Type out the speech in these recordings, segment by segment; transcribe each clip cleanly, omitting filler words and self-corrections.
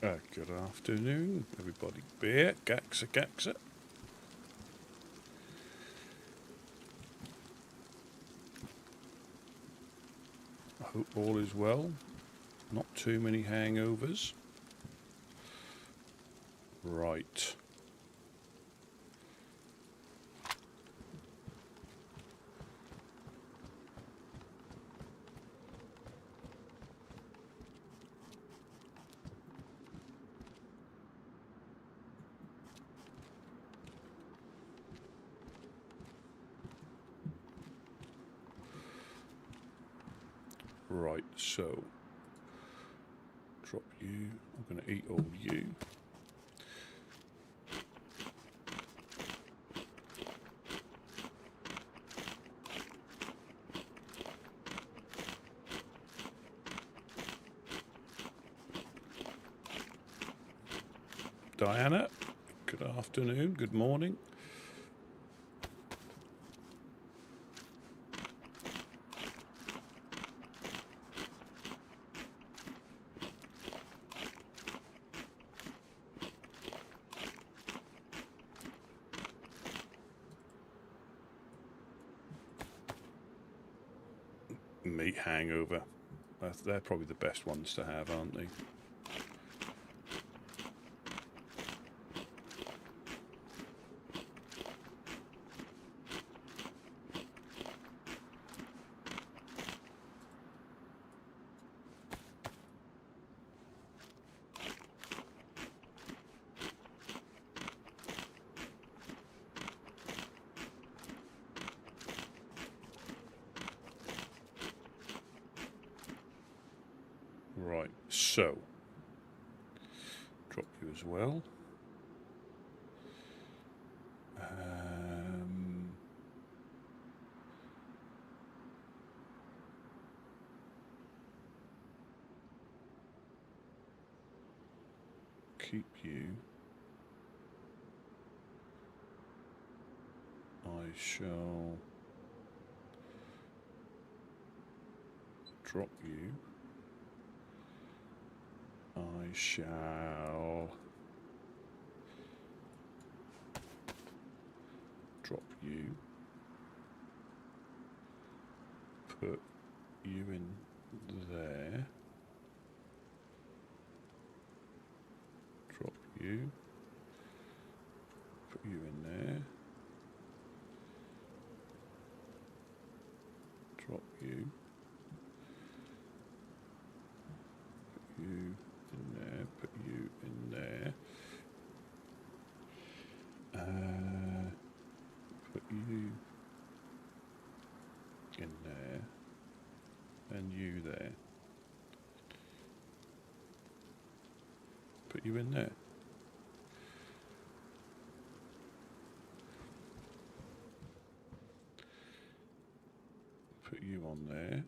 Good afternoon, everybody. Beer, Gaxa, Gaxa. I hope all is well. Not too many hangovers. Right. Right, so drop you. I'm going to eat all you. Diana, good afternoon, good morning. Meat hangover. They're probably the best ones to have, aren't they? Right, so drop you as well. Keep you. I shall drop you. I shall drop you. Put you in there. Drop you. Put you in there. Drop you. Put you in there. Put you in there. Put you in there. And you there. Put you in there. Put you on there.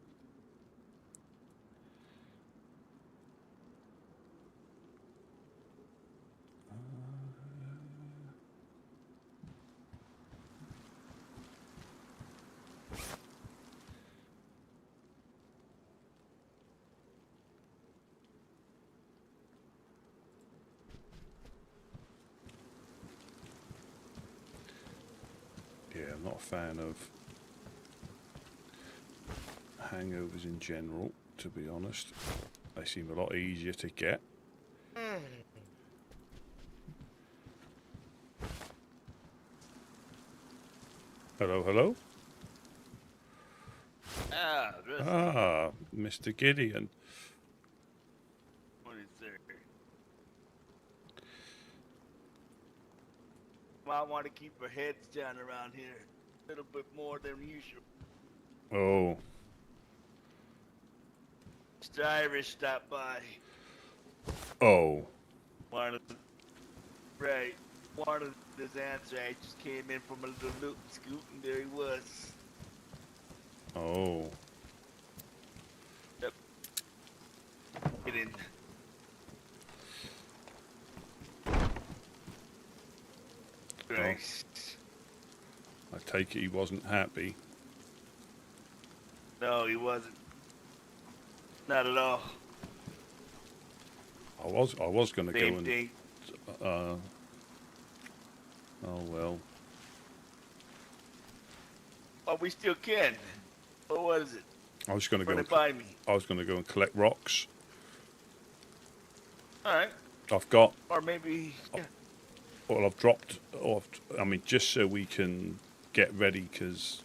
Yeah, I'm not a fan of hangovers in general, to be honest. They seem a lot easier to get. Hello, hello. Ah, Mr. Gideon. What is there? I want to keep our heads down around here a little bit more than usual. Oh. Mr. Irish stopped by. Oh. Wanted his answer. I just came in from a little loot and scoot, and there he was. Oh. Yep. Get in. Christ. I take it he wasn't happy. No, he wasn't. Not at all. I was going to go Same and. thing. Oh well. Oh, we still can. What is it? I was going to Run go. it by me. I was going to go and collect rocks. All right. I've got. Or maybe. Yeah. Well, I've dropped. I mean, just so we can get ready, because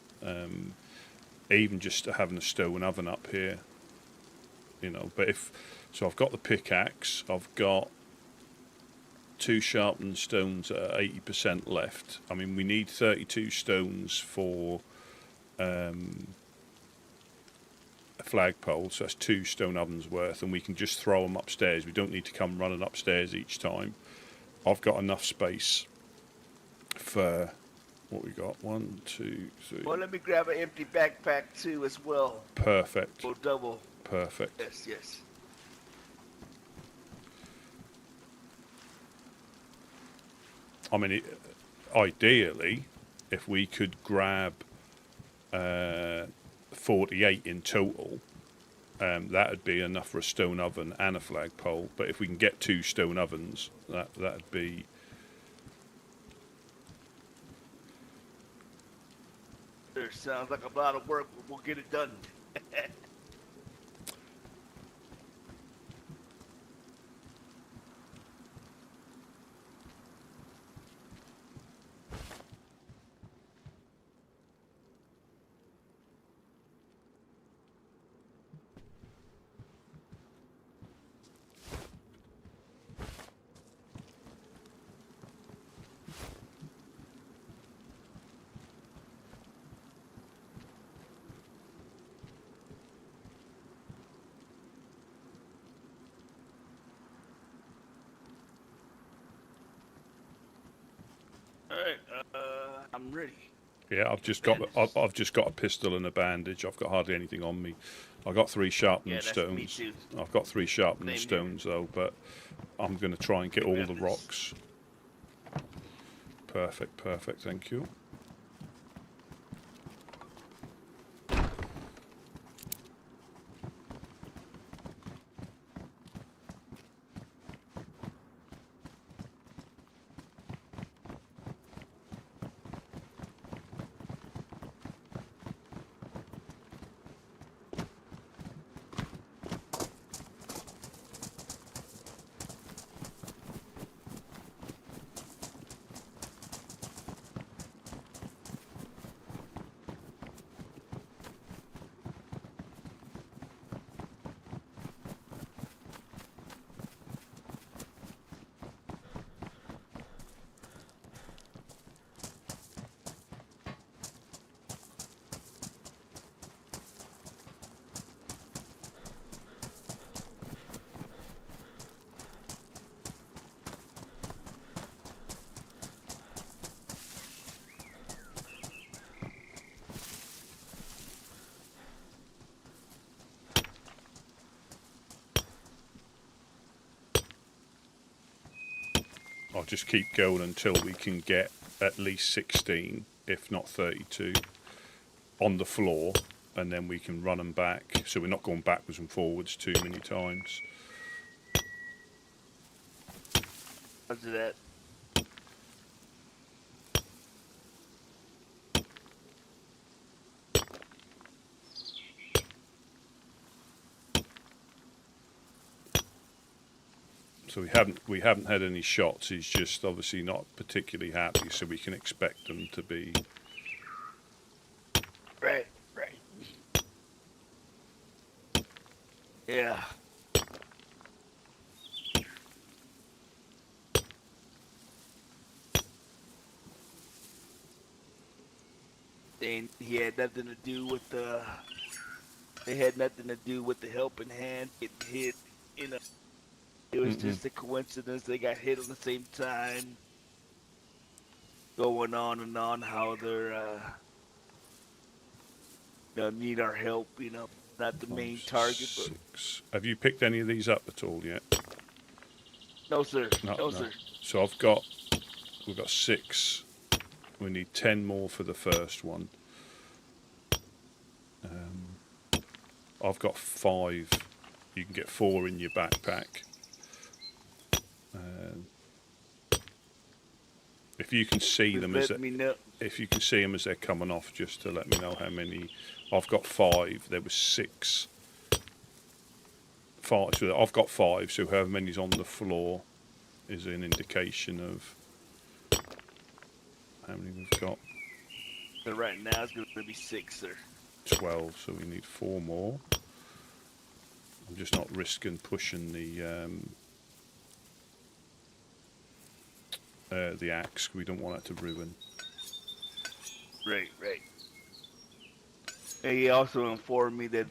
even just having a stone oven up here, you know. But so I've got the pickaxe. I've got 2 sharpened stones at 80% left. I mean, we need 32 stones for a flagpole, so that's 2 stone ovens worth, and we can just throw them upstairs. We don't need to come running upstairs each time. I've got enough space for what we got. 1, 2, 3. Well, let me grab an empty backpack too as well. Perfect. We'll double. Perfect. Yes, yes. I mean, ideally, if we could grab 48 in total, that would be enough for a stone oven and a flagpole. But if we can get 2 stone ovens, that'd be. There sounds like a lot of work, but we'll get it done. All right, I'm ready. Yeah, I've just got a pistol and a bandage. I've got hardly anything on me. I've got 3 sharpened That's stones. me too. I've got 3 sharpened Same stones though, but I'm going to try and get all the rocks. Perfect, perfect. Thank you. I'll just keep going until we can get at least 16, if not 32, on the floor, and then we can run them back, so we're not going backwards and forwards too many times. Roger that. So we haven't had any shots. He's just obviously not particularly happy, so we can expect them to be. Right. Yeah. He had nothing to do with the. They had nothing to do with the helping hand getting hit. You know, it was just a coincidence. They got hit at the same time. Going on and on, how they're need our help. You know, not the main target, but 6. Have you picked any of these up at all yet? no, sir. No, No. sir. So we've got 6. We need 10 more for the first one. I've got 5. You can get 4 in your backpack. If you can see Just them let me know. if you can see them as they're coming off, just to let me know how many. I've got 5. There was 6. 5. So I've got 5. So however many's on the floor is an indication of how many we've got. So right now it's going to be 6, sir. 12. So we need 4 more. I'm just not risking pushing the axe. We don't want it to ruin. Right. And he also informed me that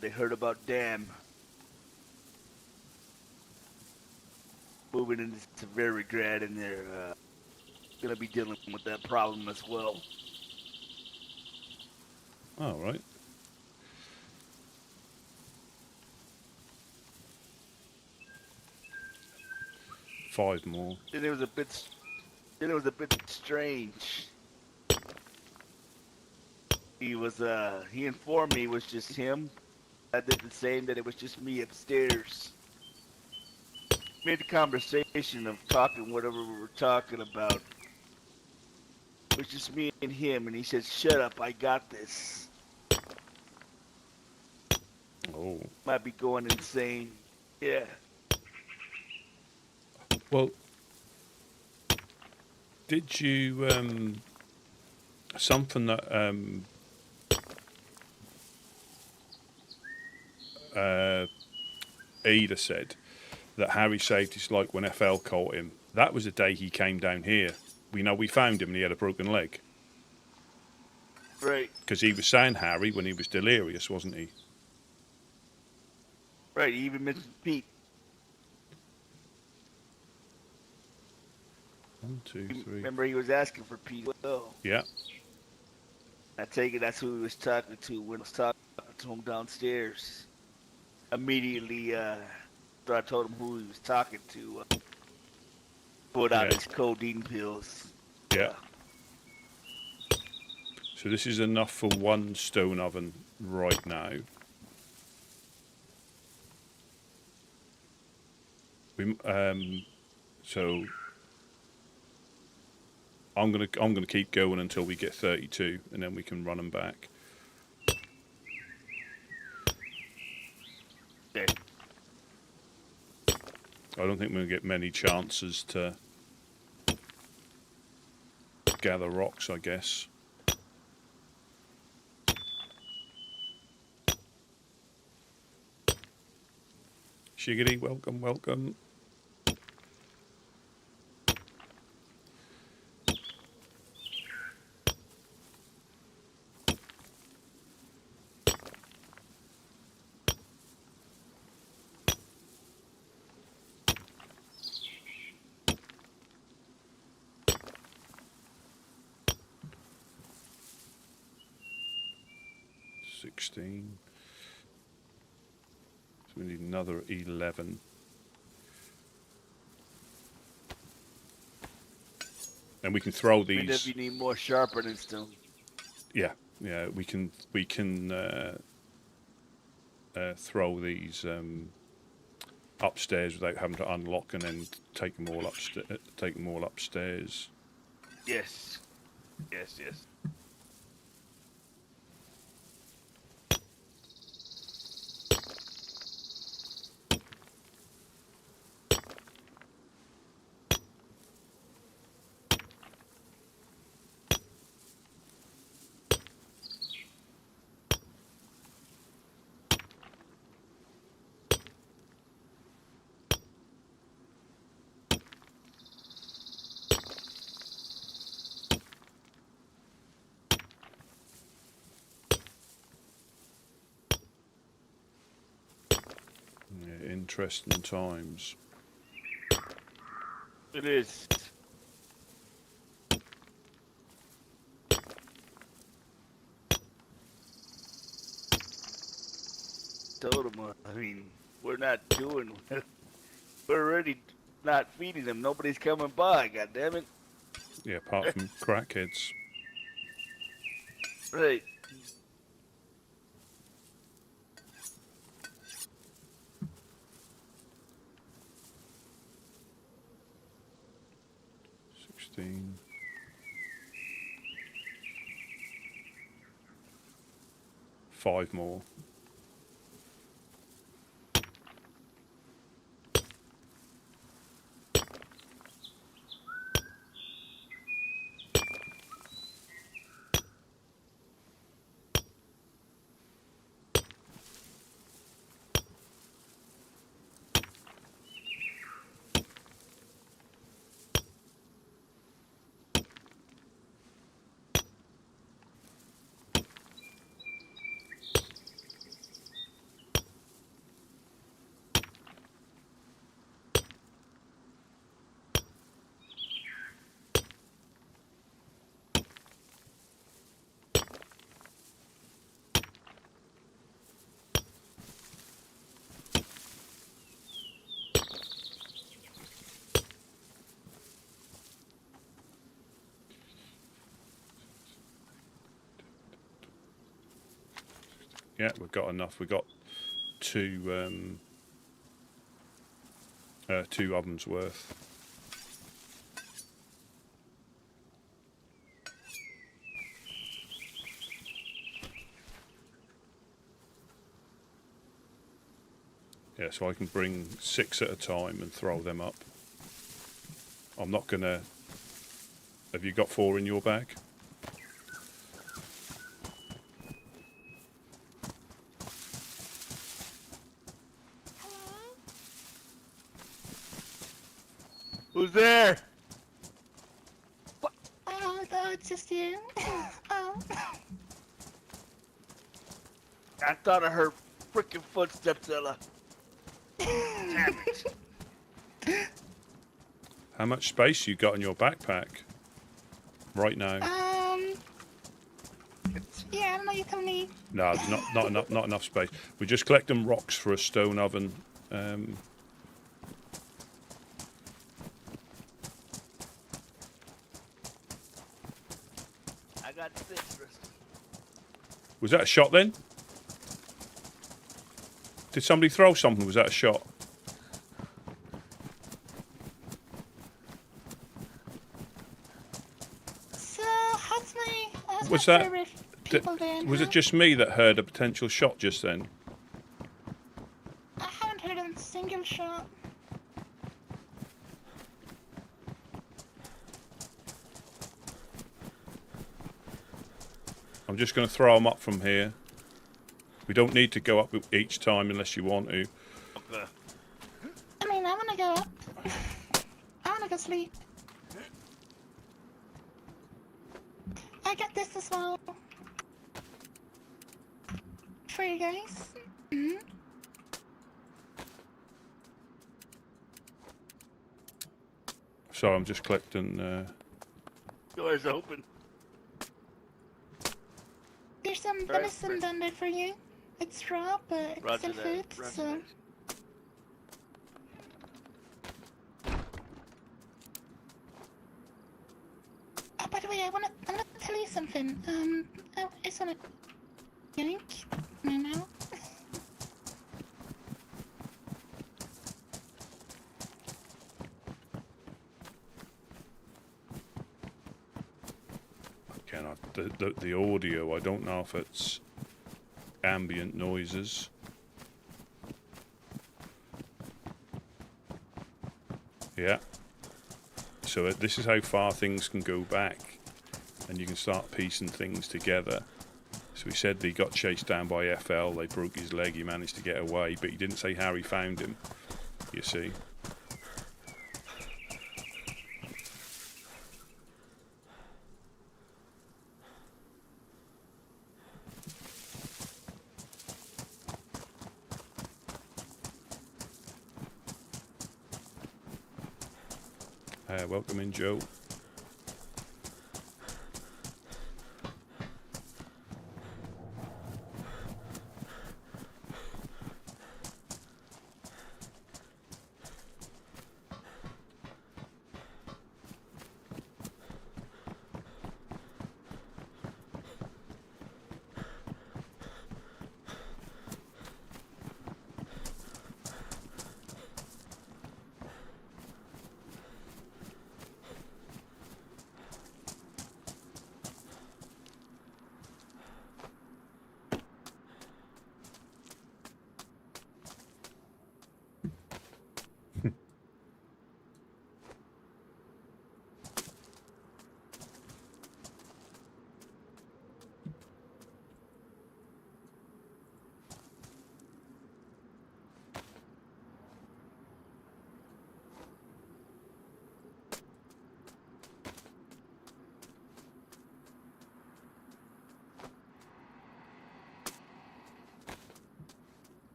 they heard about Dam moving into Severograd, and they're going to be dealing with that problem as well. Oh, right. Five more. Then it was a bit strange. He informed me it was just him. I did the same, that it was just me upstairs. Made the conversation of talking whatever we were talking about. It was just me and him, and he said, "Shut up, I got this." Oh. Might be going insane. Yeah. Well, did you something that Ada said that Harry saved his life when FL caught him? That was the day he came down here. We found him and he had a broken leg. Right. Because he was saying Harry when he was delirious, wasn't he? Right. He even mentioned Pete. 1, 2, 3. Remember, he was asking for Pete. Well, Yeah. I take it that's who he was talking to when I was talking to him downstairs. Immediately, after I told him who he was talking to, put out his codeine pills. Yeah. So this is enough for 1 stone oven right now. So I'm gonna keep going until we get 32, and then we can run them back. Okay. I don't think we're gonna get many chances to gather rocks, I guess. Shiggity, welcome, welcome. So we need another 11. And we can throw these. Maybe if you need more sharpening stone. Yeah, we can throw these upstairs without having to unlock and then take them all upstairs. Yes. Yeah, interesting times. It is. Told him, I mean, we're not doing. We're already not feeding them. Nobody's coming by. God damn it. Yeah, apart from crackheads. Right. 16. Five more. Yeah, we've got enough. We've got two ovens worth. Yeah, so I can bring 6 at a time and throw them up. I'm not gonna... Have you got 4 in your bag? Who's there? What? Oh, no, it's just you. Oh. I thought I heard freaking footsteps, Ella. Damn it. How much space you got in your backpack right now? Yeah, I don't know, you tell me. No, there's not enough space. We're just collecting rocks for a stone oven. I got 6, Rusty. Was that a shot then? Did somebody throw something? Was that a shot? So, how's my Was that- favorite people doing? Was it just me that heard a potential shot just then? I haven't heard a single shot. I'm just going to throw them up from here. We don't need to go up each time unless you want to. Okay. I mean, I wanna go up. I wanna go sleep. I got this as well. For you guys. Mm-hmm. So I'm just collecting... Door's open. There's some Right, venison right. down there for you. It's raw, but it's Roger still that. food, Roger so... that. Oh, by the way, I wanna tell you something. I just wanna yank my mouth. Again, the audio, I don't know if it's ambient noises. Yeah. So this is how far things can go back, and you can start piecing things together. So he said that he got chased down by FL, they broke his leg, he managed to get away, but he didn't say how he found him, you see. Welcome in, Joe.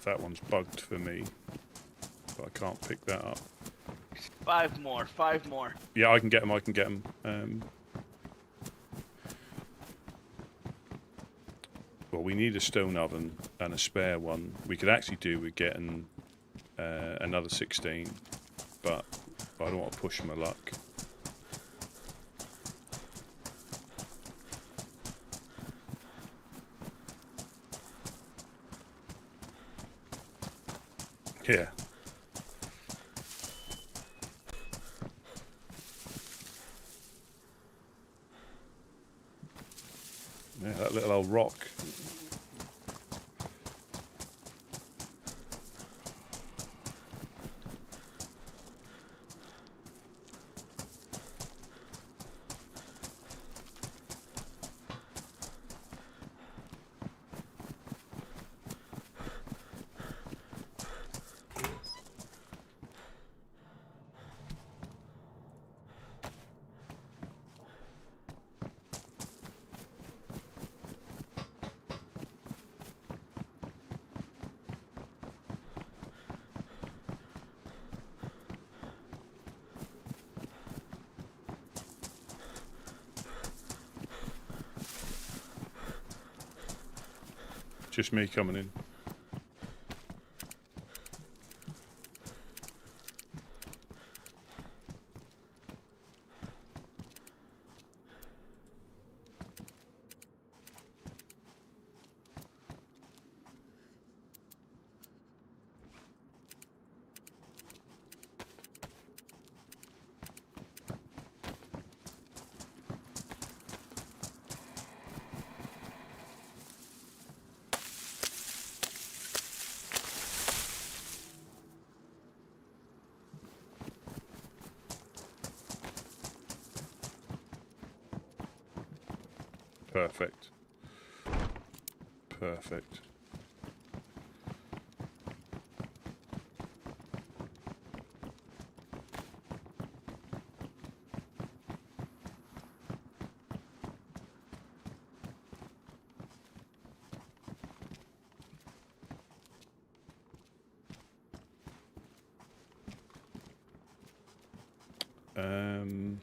if that one's bugged for me, but I can't pick that up. 5 more. 5 more. Yeah, I can get them. I can get them. Well, we need a stone oven and a spare one. We could actually do with getting another 16, but I don't want to push my luck. Yeah. Yeah, that little old rock. Just me coming in. Perfect. Perfect. Um...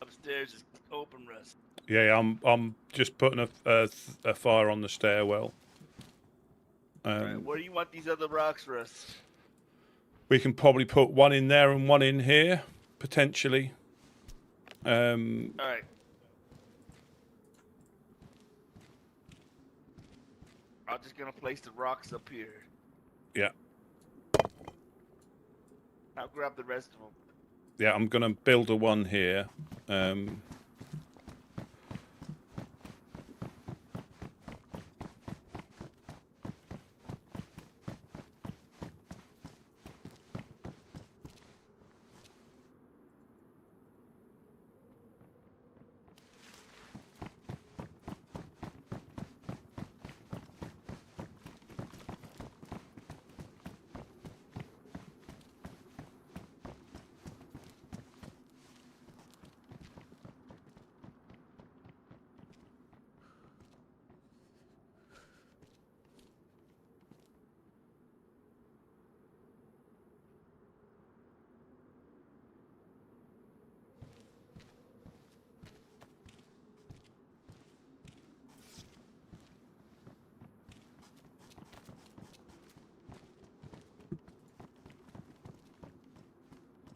Upstairs is open, Russ. Yeah, I'm just putting a fire on the stairwell. Right, where do you want these other rocks, Russ? We can probably put one in there and one in here, potentially. All right. I'm just gonna place the rocks up here. Yeah. I'll grab the rest of them. Yeah, I'm gonna build a one here.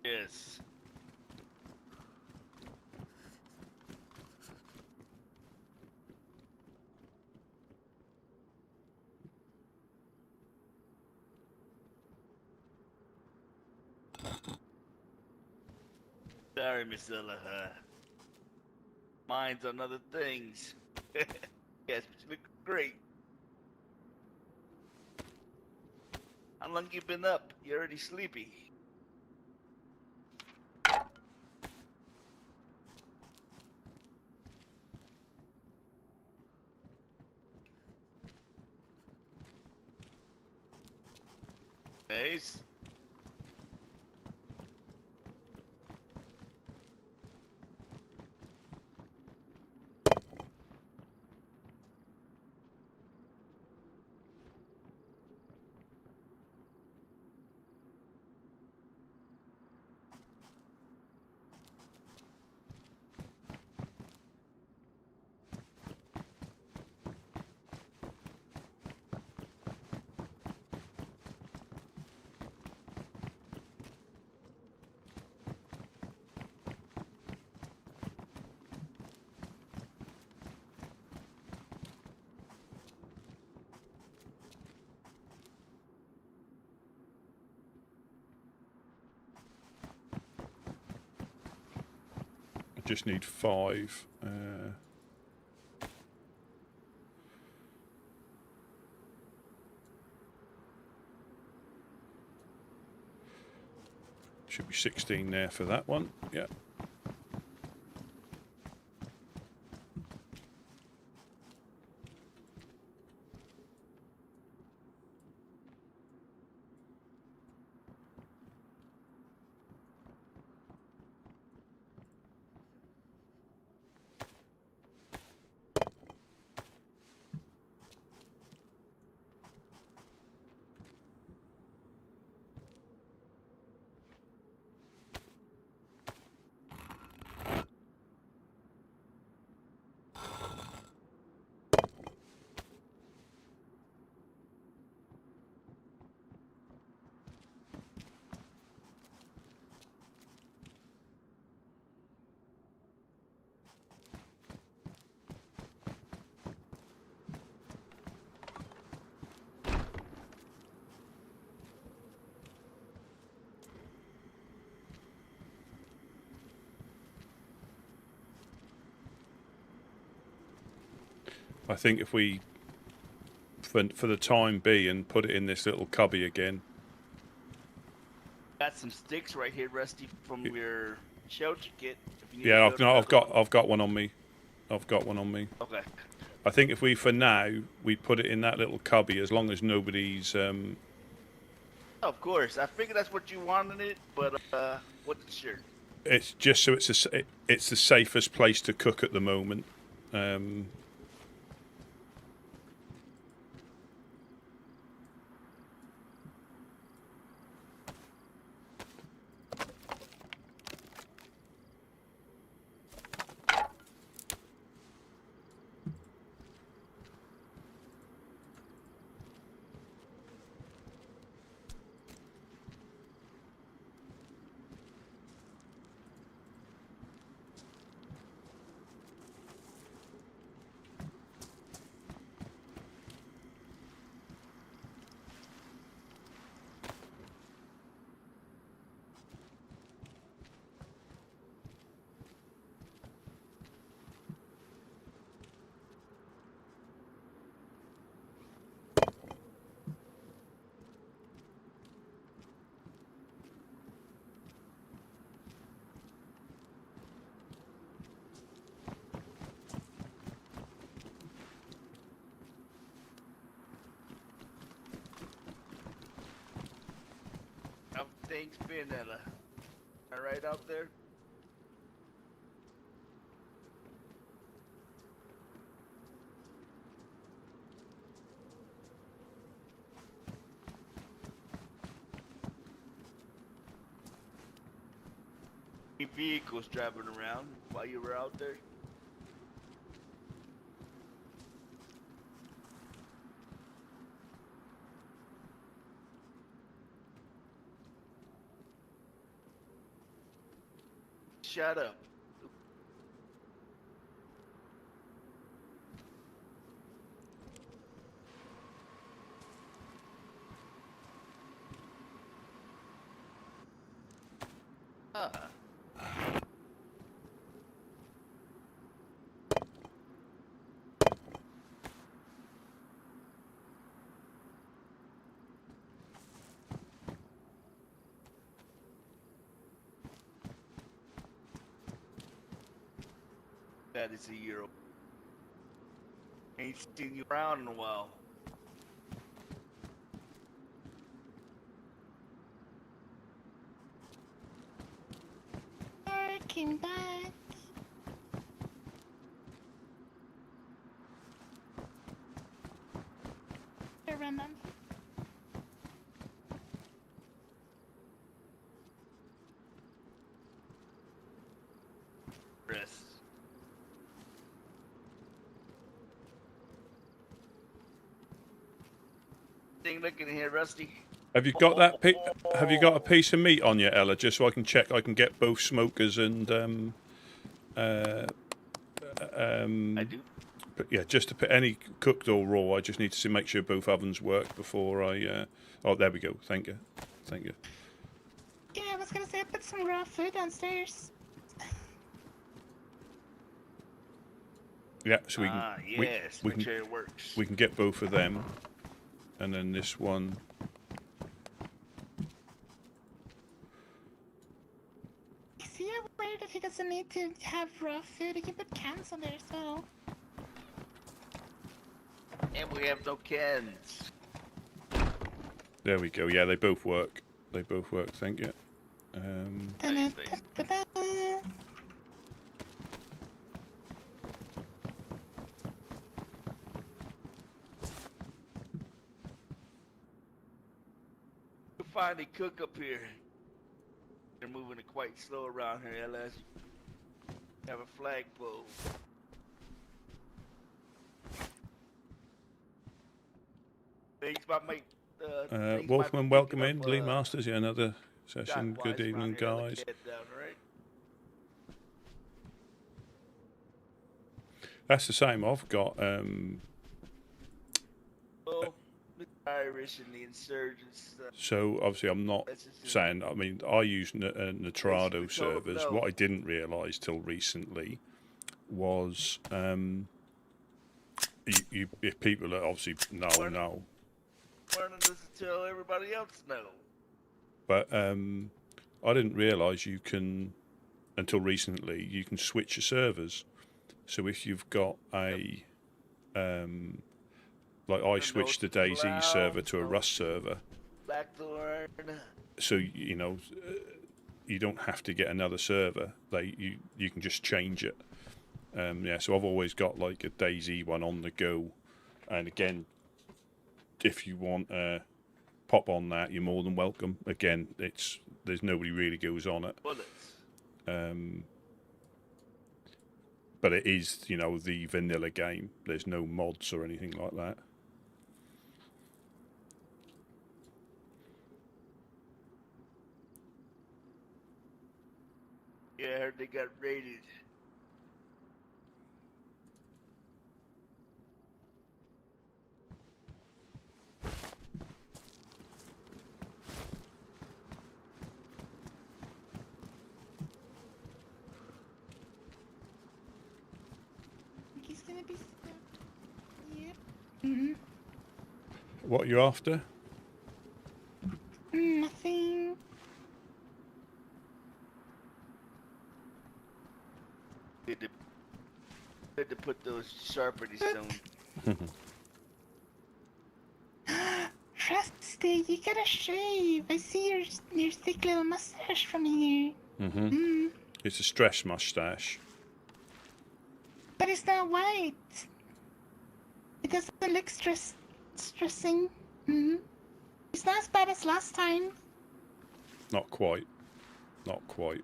Yes. Sorry, Miss Ella. Mine's on other things. Yes, but you look great. How long you been up? You already sleepy? Nice. I just need 5. Should be 16 there for that one. Yeah. I think if we, for the time being, put it in this little cubby again. Got some sticks right here, Rusty, from your shelter kit. If you need Yeah, to build I've got one on me. I've got one on me. Okay. I think if we, for now, we put it in that little cubby, as long as nobody's. Of course, I figured that's what you wanted it, but wasn't sure. It's just so it's the safest place to cook at the moment. How things been, Ella? All right out there? Any vehicles driving around while you were out there? Shut up. That is a year old. Ain't seen you around in a while. Working back. Remember. Chris. Thing looking here, Rusty. Have you got that? Have you got a piece of meat on you, Ella? Just so I can check. I can get both smokers and I do. But yeah, just to put any cooked or raw. I just need to see, make sure both ovens work before I. Oh, there we go. Thank you. Thank you. Yeah, I was gonna say I put some raw food downstairs. Yeah, so we can. Yes, we make can. sure it works. We can get both of them, and then this one. Is he aware that he doesn't need to have raw food? He can put cans on there as well. And we have no cans. There we go. Yeah, they both work. They both work. Thank you. Da-da-da-da-da. You finally cook up here. They're moving it quite slow around here, LS. Have a flagpole. Thanks, my mate. Wolfman, welcome in. Lee Masters, yeah, another session. Good evening, guys. That's the same. I've got well, the Irish and the insurgents. So obviously, I'm not saying. I mean, I use Nitrado servers. What I didn't realise till recently was if people that obviously know. Learning to tell everybody else no. But I didn't realise you can, until recently, you can switch your servers. So if you've got a, like I switched the DayZ server to a Rust server. Blackthorn. So, you know, you don't have to get another server. You can just change it. Yeah, so I've always got like a DayZ one on the go. And again, if you want to pop on that, you're more than welcome. Again, there's nobody really goes on it. But it is, you know, the vanilla game. There's no mods or anything like that. Yeah, I heard they got raided. He's gonna be stuck. Yep. Mm-hmm. What are you after? Nothing. Good to put those sharpity stones. Rusty, you gotta shave. I see your thick little mustache from here. It's a stress mustache. But it's not white. It doesn't look stressing. It's not as bad as last time. Not quite. Not quite.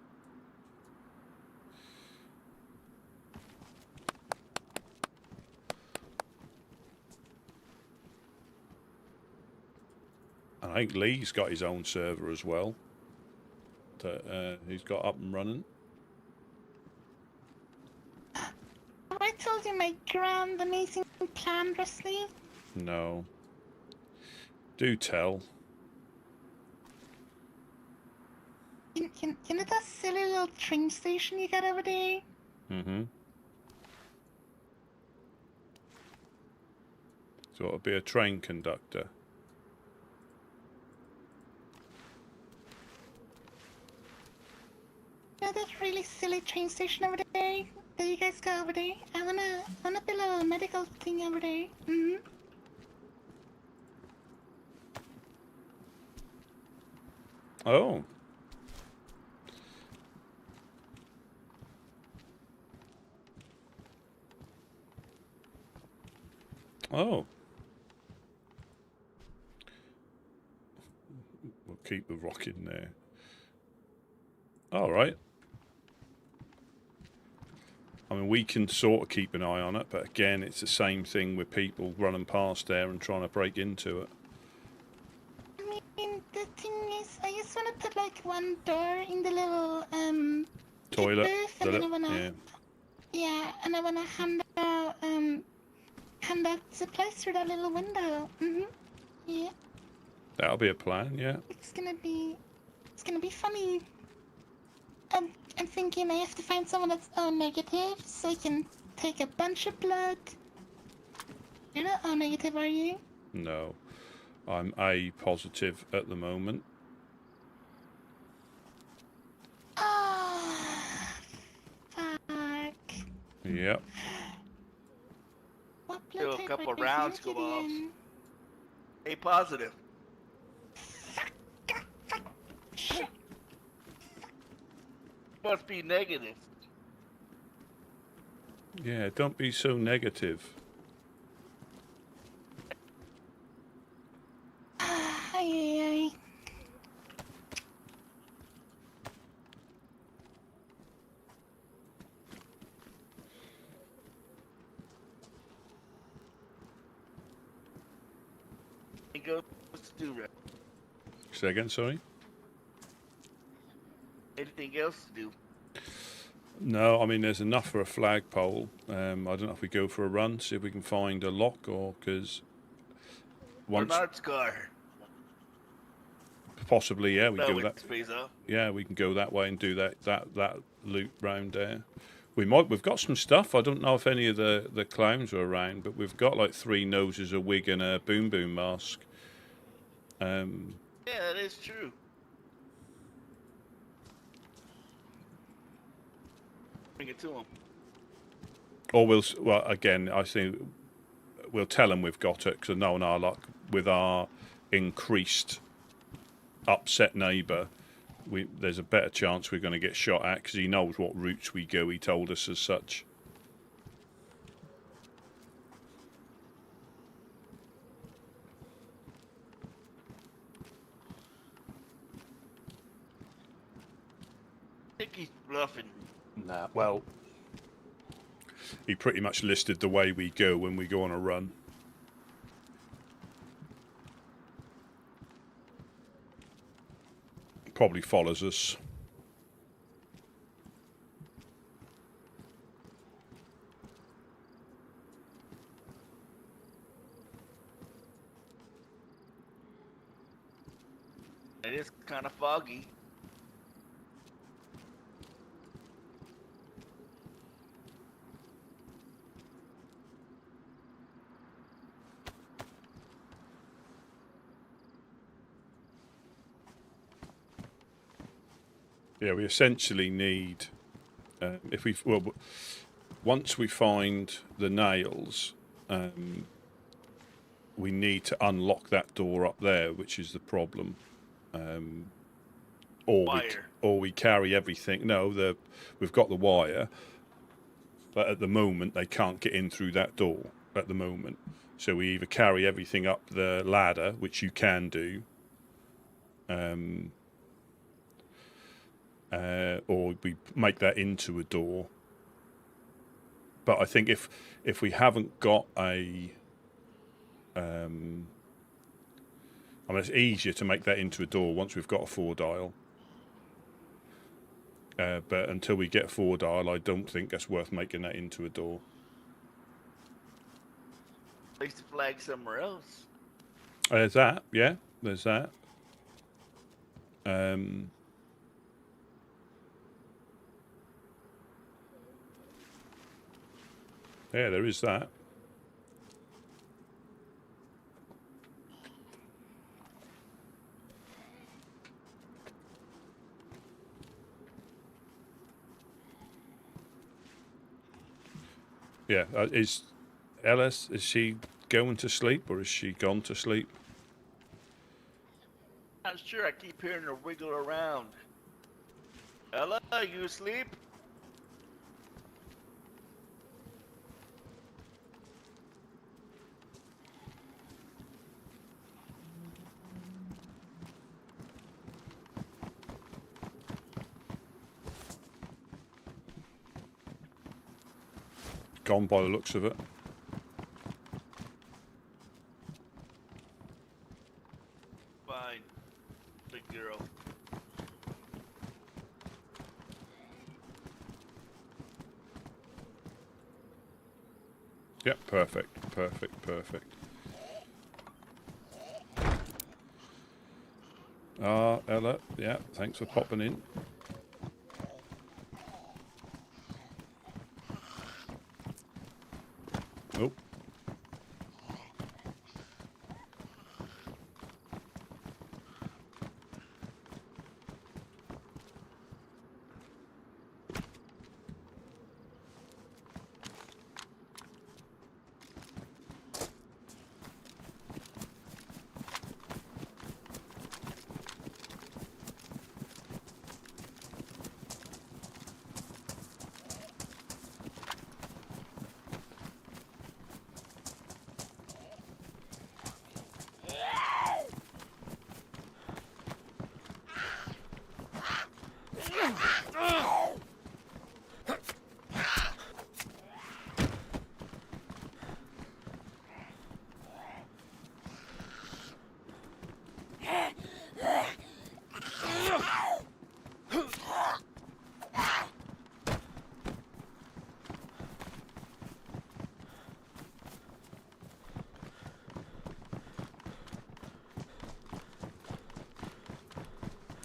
I think Lee's got his own server as well. That he's got up and running. Have I told you my grand amazing plan, Rusty? No. Do tell. You know that silly little train station you got over there? So it'll be a train conductor. You know that really silly train station over there? there you guys go over there. I wanna build a medical thing over there. Mm-hmm. Oh. Oh. We'll keep the rock in there. All right. I mean, we can sort of keep an eye on it, but again, it's the same thing with people running past there and trying to break into it. I mean, the thing is, I just wanna put like one door in the little Toilet. booth, and then I wanna, Yeah. and I wanna hand out supplies through that little window. Mm-hmm. Yeah. That'll be a plan, yeah. It's gonna be funny. I'm thinking I have to find someone that's O negative so I can take a bunch of blood. You're not O negative, are you? No. I'm A positive at the moment. Ah, fuck. Yep. What blood Still a type couple are you rounds go off. again? A positive. Shit. Must be negative. Yeah, don't be so negative. Ay. Anything else to do, Red? Say again, sorry? Anything else to do? No, I mean, there's enough for a flagpole. I don't know if we go for a run, see if we can find a lock, or because once Chernarus car. possibly, yeah, we That go would that. space out. Yeah, we can go that way and do that loop round there. We've got some stuff. I don't know if any of the clowns are around, but we've got like 3 noses, a wig, and a boom boom mask. Yeah, that is true. Bring it to him. Or well, again, I think we'll tell them we've got it, because knowing our luck with our increased upset neighbour, there's a better chance we're going to get shot at, because he knows what routes we go. He told us as such. I think he's bluffing. Nah, well, he pretty much listed the way we go when we go on a run. Probably follows us. It is kind of foggy. Yeah, we essentially need, once we find the nails, we need to unlock that door up there, which is the problem. Or we carry everything. No, we've got the wire, but at the moment they can't get in through that door at the moment. So we either carry everything up the ladder, which you can do, or we make that into a door. But I think if we haven't got a, I mean, it's easier to make that into a door once we've got a 4-dial. But until we get 4-dial, I don't think that's worth making that into a door. Place the flag somewhere else. There's that, yeah. There's that. Yeah, there is that. Yeah, is Ellis, is she going to sleep or is she gone to sleep? Not sure. I keep hearing her wiggle around. Ella, you asleep? Gone by the looks of it. Fine, big girl. Yep, perfect, perfect, perfect. Ella, yeah, thanks for popping in. Oh.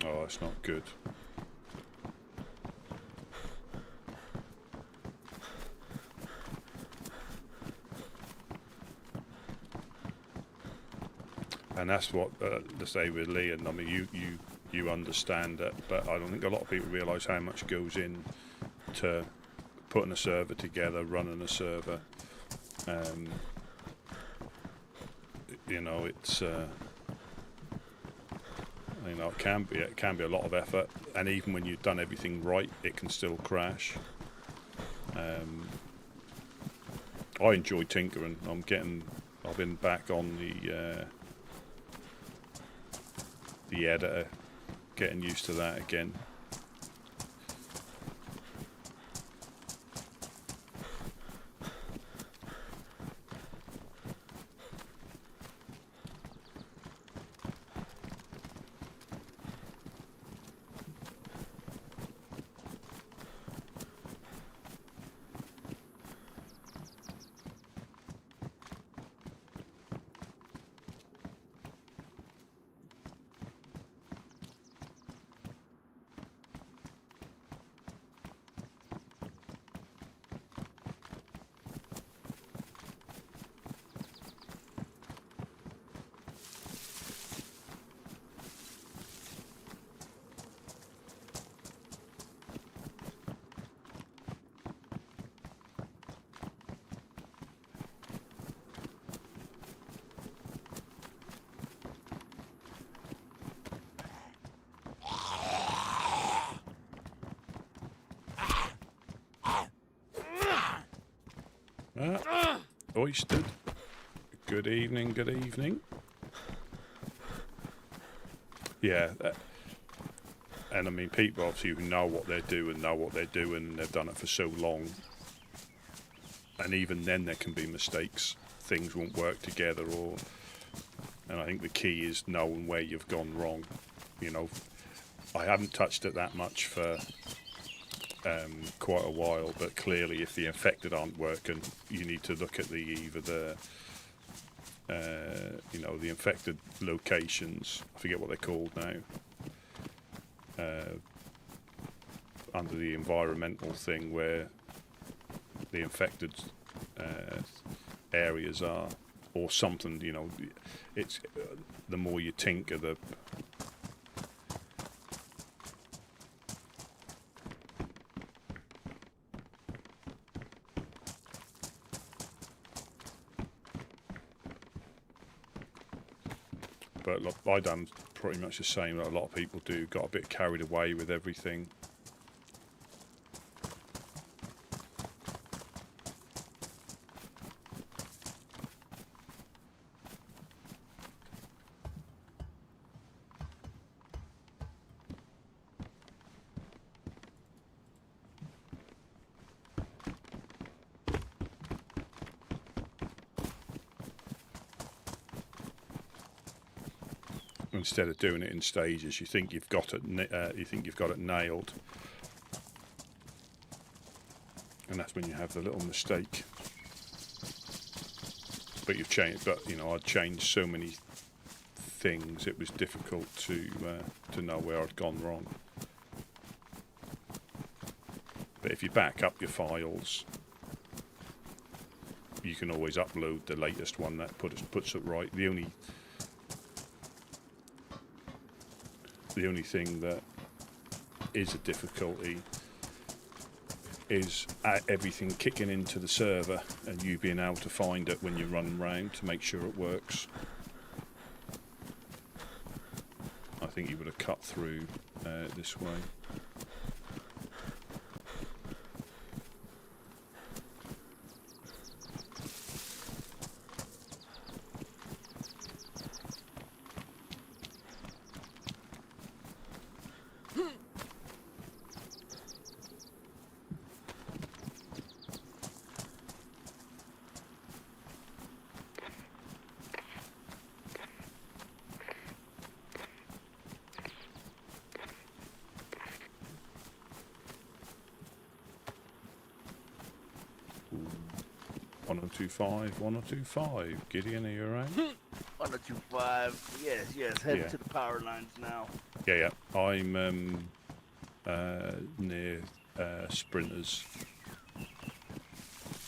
Oh, that's not good. And that's what to say with Leon. I mean, you understand it, but I don't think a lot of people realise how much goes in to putting a server together, running a server. You know, it's you know, it can be a lot of effort, and even when you've done everything right, it can still crash. I enjoy tinkering. I've been back on the editor, getting used to that again. Oystered. Good evening, good evening. Yeah, and I mean, people obviously who know what they're doing, and they've done it for so long. And even then there can be mistakes. Things won't work together, and I think the key is knowing where you've gone wrong. You know, I haven't touched it that much for quite a while, but clearly if the infected aren't working, you need to look at either the you know, the infected locations. I forget what they're called now. Under the environmental thing where the infected areas are, or something. You know, it's the more you tinker, the but look, I done pretty much the same that a lot of people do. Got a bit carried away with everything. Instead of doing it in stages, you think you've got it. Nailed, and that's when you have the little mistake. But you've changed. But you know, I'd changed so many things; it was difficult to know where I'd gone wrong. But if you back up your files, you can always upload the latest one that puts it right. The only thing that is a difficulty is everything kicking into the server and you being able to find it when you're running around to make sure it works. I think you would have cut through this way. Ooh. 1025, 1025. Gideon, are you around? 1025. Yes. Heading to the power lines now. Yeah. I'm near Sprinters.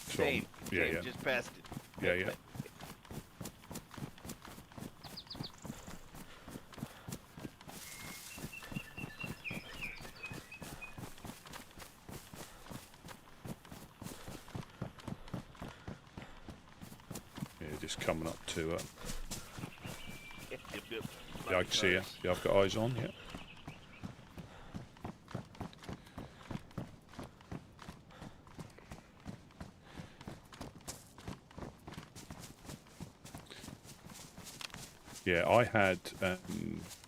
Same. Yeah. Just past it. Yeah. Just coming up to it. Yep. Yeah, I can see you. Yeah, I've got eyes on, yeah. Yeah, I had,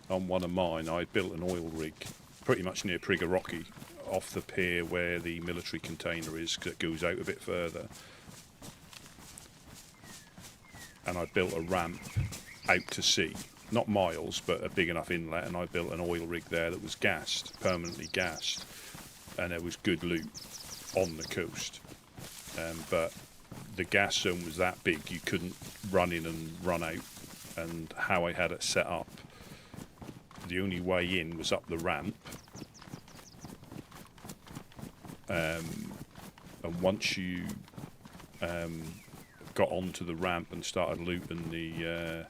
on one of mine, I built an oil rig pretty much near Prigorodki, off the pier where the military container is, because it goes out a bit further. And I built a ramp out to sea, not miles, but a big enough inlet, and I built an oil rig there that was gassed, permanently gassed, and there was good loot on the coast. But the gas zone was that big, you couldn't run in and run out, and how I had it set up, the only way in was up the ramp, and once you got onto the ramp and started looting the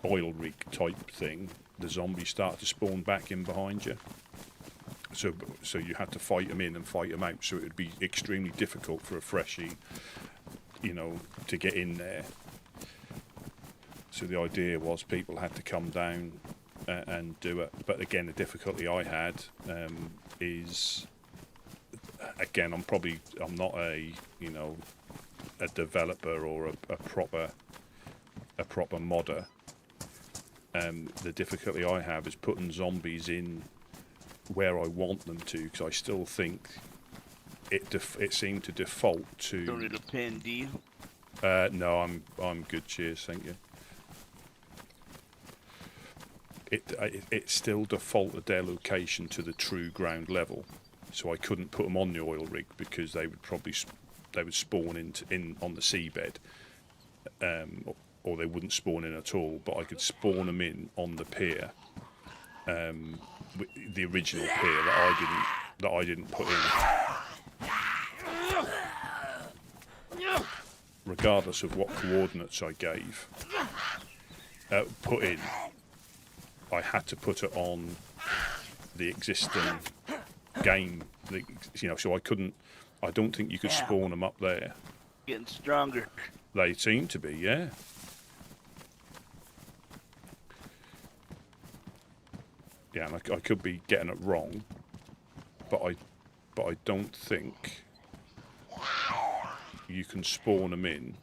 oil rig type thing, the zombies started to spawn back in behind you. So you had to fight them in and fight them out. So it would be extremely difficult for a freshie, to get in there. So the idea was people had to come down and do it. But again, the difficulty I had is, again, I'm not a developer or a proper modder. The difficulty I have is putting zombies in where I want them to, because I still think it seemed to default to. Don't need a pin, do you? No, I'm good. Cheers, thank you. It still defaulted their location to the true ground level, so I couldn't put them on the oil rig because they would spawn in on the seabed, or they wouldn't spawn in at all. But I could spawn them in on the pier, the original pier that I didn't put in, regardless of what coordinates I gave. Put in. I had to put it on the existing game, so I couldn't. I don't think you could spawn them up there. Getting stronger. They seem to be, yeah. Yeah, and I could be getting it wrong, but I don't think you can spawn them in.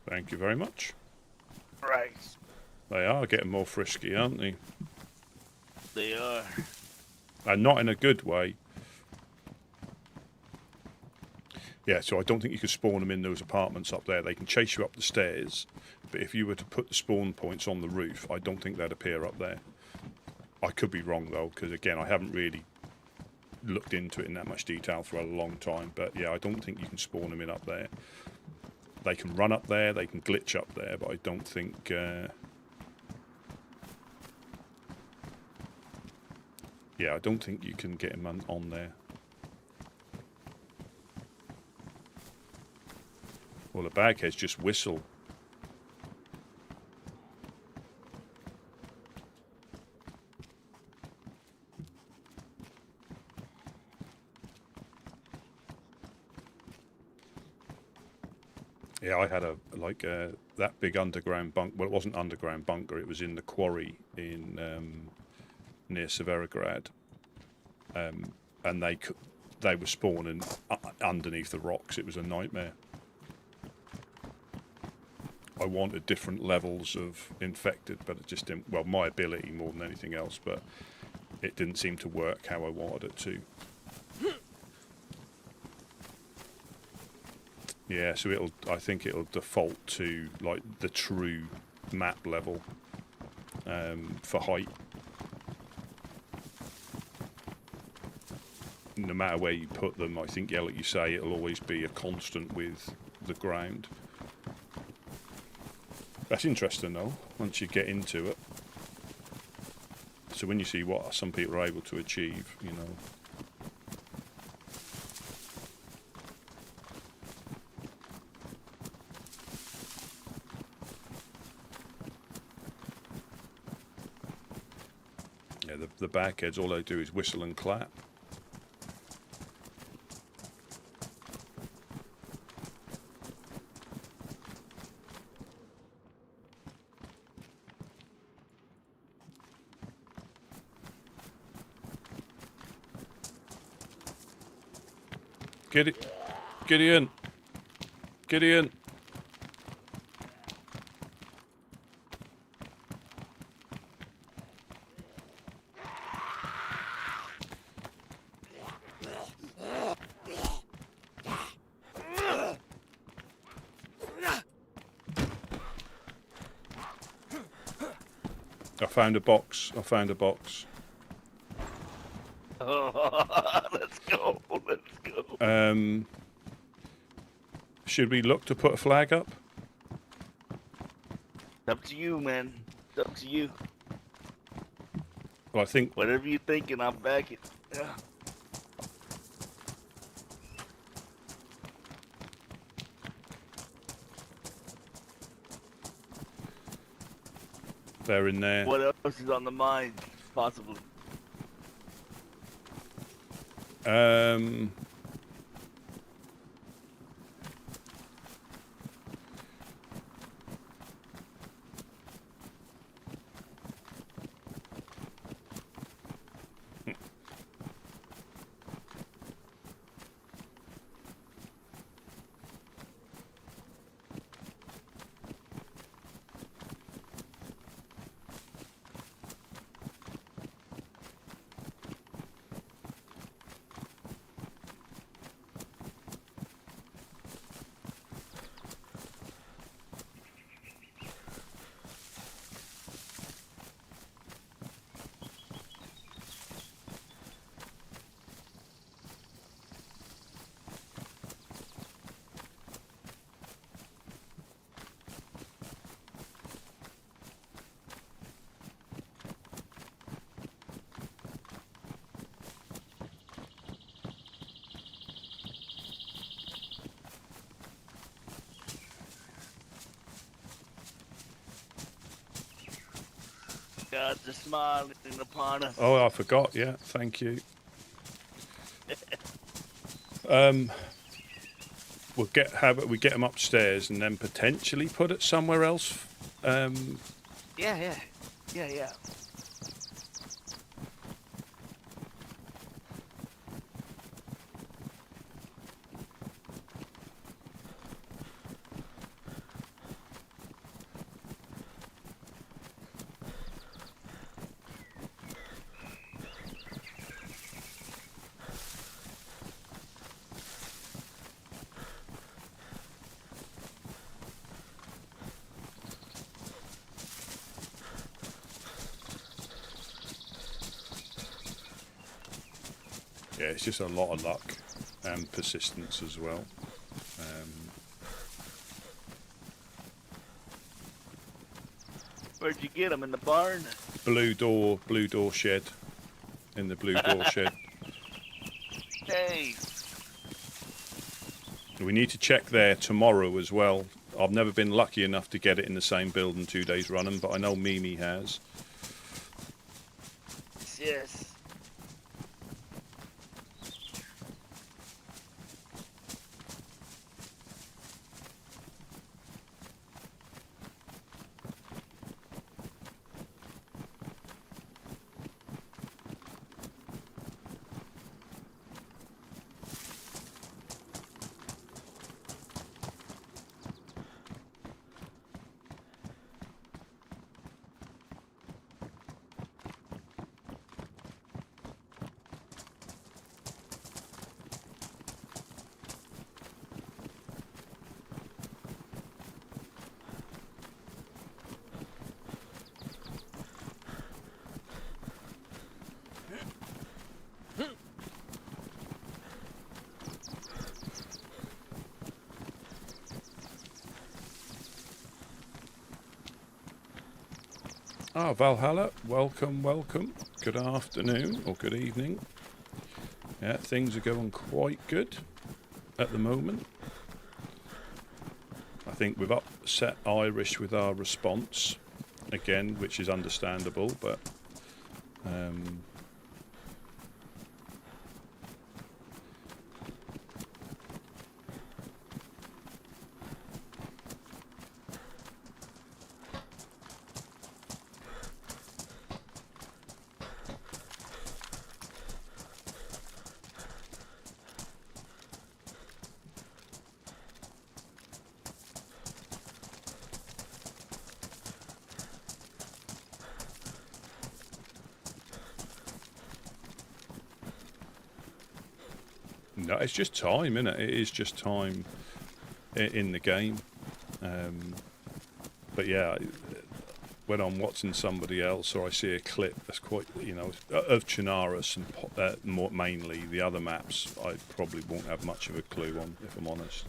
Thank you very much. Right. They are getting more frisky, aren't they? They are. And not in a good way. Yeah, so I don't think you could spawn them in those apartments up there. They can chase you up the stairs, but if you were to put the spawn points on the roof, I don't think they'd appear up there. I could be wrong, though, because, again, I haven't really looked into it in that much detail for a long time. But, yeah, I don't think you can spawn them in up there. They can run up there, they can glitch up there, but I don't think... yeah, I don't think you can get them on there. Well, the bagheads just whistle. Yeah, I had that big underground bunker. Well, it wasn't underground bunker. It was in the quarry in near Severograd, and they were spawning underneath the rocks. It was a nightmare. I wanted different levels of infected, but it just didn't. Well, my ability more than anything else, but it didn't seem to work how I wanted it to. Yeah, so I think it'll default to like the true map level for height. No matter where you put them, I think, yeah, like you say, it'll always be a constant with the ground. That's interesting, though, once you get into it. So when you see what some people are able to achieve, you know. Yeah, the backheads, all they do is whistle and clap. Get it, Gideon, Gideon. I found a box. I found a box. Let's go. Let's go. Should we look to put a flag up? Up to you, man. Up to you. Well, I think Whatever you're thinking, I'll back it. Yeah. they're in there. What else is on the mind, possibly? gods are smiling upon us. Oh, I forgot. Yeah, thank you. We'll how about we get them upstairs and then potentially put it somewhere else. Yeah. Yeah, it's just a lot of luck and persistence as well. Where'd you get them? In the barn? Blue door shed. In the blue door shed. Hey. We need to check there tomorrow as well. I've never been lucky enough to get it in the same building 2 days running, but I know Mimi has. Yes. Ah, Valhalla, welcome. Good afternoon or good evening. Yeah, things are going quite good at the moment. I think we've upset Irish with our response again, which is understandable, but no, it's just time, isn't it? It is just time in the game. But yeah, when I'm watching somebody else or I see a clip that's quite, of Chernarus and more mainly the other maps, I probably won't have much of a clue on, if I'm honest.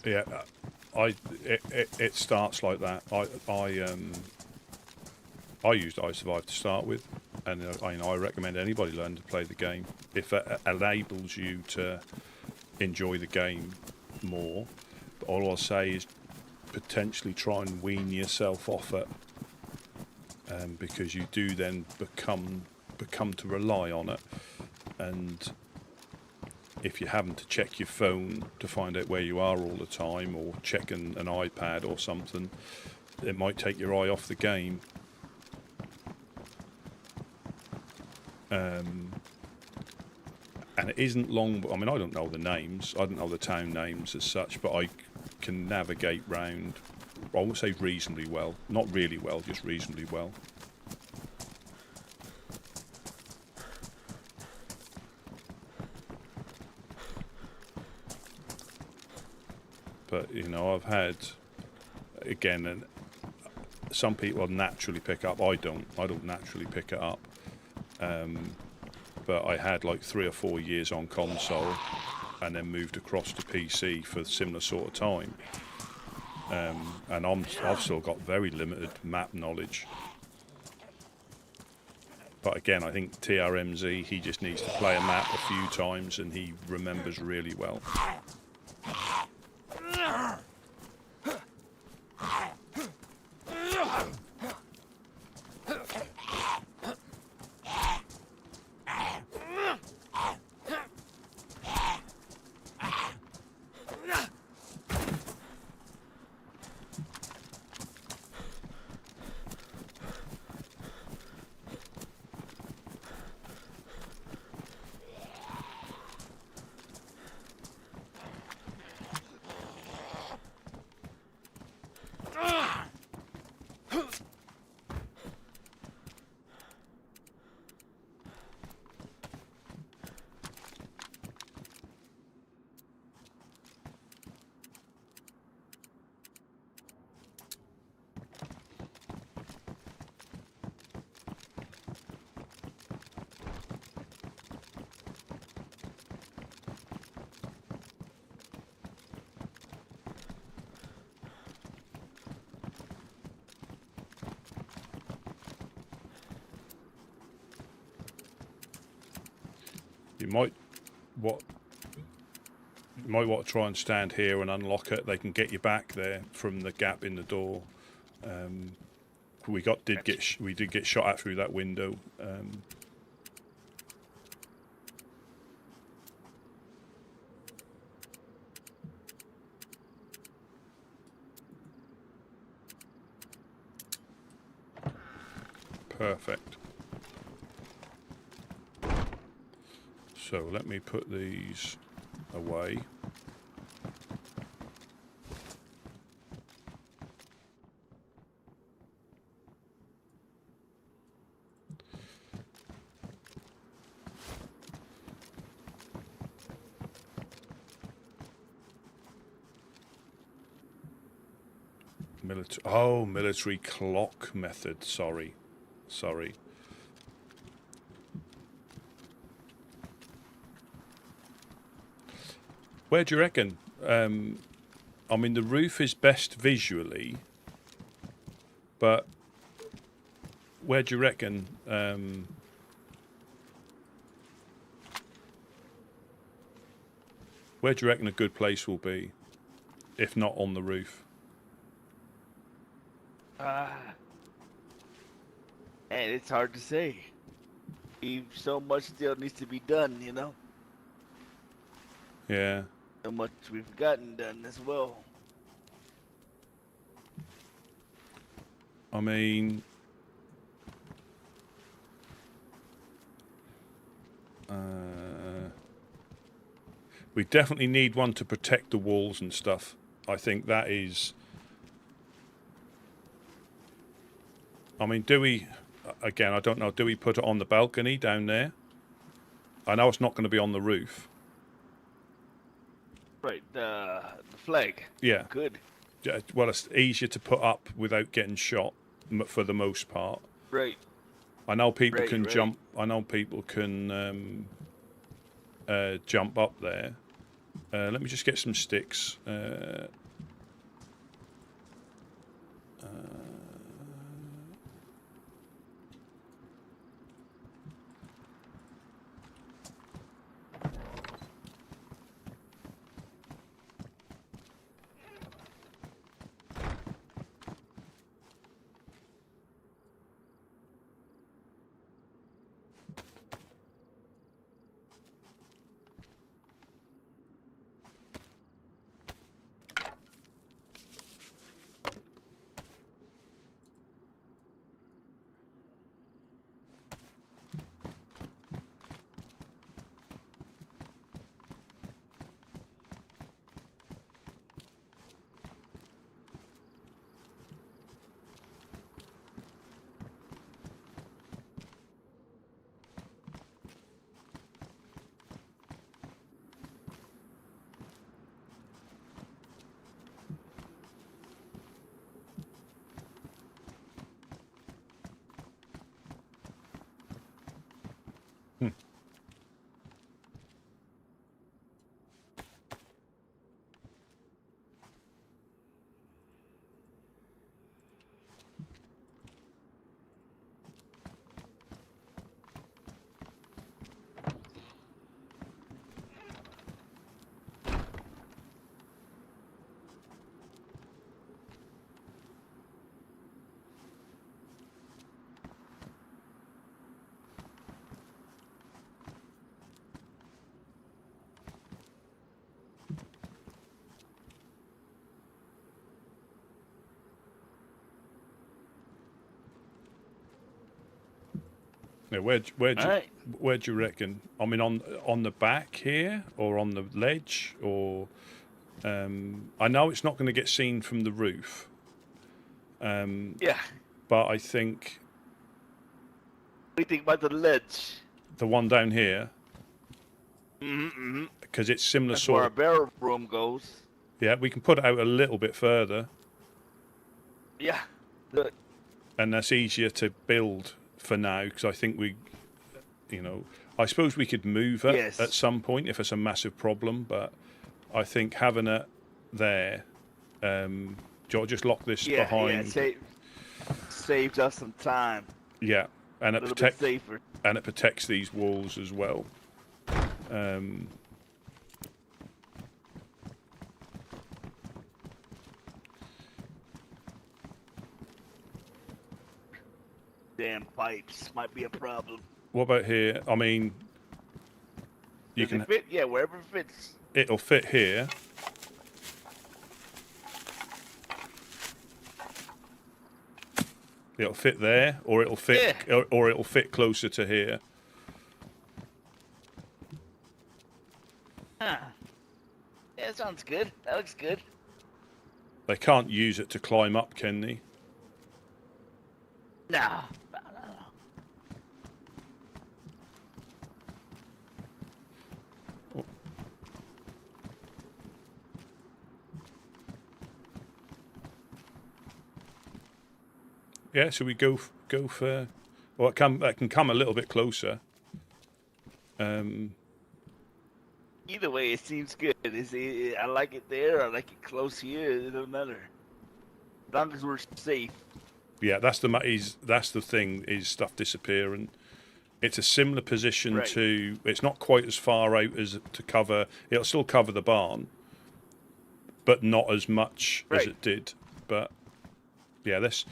Yeah, it starts like that. I used iSurvive to start with, and I recommend anybody learn to play the game if it enables you to enjoy the game more. But all I'll say is potentially try and wean yourself off it, because you do then become to rely on it, and if you're having to check your phone to find out where you are all the time, or check an iPad or something, it might take your eye off the game. And it isn't long. I mean, I don't know the names. I don't know the town names as such, but I can navigate round, I would say reasonably well. Not really well, just reasonably well. But, you know, I've had, again, and some people naturally pick up. I don't naturally pick it up. But I had like 3 or 4 years on console and then moved across to PC for a similar sort of time. And I've still got very limited map knowledge. But again, I think TRMZ, he just needs to play a map a few times and he remembers really well. You might want to try and stand here and unlock it. They can get you back there from the gap in the door. We did get shot at through that window. Perfect. So let me put these away. Military clock method. Sorry. Where do you reckon? I mean, the roof is best visually, but where do you reckon? Where do you reckon a good place will be, if not on the roof? And it's hard to say. So much still needs to be done, you know? Yeah. So much we've gotten done as well. I mean, we definitely need one to protect the walls and stuff. I think that is... I mean, do we... Again, I don't know. Do we put it on the balcony down there? I know it's not going to be on the roof. Right, the flag. Yeah. Good. Well, it's easier to put up without getting shot for the most part. Right. I know people can jump. I know people can jump up there. Let me just get some sticks. Yeah, All right. where'd you reckon? I mean, on the back here, or on the ledge, or I know it's not going to get seen from the roof. Yeah. But I think What do you think about the ledge? the one down here, Mm-hmm. because it's similar That's where our sort of. barrel room goes. Yeah, we can put it out a little bit further, Yeah. Good. and that's easier to build for now. Because I think I suppose we could move it Yes. at some point if it's a massive problem. But I think having it there, I'll just lock this behind. Yeah. Saved us some time. Yeah, and A little bit safer. and it protects these walls as well. Damn pipes might be a problem. What about here? I mean, you Does can. it fit? Yeah, wherever it fits. It'll fit here. It'll fit there, or it'll fit, or it'll fit closer to here. Huh. Yeah, that sounds good. That looks good. They can't use it to climb up, can they? No. Yeah, so we go for. Well, it can come a little bit closer. Either way, it seems good. I like it there. I like it close here. It doesn't matter. As long as we're safe. Yeah, that's the thing, is stuff disappearing. It's a similar position Right. to. It's not quite as far out as to cover. It'll still cover the barn, but not as much as Right. it did. But yeah, this.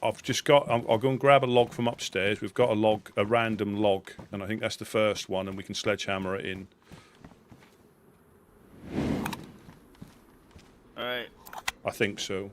I've just got. I'll go and grab a log from upstairs. We've got a random log, and I think that's the first one, and we can sledgehammer it in. All right. I think so.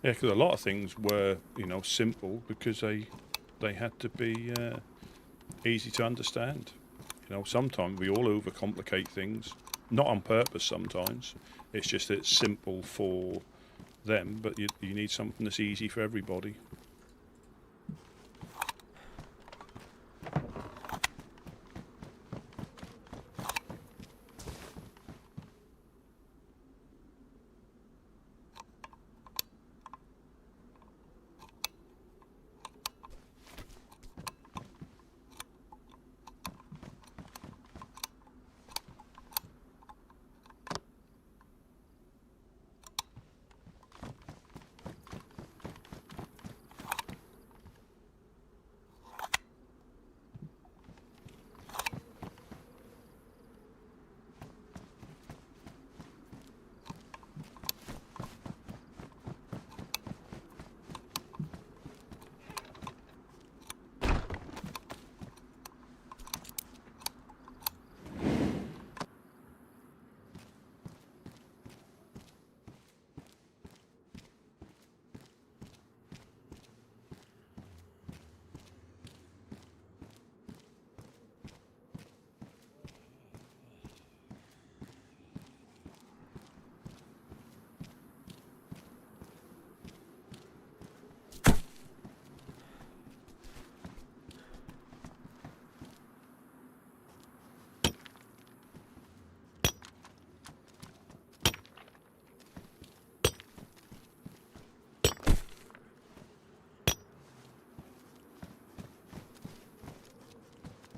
Yeah, because a lot of things were, simple because they had to be easy to understand. Sometimes we all overcomplicate things, not on purpose. Sometimes it's just that it's simple for them, but you need something that's easy for everybody.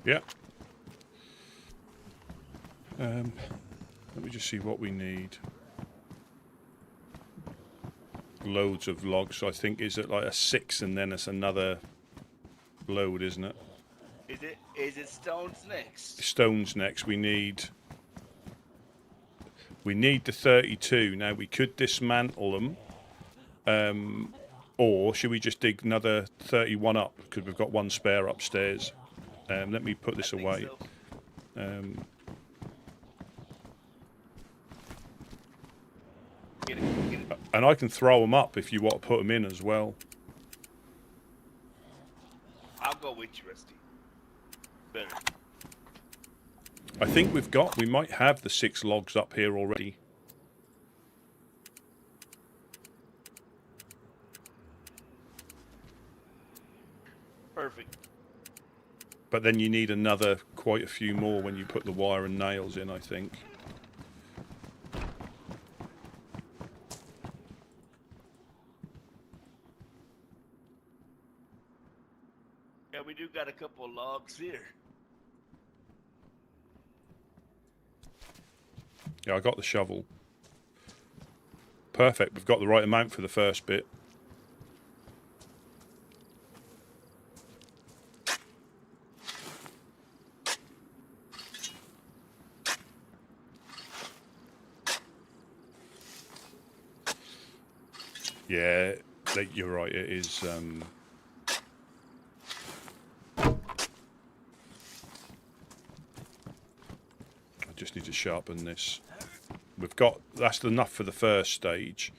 Yeah. Let me just see what we need. Loads of logs. So I think, is it like a 6 and then it's another load, isn't it? Is it stones next? Stones next. We need the 32. Now we could dismantle them, or should we just dig another 31 up because we've got one spare upstairs? Let me put this away. So. Get it. And I can throw them up if you want to put them in as well. I'll go with you, Rusty. Better. I think we might have the 6 logs up here already. Perfect. But then you need quite a few more when you put the wire and nails in, I think. Yeah, we do got a couple of logs here. Yeah, I got the shovel. Perfect. We've got the right amount for the first bit. Yeah, you're right. It is. I just need to sharpen this. That's enough for the first stage.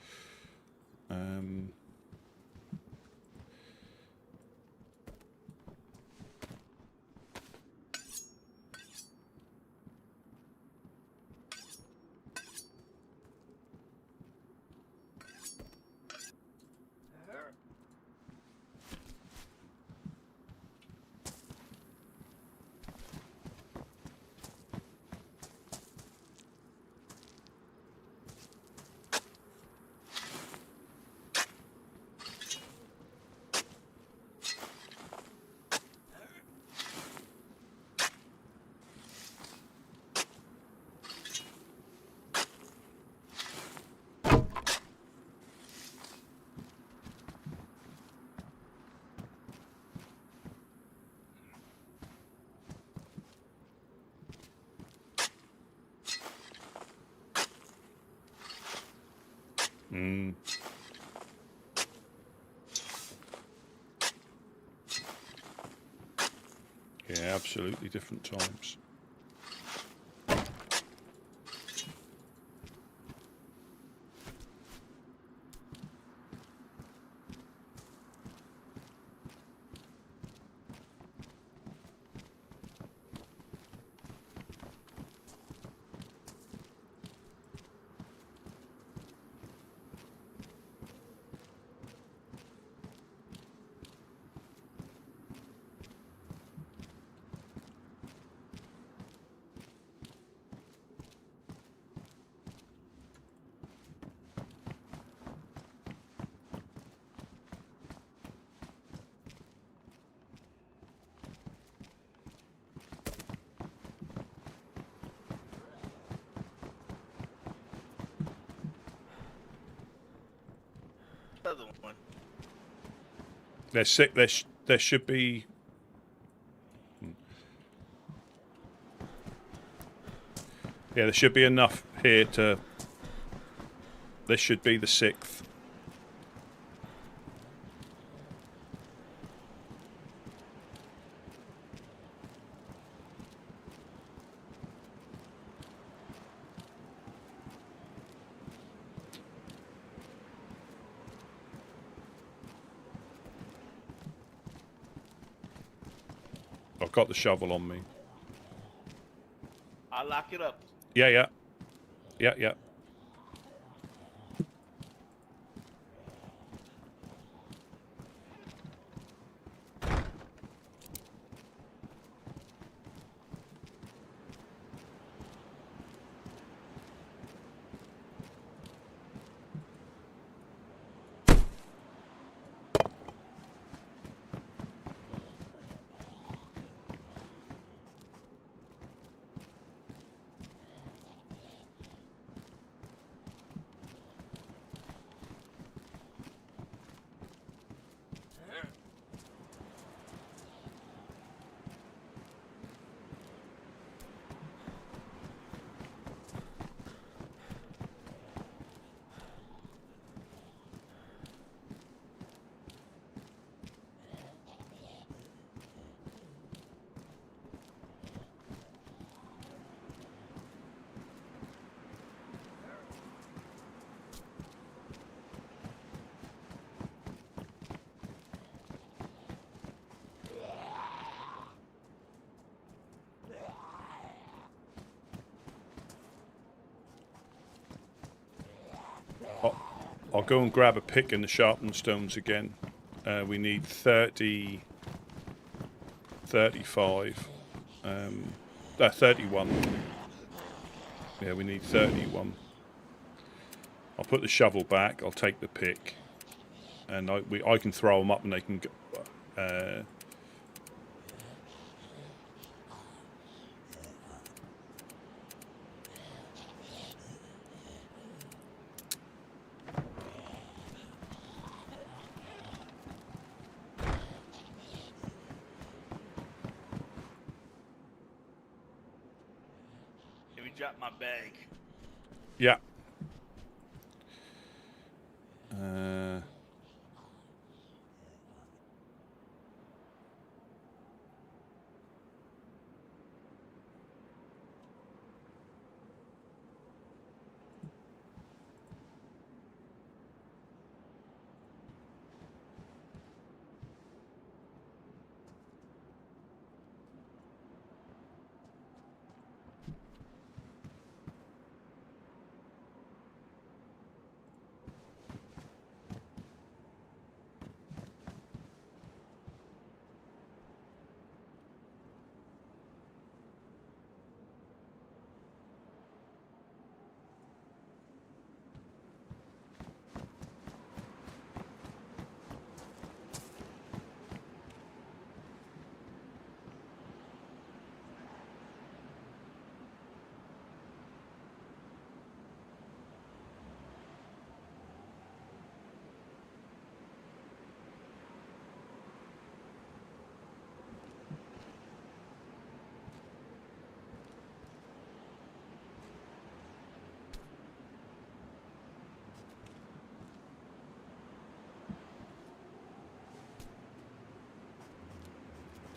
Yeah, absolutely different times. Other one. There's sick. There should be. Yeah, there should be enough here to. This should be the 6th. I've got the shovel on me. I'll lock it up. Yeah. go and grab a pick and the sharpened stones again. We need 30, 35, 31. Yeah, we need 31. I'll put the shovel back. I'll take the pick, and I can throw them up, and they can go. Let me drop my bag. Yeah.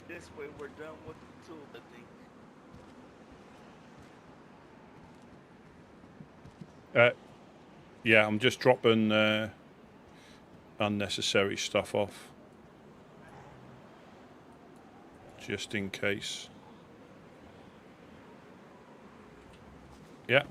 This way we're done with the tool, I think. Yeah, I'm just dropping unnecessary stuff off, just in case. Yeah.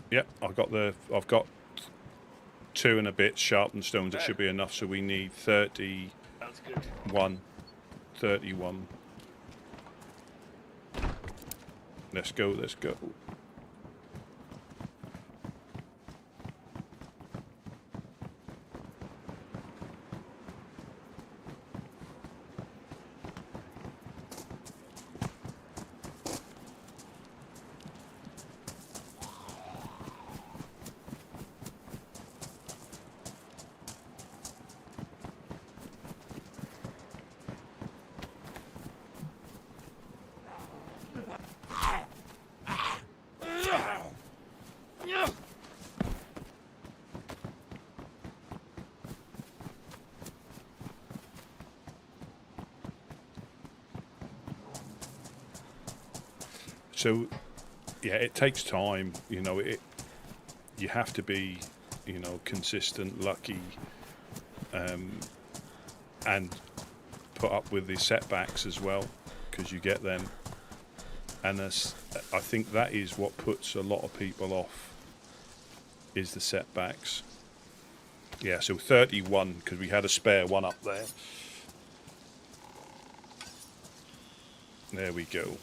Yeah, I've got 2 and a bit sharpened stones. It should be enough. So we need 31. Sounds good. 31. Let's go. Let's go. So, yeah, it takes time. You know, you have to be, consistent, lucky, and put up with the setbacks as well, because you get them. And I think that is what puts a lot of people off, is the setbacks. Yeah, so 31, because we had a spare one up there. There we go.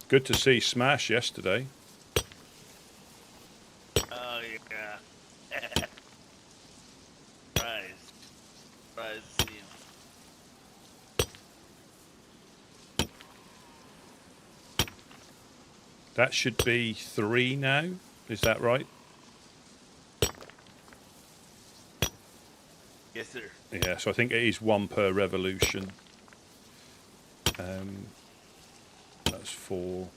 Good to see Smash yesterday. Oh, yeah. Surprise to see him. That should be 3 now. Is that right? Yes, sir. Yeah, so I think it is 1 per revolution. That's 4.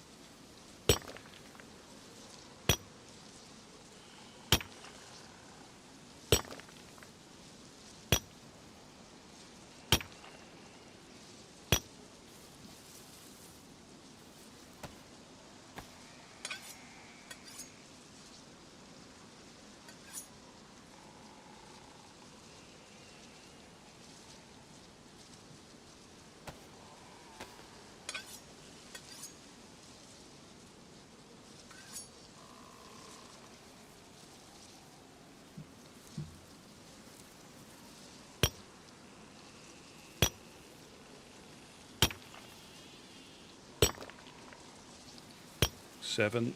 7.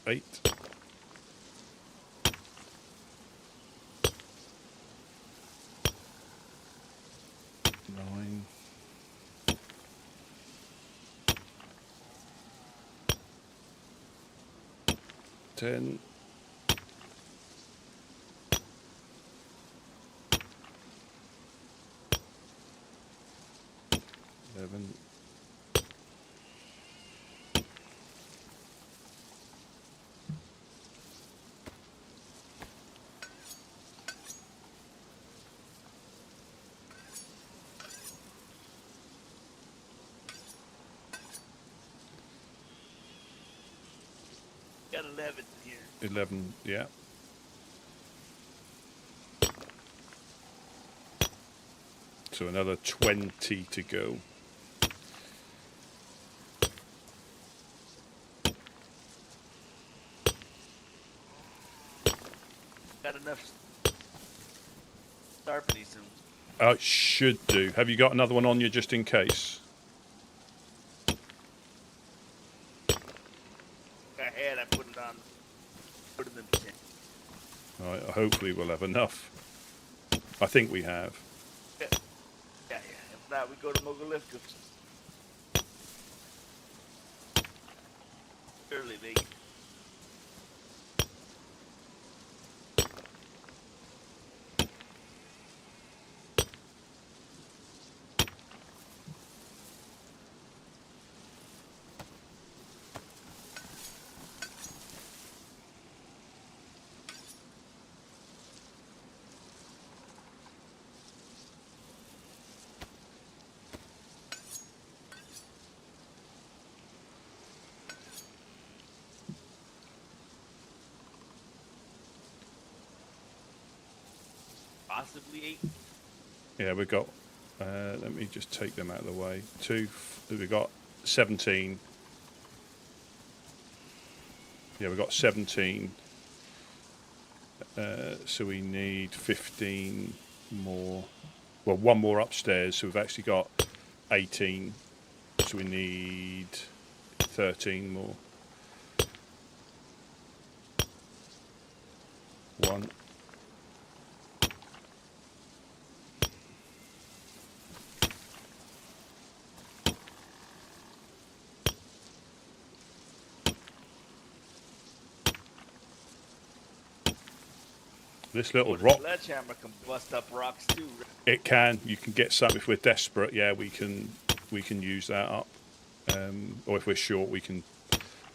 8. 9. 10. 11. 11 here. 11, yeah. So another 20 to go. Got enough sharpenies soon. It should do. Have you got another one on you just in case? I had, I put it on. Put it in the tent. All right, hopefully we'll have enough. I think we have. Yeah. If not, we go to Mogolifka. Early, baby. Possibly 8. Yeah, we got. Let me just take them out of the way. We got 17. Yeah, we got 17. So we need 15 more. Well, one more upstairs. So we've actually got 18. So we need 13 more. 1. This little The rock, sledgehammer can bust up rocks too. it can. You can get some if we're desperate. Yeah, we can use that up. Or if we're short, we can.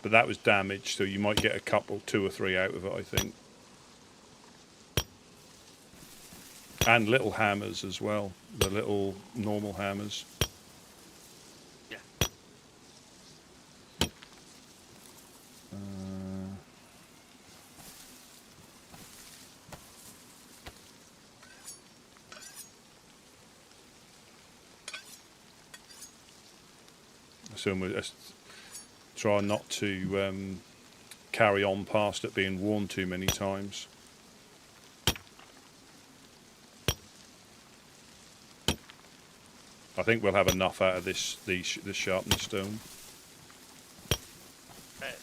But that was damaged, so you might get a couple, 2 or 3 out of it, I think. And little hammers as well. The little normal hammers. Yeah. So we'll try not to carry on past it being worn too many times. I think we'll have enough out of this sharpened stone. Right.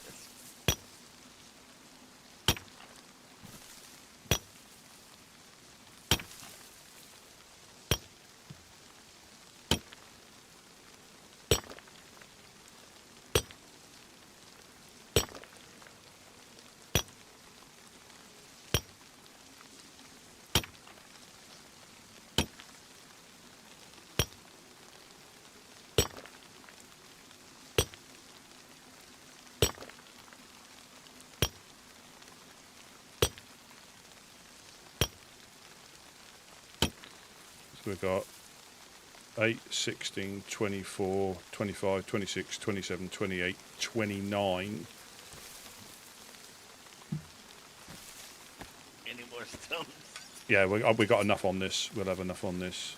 So we've got 8, 16, 24, 25, 26, 27, 28, 29. Any more stones? Yeah, we got enough on this. We'll have enough on this.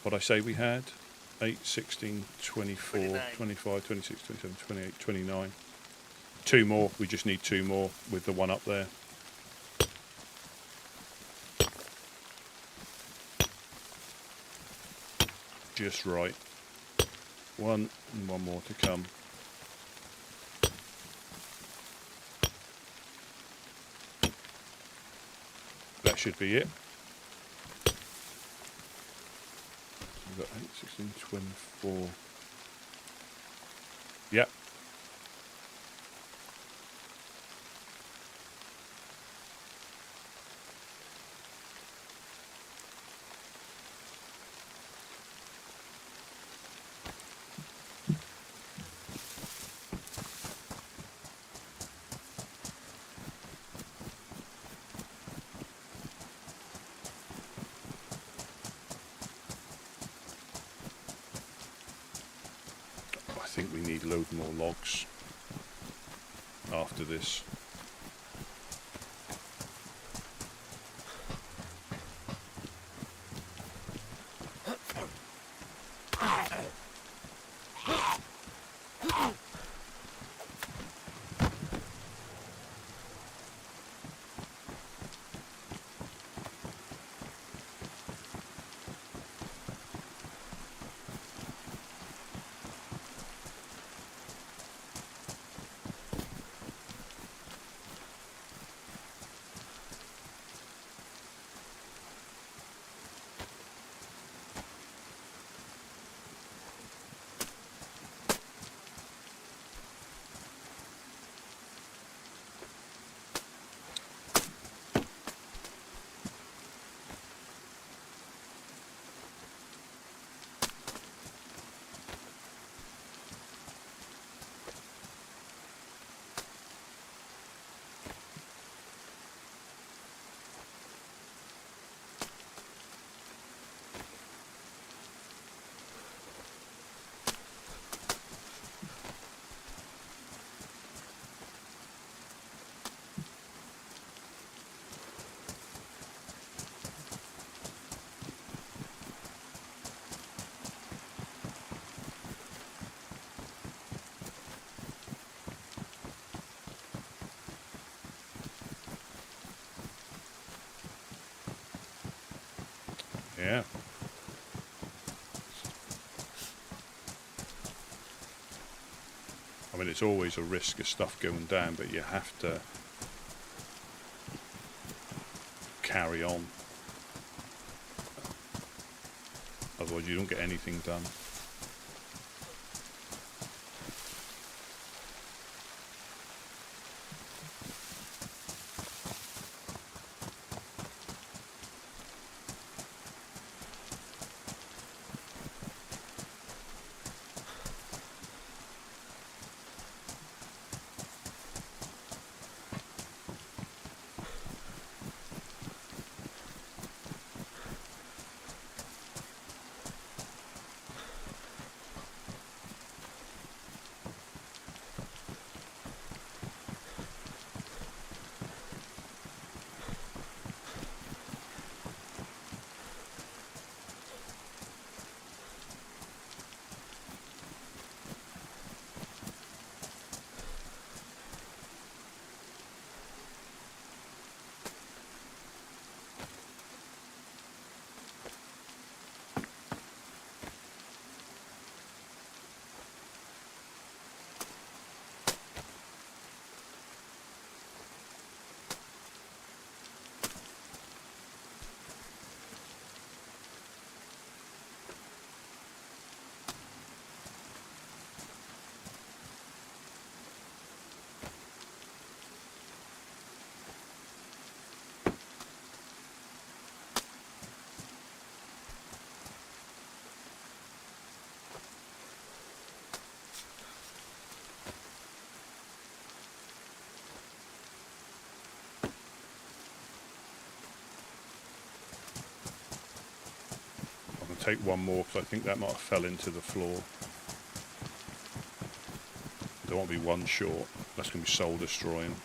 What I say we had? 8, 16, 24, 29. 25, 26, 27, 28, 29. 2 more. We just need 2 more with the one up there. just right. One, and one more to come. That should be it. We've got 8, 16, 24. Yep. I think we need a load more logs after this. Yeah. I mean, it's always a risk of stuff going down, but you have to carry on. Otherwise you don't get anything done. Take one more because I think that might have fell into the floor. There won't be one short. That's going to be soul destroying.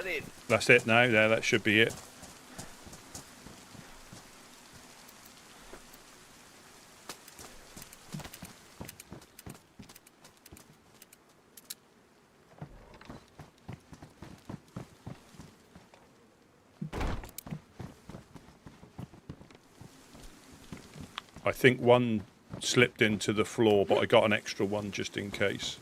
that it? That's it now. There, that should be it. I think one slipped into the floor, but I got an extra one just in case.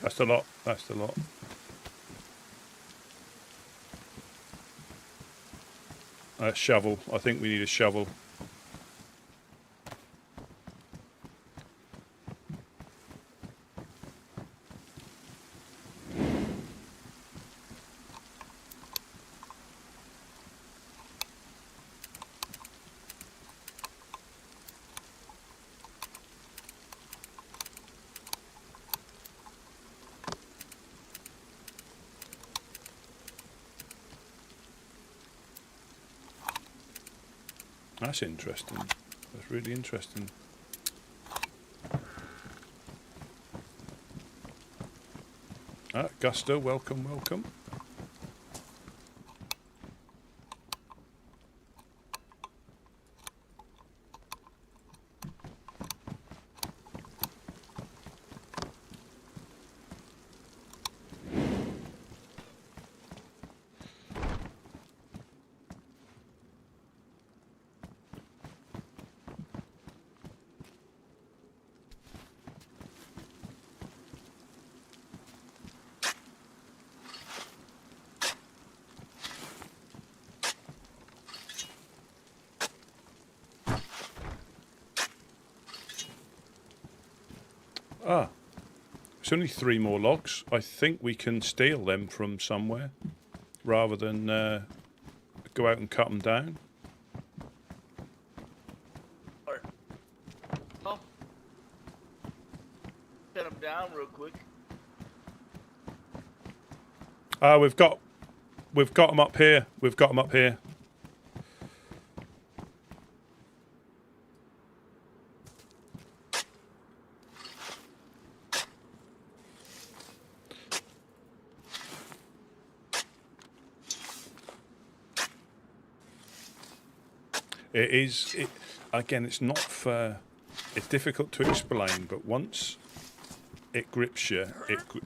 That's the lot. That's the lot. Shovel. I think we need a shovel. That's interesting. That's really interesting. Gusto, welcome, welcome. Ah, it's only 3 more logs. I think we can steal them from somewhere rather than go out and cut them down. Oh, cut them down real quick. We've got them up here. We've got them up here. Again, it's not for... It's difficult to explain, but once it grips you,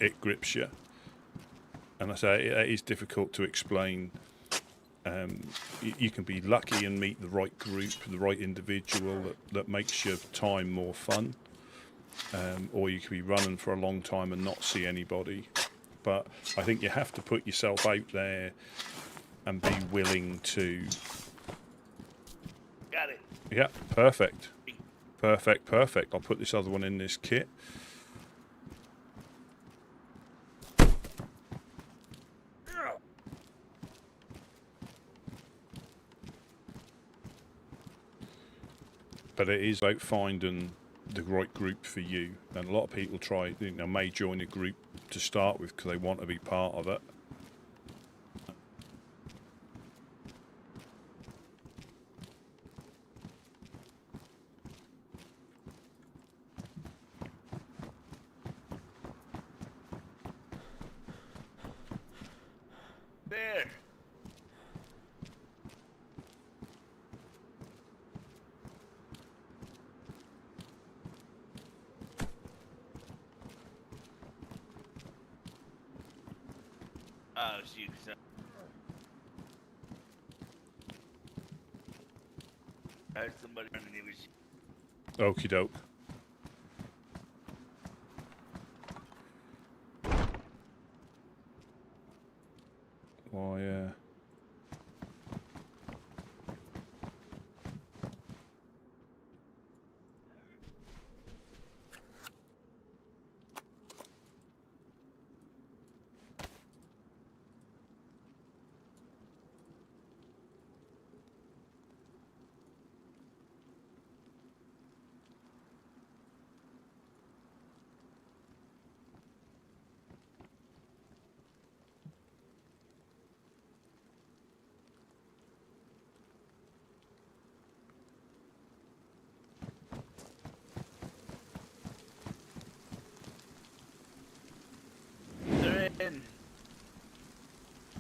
it grips you. And I say it is difficult to explain. You can be lucky and meet the right group, the right individual that makes your time more fun. Or you could be running for a long time and not see anybody. But I think you have to put yourself out there and be willing to... Got it. Yeah, perfect. Perfect, perfect. I'll put this other one in this kit. But it is about finding the right group for you. And a lot of people may join a group to start with because they want to be part of it. There. Oh, shoot. I heard somebody running. It was Okie doke. Why, they're in.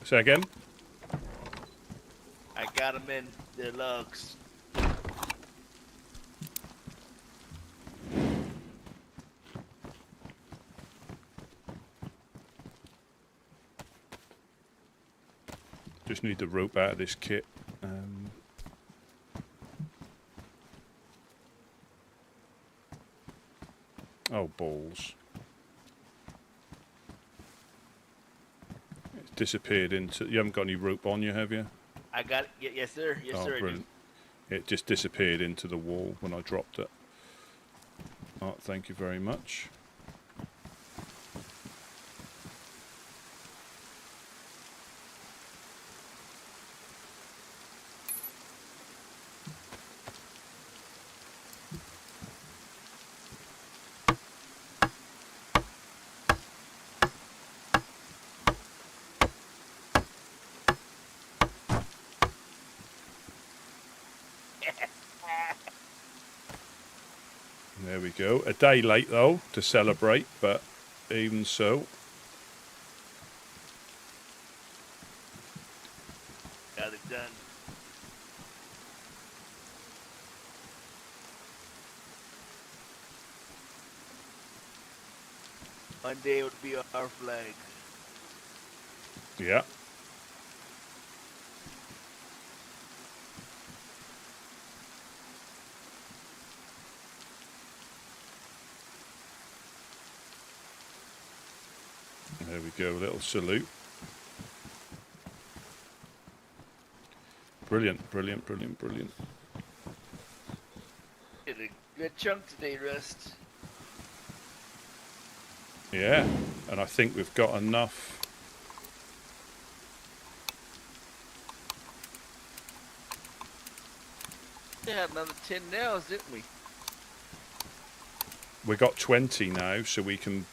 say again? I got them in their lugs. Just need the rope out of this kit. Oh, balls. It's disappeared into... You haven't got any rope on you, have you? I got it. Yes, sir. Yes, Oh, sir. brilliant. It just disappeared into the wall when I dropped it. Oh, thank you very much. There we go. A day late, though, to celebrate, but even so. Got it done. One day it would be our flag. Yeah. There we go, a little salute. Brilliant, brilliant, brilliant, brilliant. Did a good chunk today, Rust. Yeah, and I think we've got enough. We had another 10 nails, didn't we? We got 20 now, so we can...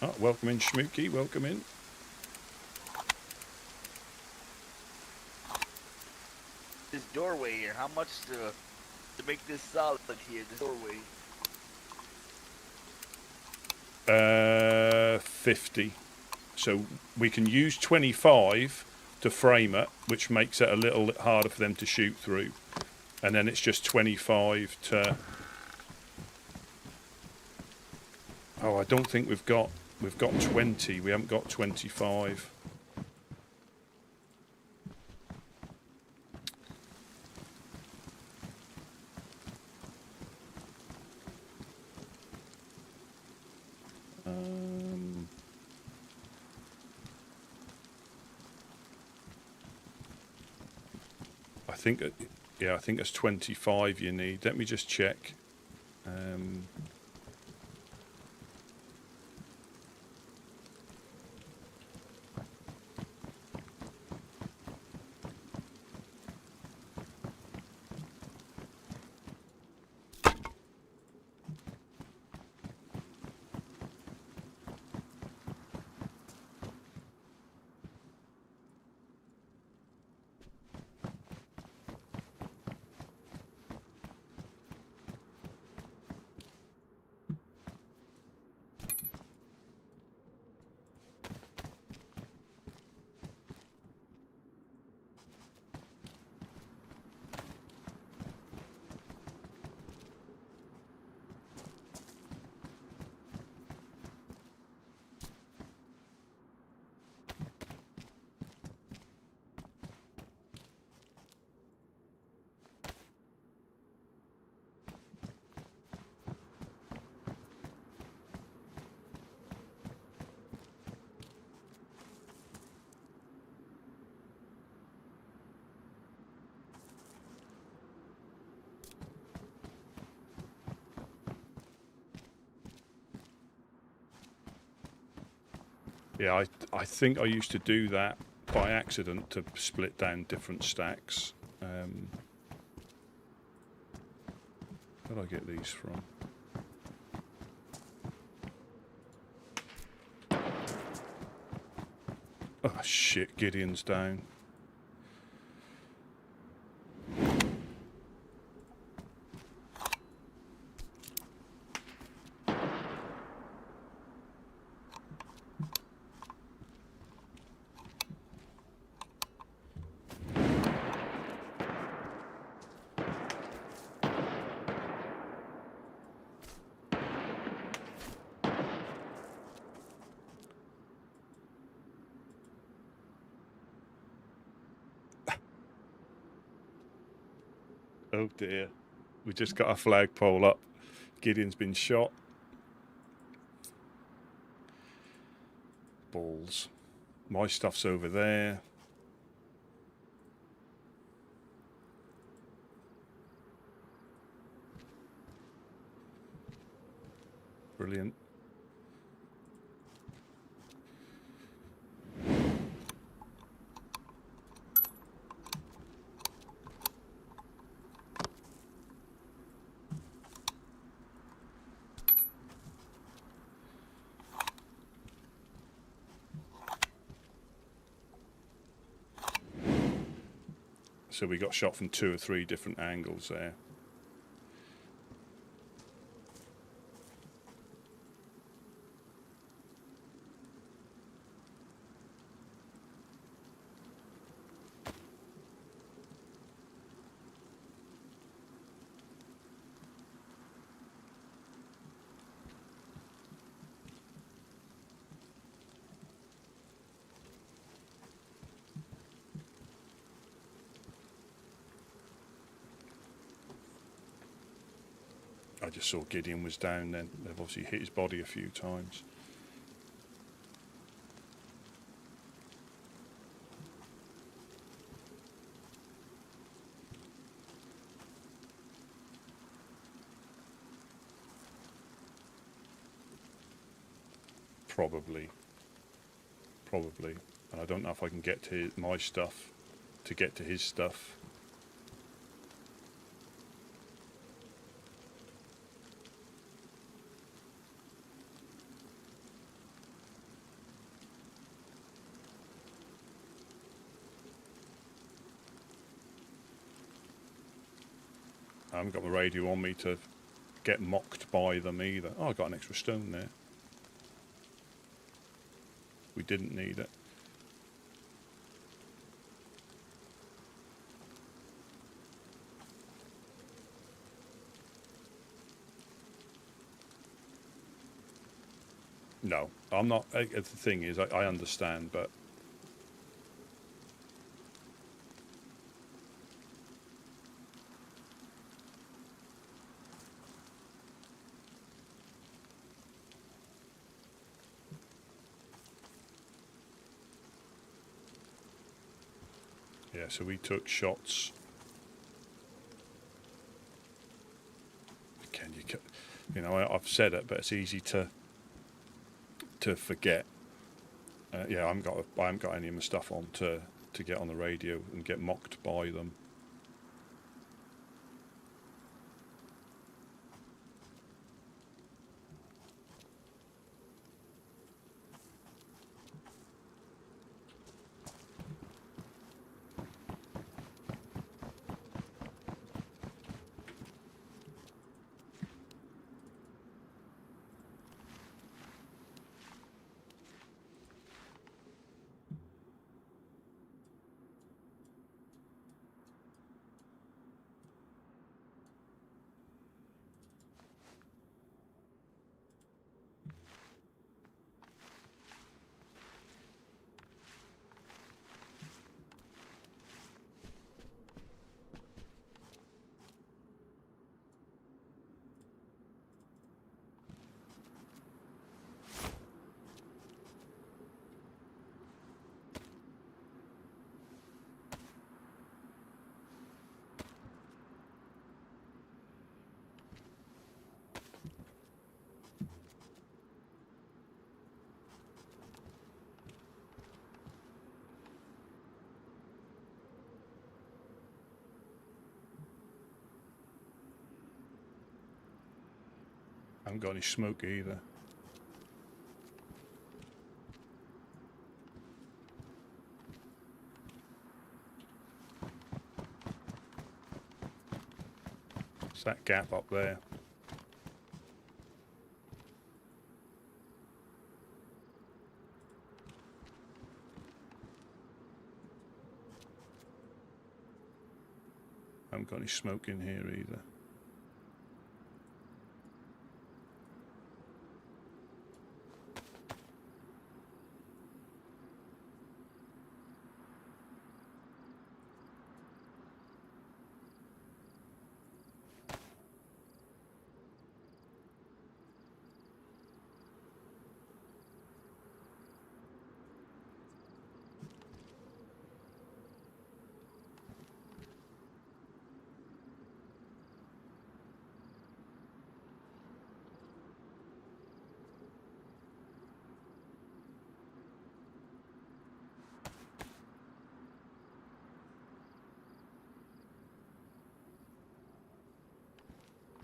Oh, welcome in, Schmooky, welcome in. This doorway here, how much to make this solid here, this doorway? 50. So we can use 25 to frame it, which makes it a little harder for them to shoot through. And then it's just 25 to... Oh, I don't think we've got 20. We haven't got 25. I think, yeah, I think it's 25 you need. Let me just check. Yeah, I think I used to do that by accident to split down different stacks. Where did I get these from? Oh shit, Gideon's down. Oh dear. We just got a flagpole up. Gideon's been shot. Balls. My stuff's over there. Brilliant. So we got shot from 2 or 3 different angles there. I just saw Gideon was down then. They've obviously hit his body a few times. Probably. And I don't know if I can get to my stuff to get to his stuff. I haven't got my radio on me to get mocked by them either. Oh, I got an extra stone there. We didn't need it. No, I'm not. The thing is, I understand, but yeah, so we took shots. Again, you know, I've said it, but it's easy to forget. Yeah, I haven't got any of my stuff on to get on the radio and get mocked by them. I haven't got any smoke either. It's that gap up there. I haven't got any smoke in here either.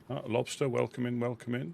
Oh, lobster, welcome in, welcome in.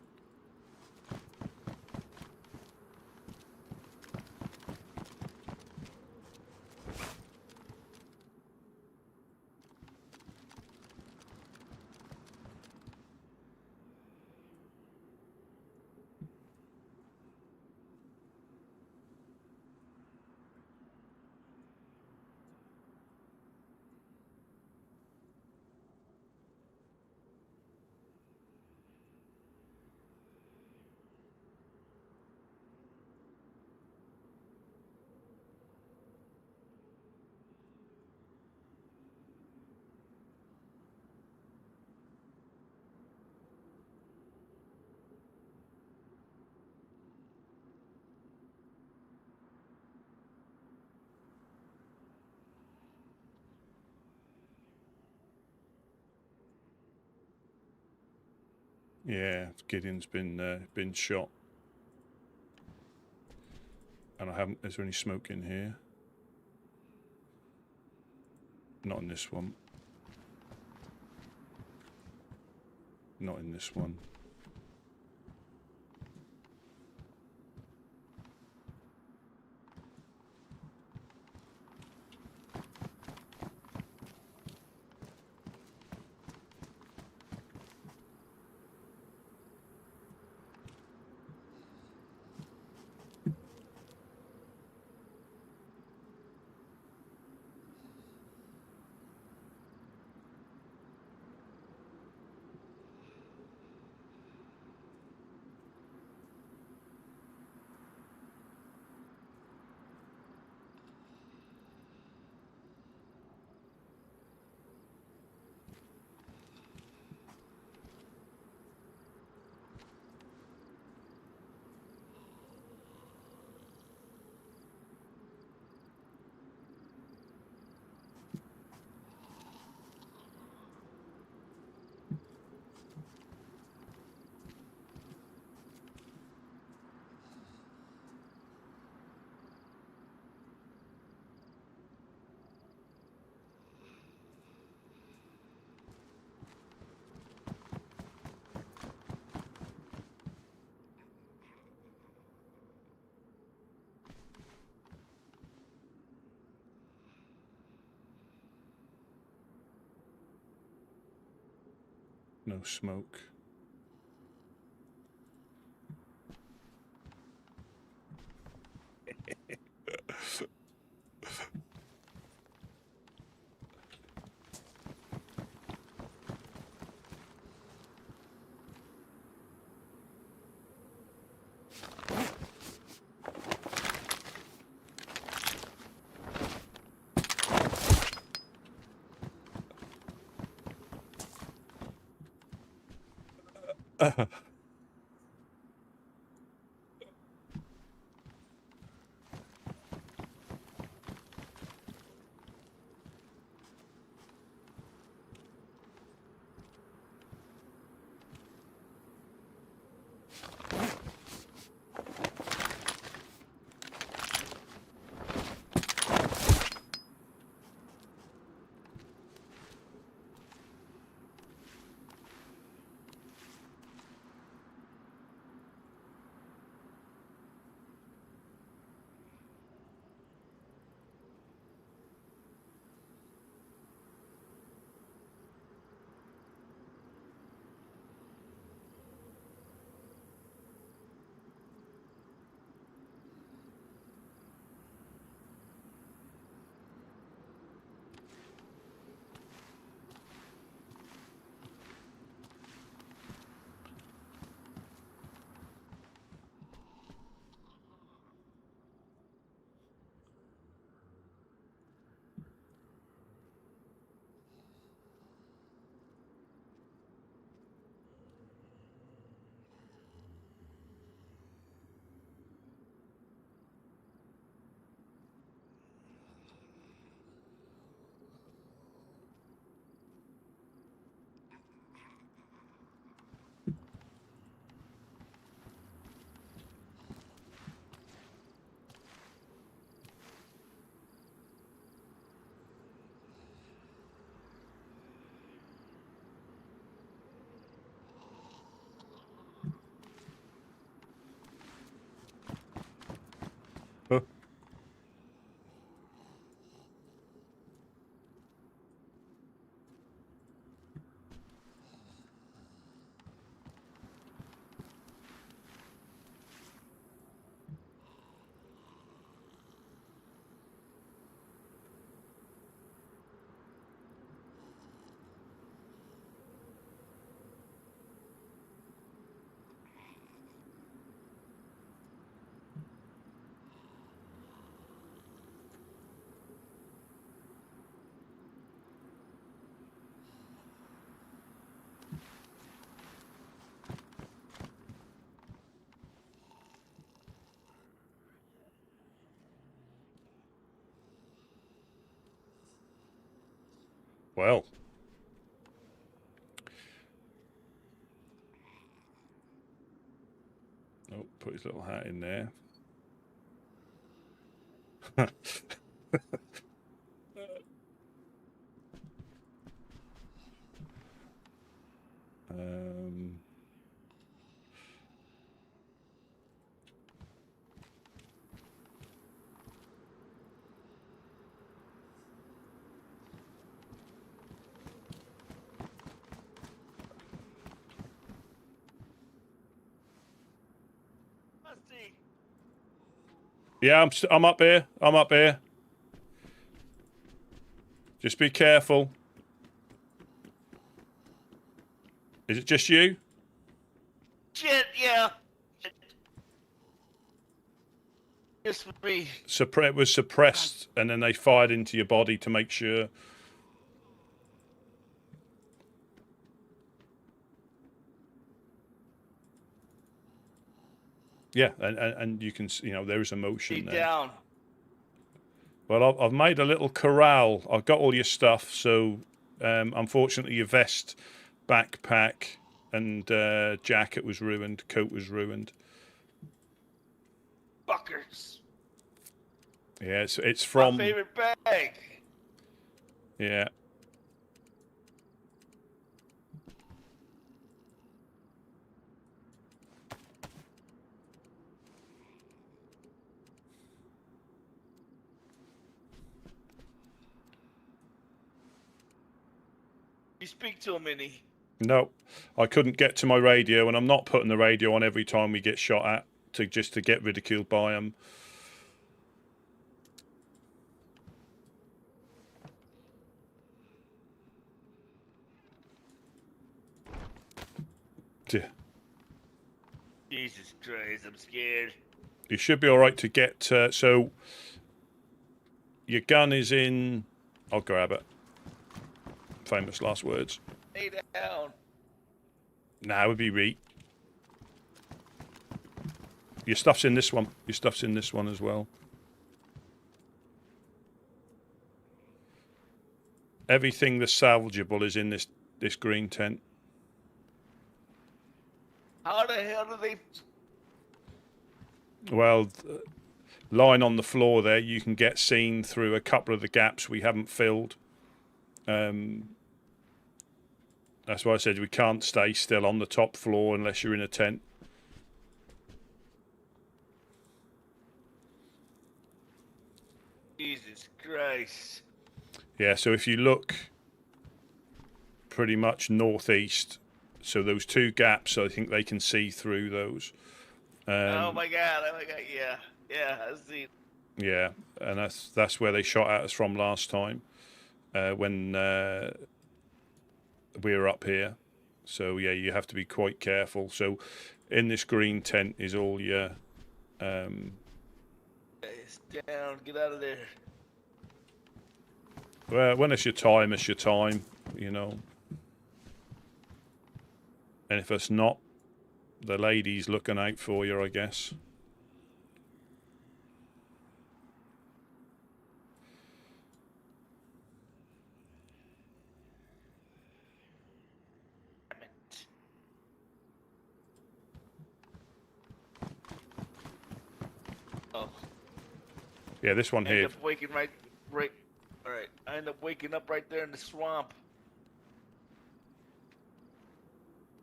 Yeah, Gideon's been shot. And I haven't, is there any smoke in here? Not in this one. Not in this one. No smoke. Well. Oh, put his little hat in there. um, yeah, I'm up here. I'm up here. Just be careful. Is it just you? Shit, yeah. Just me. It was suppressed, and then they fired into your body to make sure. Yeah, and you can, there is emotion there. Down. Well, I've made a little corral. I've got all your stuff, so unfortunately your vest, backpack, and jacket was ruined. Coat was ruined. Fuckers. Yeah, it's from... My favorite bag. Yeah. You speak to him, any? No, I couldn't get to my radio, and I'm not putting the radio on every time we get shot at just to get ridiculed by them. Yeah. Jesus Christ, I'm scared. You should be all right to get. So your gun is in. I'll grab it. Famous last words. Lay down. Nah, would be re. Your stuff's in this one. Your stuff's in this one as well. Everything that's salvageable is in this green tent. How the hell do they... Well, lying on the floor there, you can get seen through a couple of the gaps we haven't filled. That's why I said we can't stay still on the top floor unless you're in a tent. Jesus Christ. Yeah, so if you look pretty much northeast, so those two gaps, I think they can see through those. Oh my god, yeah. Yeah, I see. Yeah, and that's where they shot at us from last time, when we were up here. So yeah, you have to be quite careful. So in this green tent is all your It's down, get out of there. well, when it's your time, and if it's not, the lady's looking out for you, I guess. Oh. Yeah, this one I here. end up waking right. Alright, I end up waking up right there in the swamp.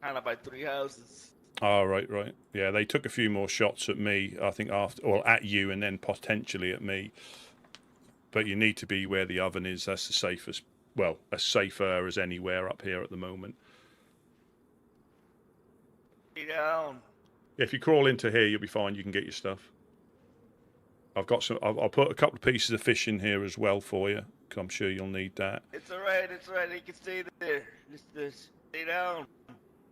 Kind of by 3 houses. Oh, right. Yeah, they took a few more shots at me, I think, at you, and then potentially at me. But you need to be where the oven is. That's the safest, well, as safer as anywhere up here at the moment. Get down. Yeah, if you crawl into here, you'll be fine. You can get your stuff. I've got some. I'll put a couple of pieces of fish in here as well for you, because I'm sure you'll need that. It's alright. You can stay there. Just stay down.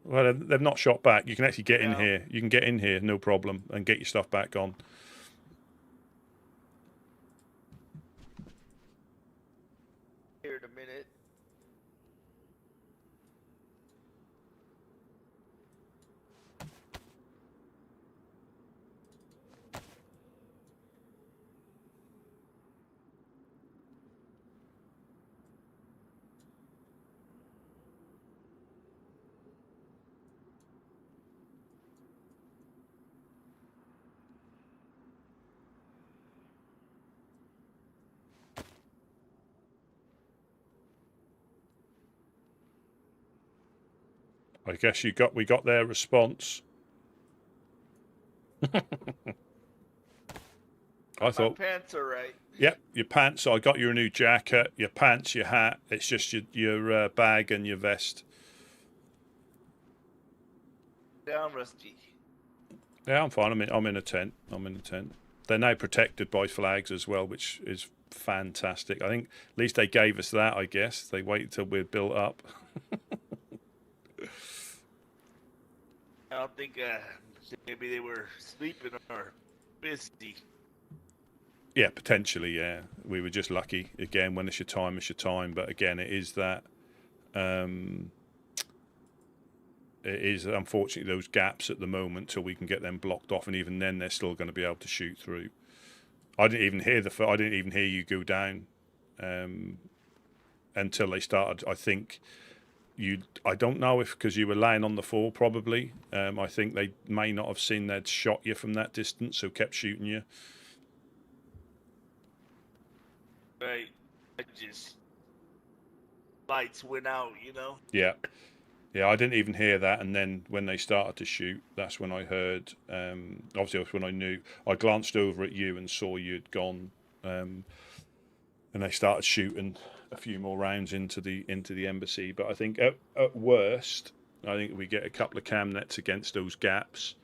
Well, they've not shot back. You can actually get in Yeah. here. You can get in here, no problem, and get your stuff back on. Here in a minute. I guess we got their response. I thought my pants are right. Yep, your pants. I got you a new jacket, your pants, your hat. It's just your bag and your vest. Down, Rusty. Yeah, I'm fine. I'm in a tent. They're now protected by flags as well, which is fantastic. I think at least they gave us that. I guess they waited till we're built up. I don't think maybe they were sleeping or busy. Yeah, potentially. Yeah, we were just lucky. Again, when it's your time, it's your time. But again, it is that. It is unfortunately those gaps at the moment till we can get them blocked off, and even then they're still going to be able to shoot through. I didn't even hear you go down until they started. I think I don't know if because you were laying on the floor probably. I think they may not have seen they'd shot you from that distance, so kept shooting you. Right. I just lights went out, you know. Yeah. Yeah, I didn't even hear that, and then when they started to shoot, that's when I heard. Obviously, that's when I knew. I glanced over at you and saw you'd gone, and they started shooting a few more rounds into the embassy. But I think at worst, I think we get a couple of cam nets against those gaps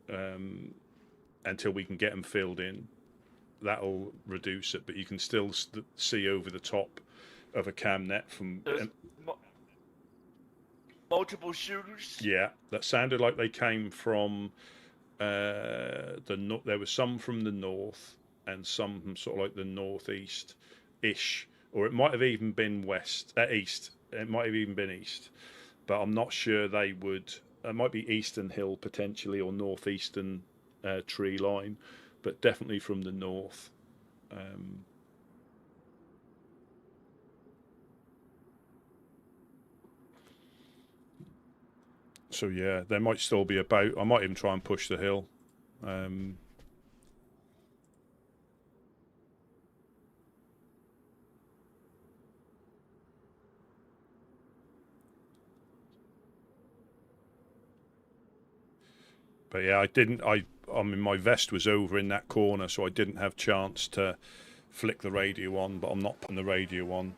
until we can get them filled in. That'll reduce it, but you can still see over the top of a cam net from. Multiple shooters? Yeah, that sounded like they came from the north. There were some from the north and some from sort of like the northeast-ish, or it might have even been east. It might have even been east, but I'm not sure they would. It might be Eastern Hill potentially or northeastern tree line, but definitely from the north. So yeah, there might still be about. I might even try and push the hill. But yeah, I didn't. I mean, my vest was over in that corner, so I didn't have chance to flick the radio on. But I'm not putting the radio on.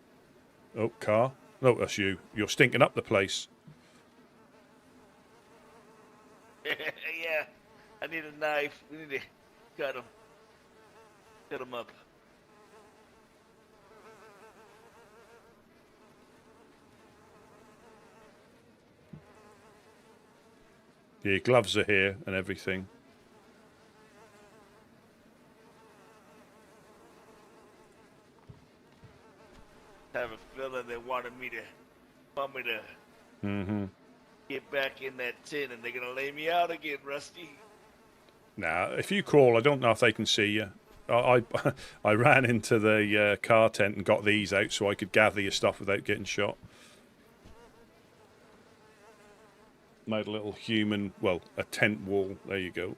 Oh, car. No, that's you. You're stinking up the place. Yeah, I need a knife. We need to cut him up. Yeah, gloves are here and everything. I have a feeling they want me to get back in that tin, and they're gonna lay me out again, Rusty. Now, if you crawl, I don't know if they can see you. I ran into the car tent and got these out so I could gather your stuff without getting shot. Made a little a tent wall. There you go.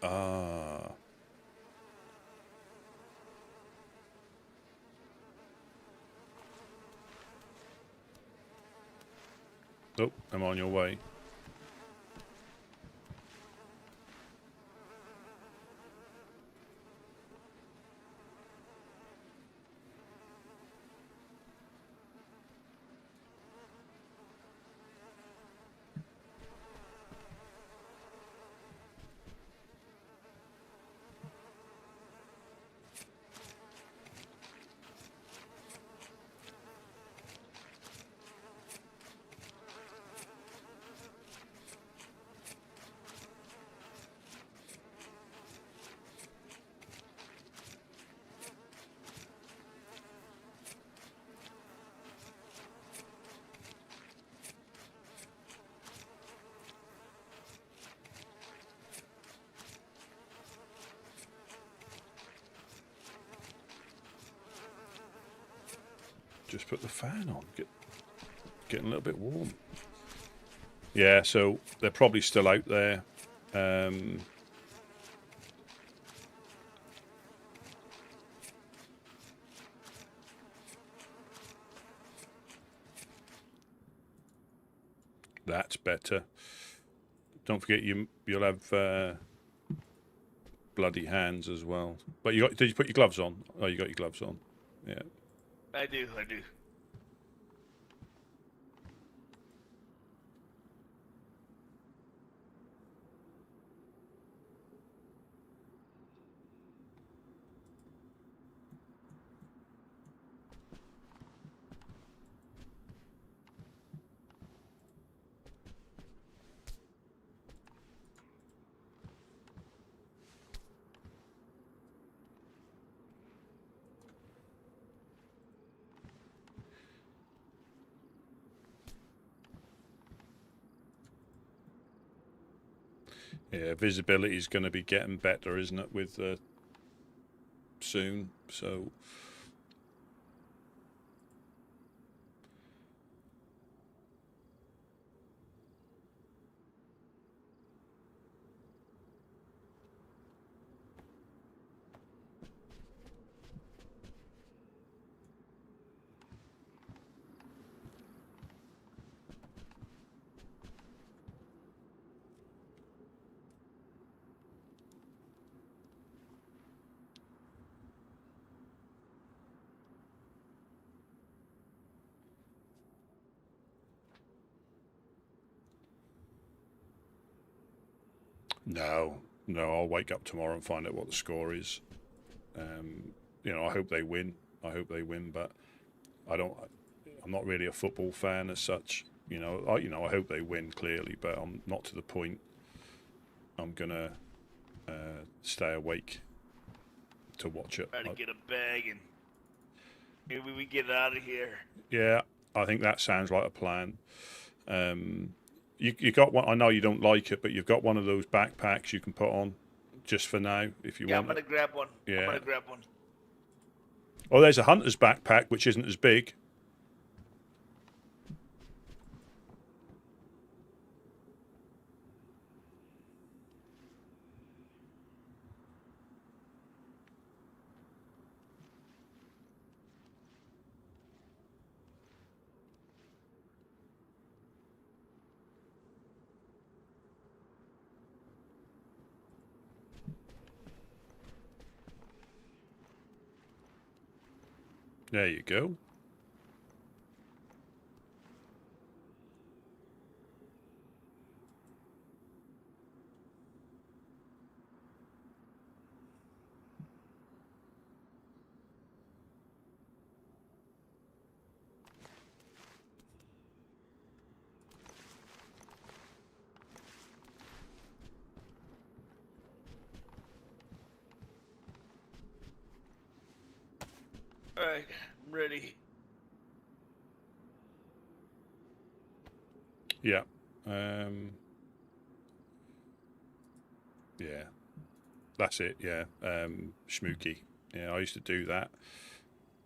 Ah. Oh, I'm on your way. just put the fan on. Getting a little bit warm. Yeah, so they're probably still out there. That's better. Don't forget you'll have bloody hands as well. But did you put your gloves on? Oh, you got your gloves on. Yeah. I do. Yeah, visibility is going to be getting better, isn't it, with soon? So no, I'll wake up tomorrow and find out what the score is. I hope they win. But I'm not really a football fan as such. I hope they win clearly, but I'm not to the point. I'm gonna stay awake to watch it. Try to get a bag and maybe we get out of here. Yeah, I think that sounds like a plan. You got one. I know you don't like it, but you've got one of those backpacks you can put on just for now if you want. I'm gonna grab one. Yeah. I'm gonna grab one. Oh, there's a hunter's backpack which isn't as big. There you go. All right, I'm ready. Yeah. Yeah. That's it, yeah. Schmooky. Yeah, I used to do that.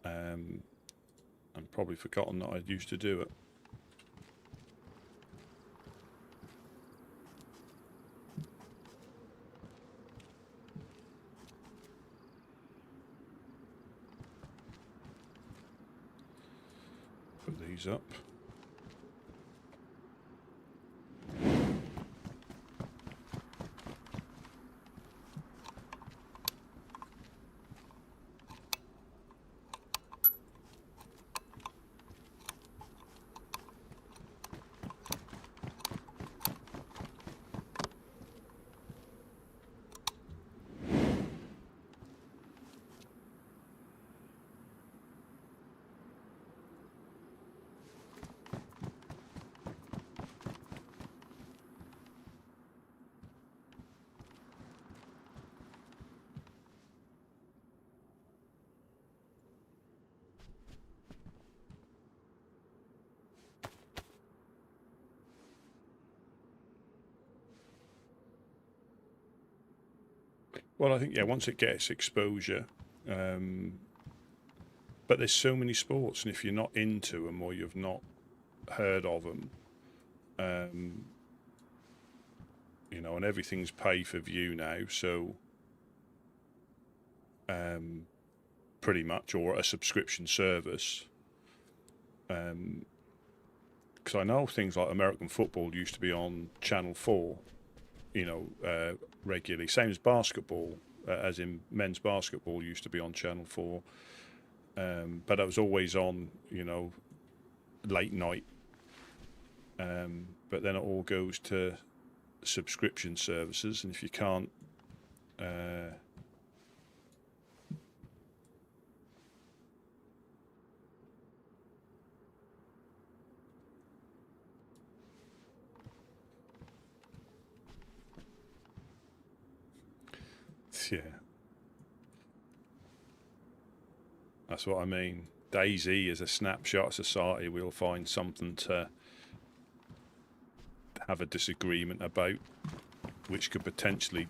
I've probably forgotten that I used to do it. Put these up. Well, I think, yeah, once it gets exposure, but there's so many sports, and if you're not into them or you've not heard of them, you know, and everything's pay for view now, so pretty much, or a subscription service. Because I know things like American football used to be on Channel 4, you know, regularly. Same as basketball, as in men's basketball used to be on Channel 4. But it was always on, you know, late night. But then it all goes to subscription services, and if you can't yeah, that's what I mean. DayZ is a snapshot of society. We'll find something to have a disagreement about, which could potentially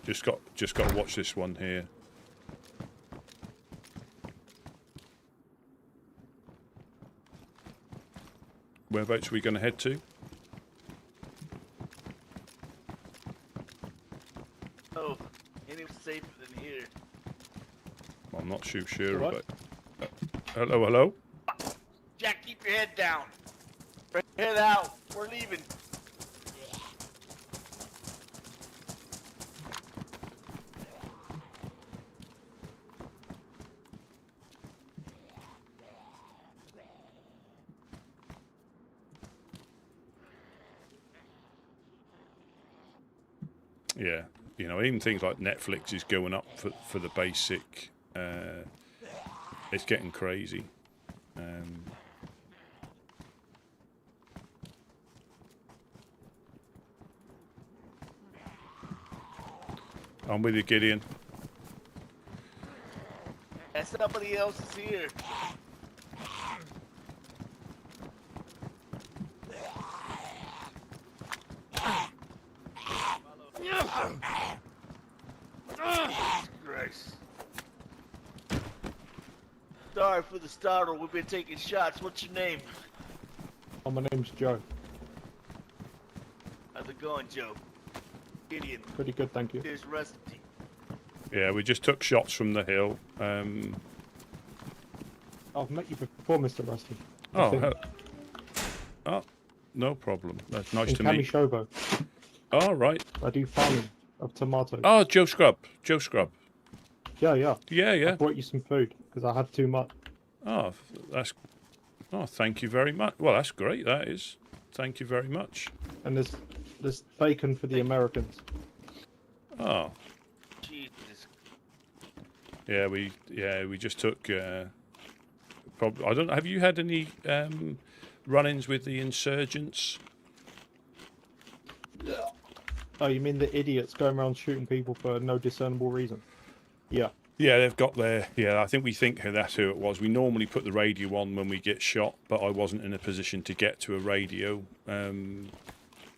just got to watch this one here. Whereabouts are we going to head to? Oh, any safer than here. I'm not too sure What? about. Hello, hello. Jack, keep your head down. Head out. We're leaving. Yeah, you know, even things like Netflix is going up for the basic. It's getting crazy. I'm with you, Gideon. And somebody else is here. Christ. Sorry for the startle. We've been taking shots. What's your name? Oh, my name's Joe. How's it going, Joe? Gideon. Pretty good, thank you. Here's Rusty. Yeah, we just took shots from the hill. I've met you before, Mr. Rusty. Oh, no problem. That's nice In to meet you. Kamishobo. Oh, right. I do farming of tomatoes. Oh, Joe Scrub. Joe Scrub. Yeah, yeah. Yeah, I yeah. brought you some food because I had too much. Oh, that's. Oh, thank you very much. Well, that's great. That is. Thank you very much. And there's bacon for the Americans. Oh, Jesus. yeah. We just took. I don't. Have you had any run-ins with the insurgents? Oh, you mean the idiots going around shooting people for no discernible reason? Yeah. Yeah, they've got their. Yeah, I think that's who it was. We normally put the radio on when we get shot, but I wasn't in a position to get to a radio. And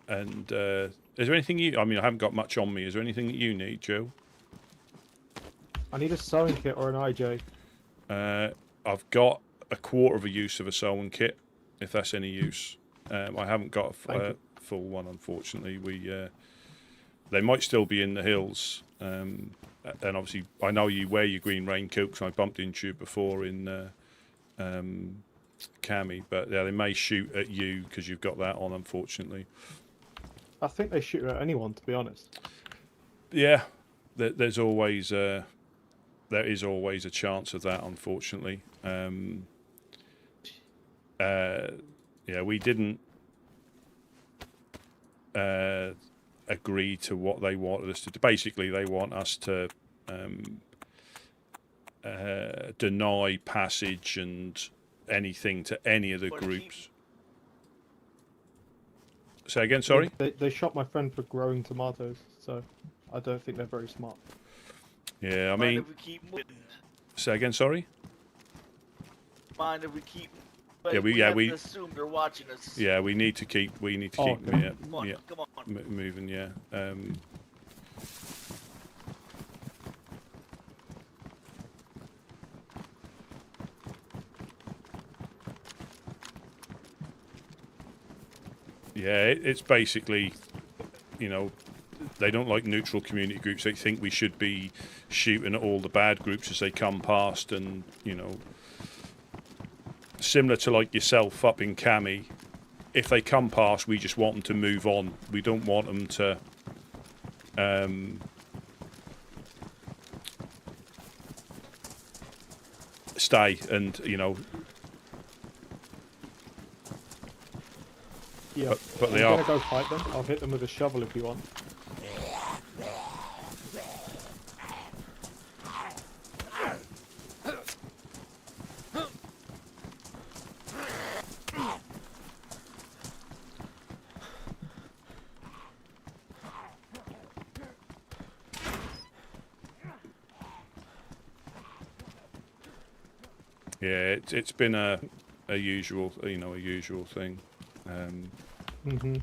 is there anything you? I mean, I haven't got much on me. Is there anything that you need, Joe? I need a sewing kit or an IJ. I've got a quarter of a use of a sewing kit, if that's any use. I haven't got a full one, unfortunately. They might still be in the hills. And obviously, I know you wear your green raincoat because I bumped into you before in Cami. But yeah, they may shoot at you because you've got that on, unfortunately. I think they shoot at anyone, to be honest. Yeah, there is always a chance of that, unfortunately. Yeah, we didn't agree to what they wanted us to do. Basically, they want us to deny passage and anything to any of the groups. Say again, sorry? They shot my friend for growing tomatoes, so I don't think they're very smart. Yeah, I Mind mean... if we keep moving? Say again, sorry? Mind if we keep But Yeah, we have we to assume they're watching us. yeah, we need to keep Okay. Come on, yeah, come on. moving. Yeah. Yeah, it's basically, you know, they don't like neutral community groups. They think we should be shooting at all the bad groups as they come past, and you know, similar to like yourself up in Cami, if they come past, we just want them to move on. We don't want them to stay, and you know. Yeah. But they I'm are. gonna go fight them. I'll hit them with a shovel if you want. Yeah, it's been a usual, you know, a usual thing. Mhm.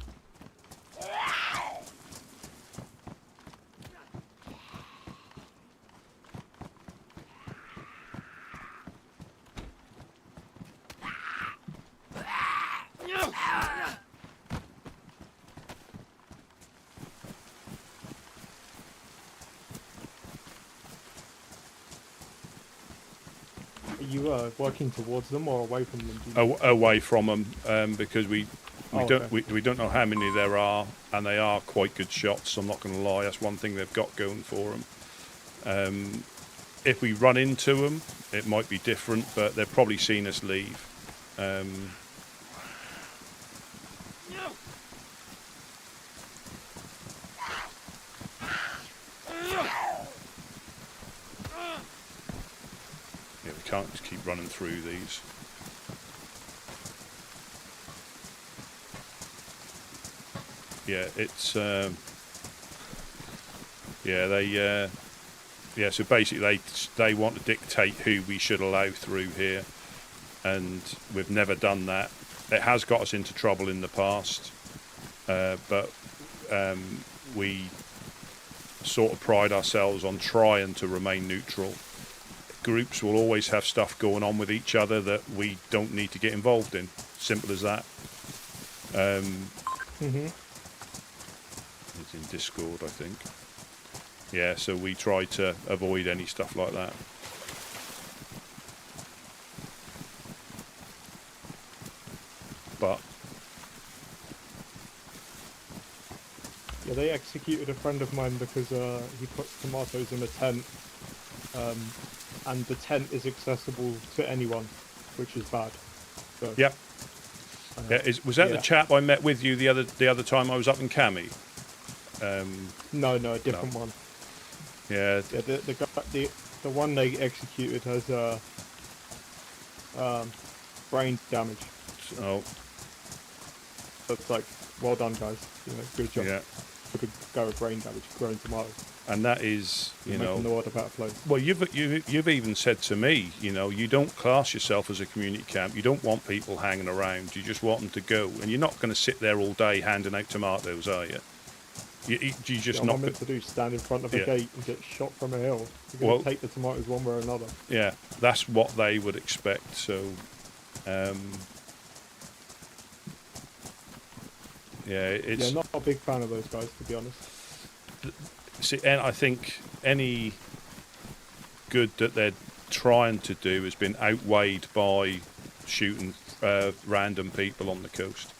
Are you working towards them or away from them? Do you know? Away from them, because we Oh, don't okay. we don't know how many there are, and they are quite good shots. I'm not going to lie. That's one thing they've got going for them. If we run into them, it might be different, but they've probably seen us leave. Yeah, we can't just keep running through these. Yeah, it's yeah, they yeah, so basically they want to dictate who we should allow through here, and we've never done that. It has got us into trouble in the past, but we sort of pride ourselves on trying to remain neutral. Groups will always have stuff going on with each other that we don't need to get involved in. Simple as that. Mhm. It's in Discord, I think. Yeah, so we try to avoid any stuff like that. But Yeah, they executed a friend of mine because he put tomatoes in a tent, and the tent is accessible to anyone, which is bad. So, yeah, yeah. Was that yeah. the chap I met with you the other time I was up in Cami? No, a different one. Yeah, Yeah, the one they executed has brain damage. oh, So it's like, well done, guys. You know, good job. yeah. We could go with brain damage, growing tomatoes. And that is, you know, making the world a better place. well, you've even said to me, you know, you don't class yourself as a community camp. You don't want people hanging around. You just want them to go, and you're not going to sit there all day handing out tomatoes, are you? You just Yeah, not. what I'm meant to do, stand in front of a Yeah. gate and get shot from a hill. You're going Well- to take the tomatoes one way or another. Yeah, that's what they would expect. So, yeah, it's. Yeah, not a big fan of those guys, to be honest. See, and I think any good that they're trying to do has been outweighed by shooting random people on the coast.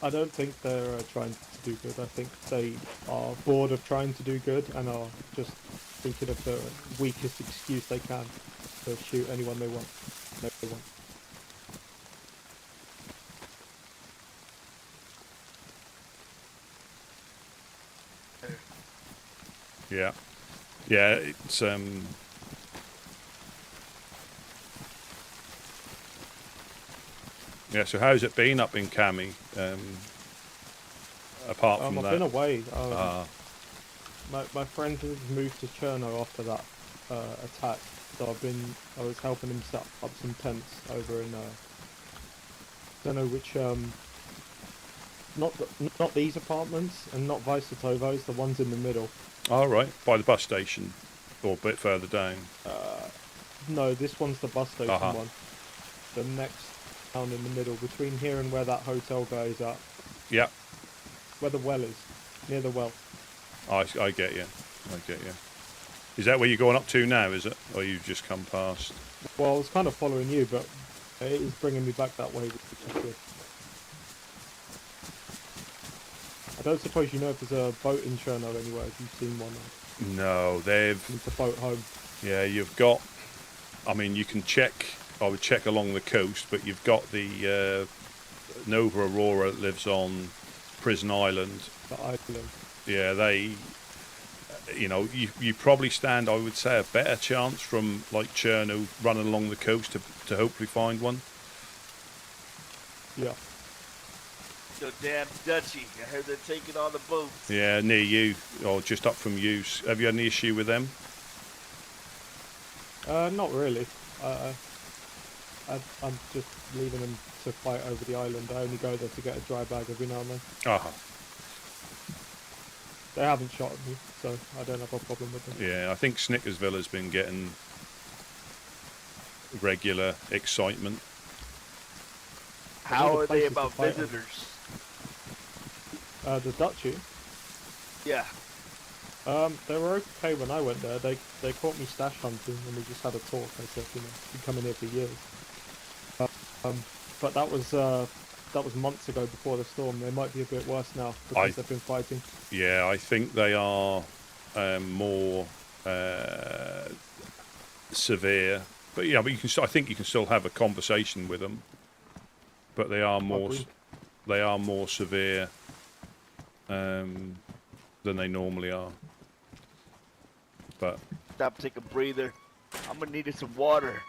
I don't think they're trying to do good. I think they are bored of trying to do good and are just thinking of the weakest excuse they can to shoot anyone they want. No one. Yeah, yeah, it's yeah. So how's it been up in Cami? Apart from I've that, been away. Ah, My friend has moved to Chernarus after that attack, So I was helping him set up some tents over in don't know which not these apartments and not Vicetovo's, the ones in the middle. All right, by the bus station, or a bit further down. No, this one's the bus station Uh-huh. one. The next town in the middle, between here and where that hotel guy is at. Yeah, Where the well is, near the well. I get you. I get you. Is that where you're going up to now? Is it, or you've just come past? Well, I was kind of following you, but it is bringing me back that way, which is good. I don't suppose you know if there's a boat in Chernarus anywhere. If you've seen one, No, they've. it's a boat home. Yeah, you've got. I mean, you can check. I would check along the coast, but you've got the Nova Aurora that lives on Prison Island. The island. Yeah, they. You know, you probably stand, I would say, a better chance from like Cherno running along the coast to hopefully find one. Yeah. So damn Dutchy. I heard they're taking all the boats. Yeah, near you, or just up from you. Have you had any issue with them? Not really. I'm just leaving them to fight over the island. I only go there to get a dry bag every now and then. Uh-huh. They haven't shot at me, so I don't have a problem with them. Yeah, I think Snickersville has been getting regular excitement. How are they places to about fight on. visitors? The Dutchy, Yeah. they were okay when I went there. They caught me stash hunting and we just had a talk. I said, you know, been coming here for years. But that was months ago before the storm. They might be a bit worse now because they've been fighting. Yeah, I think they are more severe. But yeah, but you can. I think you can still have a conversation with them. But they are more severe than they normally are. But Stop, take a breather. I'm gonna need some water.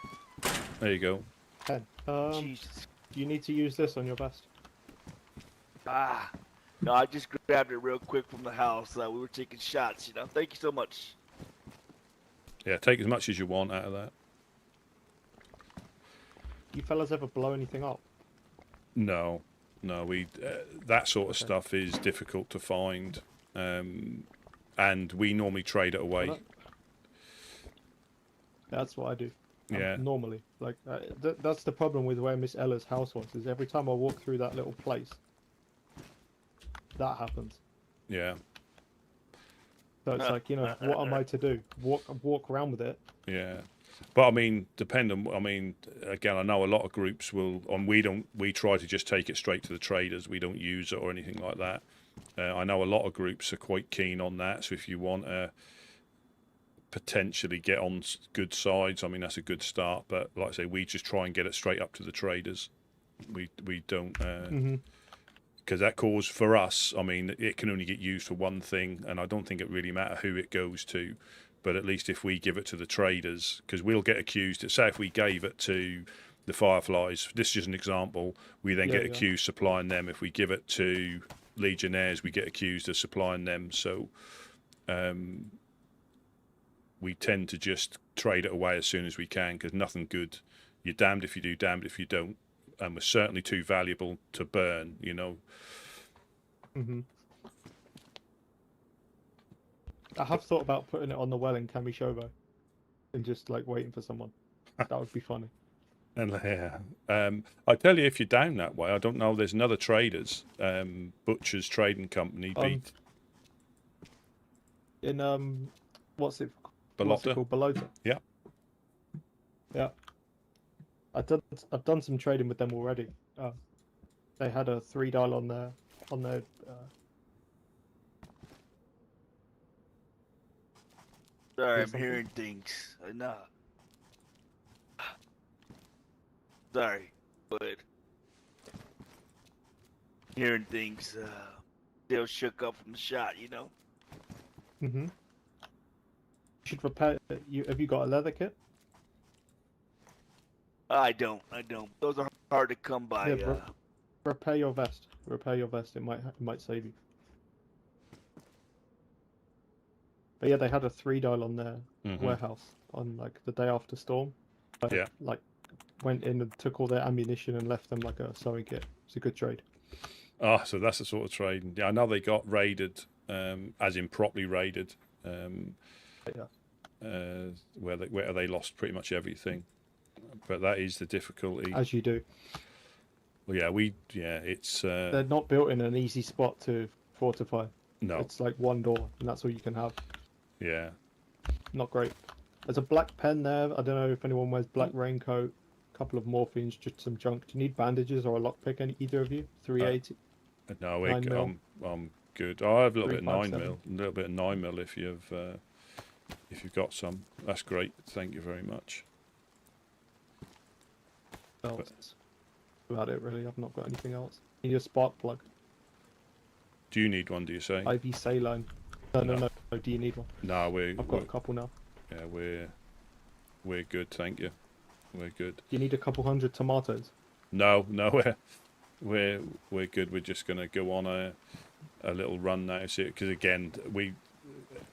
there you go. Ken, Jesus. you need to use this on your vest. Ah. No, I just grabbed it real quick from the house. We were taking shots, you know. Thank you so much. Yeah, take as much as you want out of that. You fellas ever blow anything up? No, we that sort of stuff is difficult to find, and we normally trade it away. Well, that's what I do. Yeah. Normally, like that's the problem with where Miss Ella's house was. Is every time I walk through that little place, that happens. Yeah, So it's like, you know, what am I to do? Walk around with it? yeah. But I mean, again, I know a lot of groups will, and we try to just take it straight to the traders. We don't use it or anything like that. I know a lot of groups are quite keen on that. So if you want to potentially get on good sides, I mean, that's a good start. But like I say, we just try and get it straight up to the traders. We don't, because that cause for us, I mean, it can only get used for one thing, and I don't think it really matter who it goes to. But at least if we give it to the traders, because we'll get accused. Say if we gave it to the Fireflies, this is just an example, we then get accused supplying them. If we give it to Legionnaires, we get accused of supplying them. So we tend to just trade it away as soon as we can, because nothing good. You're damned if you do, damned if you don't. And we're certainly too valuable to burn, you know. I have thought about putting it on the well in Kamishovo and just like waiting for someone. That would be funny. And yeah, I tell you, if you're down that way, I don't know. There's another traders, Butchers Trading Company. In what's it Balota. called? Balota. Yeah. Yeah. I've done some trading with them already. They had a $3 on their. Sorry, I'm hearing things. No. Sorry, but hearing things. Still shook up from the shot, you know. You should repair. Have you got a leather kit? I don't. Those are hard to come by. Yeah, repair your vest. Repair your vest. It might save you. But yeah, they had a $3 on their warehouse on like the day after storm. Yeah. Like went in and took all their ammunition and left them like a sewing kit. It's a good trade. Ah, so that's the sort of trade. Yeah, I know they got raided, as in properly raided, Yeah. where they lost pretty much everything. But that is the difficulty. As you do. Well, it's They're not built in an easy spot to fortify. no, It's like one door, and that's all you can have. yeah. Not great. There's a black pen there. I don't know if anyone wears black raincoat. A couple of morphines, just some junk. Do you need bandages or a lockpick? Either of you? 380. No, 9 mil. I'm good. I have a little bit of 357. 9mm, a little bit of 9mm if you've got some. That's great. Thank you very much. That's about it, really. I've not got anything else. Need a spark plug. Do you need one? Do you say? IV saline. No. Do you need one? No, I've got a couple now. Yeah, we're good. Thank you. We're good. Do you need a couple hundred tomatoes? No, we're good. We're just gonna go on a little run now, because again,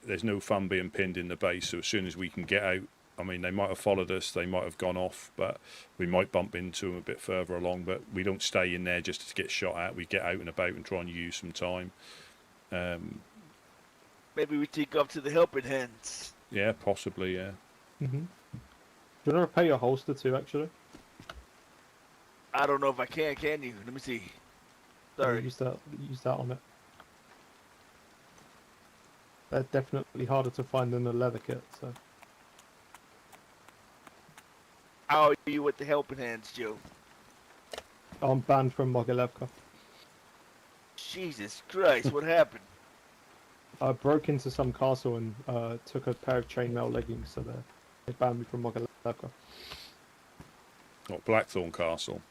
there's no fun being pinned in the base. So as soon as we can get out, I mean, they might have followed us, they might have gone off, but we might bump into them a bit further along. But we don't stay in there just to get shot at. We get out and about and try and use some time. Maybe we take off to the helping hands. Yeah, possibly. Yeah. Mm-hmm. Do you want to repair your holster too, actually? I don't know if I can you? Let me see. Sorry. Use that on it. They're definitely harder to find than the leather kit, so. How are you with the helping hands, Joe? I'm banned from Mogilevka. Jesus Christ, what happened? I broke into some castle and took a pair of chainmail leggings, so they banned me from Mogilevka. What, Blackthorn Castle?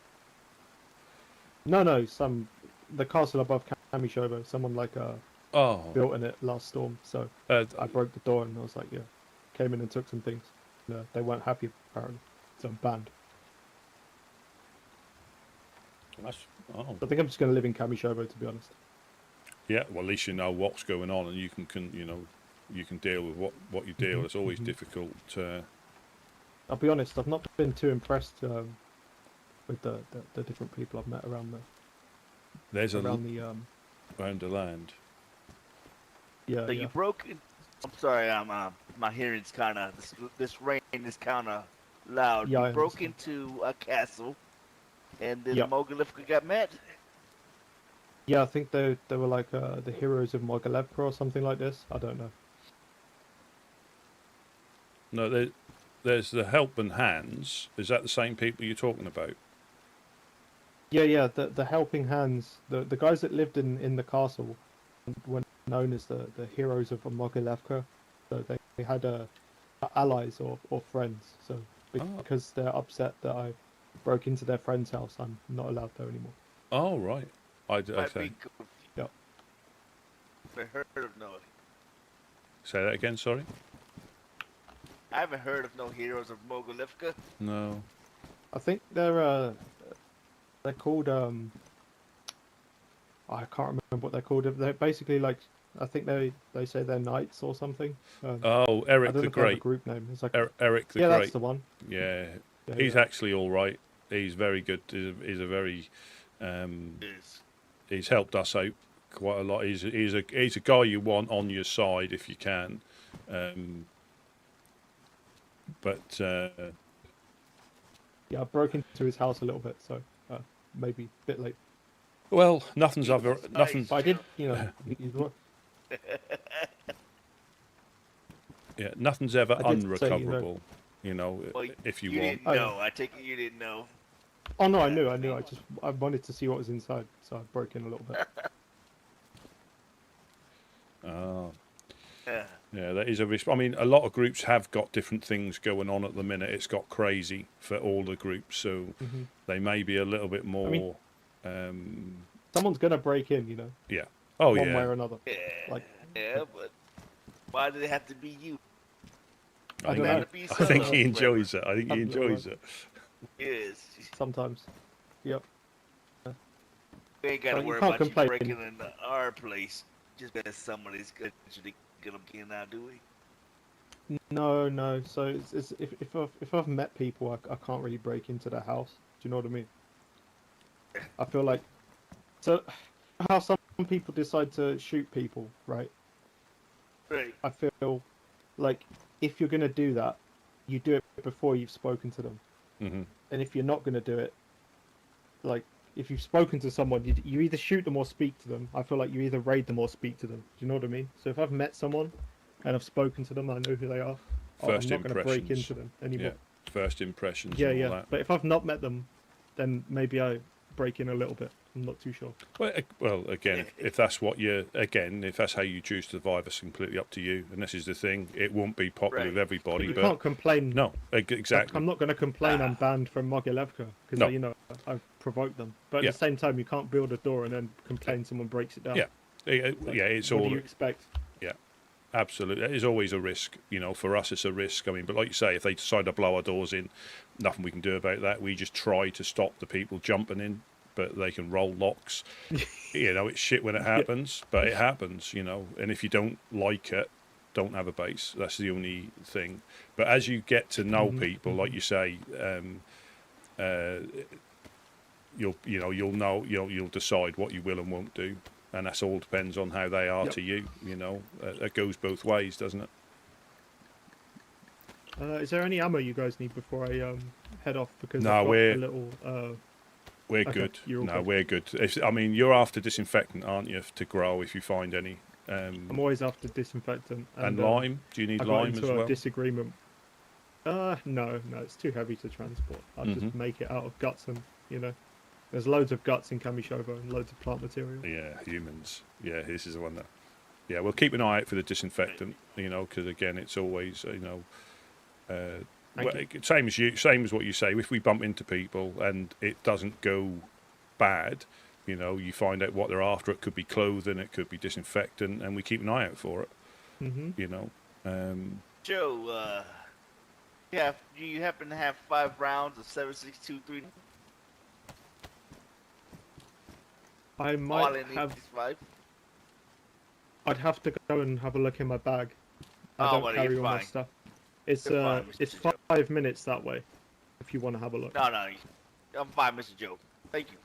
No, the castle above Kamishovo. Someone built in it last storm, so I broke the door and I was like, yeah, came in and took some things. No, they weren't happy apparently, so I'm banned. I think I'm just going to live in Kamishovo, to be honest. Yeah, well, at least you know what's going on, and you can deal with what you deal. It's always difficult. I'll be honest, I've not been too impressed with the different people I've met around around the land. Yeah. So you broke in. I'm sorry, my hearing's kind of this rain is kind of loud. Yeah, you broke into a castle, and then Yeah. Mogilevka got mad. Yeah, I think they were like the heroes of Mogilevka or something like this. I don't know. No, there's the Helping Hands. Is that the same people you're talking about? Yeah. The helping hands, the guys that lived in the castle, were known as the heroes of Mogilevka. So they had allies or friends. So because they're upset that I broke into their friend's house, I'm not allowed there anymore. Oh, right. Okay. Yeah. I heard of no. Say that again. Sorry. I haven't heard of no heroes of Mogilevka. No. I think they're called I can't remember what they're called. They're basically like, I think they say they're knights or something. Oh, Eric I don't the know if they have a Great. group name. It's like Eric the yeah, Great. that's the one. Yeah, Yeah, he's yeah. actually all right. He's very good. He's a very Yes. he's helped us out quite a lot. He's a guy you want on your side if you can. But Yeah, I broke into his house a little bit, so maybe a bit late. well, nothing's ever Nice. nothing. But I did, you Yeah, nothing's ever I did say, unrecoverable. Well, if you you want. didn't Oh, know. I take it you didn't know. Oh no, I knew. I wanted to see what was inside, so I broke in a little bit. Oh. Yeah. Yeah, that is a risk. I mean, a lot of groups have got different things going on at the minute. It's got crazy for all the groups, so they may be a little bit more. Someone's gonna break in, Yeah. Oh, one way yeah. or another. Yeah. Like, Yeah, but why did it have to be you? I don't Gotta know. be I think solo. he enjoys it. I think he I've never enjoys it. Yes. Sometimes. Yep. We ain't gotta Well, you worry can't about complain. you breaking into our place just because somebody's gonna get out, do we? No. So if I've met people, I can't really break into their house. Do you know what I mean? I feel like so how some people decide to shoot people, right? Right. I feel like if you're gonna do that, you do it before you've spoken to them. Mm-hmm. And if you're not gonna do it, like if you've spoken to someone, you either shoot them or speak to them. I feel like you either raid them or speak to them. Do you know what I mean? So if I've met someone and I've spoken to them, I know who they are. First I'm not going to break impressions. into them anymore. Yeah. First impressions. Yeah, and all yeah. that. But if I've not met them, then maybe I break in a little bit. I'm not too sure. Well, again, if that's what if that's how you choose to survive, it's completely up to you. And this is the thing; it won't be popular with everybody. You but can't complain. No, exactly. I'm not going to complain I'm banned from Mogilevka because No. you know I provoked them. But at Yeah. the same time, you can't build a door and then complain someone breaks it down. Yeah. It's What all. do you expect? Yeah, absolutely. It is always a risk. For us, it's a risk. I mean, but like you say, if they decide to blow our doors in, nothing we can do about that. We just try to stop the people jumping in, but they can roll locks. It's shit when it happens, but it happens. And if you don't like it, don't have a base. That's the only thing. But as you get to know people, like you say, you'll decide what you will and won't do. And that's all depends on how they are to you. It goes both ways, doesn't it? Is there any ammo you guys need before I head off? Because No, I've got we're a little. We're Okay, good. you're all No, good. we're good. You're after disinfectant, aren't you, to grow if you find any? I'm always after disinfectant And lime? Do you need I got lime into as a well? disagreement. No, it's too heavy to transport. I'll just make it out of guts and there's loads of guts in Kamishovo and loads of plant material. Yeah, humans. Yeah, this is the one that. Yeah, we'll keep an eye out for the disinfectant. Because again, it's always same as what you say. If we bump into people and it doesn't go bad, you find out what they're after. It could be clothing, it could be disinfectant, and we keep an eye out for it. Joe, do you happen to have 5 rounds of 7.62 I All might in have. these 5? I'd have to go and have a look in my bag. I Oh, don't well, carry you're all my fine. stuff. It's You're fine, it's Mr. Joe. 5 minutes that way. If you want to have a look. No, I'm fine, Mr. Joe. Thank you.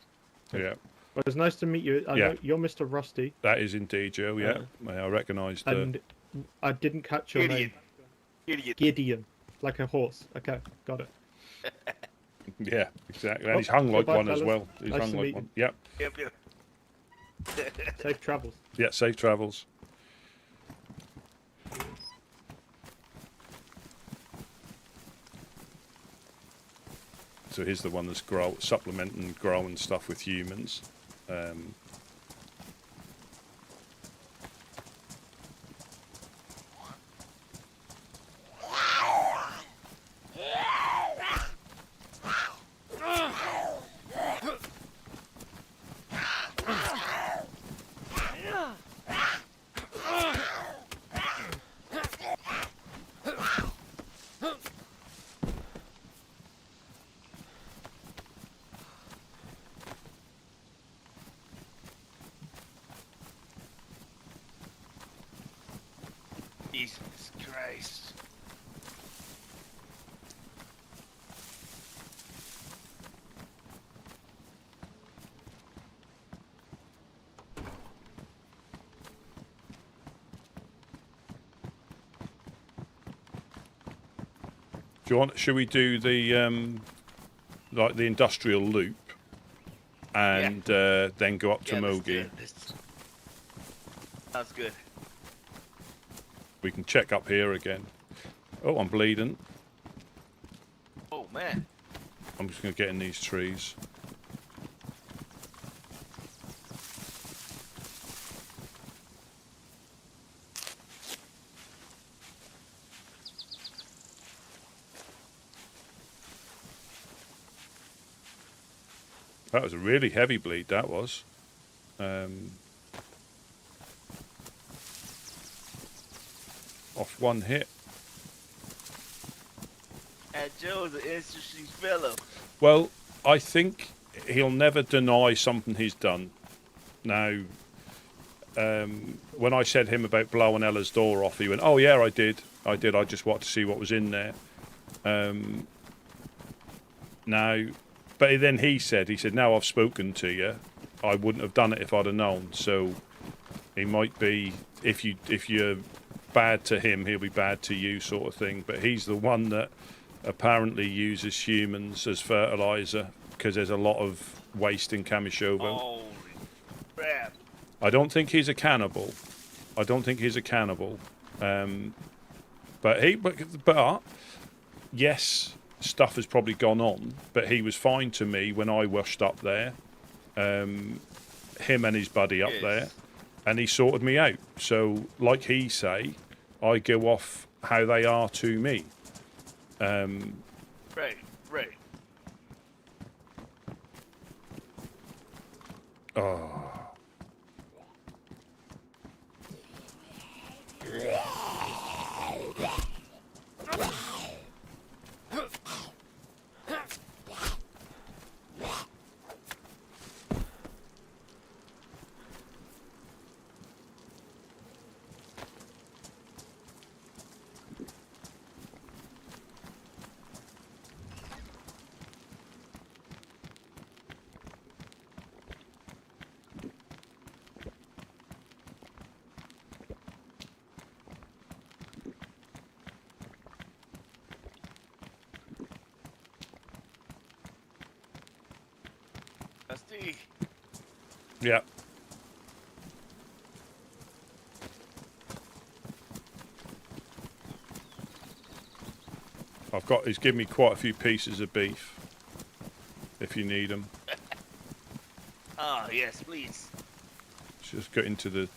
Yeah, Well, it's nice to meet you. I Yeah. know you're Mr. Rusty, that is indeed Joe. Yeah, I recognise the. and I didn't catch your Idiot. name. Idiot. Gideon, like a horse. Okay, got it. Yeah, exactly. And Oh, he's hung like goodbye, one as fellas. well. He's Nice hung to like meet one. you. Yep. Yep. Safe travels. Yeah. Safe travels. So here's the one that's supplementing, growing stuff with humans. Jesus Christ. Do you want? Should we do the the industrial loop, and then go up to let's do Mogi? it. Sounds good. We can check up here again. Oh, I'm bleeding. Oh, man. I'm just going to get in these trees. That was a really heavy bleed, that was. Off one hit. And Joe's an interesting fellow. Well, I think he'll never deny something he's done. Now, when I said him about blowing Ella's door off, he went, "Oh yeah, I did." I did. I just wanted to see what was in there. Now, but then he said, now I've spoken to you, I wouldn't have done it if I'd have known. So he might be, if you're bad to him, he'll be bad to you, sort of thing. But he's the one that apparently uses humans as fertilizer because there's a lot of waste in Kamishovo. Holy crap! I don't think he's a cannibal. But yes, stuff has probably gone on, but he was fine to me when I washed up there. Him and his buddy up there, and he sorted me out. So, like he say, I go off how they are to me. Right. Oh. Dusty. Yeah. He's given me quite a few pieces of beef, if you need them. Oh, yes, please. Just go into the...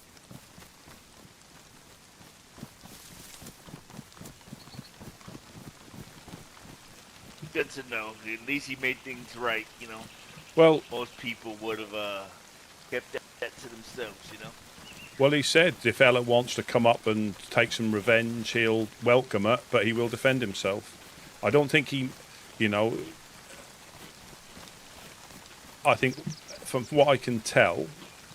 Good to know. At least he made things right, you know. Well, Most people would have kept that to themselves, you know. well, he said if Ella wants to come up and take some revenge, he'll welcome her, but he will defend himself. I don't think he, I think from what I can tell,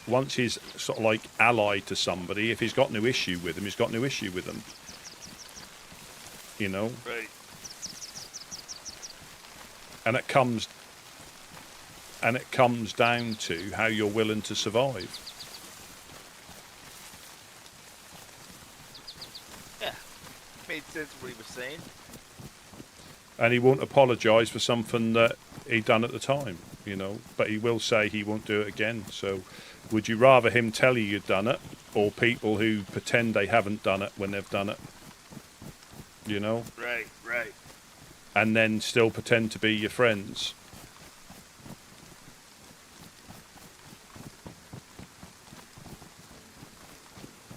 once he's sort of like allied to somebody, if he's got no issue with them, he's got no issue with them. You know? Right. And it comes down to how you're willing to survive. Yeah. Made sense what he was saying. And he won't apologise for something that he done at the time, but he will say he won't do it again. So would you rather him tell you you've done it, or people who pretend they haven't done it when they've done it? Right. And then still pretend to be your friends.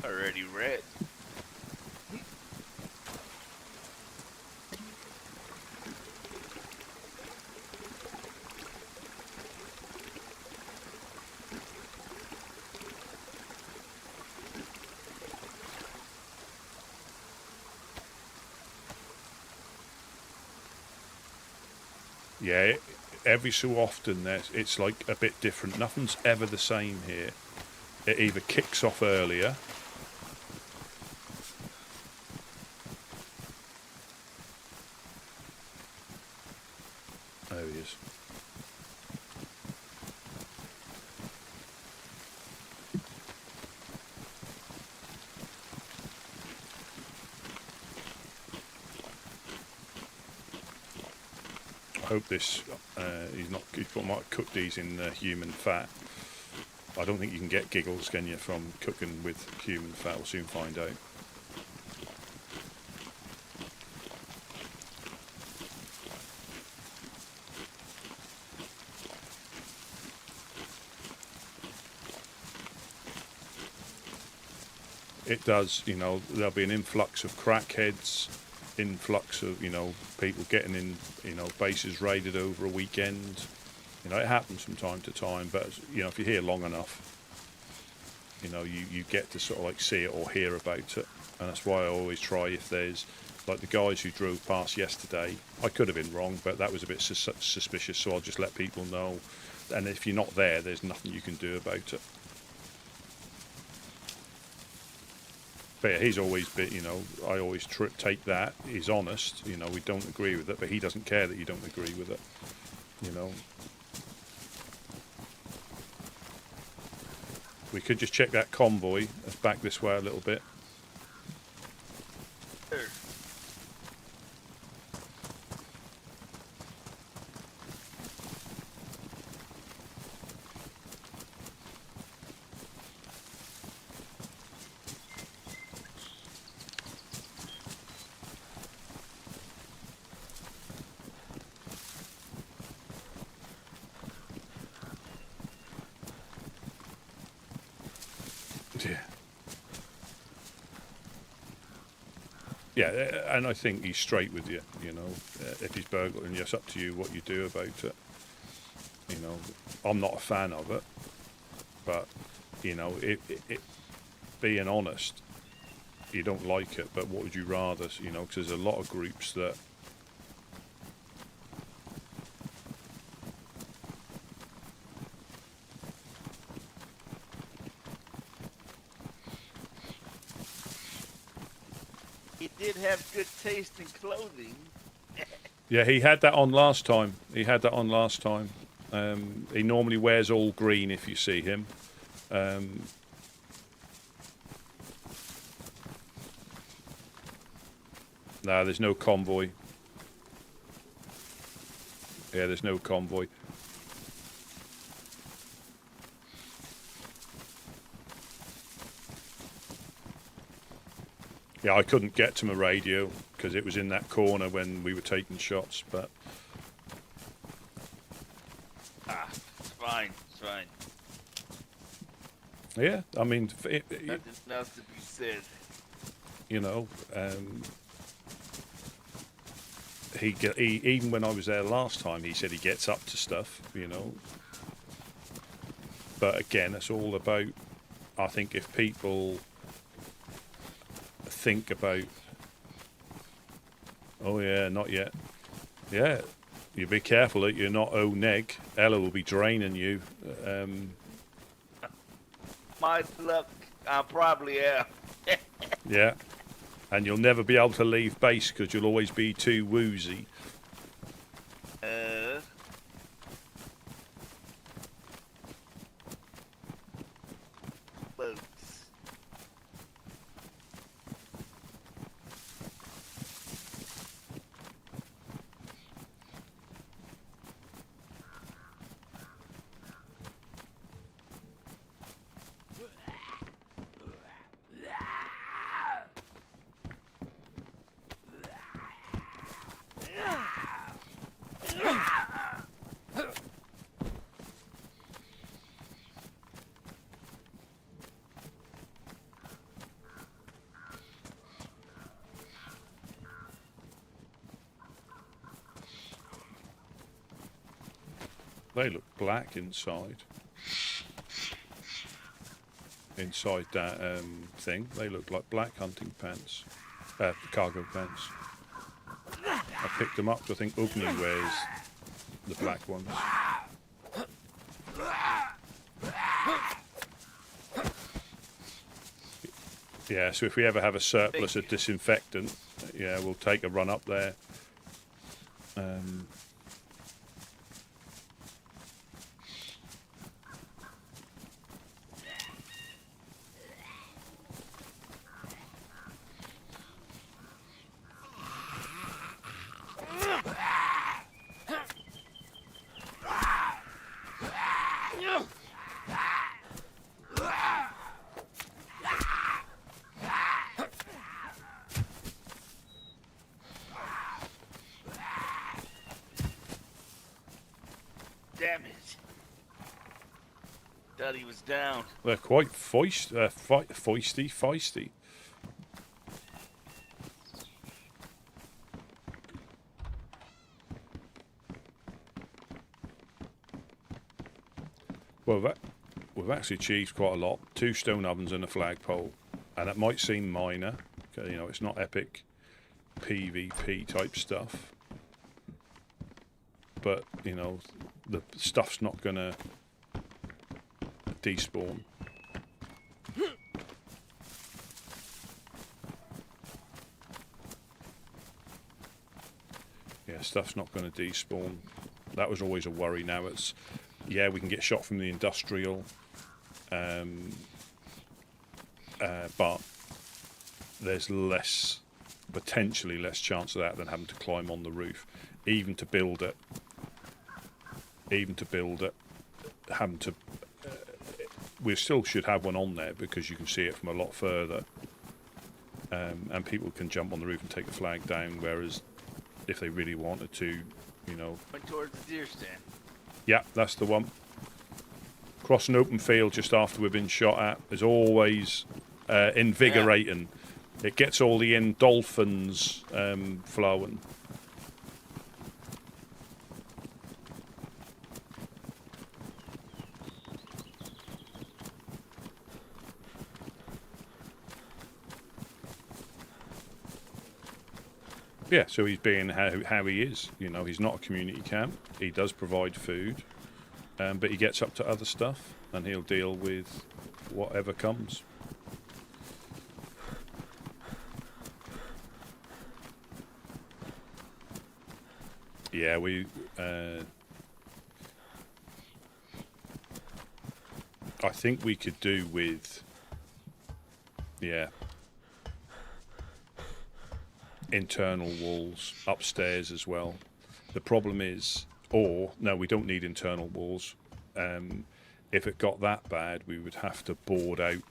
Already read. Yeah, every so often it's like a bit different. Nothing's ever the same here. It either kicks off earlier, there he is. I hope this, he might cook these in human fat. I don't think you can get giggles, can you, from cooking with human fat? We'll soon find out. It does, there'll be an influx of crackheads, influx of, people getting in, bases raided over a weekend. It happens from time to time, but, if you're here long enough, you get to sort of like see it or hear about it. And that's why I always try, if there's, like the guys who drove past yesterday, I could have been wrong, but that was a bit suspicious, so I'll just let people know. And if you're not there, there's nothing you can do about it. But yeah, he's always been, you know, I always take that. He's honest, you know, we don't agree with it, but he doesn't care that you don't agree with it, you know. We could just check that convoy. Let's back this way a little bit. Sure. Yeah. Yeah, and I think he's straight with you, you know. If he's burgling you, it's up to you what you do about it. You know, I'm not a fan of it, but, you know, being honest, you don't like it, but what would you rather, you know, because there's a lot of groups that He did have good taste in clothing. yeah, he had that on last time. He had that on last time. He normally wears all green if you see him. No, there's no convoy. Yeah, there's no convoy. Yeah, I couldn't get to my radio because it was in that corner when we were taking shots, but... It's fine, it's fine. Yeah, I mean, Nothing else to be said. you know, he even when I was there last time, he said he gets up to stuff, you know. But again, it's all about, I think if people think about, oh yeah, not yet. Yeah, you be careful that you're not neg. Ella will be draining you. My luck, I probably am. Yeah, and you'll never be able to leave base because you'll always be too woozy. Close. They look black inside. Inside that thing, they look like black hunting pants, cargo pants. I picked them up. I think Ugni wears the black ones. Yeah, so if we ever have a surplus of disinfectant, yeah, we'll take a run up there. Damn it. Thought he was down. They're quite feisty. Well, we've actually achieved quite a lot. 2 stone ovens and a flagpole. And that might seem minor. You know, it's not epic PvP type stuff. But, you know, the stuff's not going to despawn. stuff's not going to despawn. That was always a worry. Now it's, yeah, we can get shot from the industrial, but there's potentially less chance of that than having to climb on the roof. Even to build it, having to, we still should have one on there because you can see it from a lot further, and people can jump on the roof and take the flag down, whereas if they really wanted to, you know. Went towards the deer stand. Yeah, that's the one. Cross an open field just after we've been shot at is always invigorating. Yeah. It gets all the endorphins flowing. Yeah, so he's being how he is. You know, he's not a community camp. He does provide food, but he gets up to other stuff, and he'll deal with whatever comes. Yeah, I think we could do with, yeah, internal walls upstairs as well. The problem is, or no, we don't need internal walls. If it got that bad, we would have to board out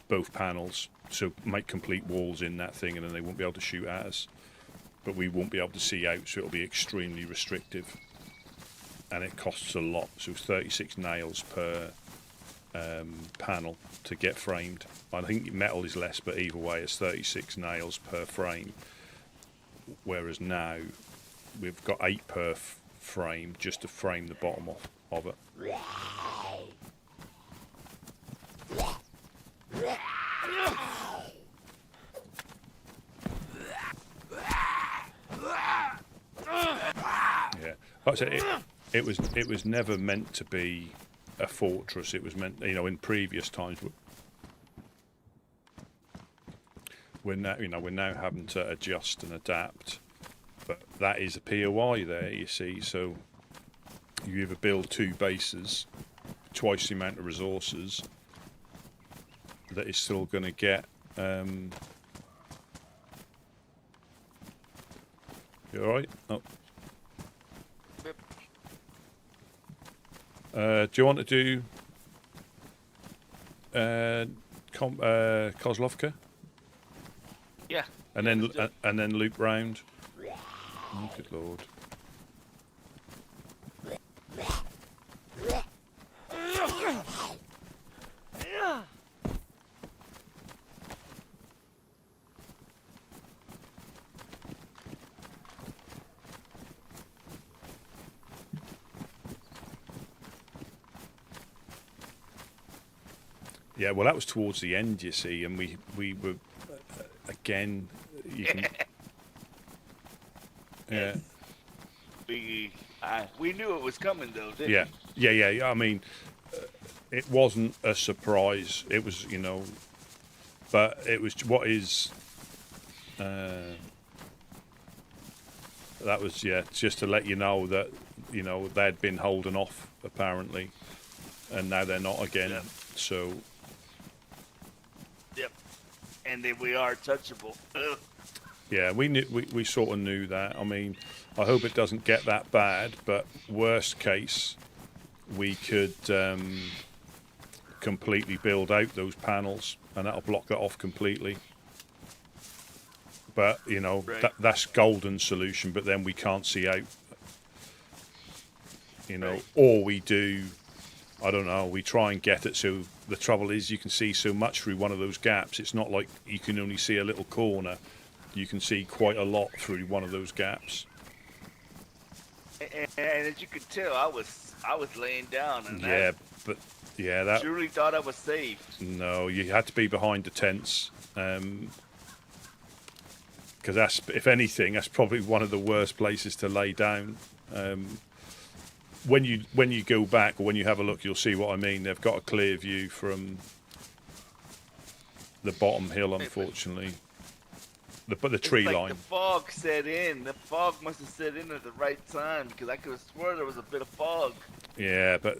both panels, so make complete walls in that thing, and then they won't be able to shoot at us. But we won't be able to see out, so it'll be extremely restrictive, and it costs a lot. So it's 36 nails per panel to get framed. I think metal is less, but either way it's 36 nails per frame, whereas now we've got 8 per frame just to frame the bottom of it. Yeah, like I said, it was never meant to be a fortress. It was meant, you know, in previous times. We're now having to adjust and adapt, but that is a POI there, you see. So you either build 2 bases, twice the amount of resources that is still going to get. You all right? Oh. Do you want to do Kozlovka? Yeah. And then loop round. Oh, good lord. Yeah, well, that was towards the end, you see, and we were again. You can, yeah. We knew it was coming, though, didn't we? Yeah. I mean, it wasn't a surprise. It was, you know, but it was what is. That was just to let you know that, you know, they'd been holding off apparently, and now they're not again. Yep. So. Yep. And then we are touchable. Ugh. Yeah, we sort of knew that. I mean, I hope it doesn't get that bad, but worst case, we could completely build out those panels, and that'll block that off completely. But, you know, right. That's golden solution, but then we can't see out. You know, right. Or we do, I don't know, we try and get it so the trouble is you can see so much through one of those gaps. It's not like you can only see a little corner. You can see quite a lot through one of those gaps. And as you could tell, I was laying down, and that truly thought I was safe. No, you had to be behind the tents, because that's, if anything, that's probably one of the worst places to lay down. When you go back or when you have a look, you'll see what I mean. They've got a clear view from the bottom hill, unfortunately. but the tree it's like line. the fog set in. The fog must have set in at the right time because I could have swore there was a bit of fog. Yeah, but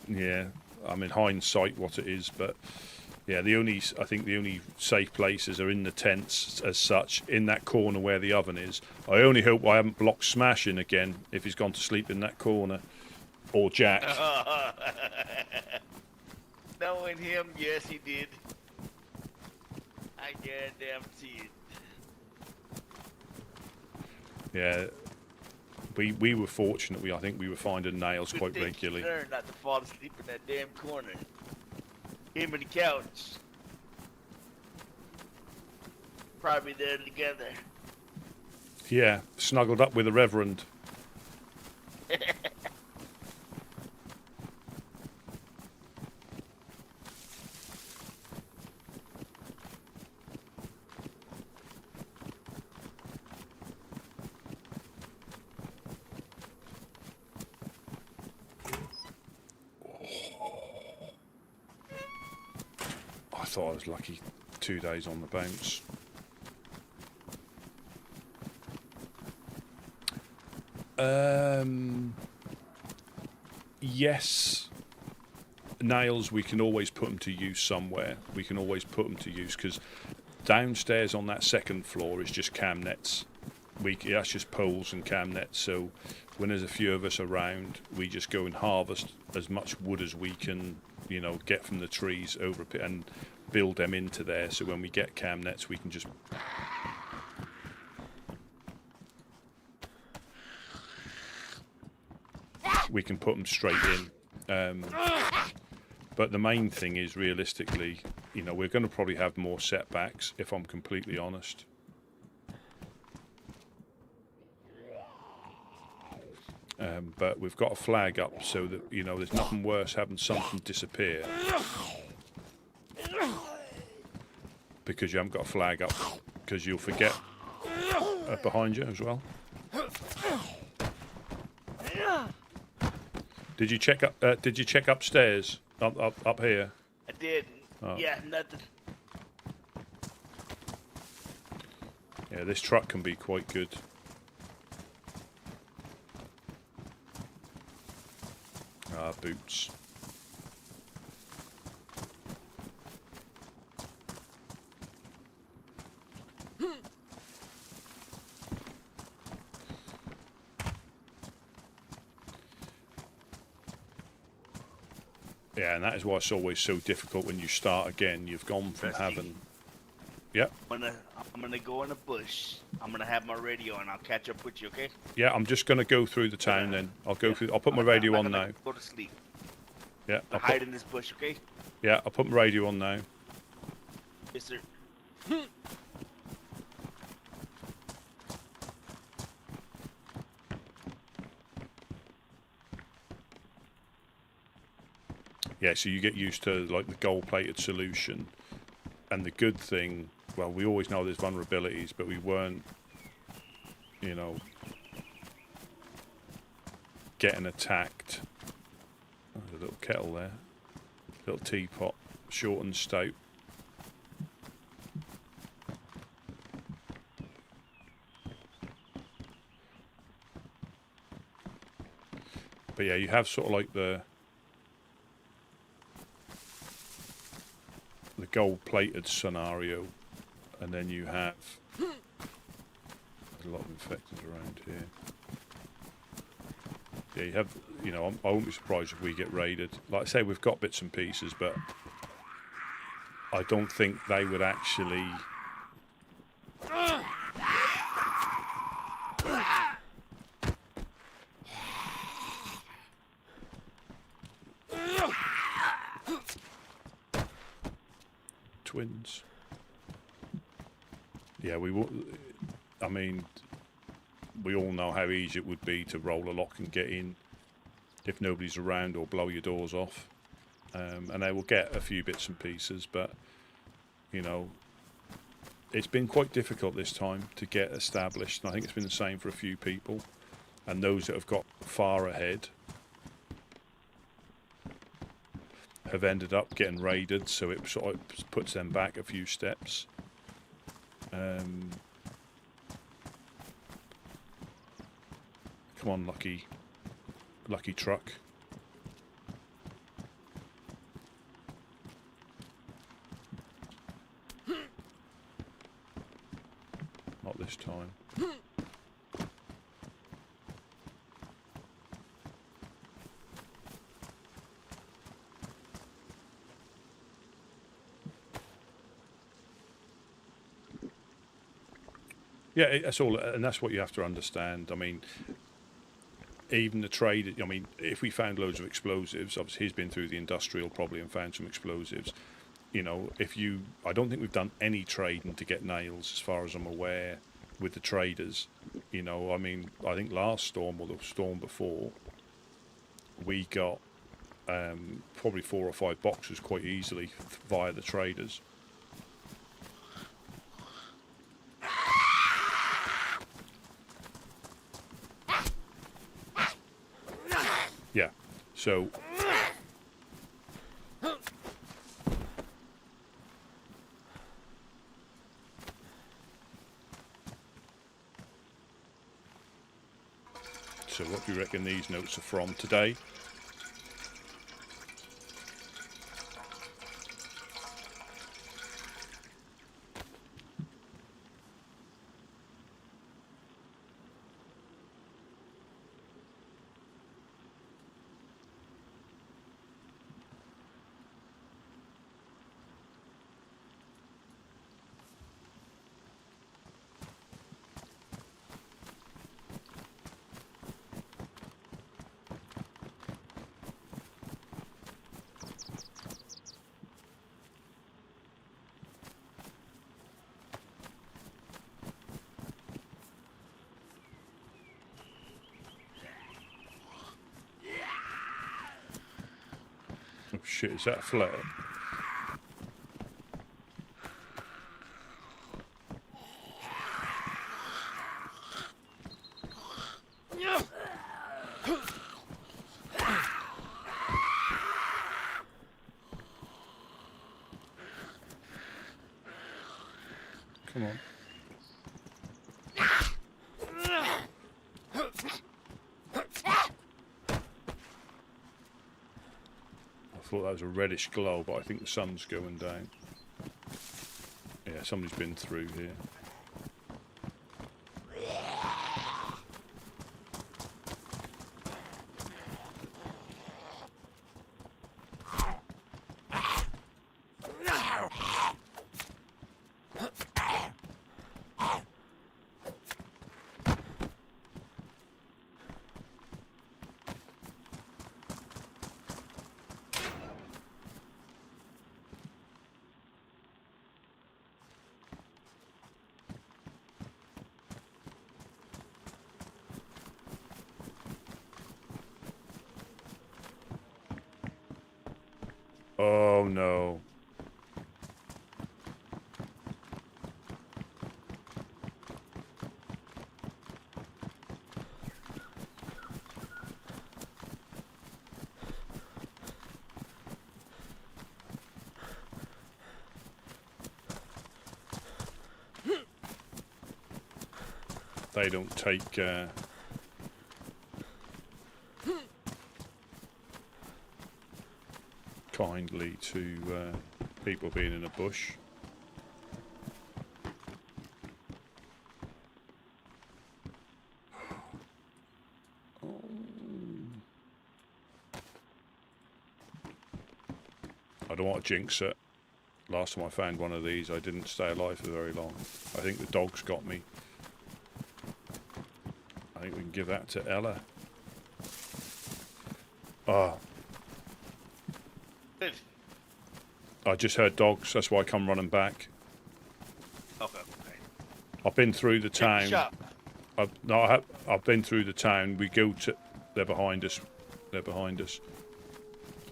yeah, I mean hindsight, what it is, but yeah, I think the only safe places are in the tents as such, in that corner where the oven is. I only hope I haven't blocked Smash in again if he's gone to sleep in that corner, or Jack. Knowing him, yes, he did. I guarantee it. Yeah, we were fortunate. I think we were finding nails Good quite thing regularly. he learned not to fall asleep in that damn corner. Him and the couch. Probably there together. Yeah, snuggled up with the Reverend. I thought I was lucky 2 days on the bounce. Yes, nails, we can always put them to use somewhere. We can always put them to use because downstairs on that second floor is just cam nets. That's just poles and cam nets. So when there's a few of us around, we just go and harvest as much wood as we can, get from the trees over a pit and build them into there. So when we get cam nets, we can just put them straight in. But the main thing is, realistically, we're going to probably have more setbacks, if I'm completely honest. But we've got a flag up so that, there's nothing worse having something disappear because you haven't got a flag up, because you'll forget behind you as well. Did you check up? Did you check upstairs? Up here? I did. Oh. Yeah, nothing. Yeah, this truck can be quite good. Boots. Yeah, and that is why it's always so difficult when you start again. You've gone from having... Yep. I'm gonna go in the bush. I'm gonna have my radio and I'll catch up with you, okay? Yeah, I'm just gonna go through the town then. I'll put my radio on now. Go to sleep. Yeah. Hide in this bush, okay? Yeah, I'll put my radio on now. Yes, sir. Yeah, so you get used to like the gold-plated solution, and the good thing. Well, we always know there's vulnerabilities, but we weren't, getting attacked. Oh, there's a little kettle there, little teapot, short and stout. But yeah, you have sort of like the gold-plated scenario, and then you have there's a lot of infectors around here. Yeah, you have, I won't be surprised if we get raided. Like I say, we've got bits and pieces, but I don't think they would actually... Twins. Yeah, we will. I mean, we all know how easy it would be to roll a lock and get in if nobody's around, or blow your doors off. And they will get a few bits and pieces, but it's been quite difficult this time to get established, and I think it's been the same for a few people, and those that have got far ahead have ended up getting raided, so it sort of puts them back a few steps. Come on, lucky truck. Not this time. Yeah, that's all, and that's what you have to understand. I mean, even the trade. I mean, if we found loads of explosives, obviously he's been through the industrial probably and found some explosives. You know, I don't think we've done any trading to get nails, as far as I'm aware, with the traders. You know, I mean, I think last storm or the storm before, we got probably 4 or 5 boxes quite easily via the traders. Yeah, so what do you reckon these notes are from today? Oh shit, is that a flare? Come on. I thought that was a reddish glow, but I think the sun's going down. Yeah, somebody's been through here. Oh no. They don't take kindly to people being in a bush. I don't want to jinx it. Last time I found one of these, I didn't stay alive for very long. I think the dog's got me. I think we can give that to Ella. Oh. Good. I just heard dogs, that's why I come running back. Okay. I've been through the town. Shop. I've been through the town. We go to... They're behind us. They're behind us.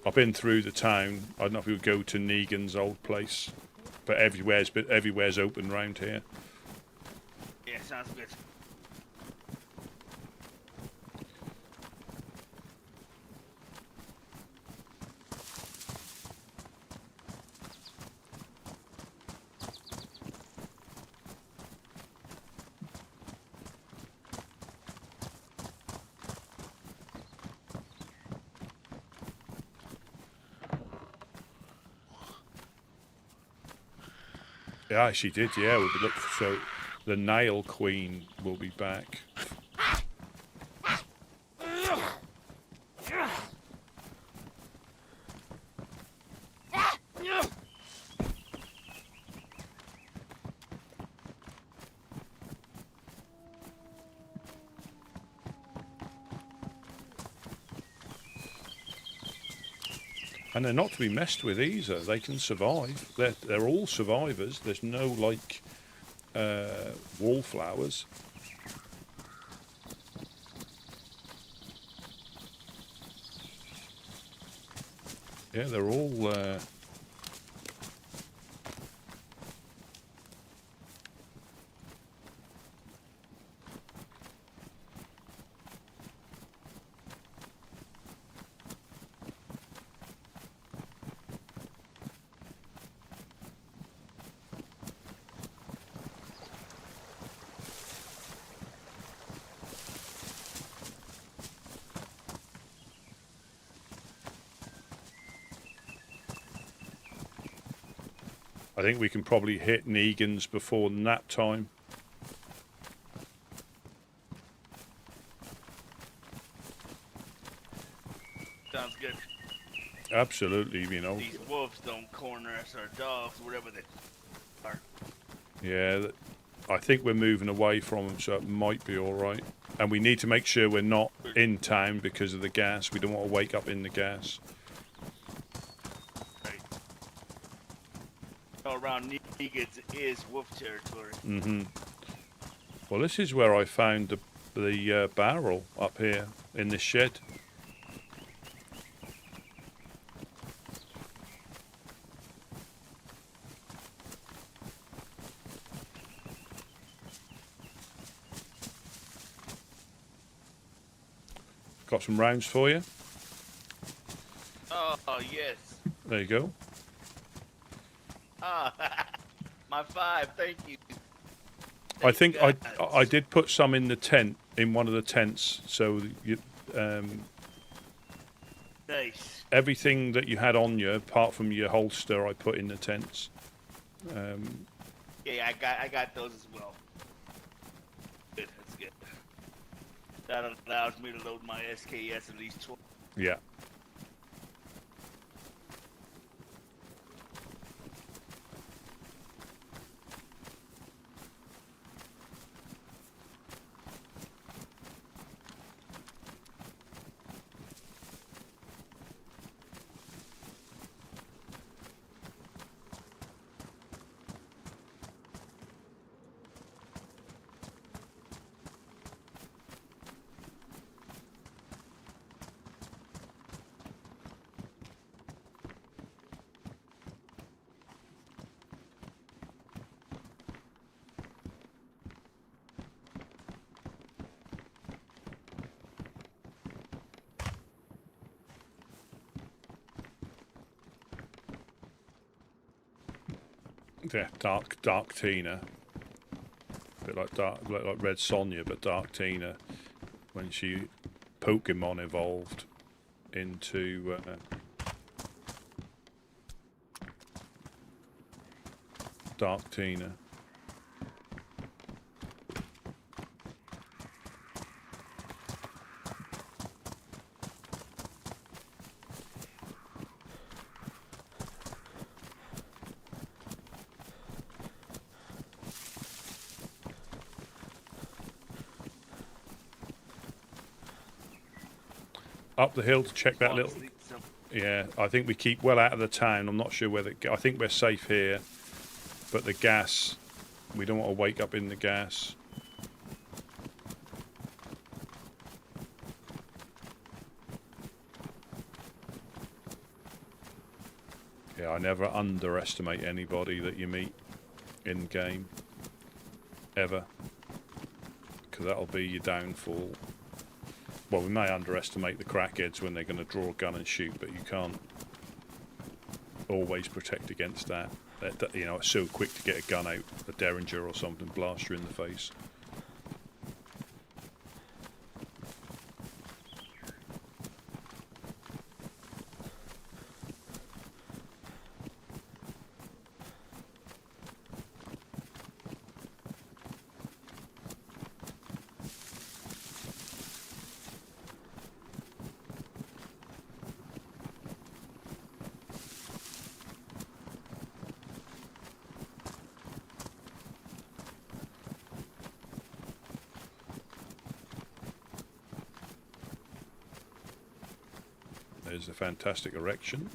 I've been through the town. I don't know if we would go to Negan's old place. But everywhere's open round here. Yeah, sounds good. Yeah, she did. Yeah, we'll look. So the Nail Queen will be back. And they're not to be messed with either. They can survive. They're all survivors. There's no like wallflowers. Yeah, they're all. I think we can probably hit Negan's before nap time. Sounds good. Absolutely, you know. These wolves don't corner us or dogs, whatever they are. Yeah, I think we're moving away from them, so it might be all right. And we need to make sure we're not in town because of the gas. We don't want to wake up in the gas. Right. All around Negan's is wolf territory. Mm-hmm. Well, this is where I found the barrel up here in this shed. Got some rounds for you. Oh, yes. There you go. Ah, my 5, thank you. I think Thank I did put some in the tent, in one of the tents. So you, Nice. everything that you had on you, apart from your holster, I put in the tents. Yeah, I got those as well. Good, that's good. That allows me to load my SKS at least 12. Yeah. Yeah, dark Tina. A bit like like Red Sonja, but Dark Tina when she Pokemon evolved into Dark Tina. Up the hill to check that little. Yeah, I think we keep well out of the town. I'm not sure whether. I think we're safe here, but the gas, we don't want to wake up in the gas. Yeah, I never underestimate anybody that you meet in game, ever, because that'll be your downfall. Well, we may underestimate the crackheads when they're going to draw a gun and shoot, but you can't always protect against that. You know, it's so quick to get a gun out, a Derringer or something, blast you in the face. There's a fantastic erection.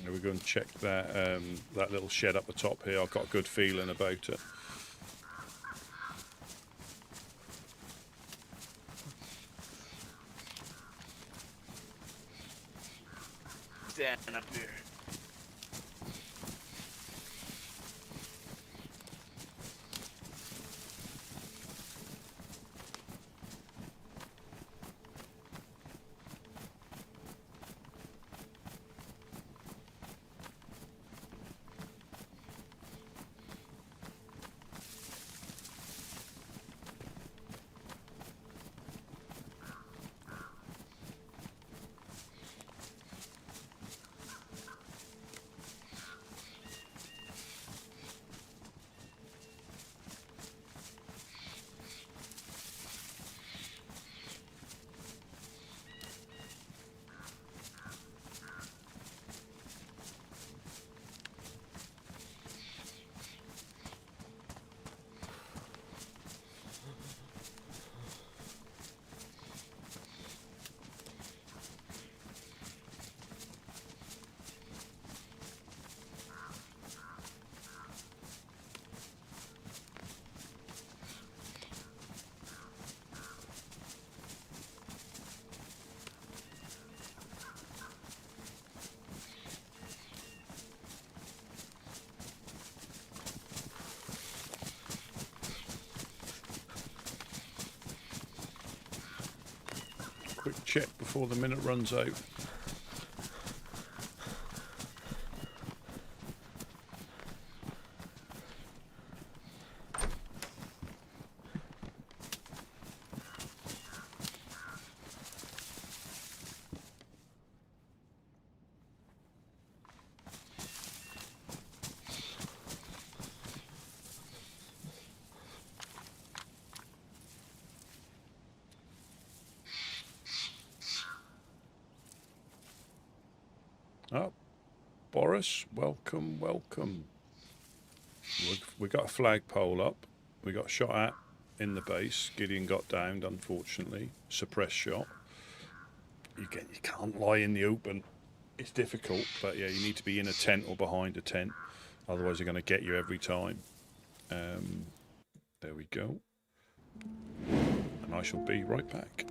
We're going to check that that little shed up the top here. I've got a good feeling about it. Standing up here. Quick check before the minute runs out. Oh, Boris, welcome, welcome. We got a flagpole up. We got shot at in the base. Gideon got downed, unfortunately. Suppressed shot. You can't lie in the open. It's difficult, but yeah, you need to be in a tent or behind a tent. Otherwise, they're going to get you every time. There we go. And I shall be right back.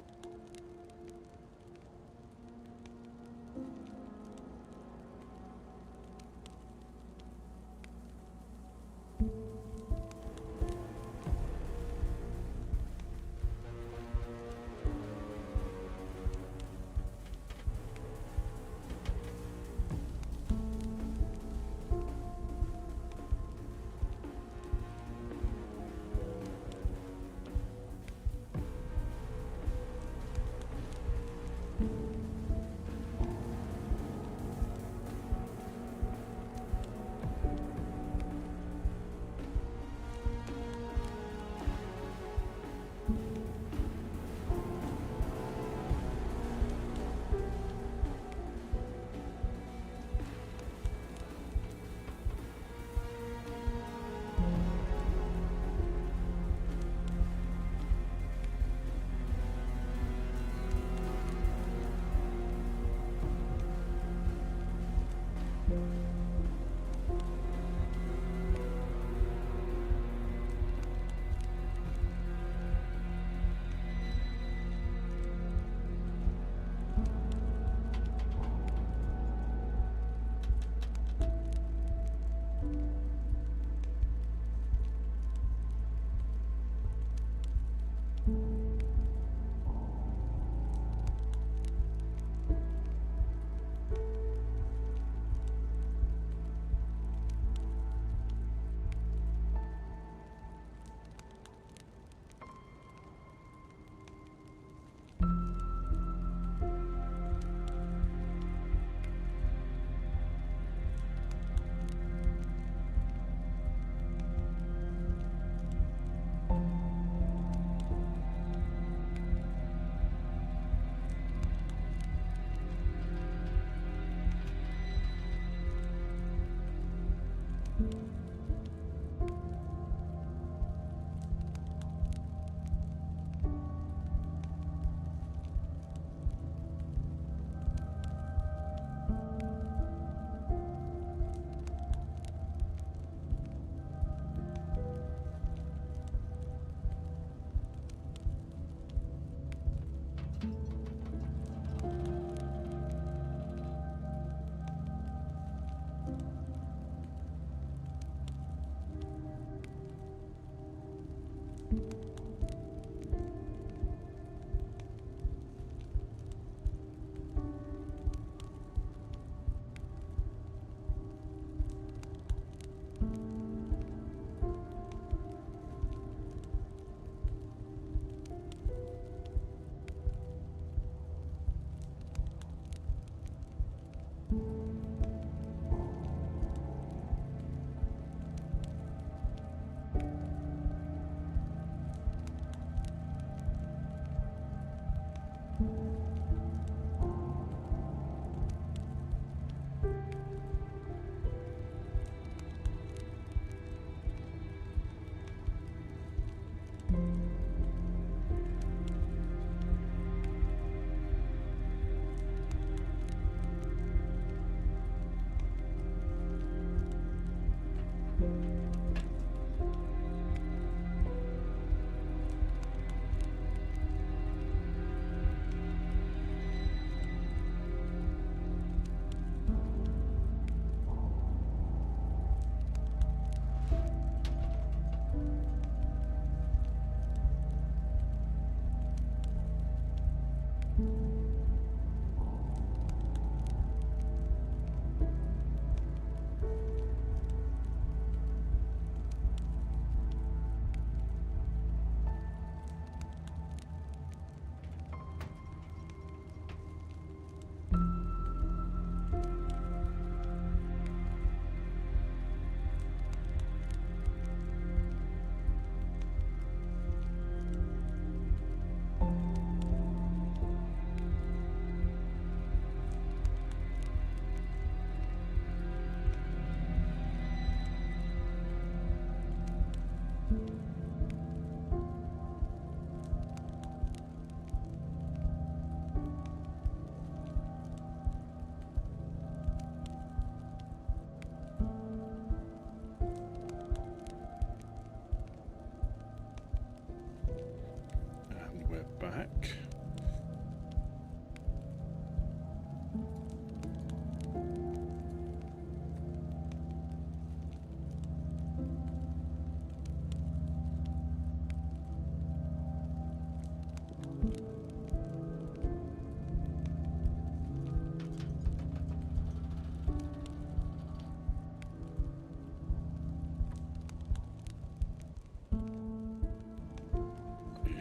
back.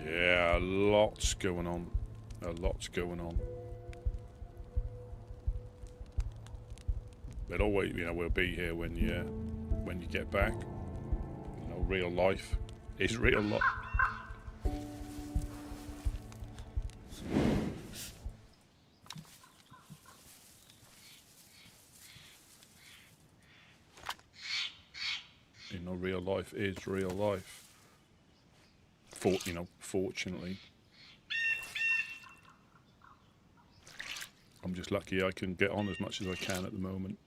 Yeah, lots going on. A lot's going on. But always, you know, we'll be here when you get back. You know, real life is real life. You know, real life is real life. Fortunately. I'm just lucky I can get on as much as I can at the moment.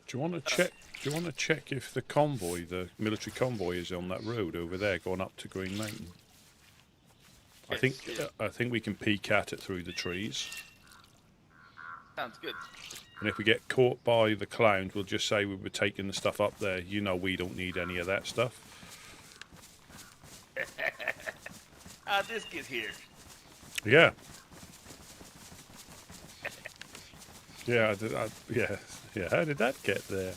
Do you want to check? Do you want to check if the convoy, the military convoy, is on that road over there, going up to Green Mountain? Yes, I think we can peek at it through the trees. Sounds good. And if we get caught by the clowns, we'll just say we were taking the stuff up there. You know, we don't need any of that stuff. How'd this get here? Yeah. Yeah. Yeah. How did that get there?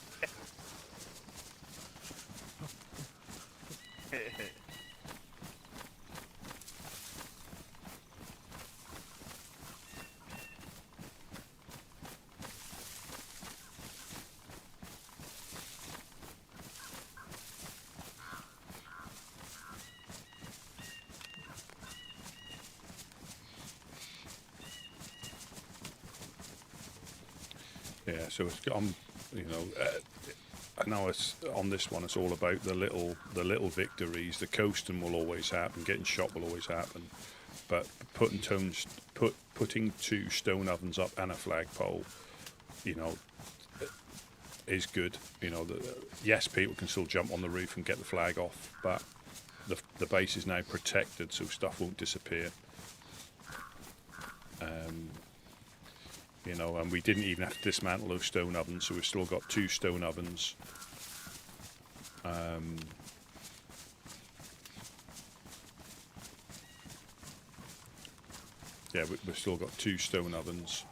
Yeah, so it's, I know it's on this one. It's all about the little victories. The coasting will always happen. Getting shot will always happen. But putting 2 stone ovens up and a flagpole, is good. Yes, people can still jump on the roof and get the flag off, but the base is now protected, so stuff won't disappear. And we didn't even have to dismantle those stone ovens, so we've still got 2 stone ovens. Yeah, we've still got 2 stone ovens.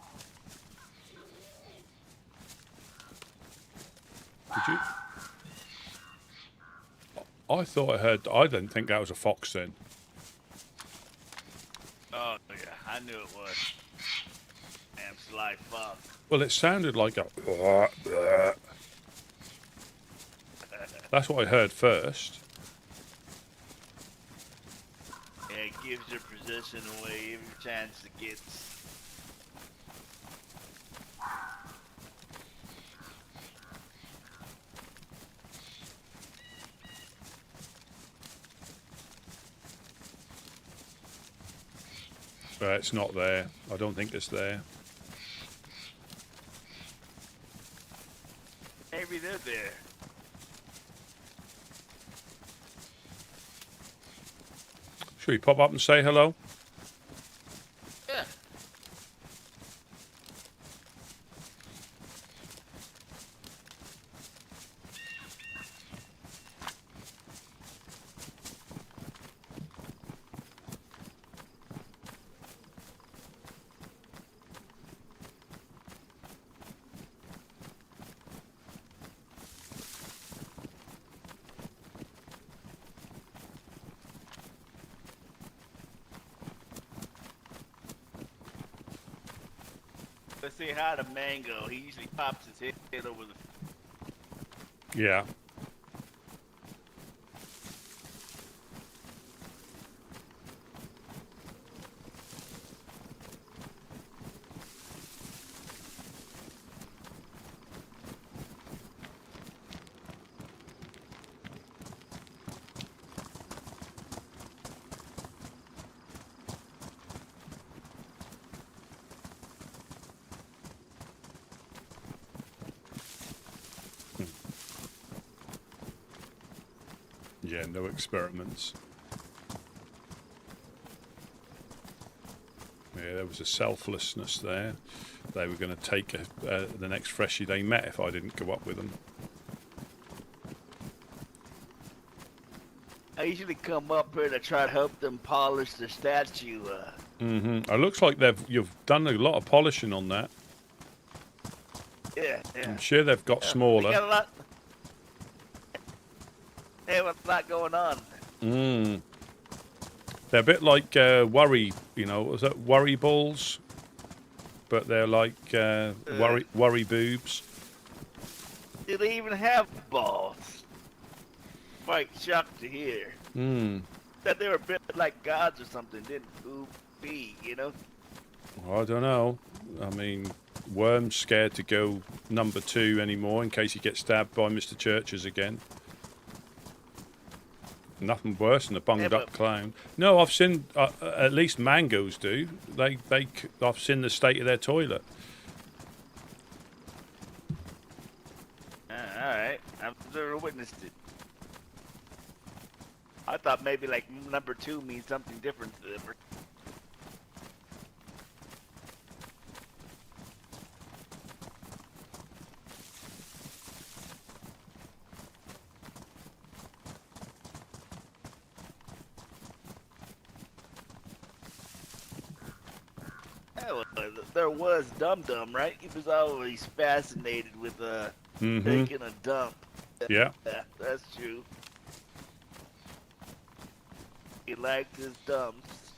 Did you? I thought I heard. I didn't think that was a fox then. Oh yeah, I knew it was. Damn sly fuck. Well, it sounded like a. That's what I heard first. Yeah, it gives your position away every chance it gets. It's not there. I don't think it's there. Maybe they're there. Should we pop up and say hello? Yeah. Let's say hi to Mango. He usually pops his head over the. Yeah. Yeah, no experiments. Yeah, there was a selflessness there. They were going to take the next freshie they met if I didn't go up with them. I usually come up here to try to help them polish the statue. It looks like you've done a lot of polishing on that. Yeah. I'm sure they've got They smaller. got a lot. They have a lot going on. They're a bit like worry, was that worry balls? But they're like worry boobs. Do they even have balls? Quite shocked to hear. That they were a bit like gods or something, didn't who be, I don't know. I mean, Worm's scared to go number 2 anymore in case he gets stabbed by Mr. Churches again. Nothing worse than a bunged up clown. No, I've seen, at least Mangoes do. I've seen the state of their toilet. Alright, I've never witnessed it. I thought maybe like number 2 means something different to them. There was Dum Dum, right? He was always fascinated with taking a dump. Yeah. That's true. He liked his dumps.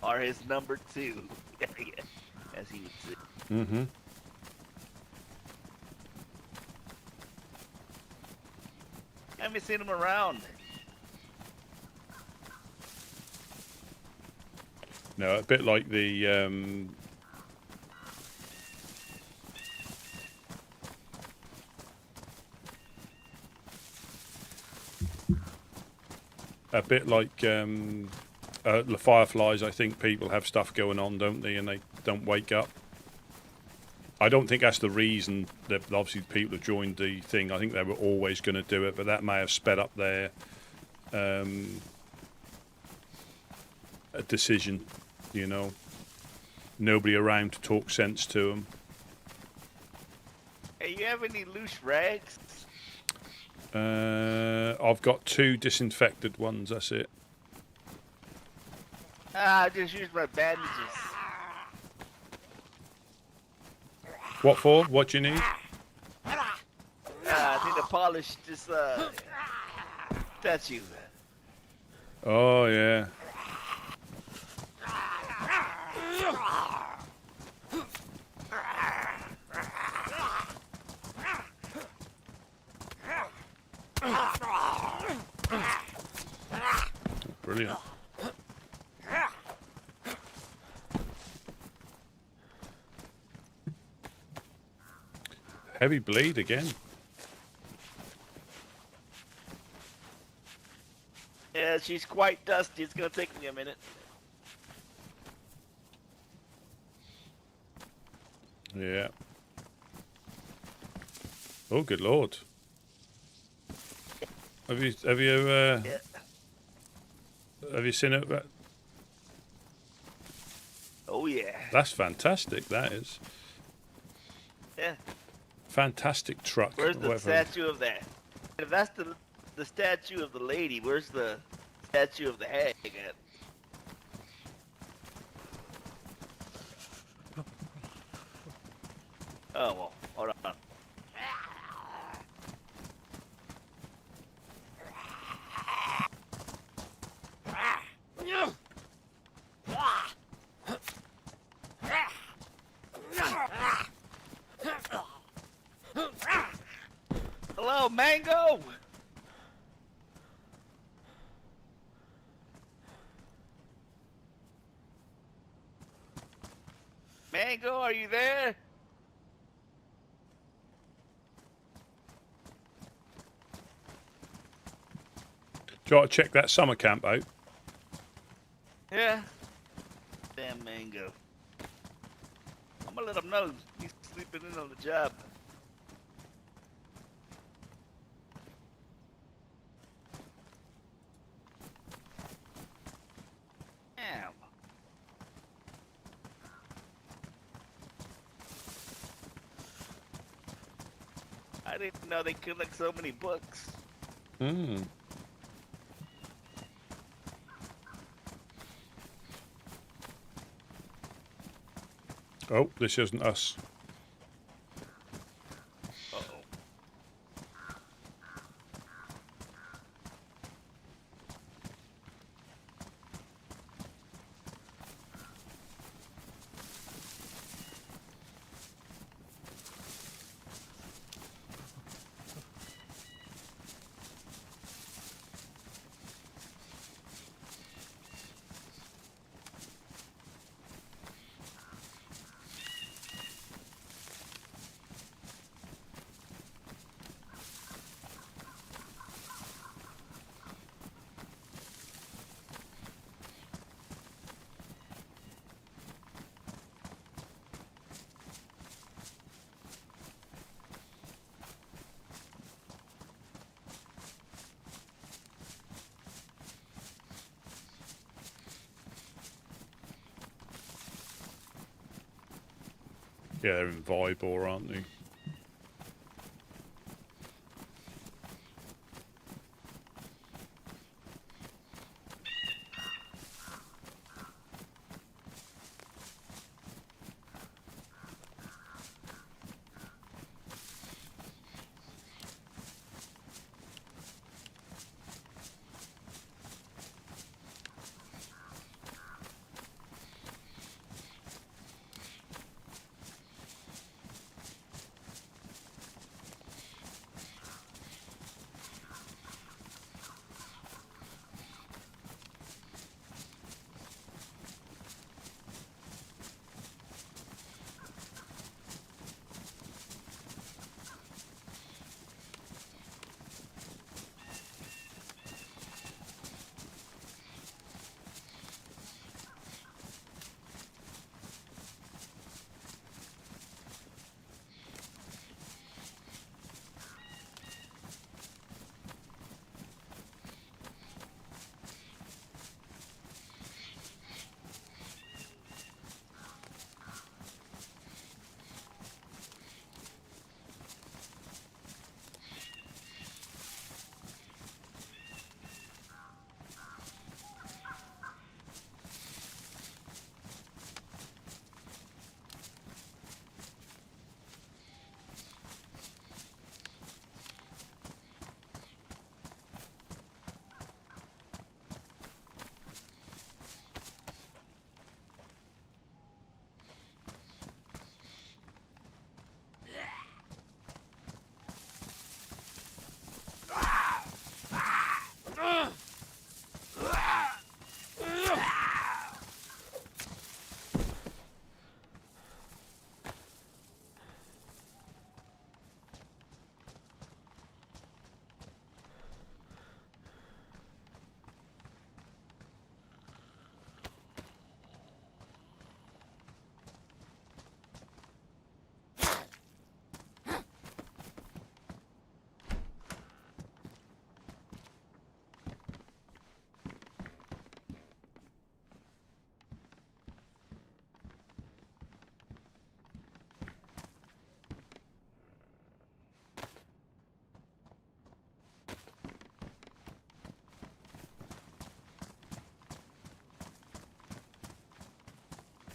Or his number 2. As he would say. Haven't seen him around. No, a bit like the the Fireflies. I think people have stuff going on, don't they, and they don't wake up. I don't think that's the reason that obviously people have joined the thing. I think they were always going to do it, but that may have sped up their decision. Nobody around to talk sense to them. Hey, you have any loose rags? I've got 2 disinfected ones, that's it. I just used my bandages. What for? What do you need? I need to polish this statue. Oh, yeah. Brilliant. Heavy bleed again. Yeah, she's quite dusty. It's gonna take me a minute. Yeah. Oh, good lord. Have you seen it? Oh yeah. That's fantastic. That is. Yeah. Fantastic truck. Where's the statue of that? If that's the statue of the lady, where's the statue of the hag at? Oh well, hold on. Oh, Mango! Mango, are you there? Do you want to check that summer camp out? Yeah. Damn Mango. I'm gonna let him know he's sleeping in on the job. Damn. I didn't know they collect so many books. Hmm. Oh, this isn't us. Uh-oh. Yeah, they're in Vybor, aren't they?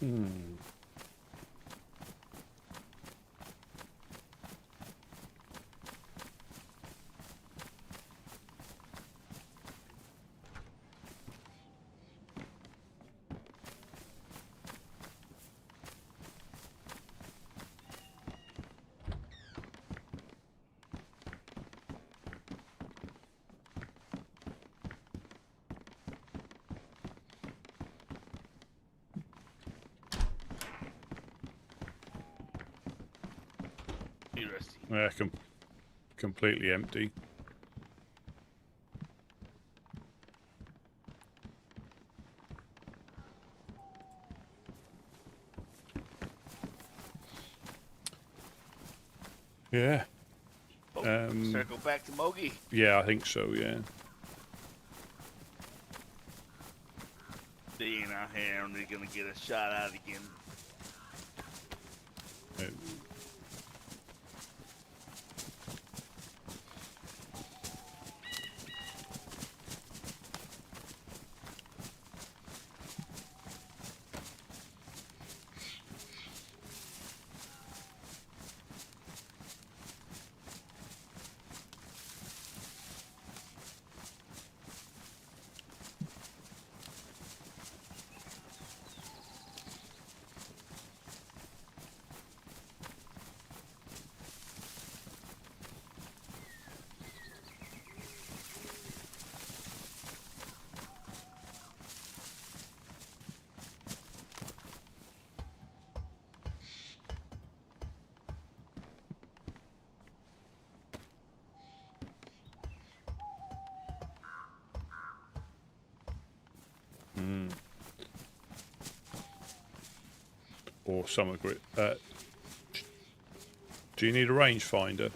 Hmm. empty, Rusty. Yeah, completely empty. Yeah. Oh, circle back to Mogi. Yeah, I think so, yeah. They ain't out here and they're gonna get a shot out again. Uh, or some agree. Do you need a rangefinder?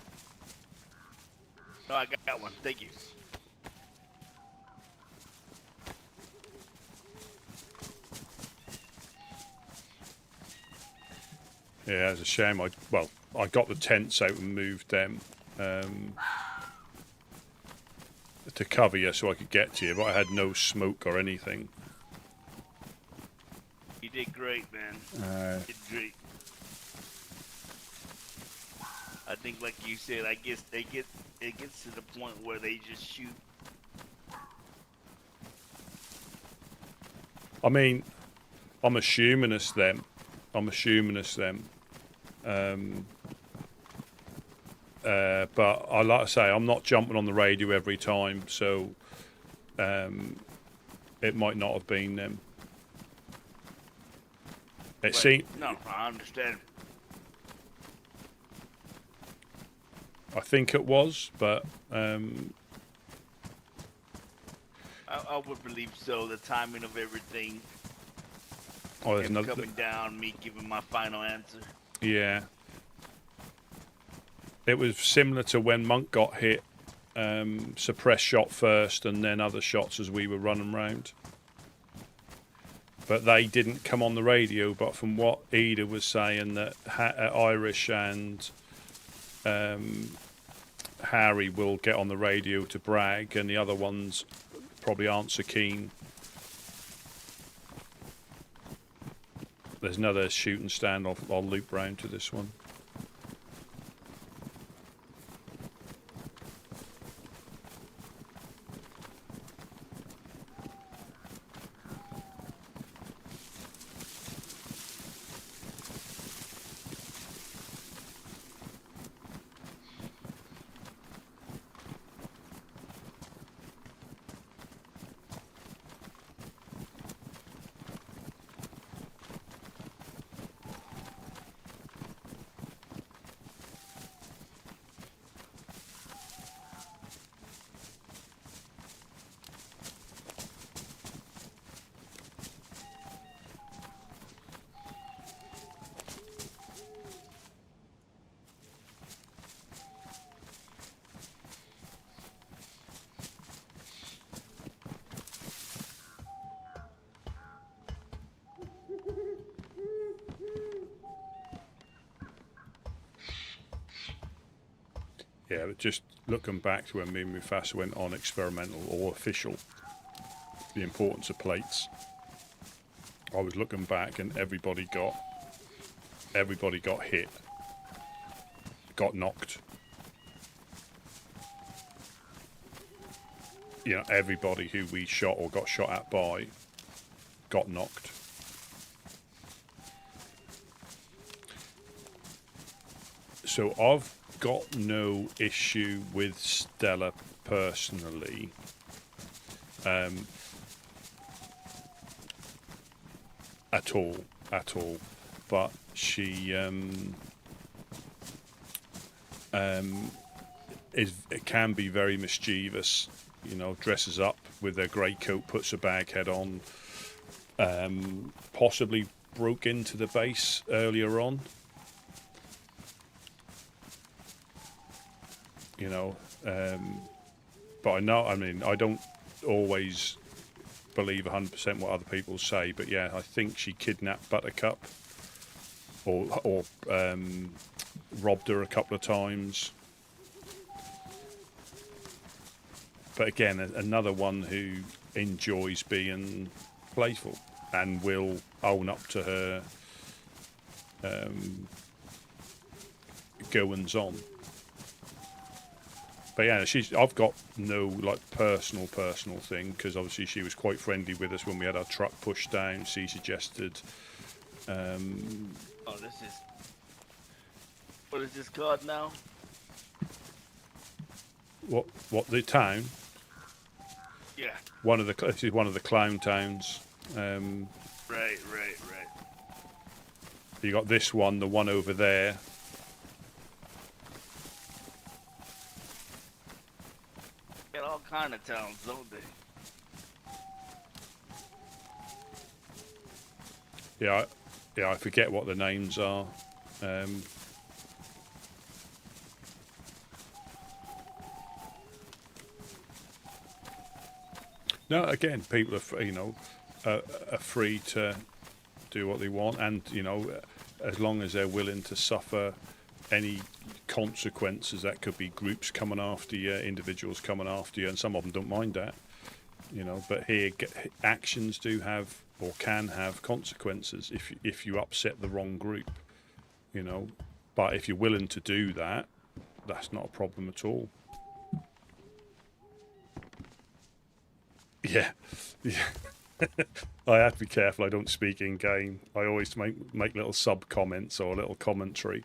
No, I got one. Thank you. Yeah, it's a shame. I got the tents out and moved them to cover you so I could get to you, but I had no smoke or anything. You did great, man. You did great. I think, like you said, I guess it gets to the point where they just shoot. I mean, I'm assuming it's them. But I like to say I'm not jumping on the radio every time, so it might not have been them. No, I understand. I think it was, but I would believe so. The timing of everything. there's Him another. coming down, me giving my final answer. Yeah. It was similar to when Monk got hit. Suppressed shot first, and then other shots as we were running round. But they didn't come on the radio. But from what Ida was saying, that Irish and Harry will get on the radio to brag, and the other ones probably aren't so keen. There's another shooting stand. I'll loop round to this one. Yeah, but just looking back to when me and Mufasa went on experimental or official, the importance of plates. I was looking back, and everybody got hit, got knocked. You know, everybody who we shot or got shot at by got knocked. So I've got no issue with Stella personally. At all. But she it can be very mischievous. You know, dresses up with their grey coat, puts a bag head on, possibly broke into the base earlier on. You know, but I mean, I don't always believe 100% what other people say, but yeah, I think she kidnapped Buttercup or robbed her a couple of times. But again, another one who enjoys being playful and will own up to her goings on. But yeah, I've got no like personal thing, because obviously she was quite friendly with us when we had our truck pushed down. She suggested. Oh, what is this called now? What the town? Yeah. This is one of the clown towns. Right. You got this one, the one over there. Got all kind of towns, don't they? Yeah, I forget what the names are. No, again, people are free to do what they want, and as long as they're willing to suffer any consequences, that could be groups coming after you, individuals coming after you, and some of them don't mind that. But here, actions do have or can have consequences if you upset the wrong group. But if you're willing to do that, that's not a problem at all. Yeah. I have to be careful I don't speak in game. I always make little sub comments or a little commentary.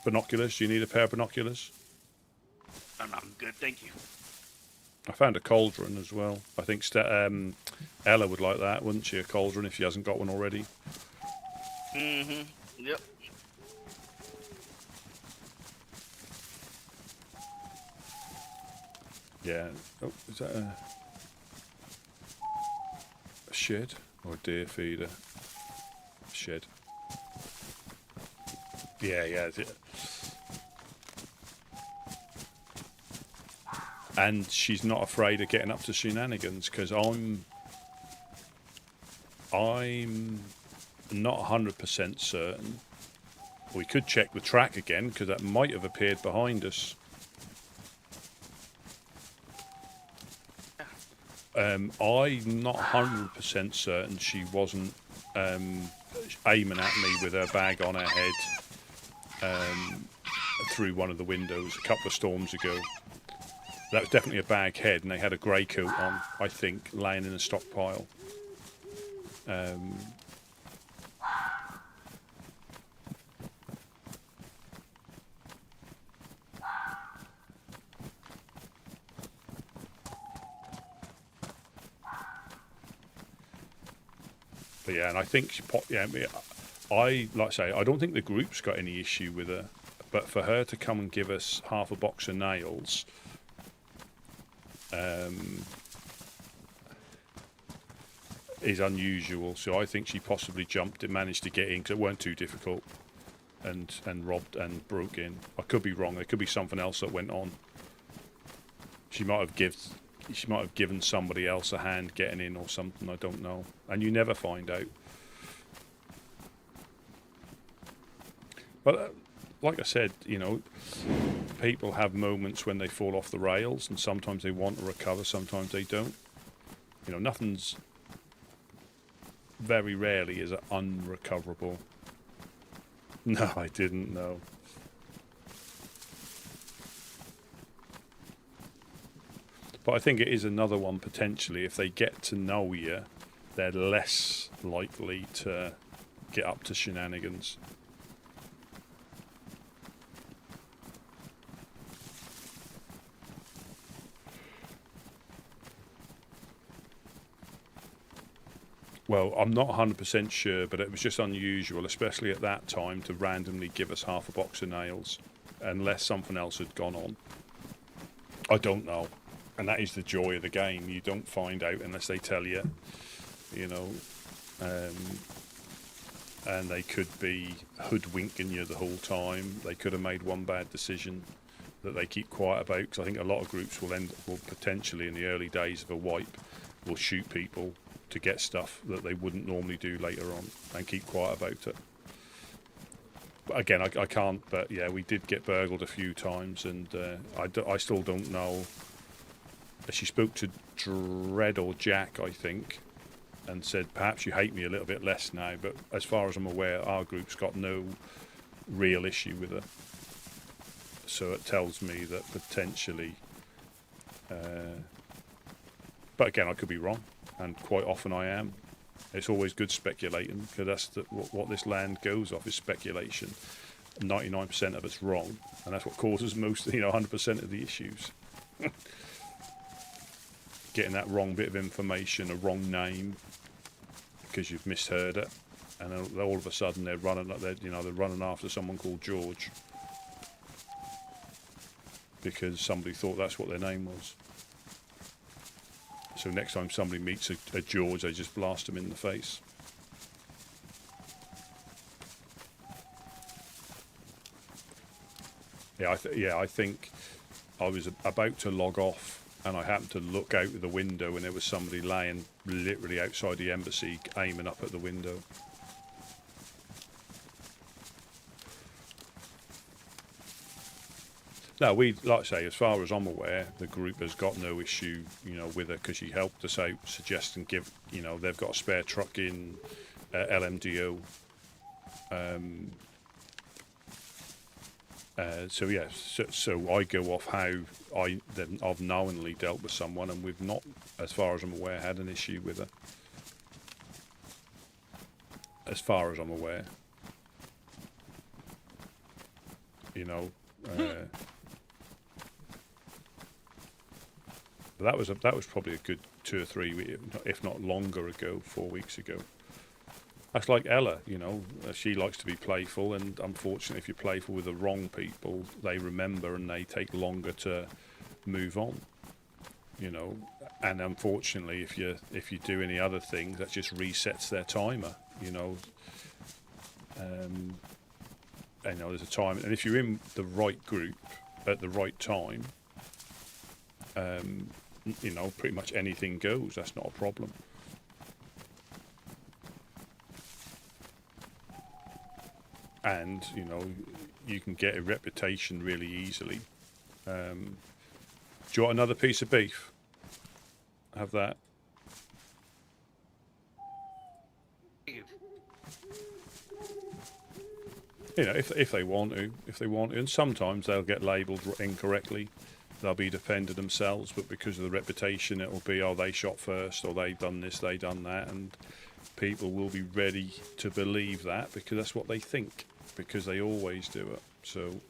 Binoculars, do you need a pair of binoculars? Oh, no, I'm good, thank you. I found a cauldron as well. I think Ella would like that, wouldn't she? A cauldron if she hasn't got one already. Mm-hmm. Yep. Yeah. Oh, is that a shed or a deer feeder? Shed. Yeah. And she's not afraid of getting up to shenanigans, because I'm not 100% certain. We could check the track again, because that might have appeared behind us. I'm not 100% certain she wasn't aiming at me with her bag on her head through one of the windows a couple of storms ago. That was definitely a bag head, and they had a grey coat on, I think, laying in a stockpile. But yeah, and I think I like I say, I don't think the group's got any issue with her, but for her to come and give us half a box of nails, is unusual. So I think she possibly jumped and managed to get in, because it weren't too difficult, and robbed and broke in. I could be wrong. There could be something else that went on. She might have given somebody else a hand getting in or something. I don't know, and you never find out. But like I said, people have moments when they fall off the rails, and sometimes they want to recover, sometimes they don't. Nothing's very rarely is unrecoverable. No, I didn't know. But I think it is another one potentially. If they get to know you, they're less likely to get up to shenanigans. Well, I'm not 100% sure, but it was just unusual, especially at that time, to randomly give us half a box of nails, unless something else had gone on. I don't know. And that is the joy of the game. You don't find out unless they tell you, you know. And they could be hoodwinking you the whole time. They could have made one bad decision that they keep quiet about, because I think a lot of groups will potentially, in the early days of a wipe, will shoot people to get stuff that they wouldn't normally do later on, and keep quiet about it. But again, I can't, but yeah, we did get burgled a few times, and I still don't know. She spoke to Dredd or Jack, I think, and said, perhaps you hate me a little bit less now, but as far as I'm aware, our group's got no real issue with her. So it tells me that potentially, but again, I could be wrong, and quite often I am. It's always good speculating, because that's what this land goes off, is speculation. 99% of it's wrong, and that's what causes most, 100% of the issues. Getting that wrong bit of information, a wrong name, because you've misheard it, and then all of a sudden they're running after someone called George, because somebody thought that's what their name was. So next time somebody meets a George, they just blast him in the face. Yeah, I think I was about to log off, and I happened to look out of the window, and there was somebody laying literally outside the embassy, aiming up at the window. No, like I say, as far as I'm aware, the group has got no issue, with her, because she helped us out, suggest and give, they've got a spare truck in LMDO. So yeah, so I go off how I've knowingly dealt with someone, and we've not, as far as I'm aware, had an issue with her. As far as I'm aware, But that was probably a good 2 or 3 weeks, if not longer ago, 4 weeks ago. That's like Ella, she likes to be playful, and unfortunately, if you're playful with the wrong people, they remember and they take longer to move on. And unfortunately, if you do any other things, that just resets their timer. There's a time, and if you're in the right group at the right time, pretty much anything goes. That's not a problem. And you can get a reputation really easily. Do you want another piece of beef? Have that. If they want to, and sometimes they'll get labelled incorrectly. They'll be defending themselves, but because of the reputation, it'll be, oh, they shot first, or they done this, they done that, and people will be ready to believe that, because that's what they think, because they always do it. So,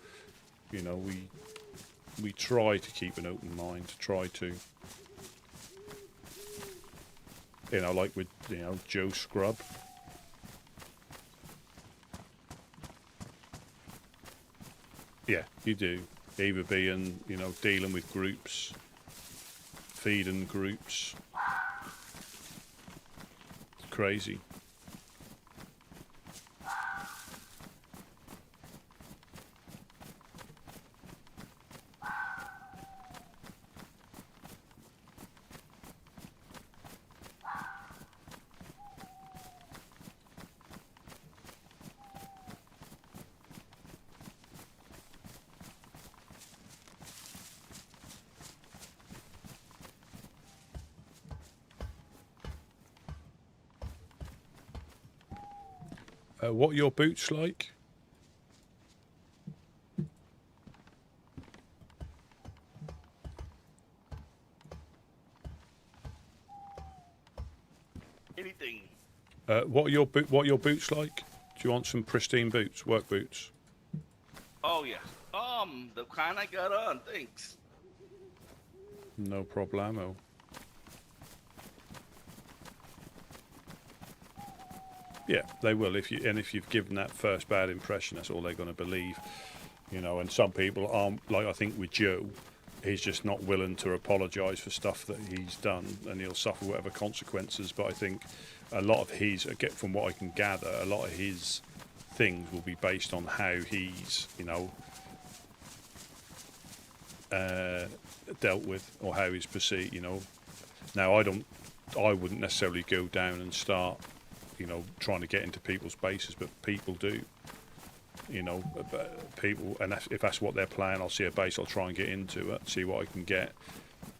we try to keep an open mind, like with, Joe Scrub. Yeah, you do. Either being, dealing with groups, feeding groups. It's crazy. What are your boots like? Anything. What are your boots like? Do you want some pristine boots, work boots? Oh yeah. The kind I got on. Thanks. No problemo. Yeah, they will. If you've given that first bad impression, that's all they're going to believe. You know, and some people aren't, like I think with Joe, he's just not willing to apologise for stuff that he's done, and he'll suffer whatever consequences. But I think a lot of his, from what I can gather, a lot of his things will be based on how he's, dealt with, or how he's perceived. Now I wouldn't necessarily go down and start, trying to get into people's bases, but people do. People, and if that's what they're playing, I'll see a base, I'll try and get into it, see what I can get.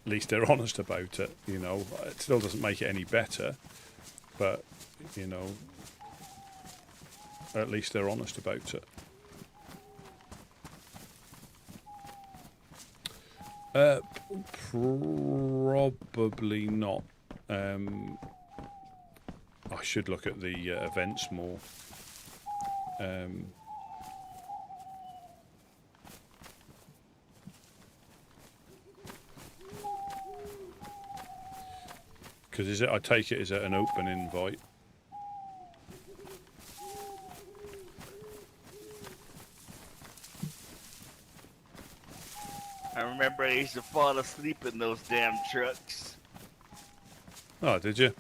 At least they're honest about it. It still doesn't make it any better, but at least they're honest about it. Probably not. I should look at the events more. Because I take it, is it an open invite? I remember I used to fall asleep in those damn trucks. Oh, did you?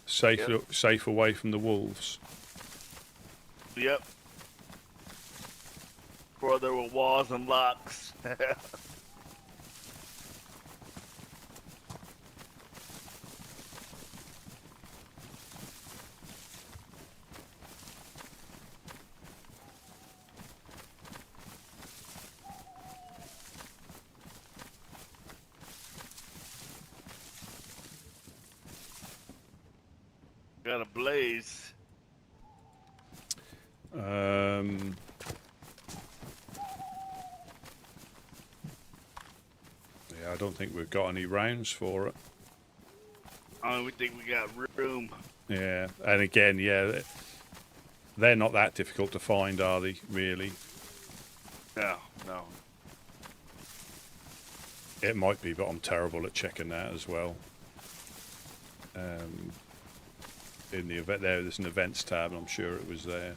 Safe, Yep. Safe away from the wolves. Yep. Before there were walls and locks. Got a blaze. Yeah, I don't think we've got any rounds for it. I don't even think we got room. Yeah, and again, yeah, they're not that difficult to find, are they, really? No. It might be, but I'm terrible at checking that as well. In the event, there's an events tab, and I'm sure it was there.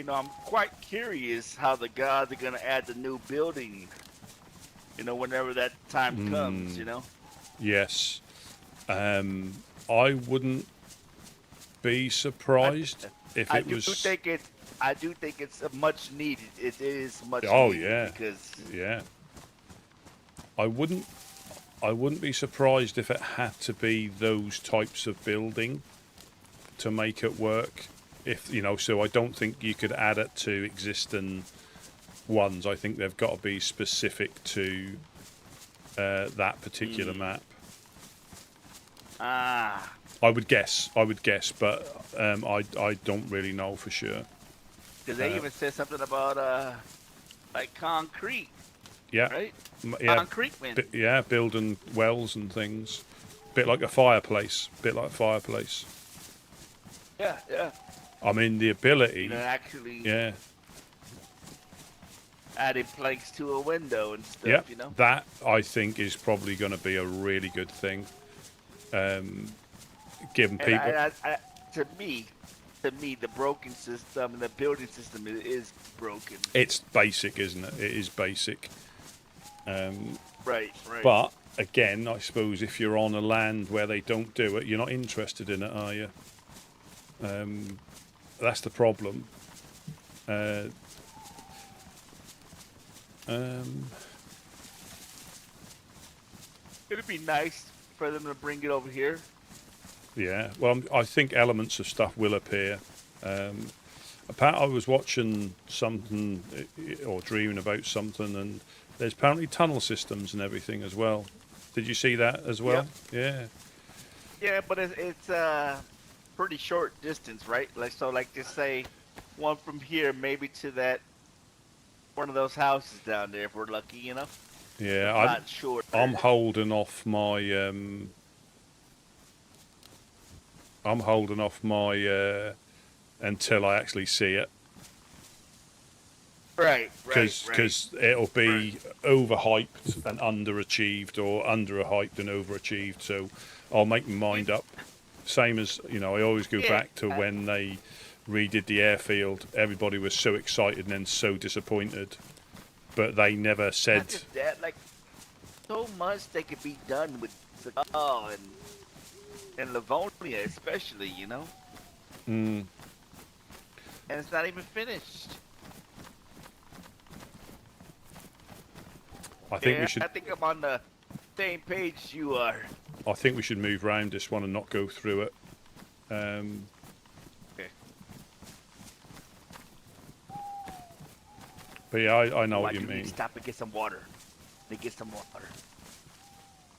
I'm quite curious how the gods are gonna add the new building. Whenever that time comes. Yes. I wouldn't be surprised if it was. I do think it's a much needed. It is much. Oh needed yeah. Because Yeah. I wouldn't be surprised if it had to be those types of building to make it work. So I don't think you could add it to existing ones. I think they've got to be specific to that particular map. I would guess, but I don't really know for sure. Because they even said something about like concrete. Yeah. Right. Yeah. Concrete man. Yeah, building wells and things. Bit like a fireplace. Yeah. I mean, the ability. Actually. Yeah. Adding planks to a window and stuff. Yeah. That I think is probably going to be a really good thing. Giving people. To me, the broken system and the building system is broken. It's basic, isn't it? It is basic. Right. But again, I suppose if you're on a land where they don't do it, you're not interested in it, are you? That's the problem. It'd be nice for them to bring it over here. Yeah, well, I think elements of stuff will appear. Apparently, I was watching something or dreaming about something, and there's apparently tunnel systems and everything as well. Did you see that as well? Yep. Yeah, but it's pretty short distance, right? Like just say one from here, maybe to that one of those houses down there, if we're lucky, Yeah, I'm not sure. I'm holding off my until I actually see it. Right. Because it'll be overhyped and underachieved, or underhyped and overachieved. So I'll make my mind up. Same as, I always go back to when they redid the airfield. Everybody was so excited and then so disappointed, but they never said. Not just that, like so much that could be done with Seagal and Livonia, especially, Mm, and it's not even finished. I think we should. I think I'm on the same page you are. I think we should move around this one and not go through it. Okay. But yeah, I know what Why you do we mean. stop and get some water? They get some water.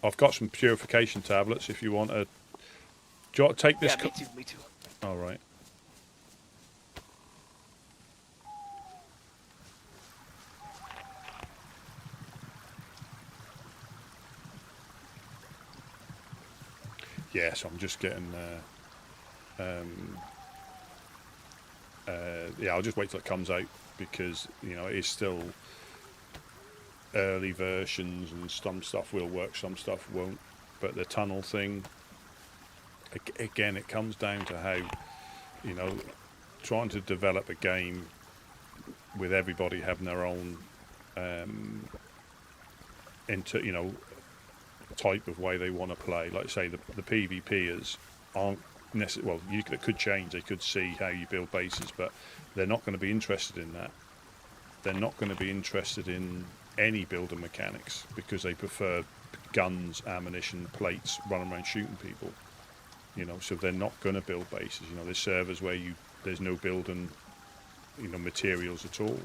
I've got some purification tablets if you want to. Do you want to take this? Yeah, me too. All right. Yeah, so I'm just getting. Yeah, I'll just wait till it comes out because it is still early versions, and some stuff will work, some stuff won't. But the tunnel thing, again, it comes down to how trying to develop a game with everybody having their own type of way they want to play. Like say the PvPers aren't necessarily, well, it could change. They could see how you build bases, but they're not going to be interested in that. They're not going to be interested in any builder mechanics because they prefer guns, ammunition, plates, running around shooting people. So they're not going to build bases. There's servers where there's no building, materials at all.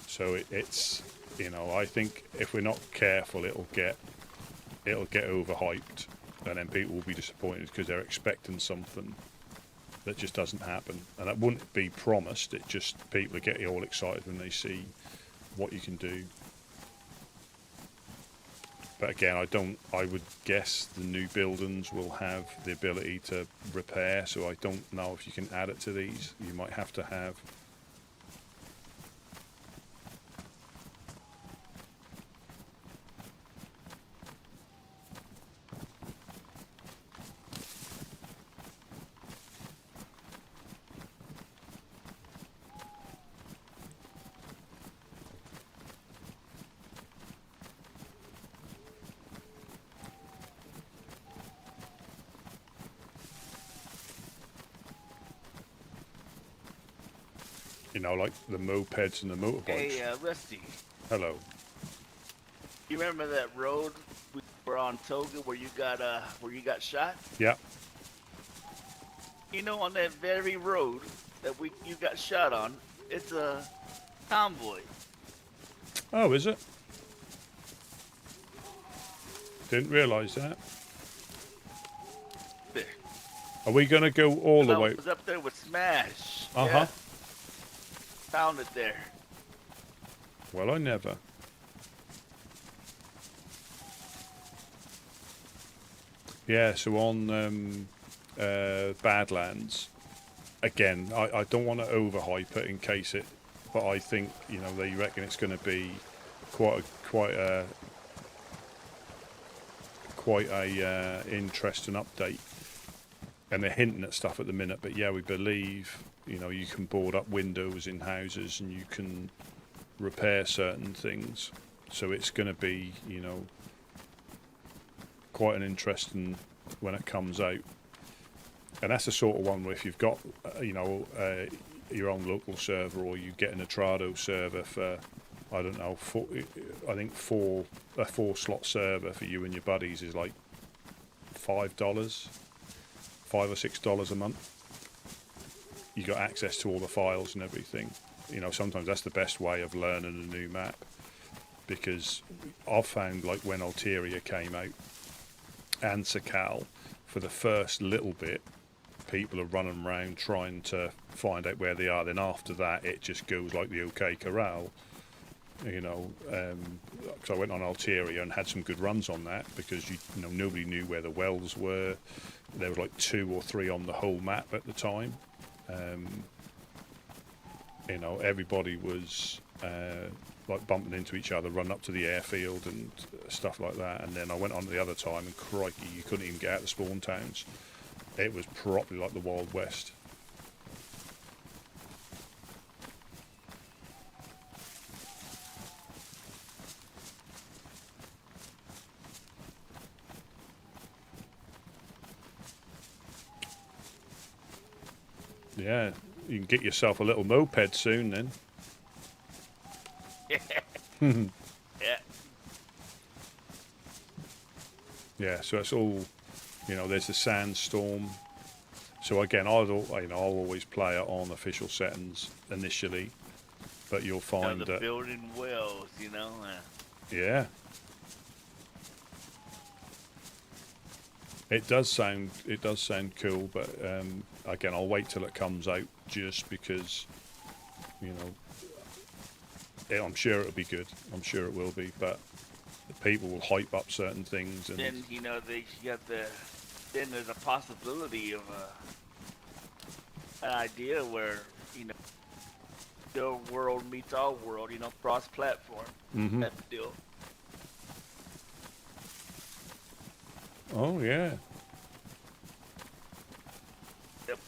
So it's I think if we're not careful, it'll get overhyped, and then people will be disappointed because they're expecting something that just doesn't happen, and that wouldn't be promised. It just people get all excited when they see what you can do. But again, I would guess the new buildings will have the ability to repair, so I don't know if you can add it to these. You might have to have. Like the mopeds and the motorbikes. Hey, Rusty. Hello. You remember that road we were on Toga where you got shot? Yeah. On that very road that you got shot on, it's a convoy. Oh, is it? Didn't realise that. There. Are we going to go all the way? I was up there with Smash. Uh-huh. Yeah. Found it there. Well, I never. Yeah, so on Badlands, again, I don't want to overhype it in case it, but I think they reckon it's going to be quite a interesting update, and they're hinting at stuff at the minute. But yeah, we believe you can board up windows in houses and you can repair certain things. So it's going to be, quite an interesting when it comes out. And that's the sort of one where if you've got, your own local server, or you get an Atrado server for, I don't know, a 4-slot server for you and your buddies is like $5 or $6 a month. You got access to all the files and everything. Sometimes that's the best way of learning a new map, because I've found, like when Ulteria came out and Sakal, for the first little bit, people are running around trying to find out where they are. Then after that, it just goes like the OK Corral. Because I went on Ulteria and had some good runs on that, because nobody knew where the wells were. There were like 2 or 3 on the whole map at the time. you know, everybody was like bumping into each other, running up to the airfield and stuff like that. And then I went on the other time, and crikey, you couldn't even get out of the spawn towns. It was properly like the Wild West. Yeah, you can get yourself a little moped soon then. Yeah. Yeah, so it's all, you know, there's the sandstorm. So again, I'll always play it on official settings initially, but you'll find the that building wells, you know. yeah, it does sound cool, but again, I'll wait till it comes out just because, you know, I'm sure it'll be good. I'm sure it will be, but people will hype up certain things, and Then you know then there's a possibility of an idea where, you know, their world meets our world, you know, cross-platform type of deal. oh yeah, Yep.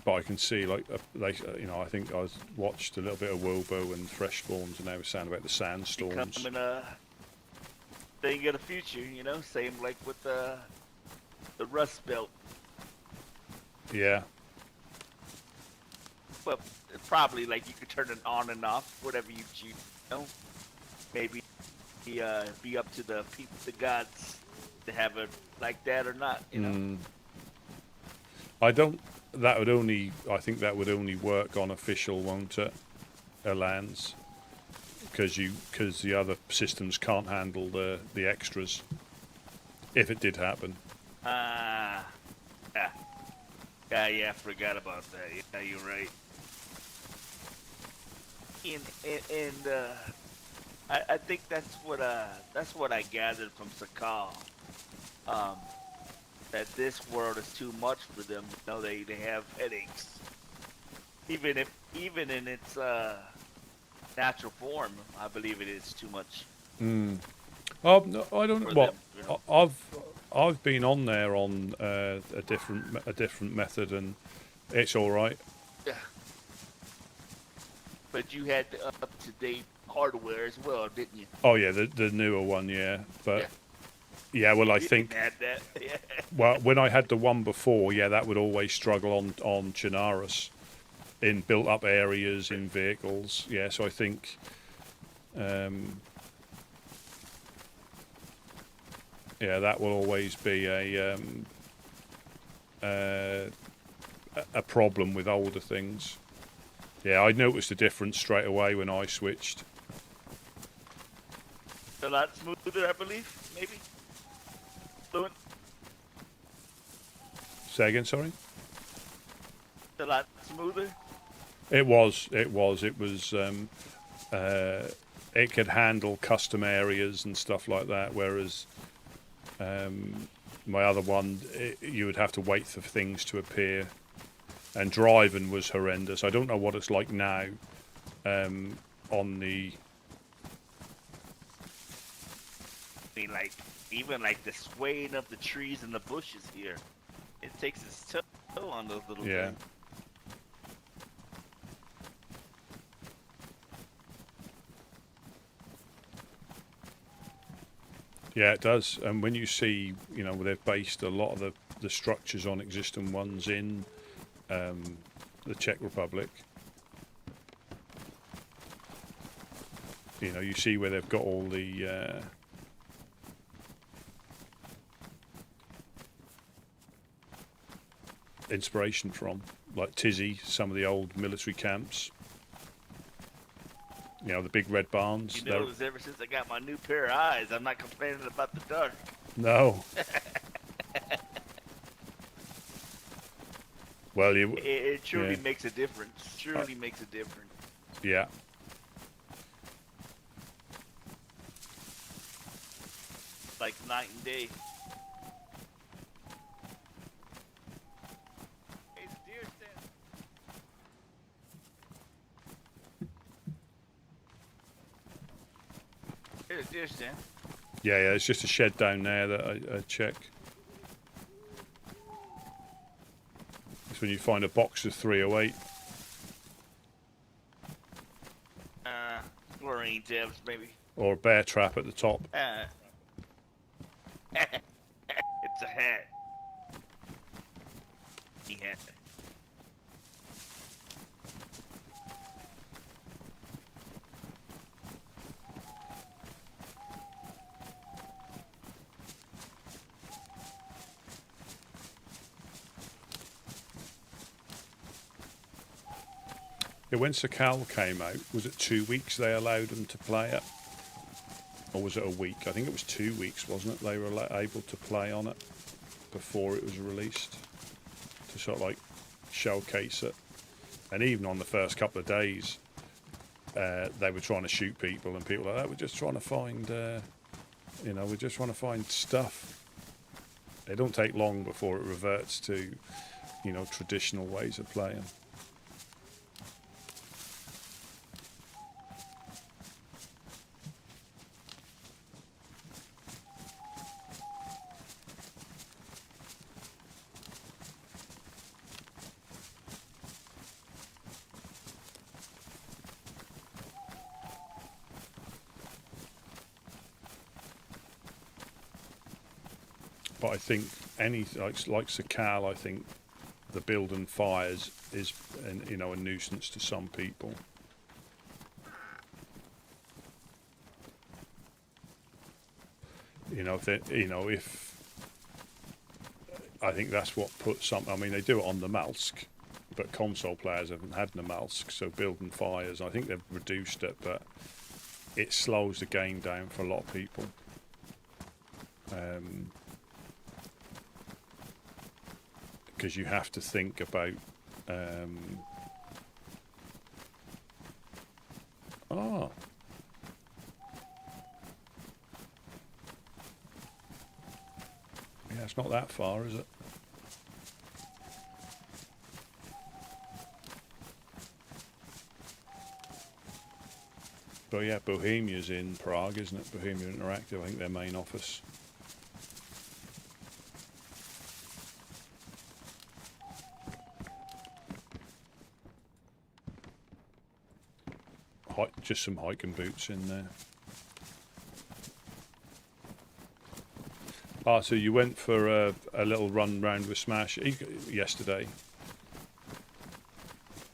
but I can see like you know, I think I watched a little bit of Wobo and Fresh Spawns, and they were saying about the sandstorms. Becoming a thing of the future, you know, same like with the Rust Belt. Yeah, Well, probably like you could turn it on and off, whatever you choose. You know, maybe be up to the people, the gods, to have it like that or not. You know. I don't. That would only. I think that would only work on official, won't it? Lands, because the other systems can't handle the extras. If it did happen. Yeah. Yeah, I forgot about that. Yeah, you're right. And I think that's what I gathered from Sakal. That this world is too much for them. You know, they have headaches. Even in its natural form, I believe it is too much. No, I don't For know. them, you know? I've been on there on a different method, and it's all right. Yeah. But you had the up-to-date hardware as well, didn't you? Oh yeah, the newer one, yeah. But yeah, well, I You think didn't have that. Yeah. well, when I had the one before, yeah, that would always struggle on Chernarus in built-up areas in vehicles. Yeah, so I think. Yeah, that will always be a problem with older things. Yeah, I noticed a difference straight away when I switched. A lot smoother, I believe, maybe. Fluent. Say again, sorry? A lot smoother. It was. It could handle custom areas and stuff like that, whereas my other one, you would have to wait for things to appear, and driving was horrendous. I don't know what it's like now on the. I mean, like even like the swaying of the trees and the bushes here, it takes its toe on those little Yeah. things. Yeah, it does. And when you see, you know, they've based a lot of the structures on existing ones in the Czech Republic. You know, you see where they've got all the inspiration from, like Tizzy, some of the old military camps. You know, the big red barns. You notice ever since I got my new pair of eyes, I'm not complaining about the dark. No. Well, It truly makes a difference. Truly makes a difference. Yeah. Like night and day. Hey, the deer stand. There's a deer stand. Yeah, yeah, it's just a shed down there that I check. It's when you find a box of 308. Chlorine tabs, maybe. Or a bear trap at the top. It's a hat. Hat. Yeah, when Sakal came out, was it 2 weeks they allowed them to play it? Or was it a week? I think it was 2 weeks, wasn't it? They were able to play on it before it was released to sort of like showcase it. And even on the first couple of days, they were trying to shoot people, and people like that were just trying to find, we're just trying to find stuff. It don't take long before it reverts to, traditional ways of playing. But I think like Sakal, I think the building fires is a nuisance to some people. If I think that's what puts some. I mean, they do it on the Malsk, but console players haven't had the Malsk, so building fires. I think they've reduced it, but it slows the game down for a lot of people. Because you have to think about yeah, it's not that far, is it? But yeah, Bohemia's in Prague, isn't it? Bohemia Interactive, I think their main office. Just some hiking boots in there. Ah, so you went for a little run round with Smash yesterday.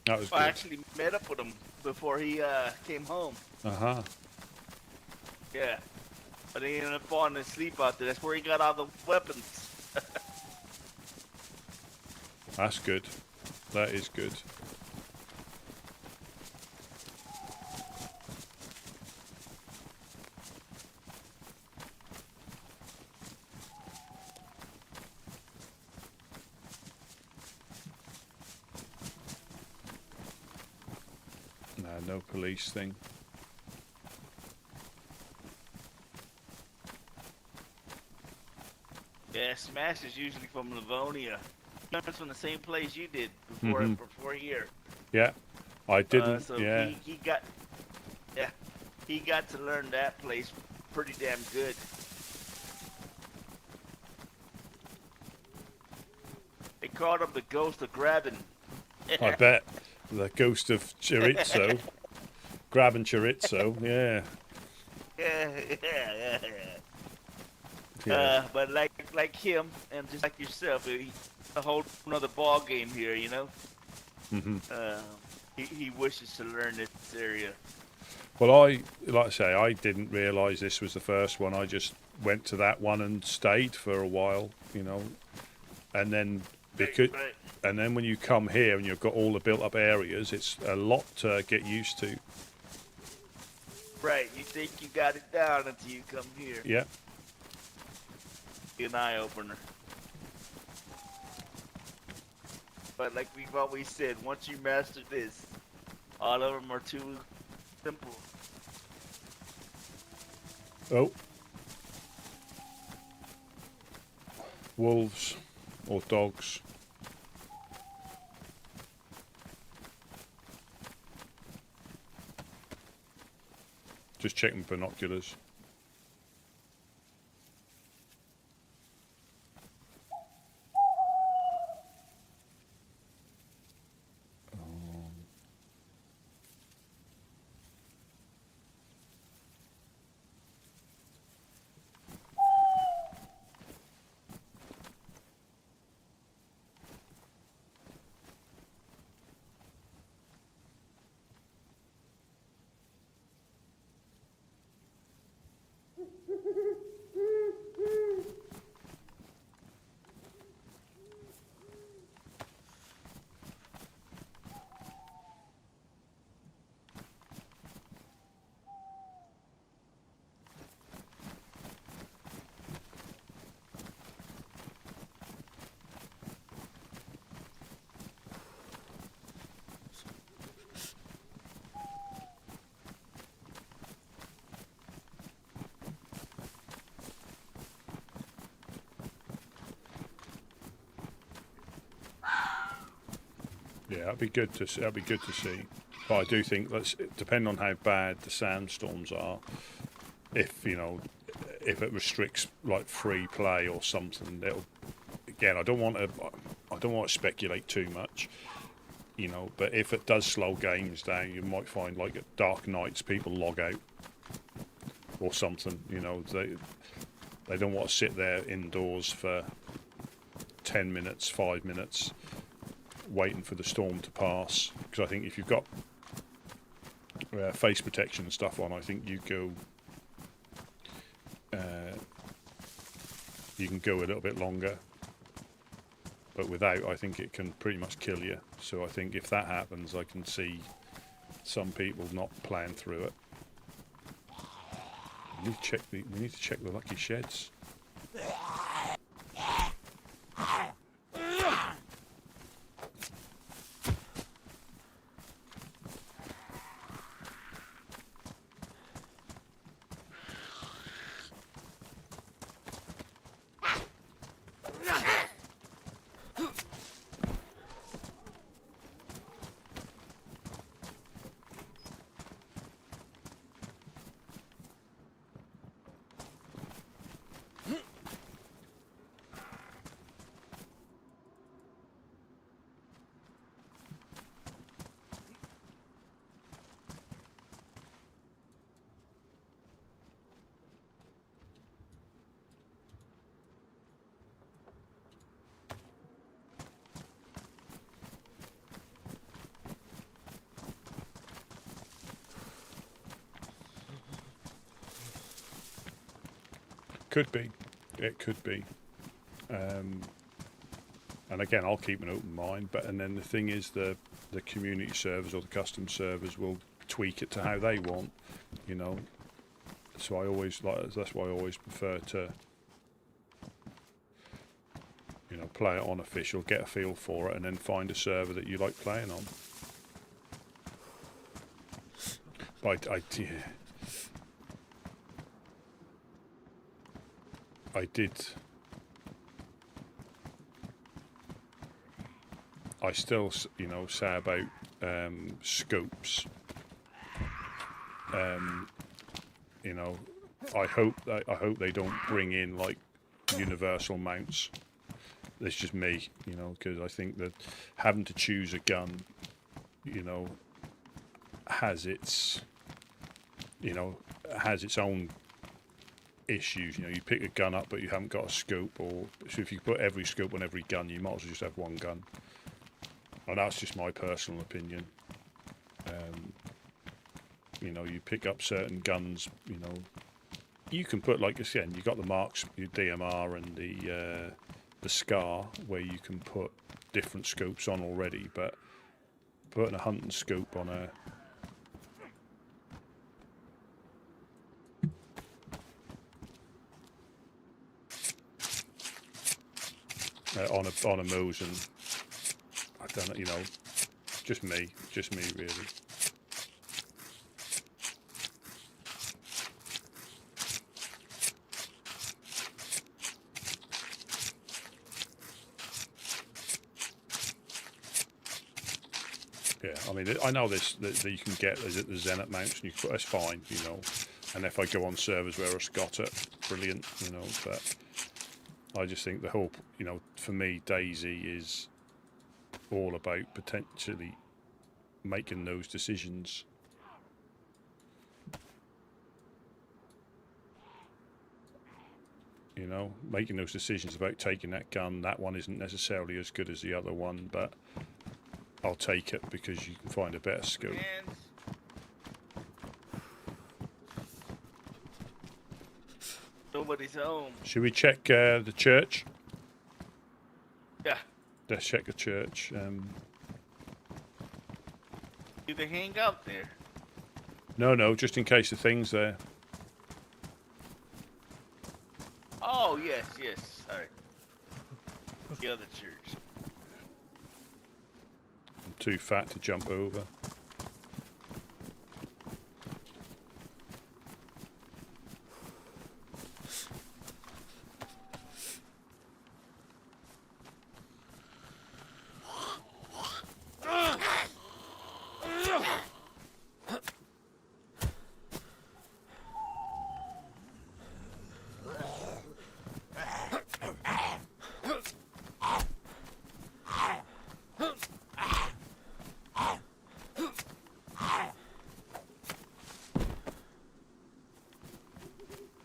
That was good. I actually met up with him before he came home. Uh-huh. Yeah. But he ended up falling asleep out there. That's where he got all the weapons. That's good. That is good. No police thing. Yeah, Smash is usually from Livonia. That's from the same place you did before here. Yeah, I didn't. So yeah, he got to learn that place pretty damn good. They called him the Ghost of Grabbing. I bet. The Ghost of Chorizo. Grabbing Chorizo, yeah. Yeah. But like him, and just like yourself, a whole another ball game here, you know. He wishes to learn this area. Well, like I say, I didn't realise this was the first one. I just went to that one and stayed for a while, and then Right. and then when you come here and you've got all the built-up areas, it's a lot to get used to. Right, you think you got it down until you come here. Yeah. Be an eye-opener. But like we've always said, once you master this, all of them are too simple. Oh. Wolves or dogs. Just checking binoculars. Yeah, that'd be good to see. That'd be good to see. But I do think that's depending on how bad the sandstorms are. If if it restricts like free play or something, it'll. Again, I don't want to speculate too much. But if it does slow games down, you might find like at dark nights people log out or something. They don't want to sit there indoors for 10 minutes, 5 minutes, waiting for the storm to pass. Because I think if you've got face protection and stuff on, I think you can go a little bit longer. But without, I think it can pretty much kill you. So I think if that happens, I can see some people not playing through it. We need to check the lucky sheds. Could be. It could be. And again, I'll keep an open mind. And then the thing is, the community servers or the custom servers will tweak it to how they want. So that's why I always prefer to play it on official, get a feel for it, and then find a server that you like playing on. But I still, say about scopes. I hope they don't bring in like universal mounts. It's just me, because I think that having to choose a gun, has its own issues. You pick a gun up but you haven't got a scope, or so if you put every scope on every gun, you might as well just have one gun. And that's just my personal opinion. You pick up certain guns, you can put, like again, you got the marks, your DMR and the SCAR, where you can put different scopes on already, but putting a hunting scope on on a Mosin, I don't know, just me really. Yeah, I mean, I know this that you can get the Zenith mounts, and that's fine, And if I go on servers where I've got it, brilliant, But I just think the whole, for me, DayZ is all about potentially making those decisions. Making those decisions about taking that gun. That one isn't necessarily as good as the other one, but I'll take it because you can find a better scope. Nobody's home. Should we check the church? Yeah. Let's check the church. Do they hang out there? No, just in case the thing's there. Oh, yes. Sorry. The other church. I'm too fat to jump over.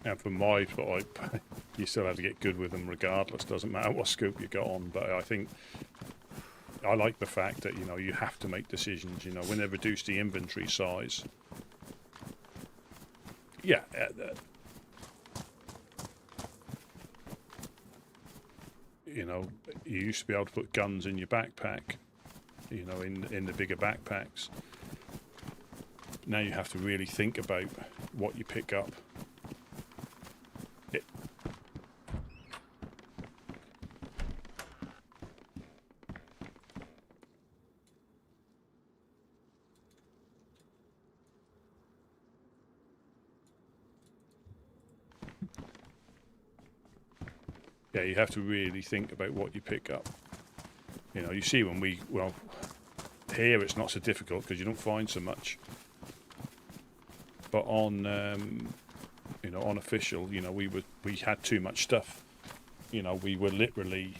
And for my type, you still have to get good with them regardless. Doesn't matter what scope you got on. But I think I like the fact that, you know, you have to make decisions. You know, when they reduce the inventory size, yeah, you know, you used to be able to put guns in your backpack, you know, in the bigger backpacks. Now you have to really think about what you pick up. Yeah, you have to really think about what you pick up. You know, you see when well, here it's not so difficult because you don't find so much. But on, you know, on official, you know, we had too much stuff. You know, we were literally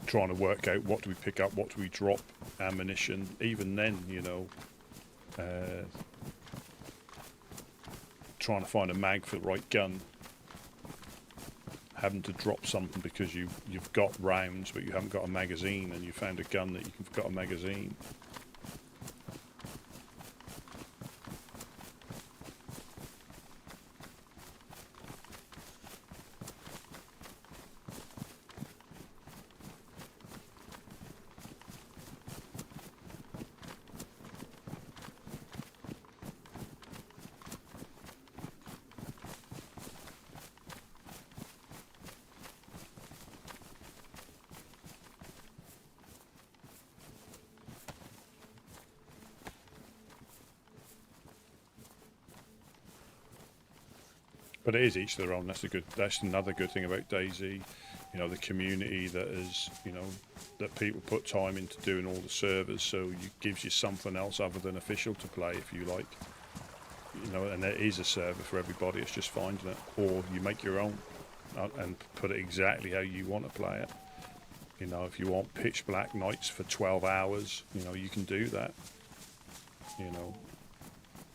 trying to work out what do we pick up, what do we drop, ammunition. Even then, you know, trying to find a mag for the right gun, having to drop something because you've got rounds but you haven't got a magazine, and you found a gun that you've got a magazine. But it is each their own. That's another good thing about DayZ. You know, the community that is, you know, that people put time into doing all the servers, so it gives you something else other than official to play if you like. You know, and there is a server for everybody. It's just finding it, or you make your own and put it exactly how you want to play it. You know, if you want pitch black nights for 12 hours, you know, you can do that. You know,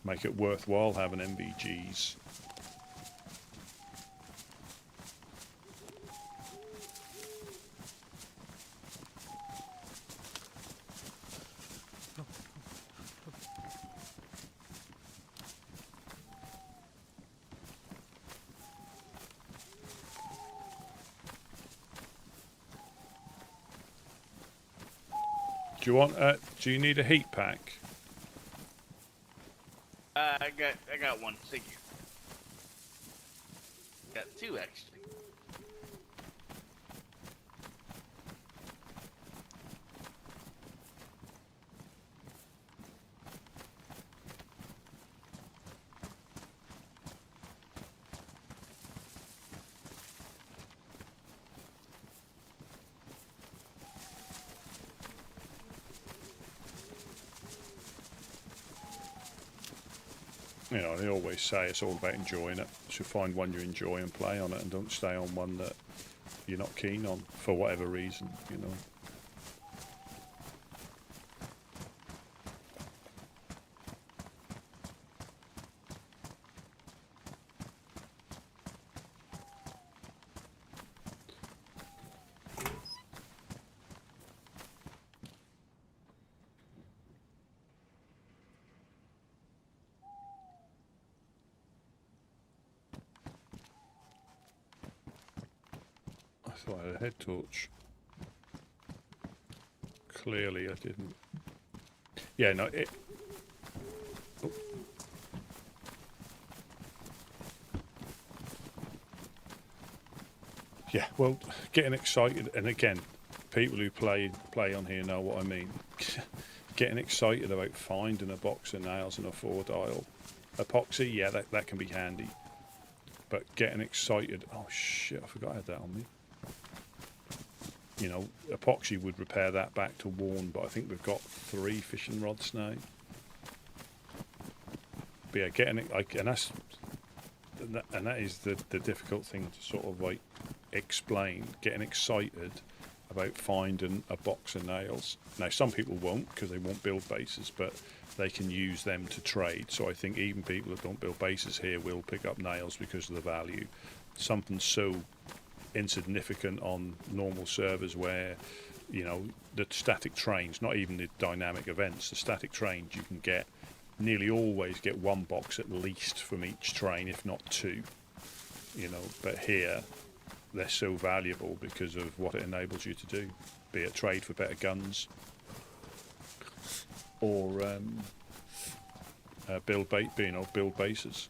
make it worthwhile having MVGs. Do you need a heat pack? I got one. Thank you. Got two actually. You know, they always say it's all about enjoying it. So find one you enjoy and play on it, and don't stay on one that you're not keen on for whatever reason, you know. I thought I had a head torch. Clearly I didn't. Yeah, no, it... Oh. Yeah, well, getting excited, and again, people who play on here know what I mean. Getting excited about finding a box of nails and a 4-dial. Epoxy, yeah, that can be handy. But getting excited... Oh shit, I forgot I had that on me. You know, epoxy would repair that back to worn, but I think we've got 3 fishing rods now. But yeah, getting it, like, and that is the difficult thing to sort of like explain. Getting excited about finding a box of nails. Now, some people won't because they won't build bases, but they can use them to trade. So I think even people that don't build bases here will pick up nails because of the value. Something so insignificant on normal servers where, you know, the static trains, not even the dynamic events, the static trains, you can get nearly always get one box at least from each train, if not two, you know. But here they're so valuable because of what it enables you to do, be it trade for better guns or build bases.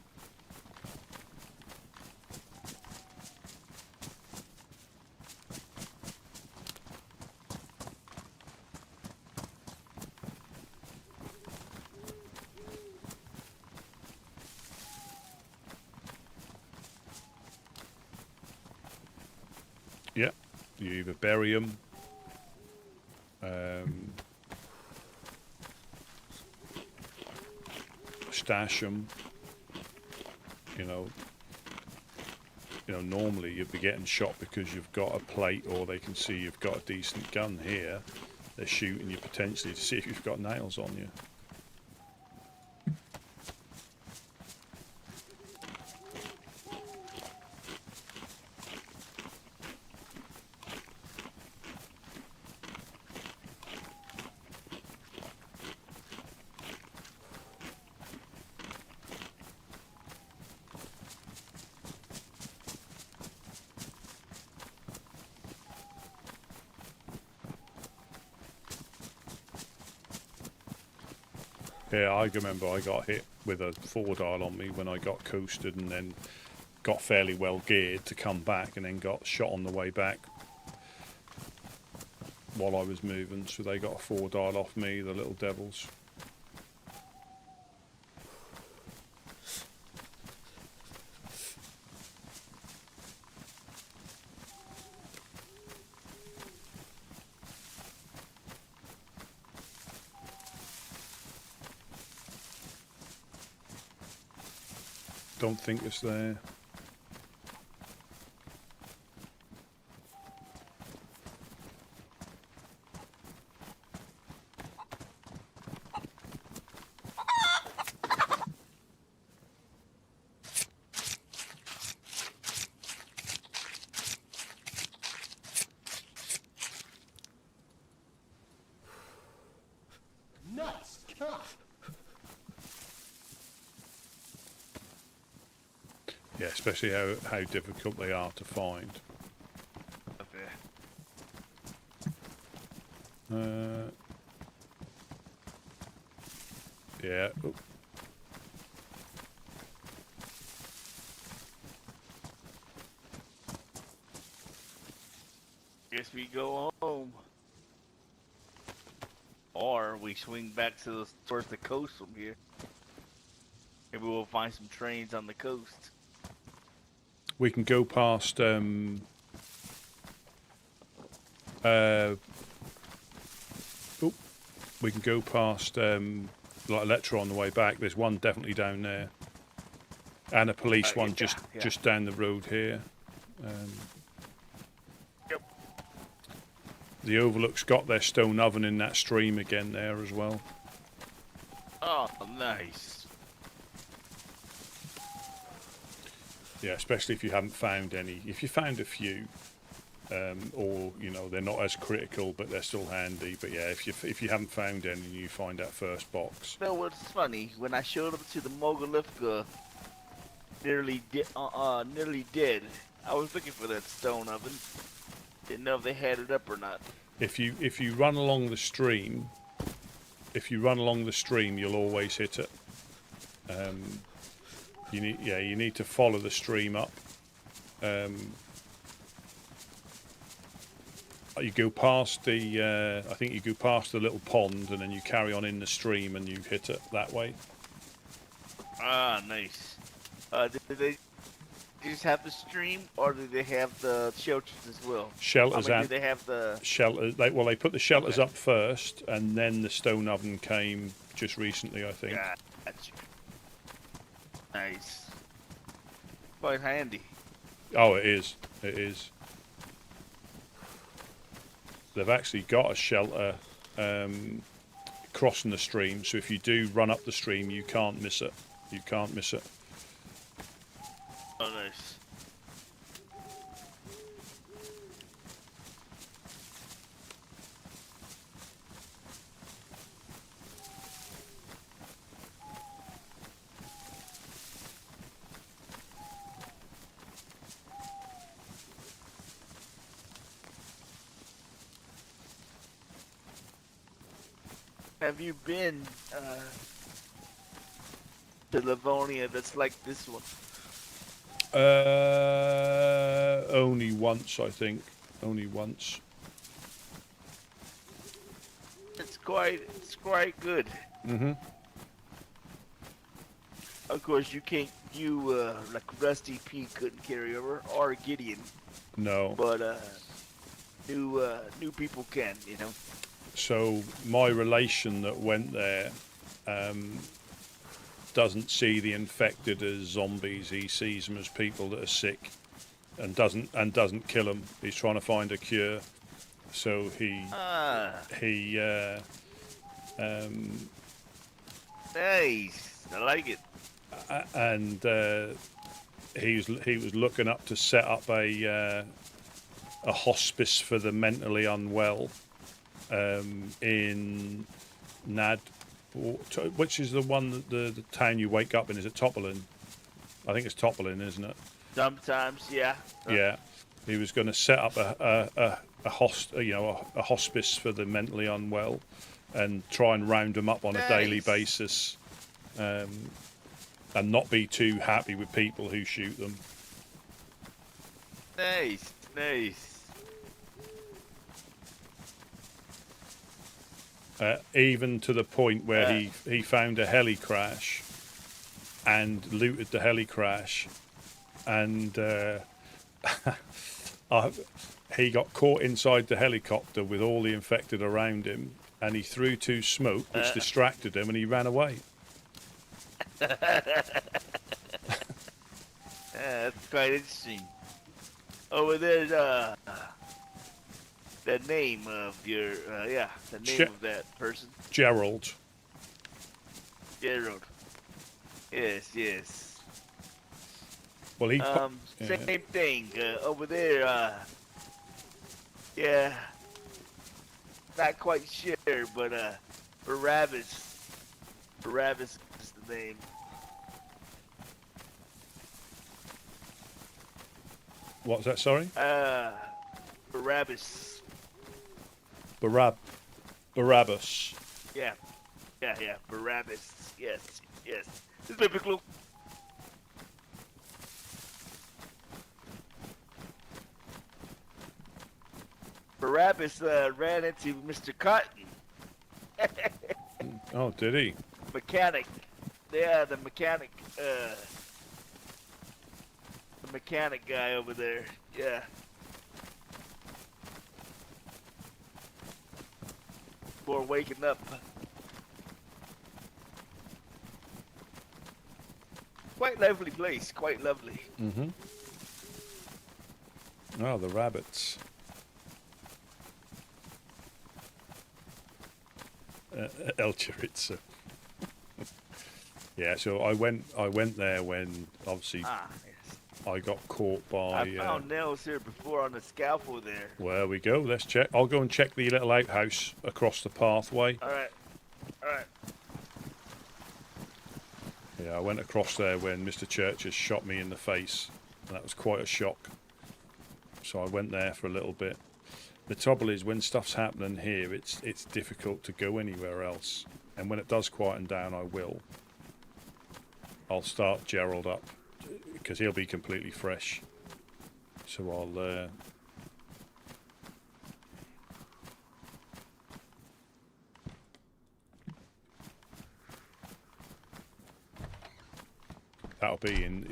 Yeah, you either bury them, stash them. You know, normally you'd be getting shot because you've got a plate, or they can see you've got a decent gun. Here, they're shooting you potentially to see if you've got nails on you. Yeah, I remember I got hit with a 4-dial on me when I got coasted, and then got fairly well geared to come back, and then got shot on the way back while I was moving. So they got a 4-dial off me, the little devils. Don't think it's there. Nuts! Yeah, especially how difficult they are to find. Yeah. Oh. Guess we go home. Or we swing back towards the coast from here. Maybe we'll find some trains on the coast. We can go past we can go past like Electra on the way back. There's one definitely down there, and a police one just down the road here. Yep. The Overlook's got their stone oven in that stream again there as well. Oh, nice. Yeah, especially if you haven't found any. If you found a few, or you know they're not as critical, but they're still handy. But yeah, if you haven't found any, you find that first box. You know what's funny? When I showed up to the Mogilifka, nearly dead. I was looking for that stone oven. Didn't know if they had it up or not. If you run along the stream, you'll always hit it. You need to follow the stream up. You go past the I think you go past the little pond, and then you carry on in the stream and you hit it that way. Ah, nice. Did they just have the stream, or do they have the shelters as well? Shelters, do they have the shelters? They put the shelters up first, and then the stone oven came just recently, I think. Gotcha. Nice. Quite handy. Oh, it is. It is. they've actually got a shelter crossing the stream, so if you do run up the stream, you can't miss it. You can't miss it. Oh, nice. Have you been to Livonia that's like this one? Only once, I think. Only once. It's quite good. Mm-hmm. Of course, like Rusty P couldn't carry over, or Gideon, No. but new people can, you know. So my relation that went there doesn't see the infected as zombies. He sees them as people that are sick, and doesn't kill them. He's trying to find a cure. So Nice. I like it. And he was looking up to set up a hospice for the mentally unwell in Nad, which is the one that the town you wake up in. Is it Topolin? I think it's Topolin, isn't it? Sometimes, yeah. Yeah. He was going to set up a hospice for the mentally unwell, and try and round them up on a daily basis, and not be too happy with people who shoot them. Nice, nice. Even to the point where he found a heli crash and looted the heli crash, and he got caught inside the helicopter with all the infected around him, and he threw 2 smoke, which distracted him, and he ran away. That's quite interesting. Over there's the name of your the name of that person. Gerald. Gerald. Yes. Well, he same thing over there. Yeah, not quite sure, but Barabbas is the name. What's that? Sorry. Barabbas. Barabbas. Yeah. Barabbas. Yes. This is biblical. Barabbas ran into Mr. Cotton. Oh, did he? Mechanic. Yeah, the mechanic. The mechanic guy over there. Yeah. Before waking up. Quite lovely place. Quite lovely. Mm-hmm. Oh, the rabbits. El Chorizo. Yeah, so I went there when obviously I got caught by. I found nails here before on the scaffold there. Where we go? Let's check. I'll go and check the little outhouse across the pathway. All right. Yeah, I went across there when Mr. Churches shot me in the face, and that was quite a shock. So I went there for a little bit. The trouble is, when stuff's happening here, it's difficult to go anywhere else. And when it does quieten down, I'll start Gerald up, because he'll be completely fresh. So I'll that'll be in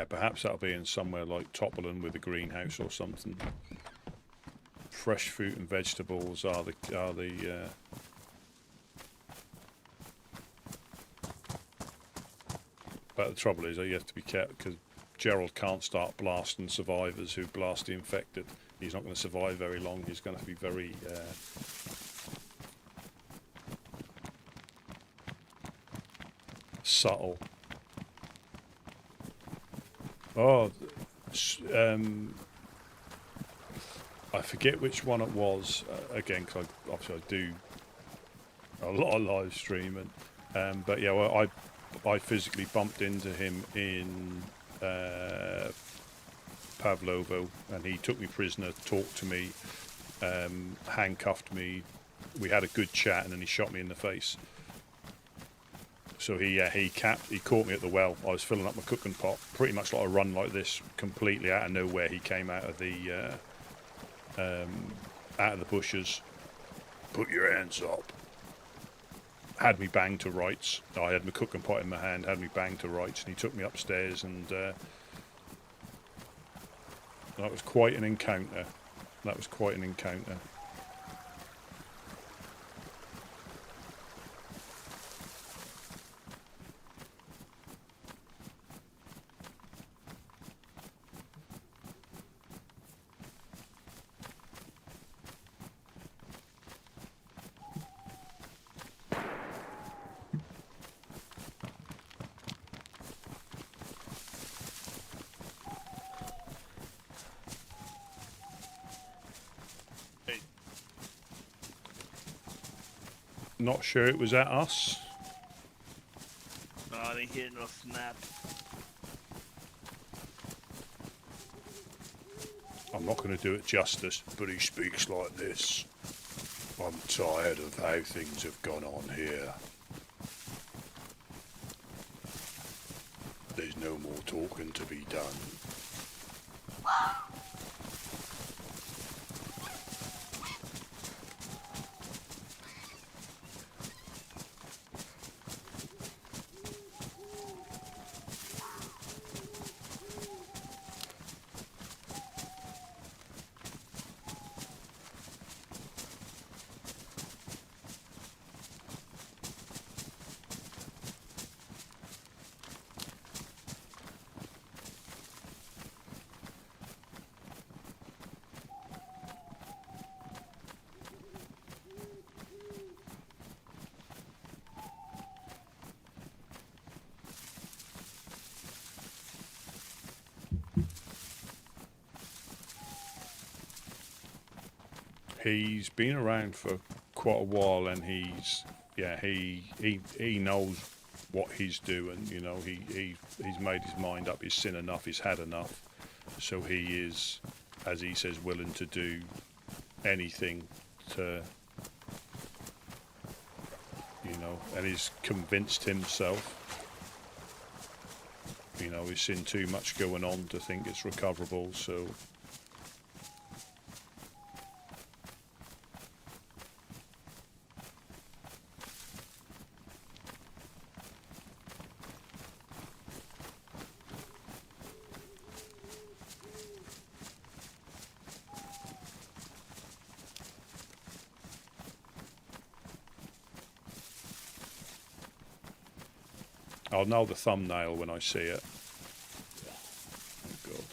perhaps that'll be in somewhere like Topolin with a greenhouse or something. fresh fruit and vegetables are the but the trouble is you have to be careful because Gerald can't start blasting survivors who blast the infected. He's not going to survive very long. He's going to be very subtle. Oh, I forget which one it was. Again, because obviously I do a lot of live streaming. But yeah, well, I physically bumped into him in Pavlovo, and he took me prisoner, talked to me, handcuffed me. We had a good chat, and then he shot me in the face. So he caught me at the well. I was filling up my cooking pot, pretty much like a run like this, completely out of nowhere. He came out of the bushes. Put your hands up. Had me banged to rights. I had my cooking pot in my hand, had me banged to rights, and he took me upstairs, and that was quite an encounter. That was quite an encounter. Not sure it was at us. No, I didn't hear no snap. I'm not going to do it justice, but he speaks like this. I'm tired of how things have gone on here. There's no more talking to be done. He's been around for quite a while, and he knows what he's doing. You know, he's made his mind up. He's seen enough. He's had enough. So he is, as he says, willing to do anything to, you know, and he's convinced himself. You know, he's seen too much going on to think it's recoverable. So. I'll know the thumbnail when I see it. Oh God.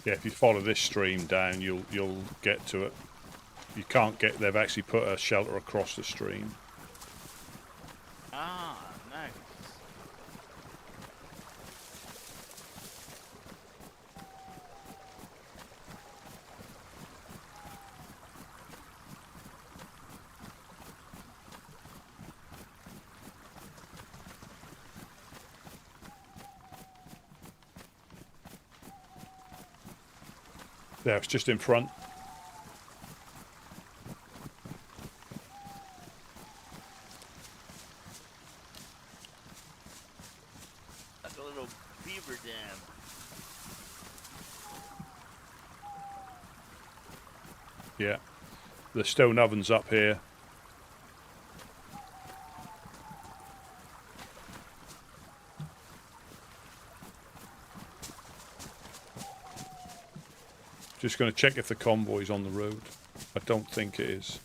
Yeah, if you follow this stream down, you'll get to it. You can't get. They've actually put a shelter across the stream. Ah, nice. Yeah, it's just in front. Like a little beaver dam. Yeah, the stone oven's up here. Just going to check if the convoy's on the road. I don't think it is.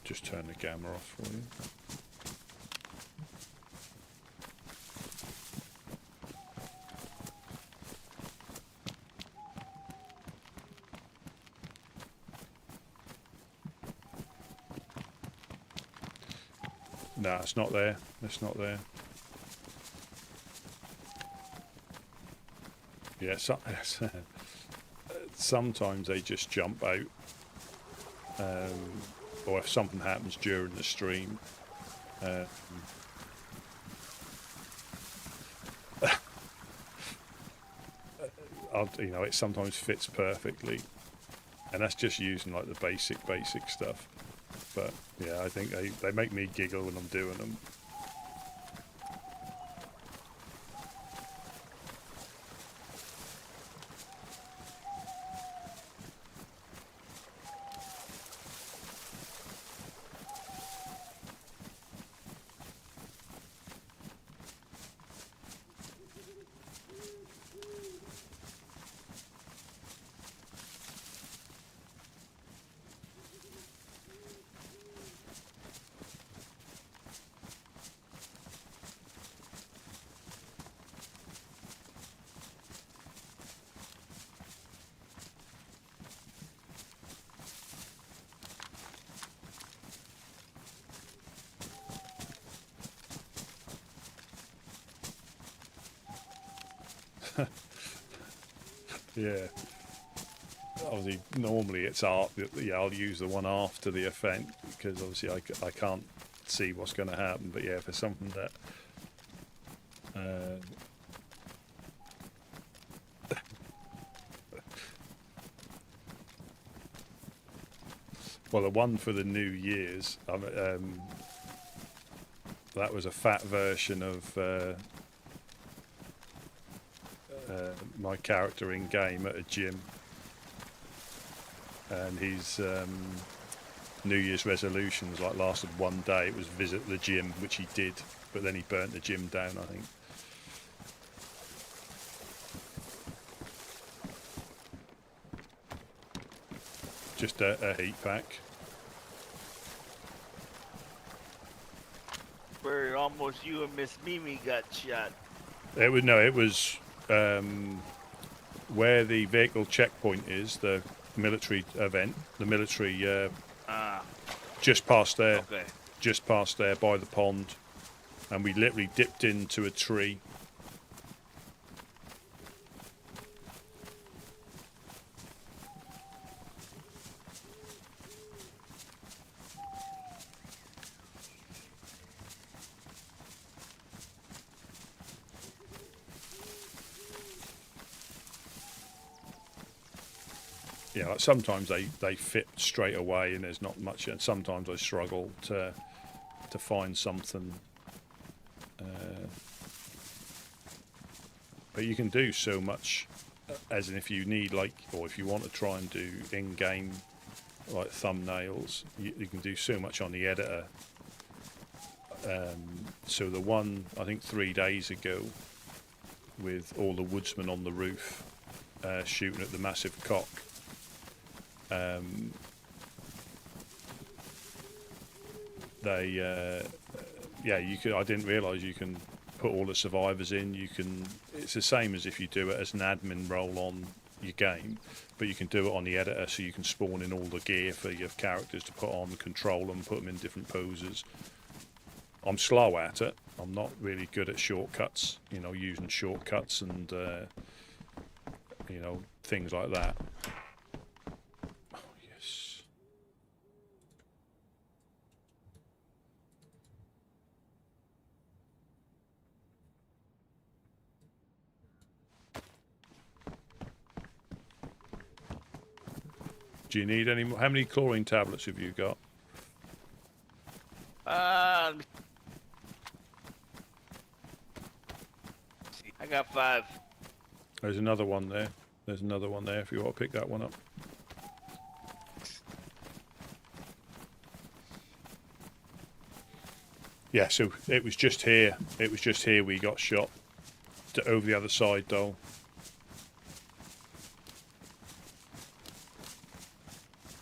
Just turn the camera off for you. No, it's not there. It's not there. Yeah, sometimes they just jump out. Or if something happens during the stream. It sometimes fits perfectly. And that's just using like the basic stuff. But yeah, I think they make me giggle when I'm doing them. Yeah. Obviously, normally it's art. Yeah, I'll use the one after the event because obviously I can't see what's going to happen. But yeah, if it's something that well, the one for the New Year's, that was a fat version of my character in game at a gym, and his New Year's resolutions lasted one day. It was visit the gym, which he did, but then he burnt the gym down, I think. Just a heat pack. Where almost you and Miss Mimi got shot. It was where the vehicle checkpoint is, the military event, the military just past there. Okay. Just past there by the pond, and we literally dipped into a tree. Yeah, sometimes they fit straight away, and there's not much. And sometimes I struggle to find something. But you can do so much, as in if you need or if you want to try and do in-game thumbnails, you can do so much on the editor. So the one I think 3 days ago, with all the woodsmen on the roof shooting at the massive cock. Yeah, you could. I didn't realise you can put all the survivors in. You can. It's the same as if you do it as an admin role on your game, but you can do it on the editor, so you can spawn in all the gear for your characters to put on, control them, put them in different poses. I'm slow at it. I'm not really good at shortcuts. You know, using shortcuts and you know, things like that. Oh yes. Do you need any more? How many chlorine tablets have you got? I got 5. There's another one there. There's another one there if you want to pick that one up. Yeah, so it was just here. It was just here we got shot. Over the other side, though.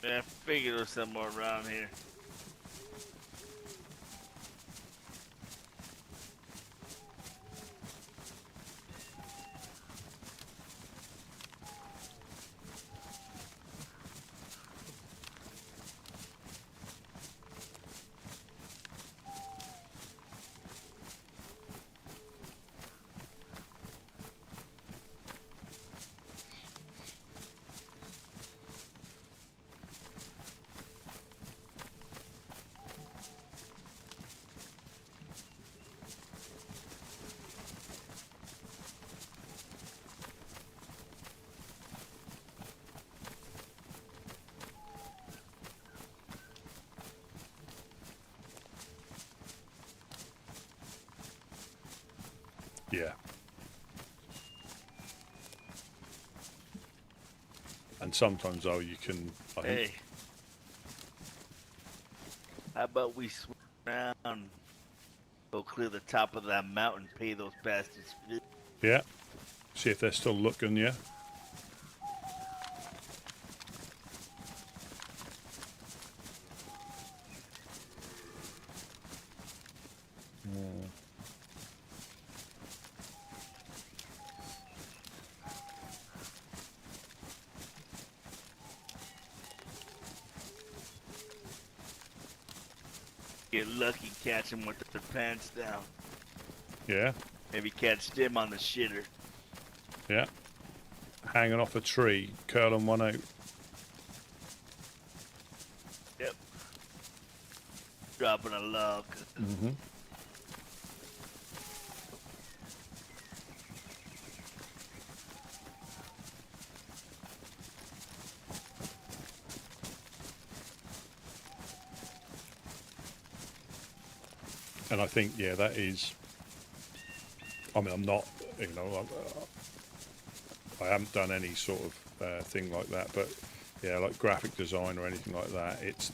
Yeah, I figured it was somewhere around here. Yeah. And sometimes, though, you can... I think, Hey. How about we swing around, go clear the top of that mountain, pay those bastards. yeah. See if they're still looking, yeah? Get lucky, catch them with their pants down. Yeah, Maybe catch them on the shitter. yeah. Hanging off a tree, curling one out. Yep. Dropping a log. Mm-hmm. And I think, yeah, that is... I mean, I'm not, you know, I haven't done any sort of thing like that, but yeah, like graphic design or anything like that, it's...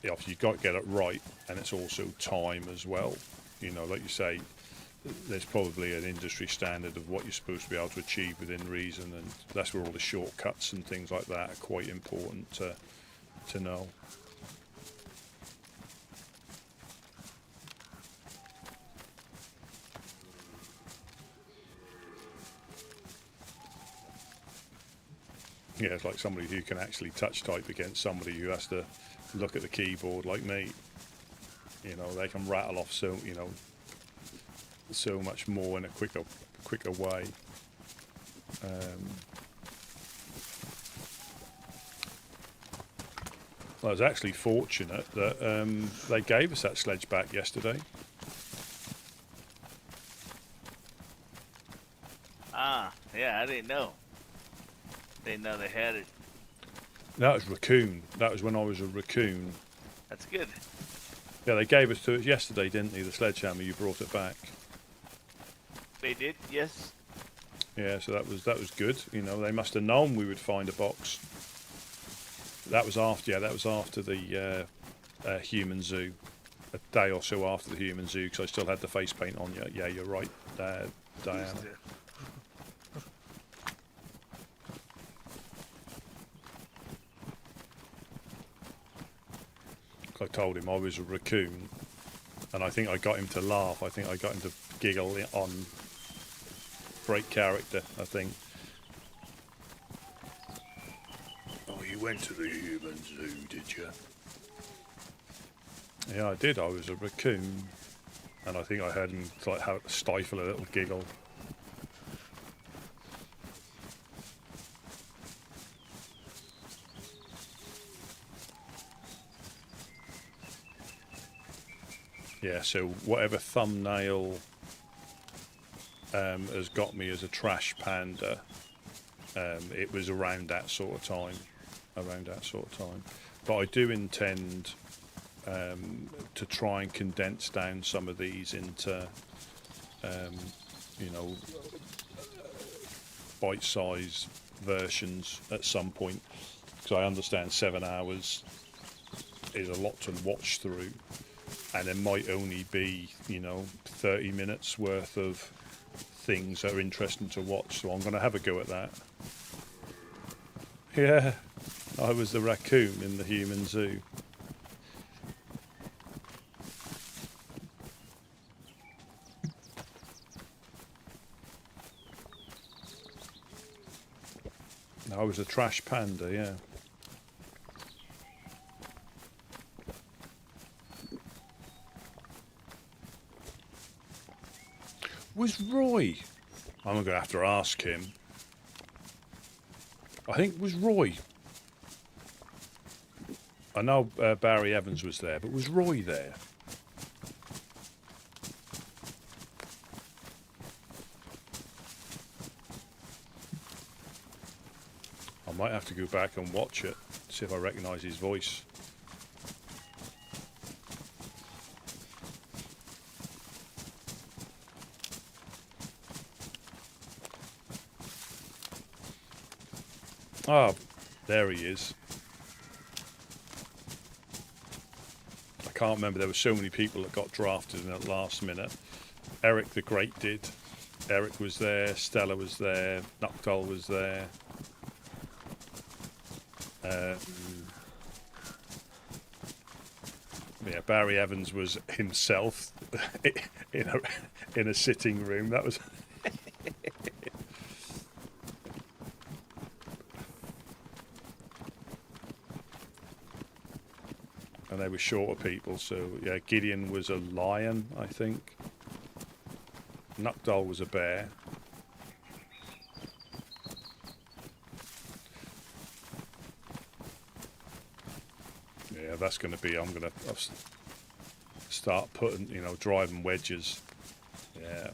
Yeah, obviously you've got to get it right, and it's also time as well. You know, like you say, there's probably an industry standard of what you're supposed to be able to achieve within reason, and that's where all the shortcuts and things like that are quite important to know. Yeah, it's like somebody who can actually touch type against somebody who has to look at the keyboard like me. You know, they can rattle off so, you know, so much more in a quicker way. I was actually fortunate that they gave us that sledge back yesterday. Ah, yeah, I didn't know. Didn't know they had it. That was raccoon. That was when I was a raccoon. That's good. Yeah, they gave us to us yesterday, didn't they? The sledgehammer. You brought it back. They did, yes. Yeah, so that was good. You know, they must have known we would find a box. That was after, yeah, that was after the human zoo. A day or so after the human zoo, because I still had the face paint on. Yeah, you're right, Diana. I told him I was a raccoon, and I think I got him to laugh. I think I got him to giggle on break character, I think. Oh, you went to the human zoo, did you? Yeah, I did. I was a raccoon, and I think I heard him like stifle a little giggle. Yeah, so whatever thumbnail has got me as a trash panda, it was around that sort of time. But I do intend to try and condense down some of these into, you know, bite-sized versions at some point, because I understand 7 hours is a lot to watch through, and there might only be, you know, 30 minutes worth of things that are interesting to watch, so I'm going to have a go at that. Yeah, I was the raccoon in the human zoo. I was a trash panda, yeah. Was Roy? I'm going to have to ask him. I think was Roy. I know Barry Evans was there, but was Roy there? I might have to go back and watch it, see if I recognise his voice. Oh, there he is. I can't remember, there were so many people that got drafted in the last minute. Eric the Great did. Eric was there, Stella was there, Noctul was there. Yeah, Barry Evans was himself in a sitting room. That was... And they were shorter people, so yeah, Gideon was a lion, I think. Noctul was a bear. Yeah, that's going to be, I'm going to start putting, you know, driving wedges. Yeah.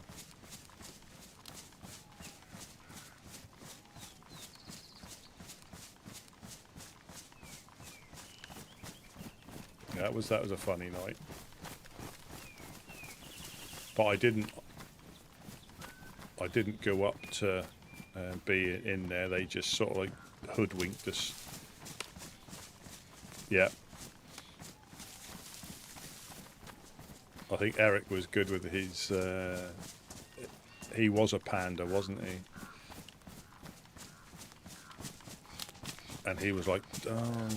That was a funny night. But I didn't go up to be in there. They just sort of like hoodwinked us. Yeah. I think Eric was good with his... he was a panda, wasn't he? And he was like, oh,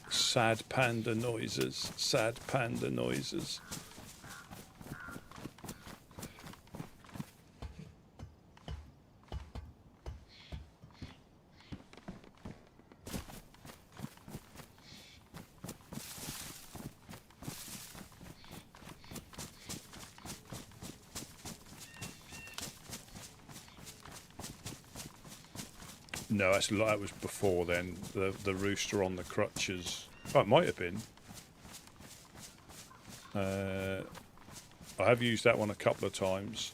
sad panda noises, sad panda noises. No, actually, that was before then. The rooster on the crutches. Oh, it might have been. I have used that one a couple of times.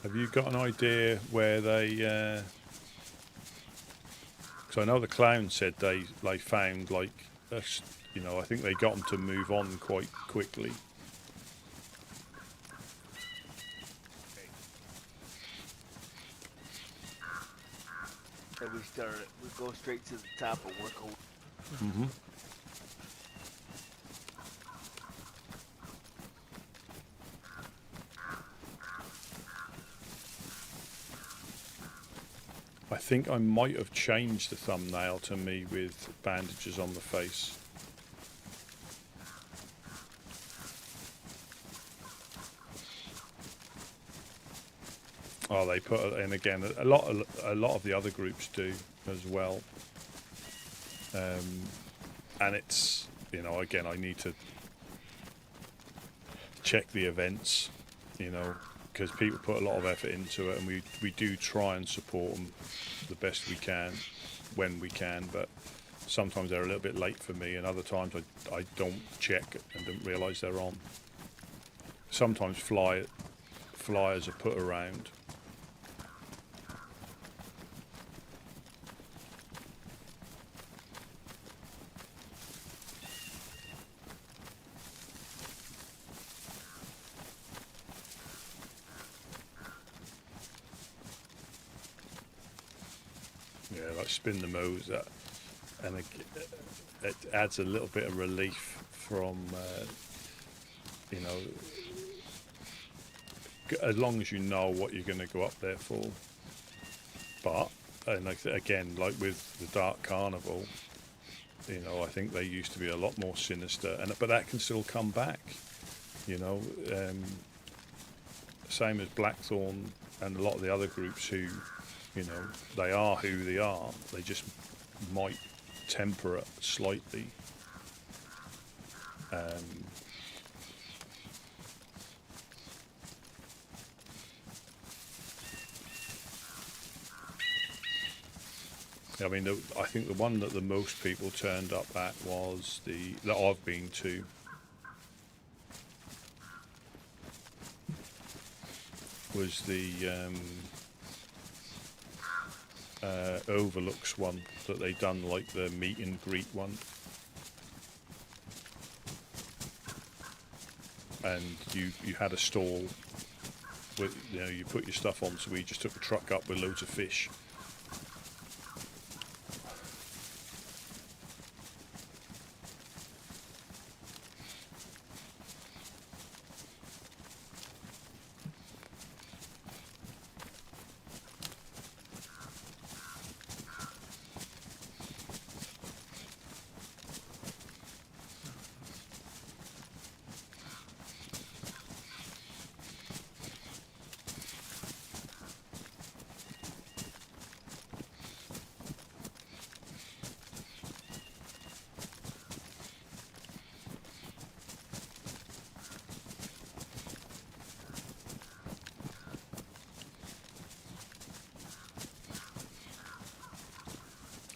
Have you got an idea where they... Because I know the clown said they found, like, you know, I think they got them to move on quite quickly. That was start. We go straight to the top and work over. Mm-hmm. I think I might have changed the thumbnail to me with bandages on the face. Oh, they put it in again. A lot of the other groups do as well. And it's, you know, again, I need to check the events, you know, because people put a lot of effort into it, and we do try and support them the best we can when we can, but sometimes they're a little bit late for me, and other times I don't check and don't realise they're on. Sometimes flyers are put around. Yeah, like spin the mows, and it adds a little bit of relief from, you know, as long as you know what you're going to go up there for. But, and again, like with the Dark Carnival, you know, I think they used to be a lot more sinister, but that can still come back, you know. Same as Blackthorn and a lot of the other groups who, you know, they are who they are. They just might temper it slightly. I mean, I think the one that the most people turned up at was that I've been to. Was the Overlooks one that they done, like the meet and greet one, and you had a stall with, you know, you put your stuff on. So we just took a truck up with loads of fish.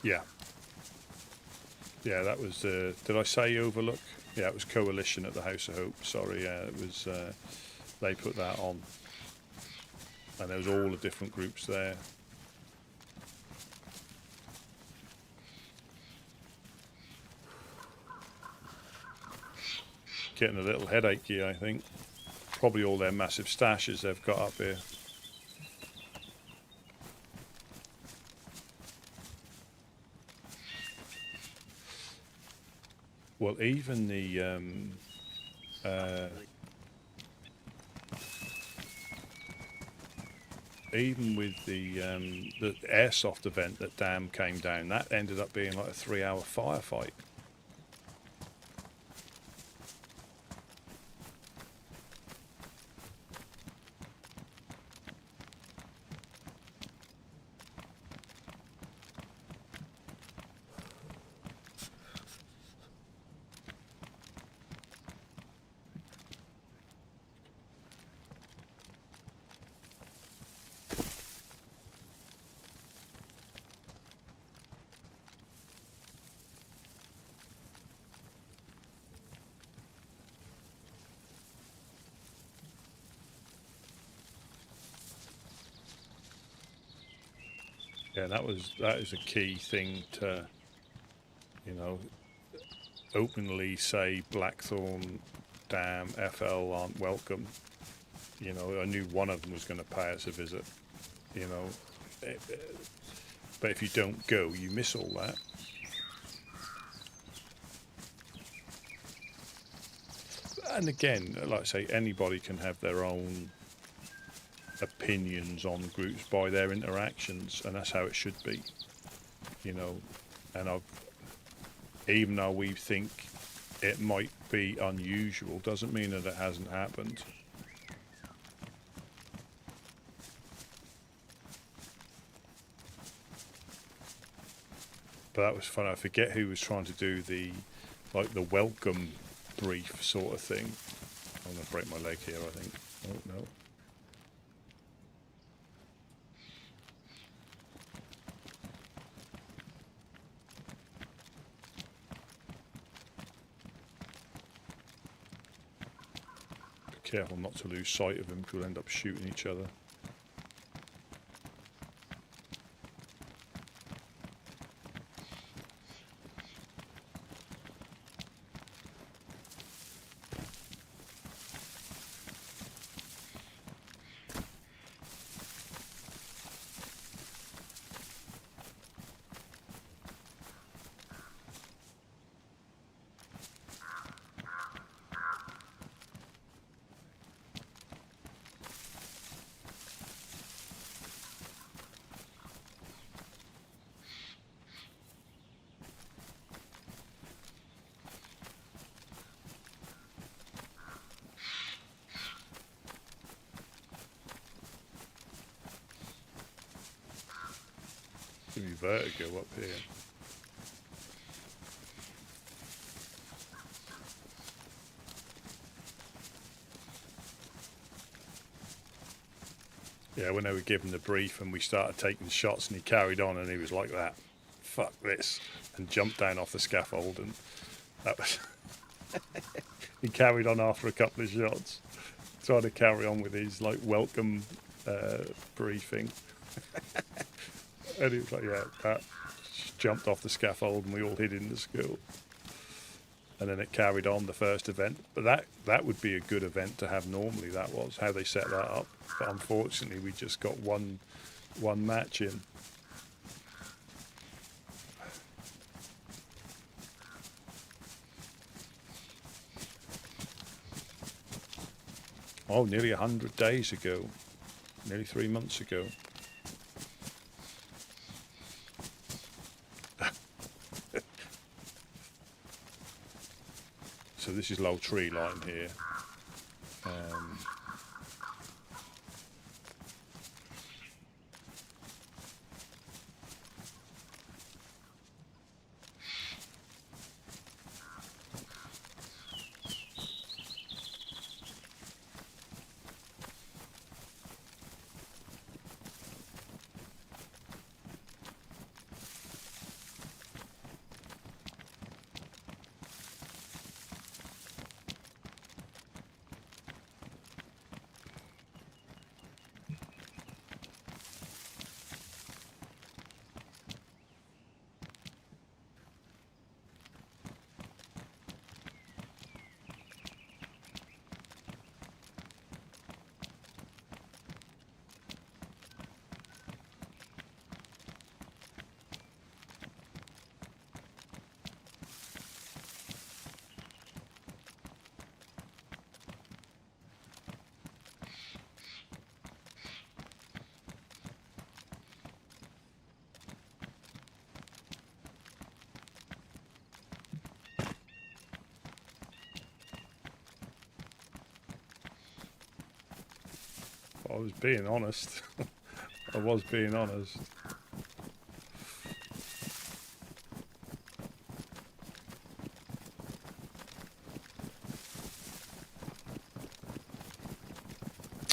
Yeah. Yeah, that was, did I say Overlook? Yeah, it was Coalition at the House of Hope. Sorry, it was, they put that on. And there was all the different groups there. Getting a little headachy, I think. Probably all their massive stashes they've got up here. Well, even the even with the airsoft event that Dam came down, that ended up being like a 3-hour firefight. Yeah, that is a key thing to, you know, openly say Blackthorn, Dam, FL aren't welcome. You know, I knew one of them was going to pay us a visit. You know, But if you don't go, you miss all that. And again, like I say, anybody can have their own opinions on groups by their interactions, and that's how it should be, you know. And even though we think it might be unusual, doesn't mean that it hasn't happened. But that was fun. I forget who was trying to do the welcome brief sort of thing. I'm going to break my leg here, I think. Oh, no. Be careful not to lose sight of him, because we'll end up shooting each other. Give me vertigo up here. Yeah, when they were given the brief and we started taking shots and he carried on and he was like that, fuck this, and jumped down off the scaffold, and that was he carried on after a couple of shots, tried to carry on with his like welcome briefing. And he was like, yeah, that jumped off the scaffold and we all hid in the school. And then it carried on the first event. But that would be a good event to have normally, that was how they set that up. But unfortunately we just got one match in. Oh, nearly 100 days ago. Nearly 3 months ago. So this is low tree line here. I was being honest. I was being honest.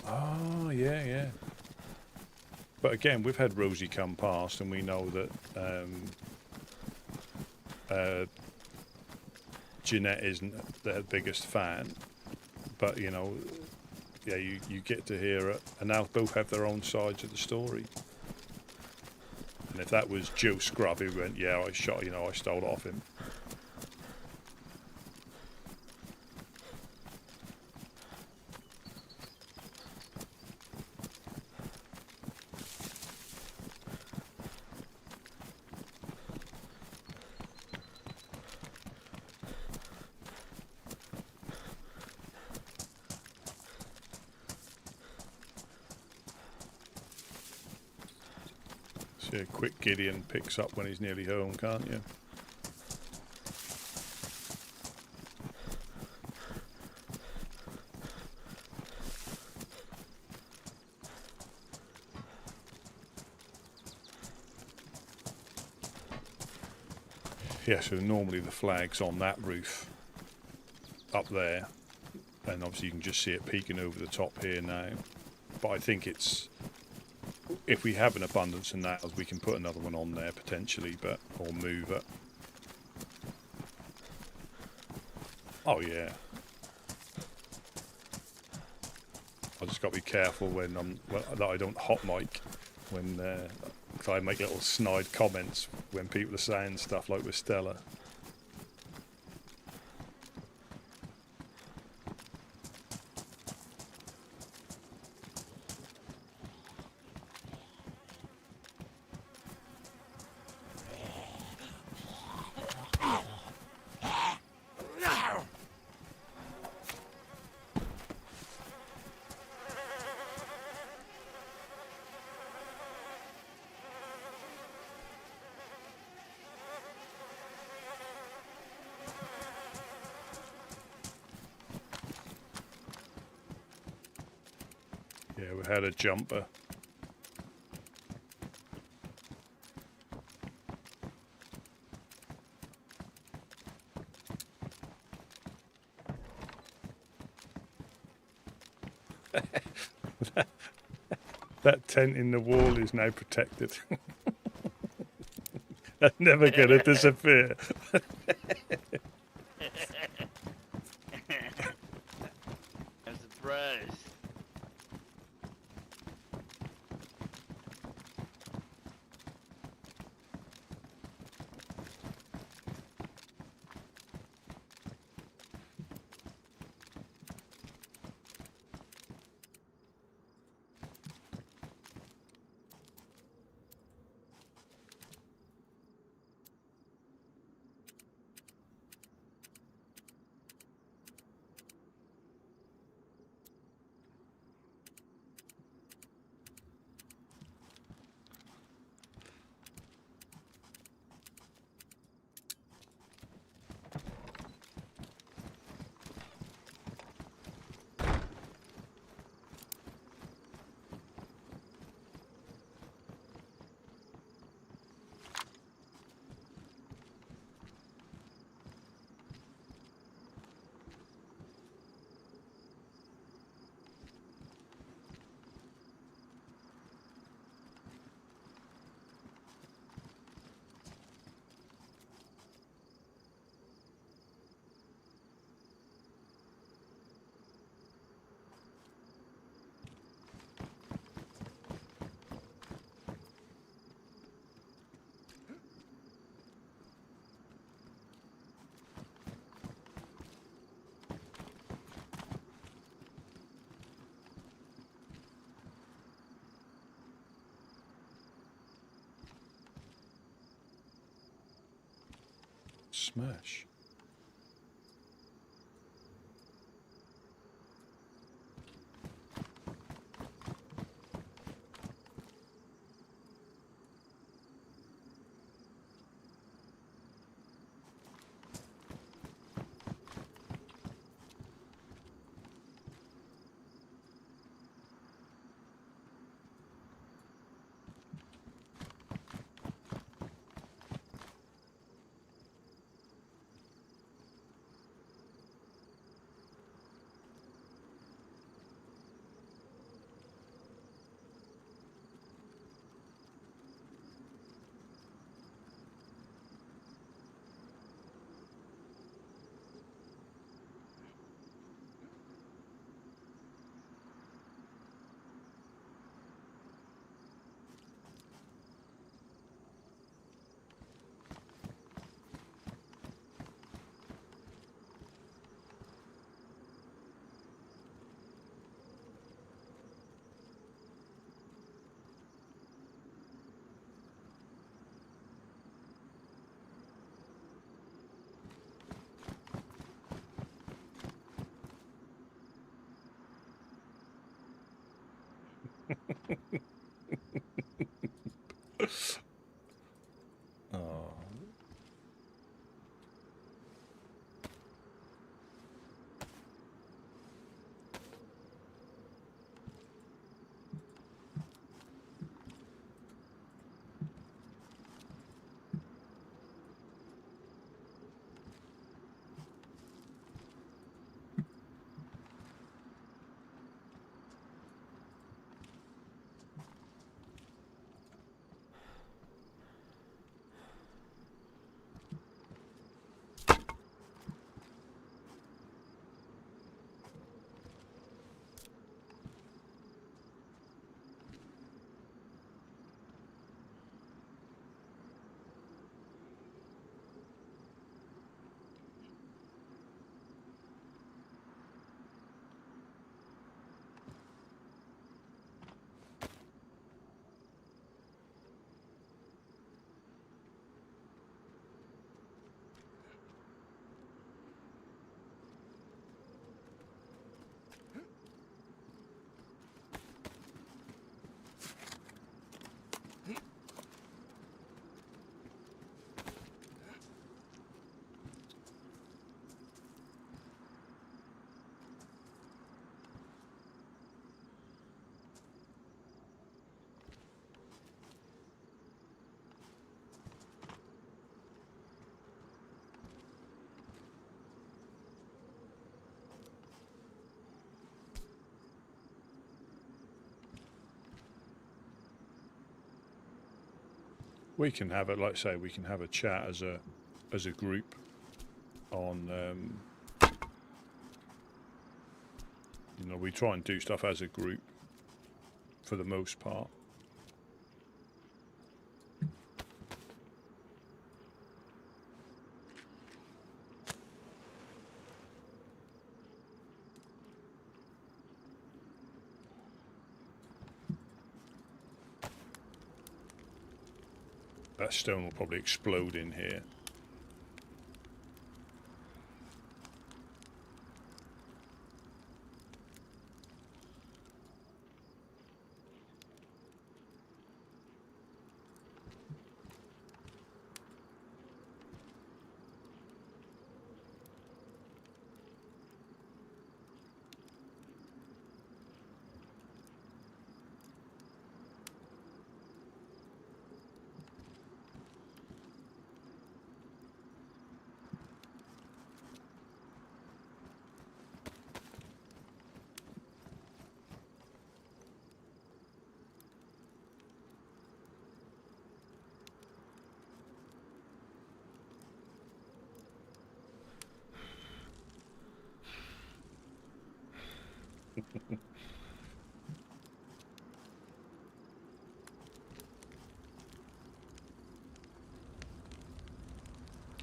Oh, yeah. But again, we've had Rosie come past and we know that Jeanette isn't their biggest fan. But, you know, yeah, you get to hear it, and they'll both have their own sides of the story. And if that was Joe Scrub who went, yeah, I stole it off him. a quick Gideon picks up when he's nearly home, can't you? Yeah, so normally the flag's on that roof up there, and obviously you can just see it peeking over the top here now. But I think it's, if we have an abundance of nails, we can put another one on there potentially, but or move it. Oh yeah. I just got to be careful when that I don't hot mic when cause I make little snide comments when people are saying stuff like with Stella. Yeah, we had a jumper. That tent in the wall is now protected. That's never going to disappear. I'm surprised. Smash. We can have it, like I say, we can have a chat as a group on. You know, we try and do stuff as a group for the most part. That stone will probably explode in here.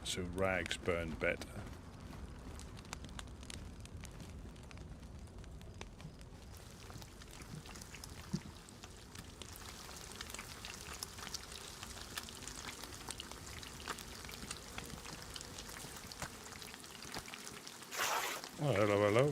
So rags burn better. Oh, hello, hello.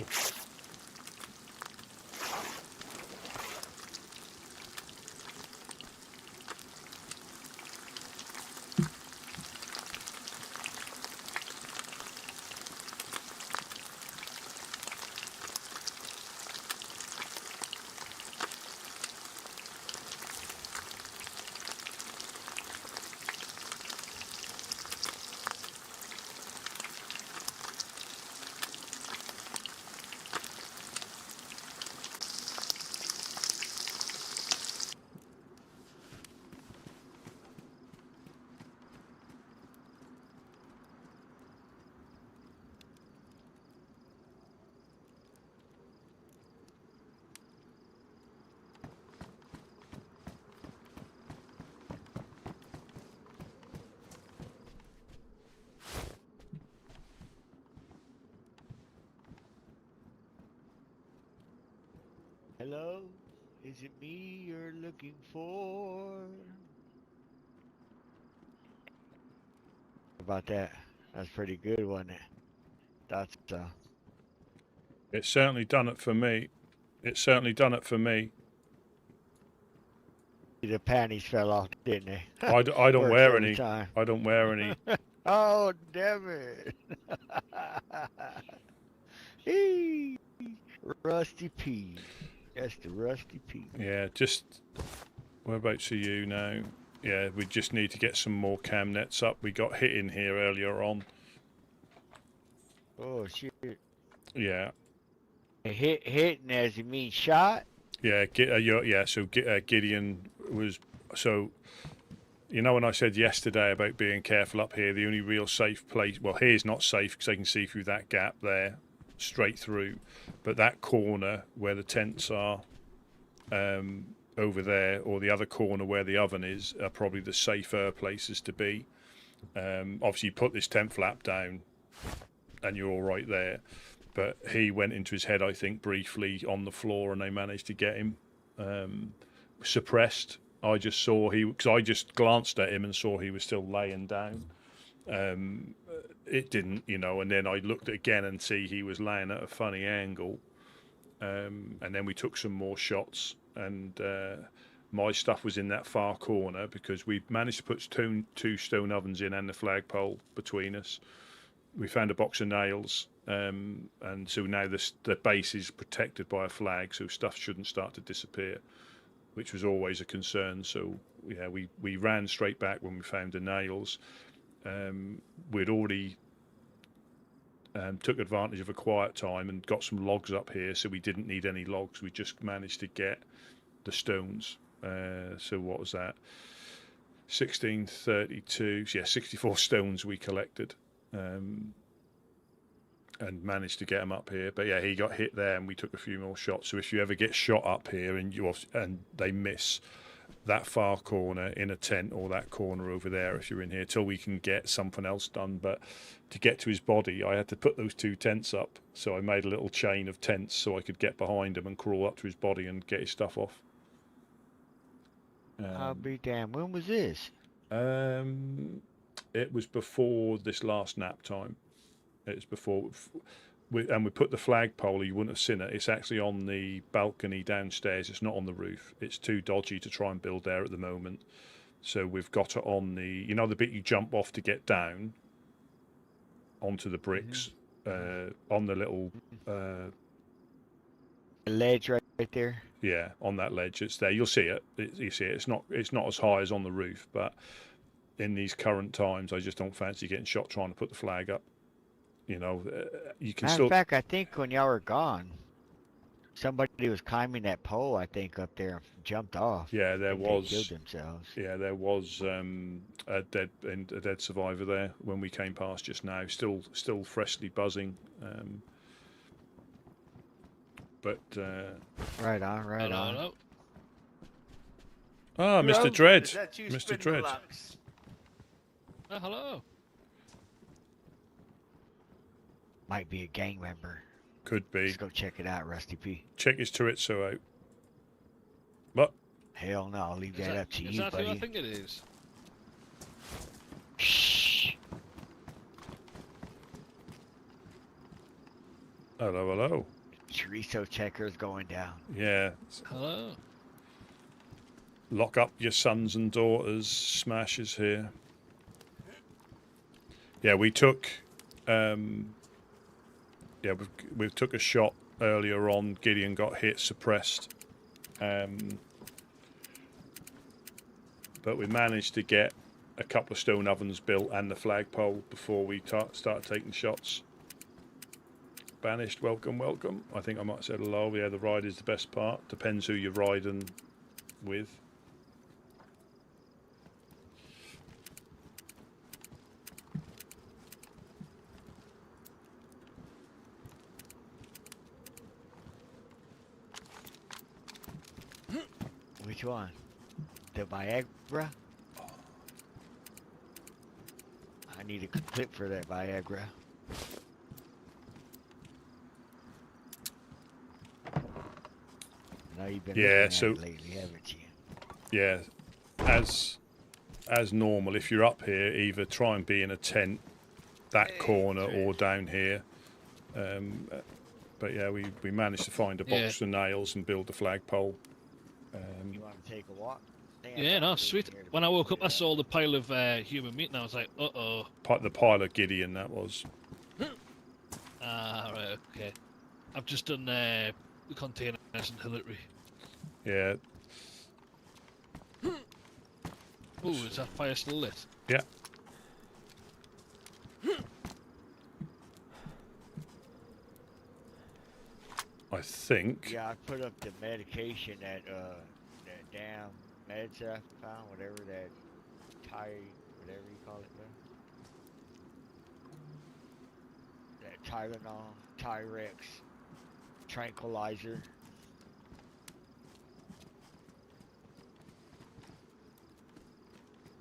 Hello? Is it me you're looking for? How about that? That's pretty good, wasn't it? That's It's certainly done it for me. It's certainly done it for me. the panties fell off, didn't they? I don't Works wear every any. time. I don't wear any. Oh, damn it. Eee, Rusty P. That's the Rusty P. Yeah, just whereabouts are you now? Yeah, we just need to get some more cam nets up. We got hit in here earlier on. Oh, shit. Yeah, Hitting as you mean shot? yeah, yeah. So Gideon was so. You know when I said yesterday about being careful up here, the only real safe place. Well, here's not safe because I can see through that gap there, straight through. But that corner where the tents are, over there, or the other corner where the oven is, are probably the safer places to be. Obviously, you put this tent flap down, and you're all right there. But he went into his head, I think, briefly on the floor, and they managed to get him suppressed. I just saw because I just glanced at him and saw he was still laying down. It didn't, and then I looked again and see he was laying at a funny angle. And then we took some more shots, and my stuff was in that far corner because we managed to put two stone ovens in and the flagpole between us. We found a box of nails, and so now the base is protected by a flag, so stuff shouldn't start to disappear, which was always a concern. So yeah, we ran straight back when we found the nails. We'd already took advantage of a quiet time and got some logs up here, so we didn't need any logs. We just managed to get the stones. So what was that? 1632. Yeah, 64 stones we collected. And managed to get him up here. But yeah, he got hit there, and we took a few more shots. So if you ever get shot up here and they miss that far corner in a tent, or that corner over there, if you're in here, till we can get something else done. But to get to his body, I had to put those 2 tents up. So I made a little chain of tents so I could get behind him and crawl up to his body and get his stuff off. I'll be damned. When was this? It was before this last nap time. It's before, we put the flagpole. You wouldn't have seen it. It's actually on the balcony downstairs. It's not on the roof. It's too dodgy to try and build there at the moment. So we've got it on the, the bit you jump off to get down onto the bricks, on the little ledge right there. Yeah, on that ledge. It's there. You'll see it. You see it. It's not as high as on the roof, but in these current times, I just don't fancy getting shot trying to put the flag up. You can Matter still. of fact, I think when y'all were gone, somebody was climbing that pole, I think, up there and jumped off. Yeah, there was. They killed themselves. Yeah, there was a dead survivor there when we came past just now. Still freshly buzzing. Right on. Ah, Mr. Hello? Dredd. Is that you, Mr. Spindle Dredd. Locks? Oh, hello. Might be a gang member. Could be. Let's go check it out, Rusty P. Check his Chorizo out. What? Hell no, I'll leave that up to Is you, that who I buddy. think it is? Shh. Hello. Chorizo checker's going down. Yeah. Hello. Lock up your sons and daughters. Smash is here. Yeah, we took. We took a shot earlier on. Gideon got hit, suppressed. But we managed to get a couple of stone ovens built and the flagpole before we started taking shots. Banished, welcome. I think I might have said hello. Yeah, the ride is the best part. Depends who you're riding with. Which one? The Viagra? I need a clip for that Viagra. I know you've been looking at it lately, haven't you? Yeah, as normal, if you're up here, either try and be in a tent, that corner, or down here. But yeah, we managed to find a box of nails and build the flagpole. You want to take a walk? Yeah, no, sweet. When I woke up, I saw the pile of human meat, and I was like, uh-oh. The pile of Gideon, that was. Ah, right, okay. I've just done the containers and Hillary. Yeah. Ooh, is that fire still lit? Yeah. I think. Yeah, I put up the medication that damn meds that I found, whatever that whatever you call it, man. That Tylenol, Tyrex, tranquilizer.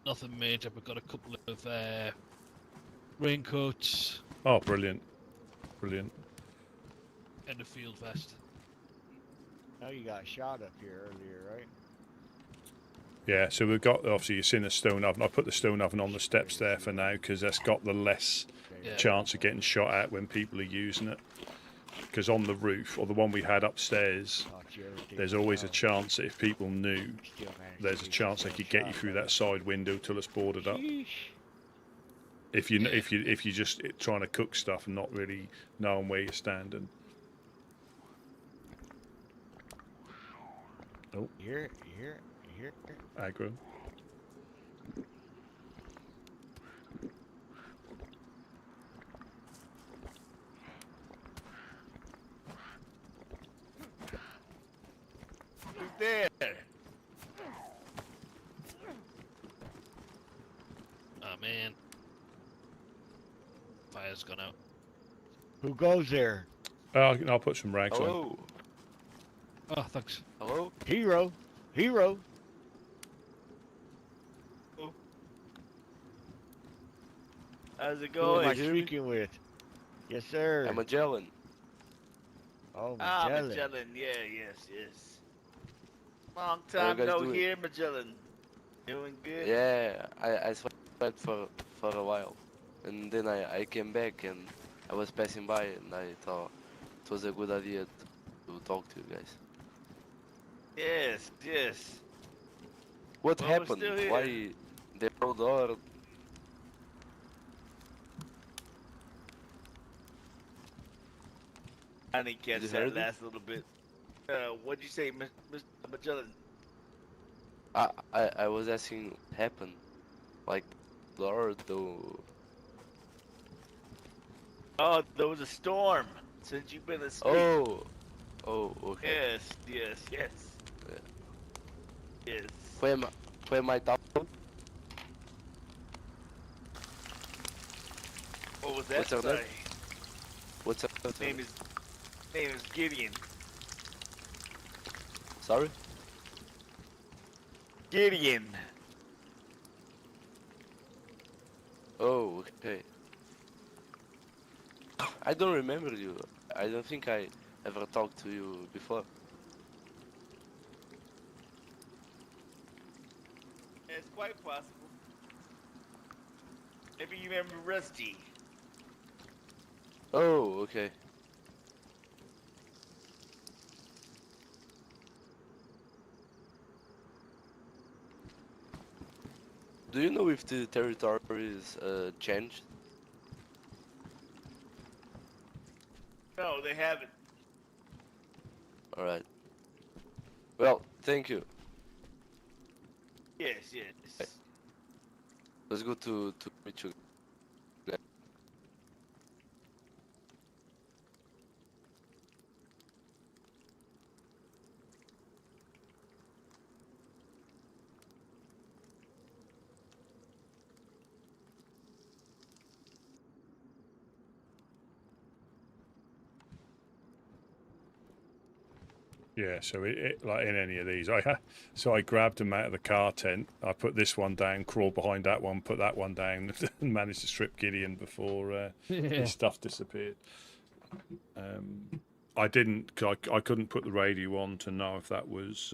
Nothing major, but got a couple of raincoats. Oh, brilliant. And a field vest. Oh, you got shot up here earlier, right? Yeah, so we've got, obviously, you've seen a stone oven. I put the stone oven on the steps there for now because that's got the less chance of getting shot at when people are using it. Because on the roof, or the one we had upstairs, there's always a chance that if people knew, there's a chance they could get you through that side window till it's boarded up. If you're just trying to cook stuff and not really knowing where you're standing. Oh. Here. Aggro. Who's there? fire's gone out. Who goes there? I'll put some rags on. Hello. Oh, thanks. Hello. Hero. Hero. How's it Who am I going? hear me? speaking with? Yes, sir. I'm Magellan. Oh, Ah, Magellan. Magellan. Yeah, yes. Long How you time guys no doing? hear, Magellan. Doing good? Yeah, I slept for a while, and then I came back and I was passing by and I thought it was a good idea to talk to you guys. Yes. What Well, we're happened? still here. Why the road door? I didn't catch You that heard it? last little bit. What'd you say, Mr. Magellan? I was asking what happened, like door though. Oh, there was a storm since you've been asleep. Oh, okay. Yes. Yeah. Yes. Where my town? What was that? What's your name? Sorry. What's up? Name is Gideon. Sorry? Gideon. Oh, okay. I don't remember you. I don't think I ever talked to you before. It's quite possible. Maybe you remember Rusty. Oh, okay. Do you know if the territories changed? No, they haven't. Alright. Well, thank you. Yes. Let's go to meet you. Yeah, so it like in any of these, I grabbed them out of the car tent. I put this one down, crawled behind that one, put that one down, and managed to strip Gideon before his stuff disappeared. I didn't. I couldn't put the radio on to know if that was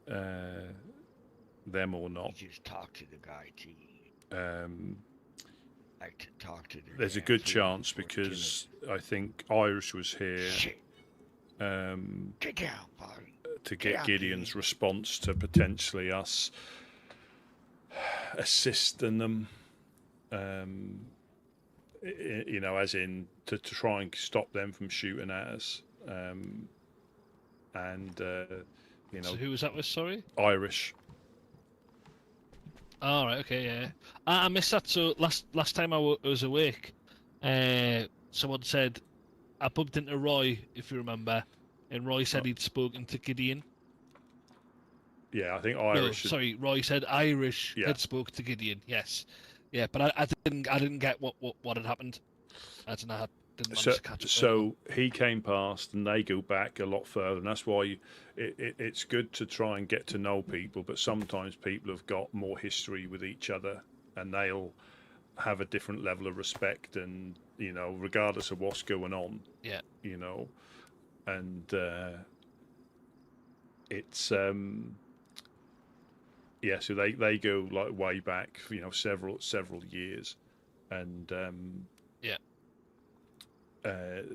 them or not. You just talk to the guy, T. Like to talk to the There's a damn good fool chance before because I think Irish was killing here him. Shit. Get down, buddy. to Get get out, Gideon's Gideon. response to potentially us assisting them. You know, as in to try and stop them from shooting at us. And you know, So who was that with? Sorry. Irish. All right. Okay. Yeah. I missed that. So last time I was awake, someone said I bumped into Roy, if you remember, and Roy said he'd spoken to Gideon. Yeah, I think No, Irish. sorry, Roy said Irish Yeah. had spoke to Gideon. Yes, yeah, but I didn't get what had happened. I didn't manage to catch up. So he came past, and they go back a lot further, and that's why it's good to try and get to know people. But sometimes people have got more history with each other, and they'll have a different level of respect, and you know, regardless of what's going on. Yeah. You know, and it's yeah. So they go like way back, you know, several years, and Yeah.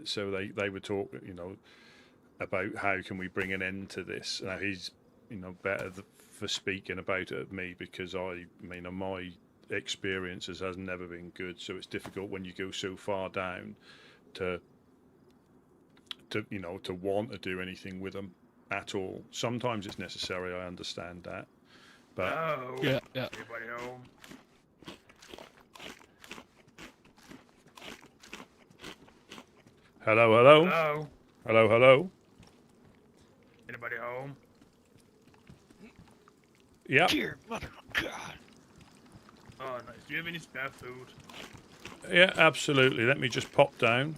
so they were talking, you know, about how can we bring an end to this. Now he's, you know, better for speaking about it than me because I mean, my experiences has never been good. So it's difficult when you go so far down to you know, to want to do anything with them at all. Sometimes it's necessary. I understand that, but Yeah. Anybody home? hello. Anybody home? Yeah. Dear mother of God. Oh, nice. Do you have any spare food? Yeah, absolutely. Let me just pop down.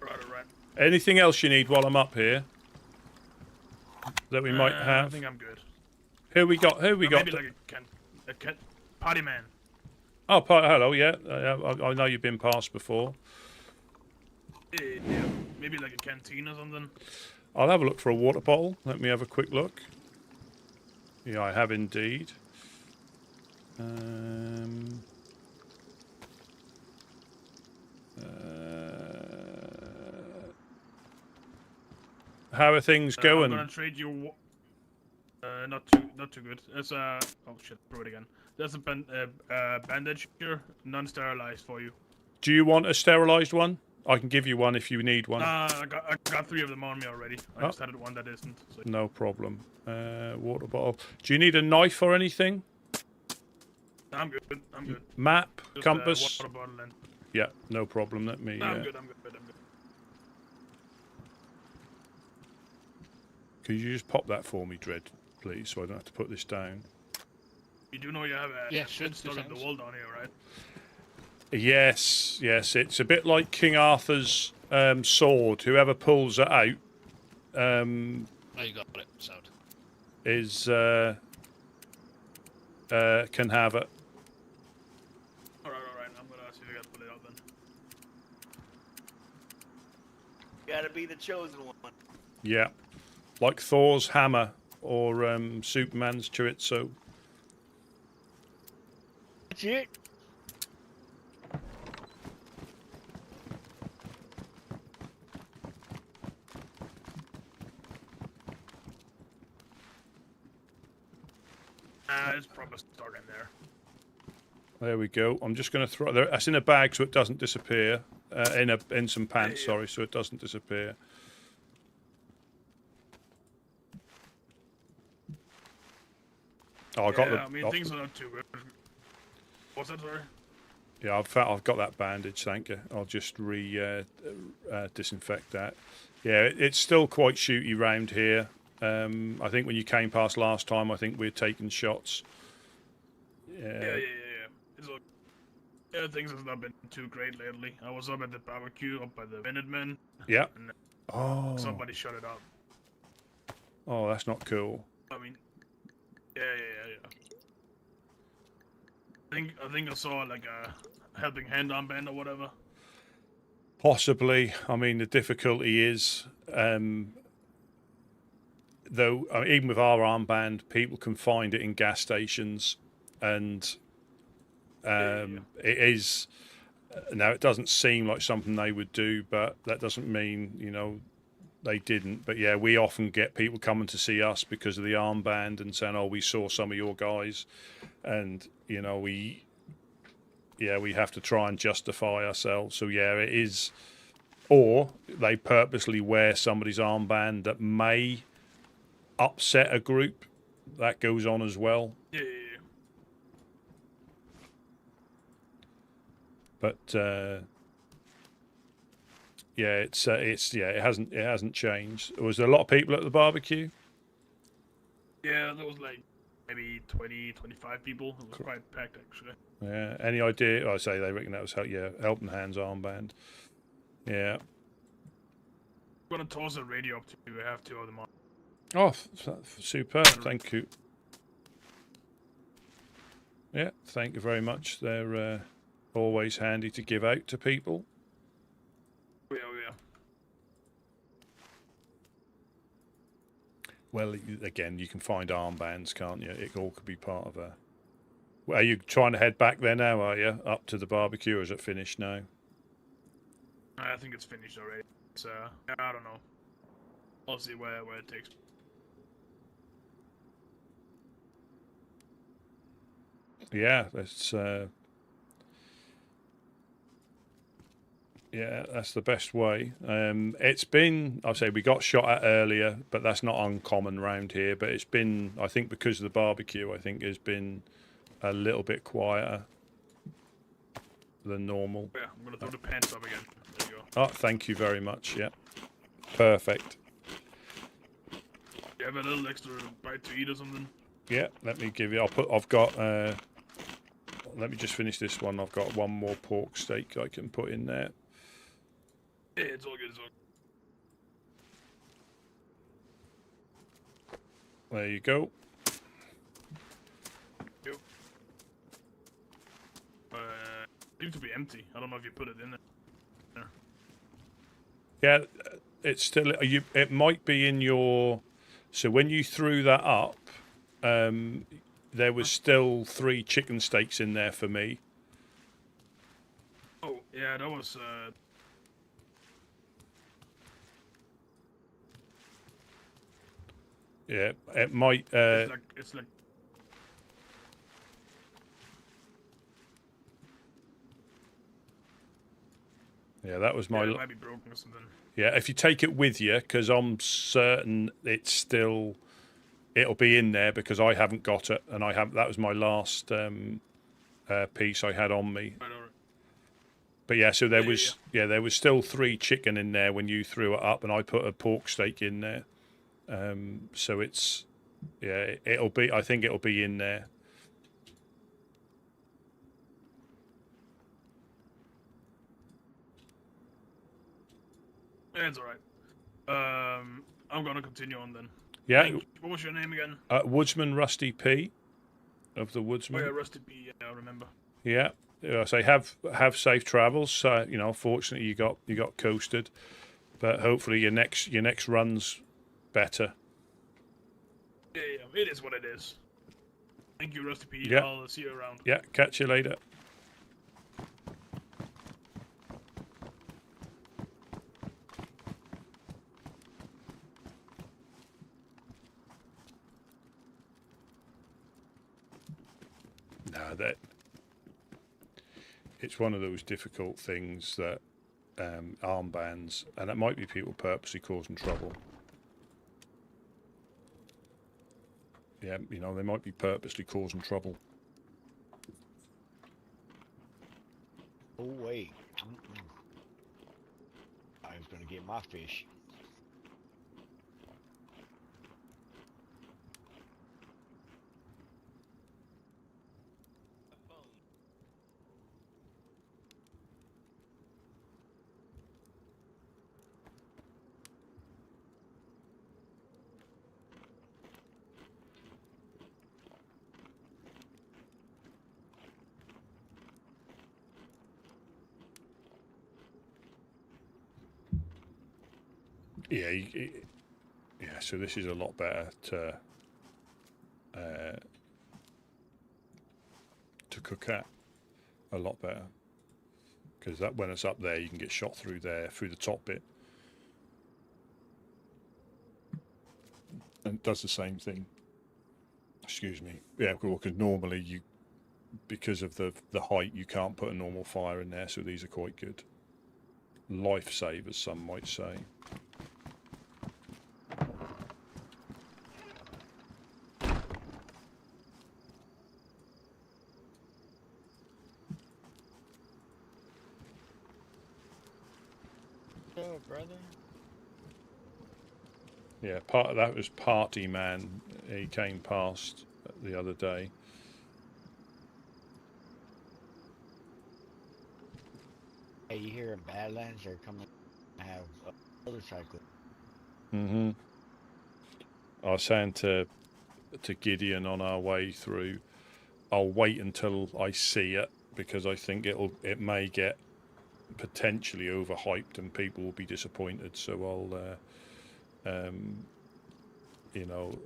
Right. Anything else you need while I'm up here that we might I have? think I'm good. Who we got? Who we got? Maybe like a party man. Oh, hello. Yeah, I know you've been past before. Yeah, maybe like a canteen or something. I'll have a look for a water bottle. Let me have a quick look. Yeah, I have indeed. How are things going? I'm gonna trade you. Not too good. There's oh shit, throw it again. There's a bandage here, non-sterilized for you. Do you want a sterilized one? I can give you one if you need one. I got 3 of them on me already. I just had one that isn't. So. No problem. Water bottle. Do you need a knife or anything? I'm good. Map, Just, compass. Water bottle and... Yeah, no problem. Let me. I'm good. Could you just pop that for me, Dread, please, so I don't have to put this down? You do know you have a sure, stuck in the wall down here, right? Yes. It's a bit like King Arthur's sword. Whoever pulls it out Oh, you got it. Sound. is can have it. Alright. I'm gonna see if I can pull it out then. Gotta be the chosen one. Yeah, like Thor's hammer or Superman's chorizo. That's it. It's probably stuck in there. There we go. I'm just going to throw it. That's in a bag so it doesn't disappear. In some pants, Yeah. sorry, so it doesn't disappear. Oh, I got the. I mean, things are not too good. What's that, sorry? Yeah, I've got that bandage. Thank you. I'll just disinfect that. Yeah, it's still quite shooty round here. I think when you came past last time, I think we're taking shots. Yeah. It's all... Yeah, things have not been too great lately. I was up at the barbecue up by the Minutemen. Yeah. And Oh. somebody shut it up. Oh, that's not cool. I mean, yeah. I think I saw like a helping hand armband or whatever. Possibly. I mean, the difficulty is, though, even with our armband, people can find it in gas stations, and it is. Now, it doesn't seem like something they would do, but that doesn't mean, they didn't. But yeah, we often get people coming to see us because of the armband and saying, "Oh, we saw some of your guys," and we have to try and justify ourselves. So yeah, it is. Or they purposely wear somebody's armband that may upset a group. That goes on as well. Yeah. But it hasn't changed. Was there a lot of people at the barbecue? Yeah, there was like maybe 20, 25 people. It was quite packed actually. Yeah. Any idea? I say they reckon that was Helping Hands armband. Yeah. I'm gonna toss the radio up to you. I have 2 of them on. Oh, superb! Thank you. Yeah, thank you very much. They're always handy to give out to people. Yeah. Well, again, you can find armbands, can't you? It all could be part of a. Well, are you trying to head back there now? Are you up to the barbecue, or is it finished now? I think it's finished already. So I don't know. I'll see where it takes. Yeah, that's the best way. It's been, I'll say, we got shot at earlier, but that's not uncommon round here. But it's been, I think, because of the barbecue, I think it's been a little bit quieter than normal. Yeah, I'm gonna throw the pants up again. There you go. Oh, thank you very much. Yeah, perfect. You have a little extra bite to eat or something? Yeah, let me give you. I've got let me just finish this one. I've got one more pork steak I can put in there. Yeah, it's all good. It's all good. There you go. Yep. Seems to be empty. I don't know if you put it in there. Yeah, it's still. It might be in your. So when you threw that up, there was still 3 chicken steaks in there for me. Oh, yeah, that was. Yeah, it might. It's like. Yeah, that was my. Yeah, it might be broken or something. Yeah, if you take it with you, because I'm certain it's still, it'll be in there because I haven't got it, and I have. That was my last piece I had on me. Right, all right. But yeah, so there was there was still 3 chicken in there when you threw it up, and I put a pork steak in there. So it's it'll be. I think it'll be in there. Yeah, it's all right. I'm gonna continue on then. Yeah, What was your name again? Woodsman Rusty P, of the Woodsman. Oh yeah, Rusty P. Yeah, I remember. Yeah, so have safe travels. You know, fortunately you got coasted, but hopefully your next run's better. Yeah, it is what it is. Thank you, Rusty P. Yeah. I'll see you around. Yeah, catch you later. No, that it's one of those difficult things that armbands, and it might be people purposely causing trouble. Yeah, you know, they might be purposely causing trouble. Oh wait. I was gonna get my fish. Yeah, yeah. So this is a lot better to cook at. A lot better, because that when it's up there, you can get shot through there, through the top bit, and it does the same thing. Excuse me. Yeah, because normally because of the height, you can't put a normal fire in there. So these are quite good. Lifesavers, some might say. Oh, brother. Yeah, part of that was Party Man. He came past the other day. Hey, you hear in Badlands they're coming to have a motorcycle. Mm-hmm. I was saying to Gideon on our way through, I'll wait until I see it, because I think it may get potentially overhyped and people will be disappointed. So I'll you know,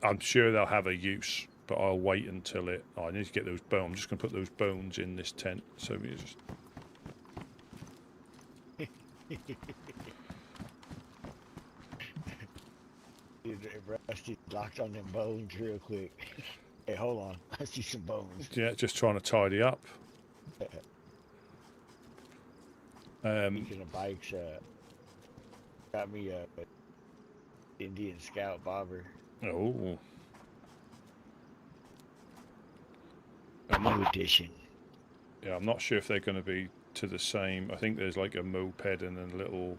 I'm sure they'll have a use, but I'll wait until it. Oh, I need to get those bones. I'm just going to put those bones in this tent. So we just. Rusty locked on them bones real quick. Hey, hold on. I see some bones. Yeah, just trying to tidy up. Speaking of bikes, got me a Indian Scout bobber. Oh. New edition. Yeah, I'm not sure if they're going to be to the same. I think there's like a moped and a little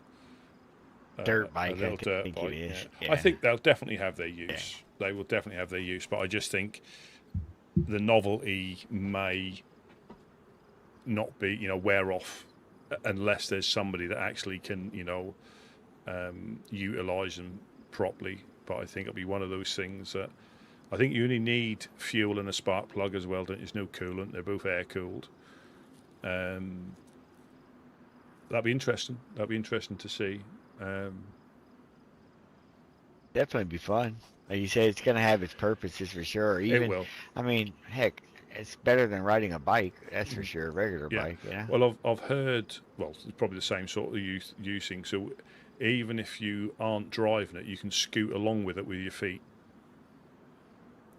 dirt bike. A little dirt think bike. it is. Yeah. Yeah. I think they'll definitely have their use. Yeah. They will definitely have their use, but I just think the novelty may not be, wear off unless there's somebody that actually can, utilize them properly. But I think it'll be one of those things that I think you only need fuel and a spark plug as well. There's no coolant; they're both air cooled. That'd be interesting. That'd be interesting to see. Definitely be fun. Like you say, it's gonna have its purposes for sure. Even, It will. I mean, heck, it's better than riding a bike. That's for sure. A regular Yeah. bike, yeah. Well, I've heard. Well, it's probably the same sort of using. So even if you aren't driving it, you can scoot along with it with your feet.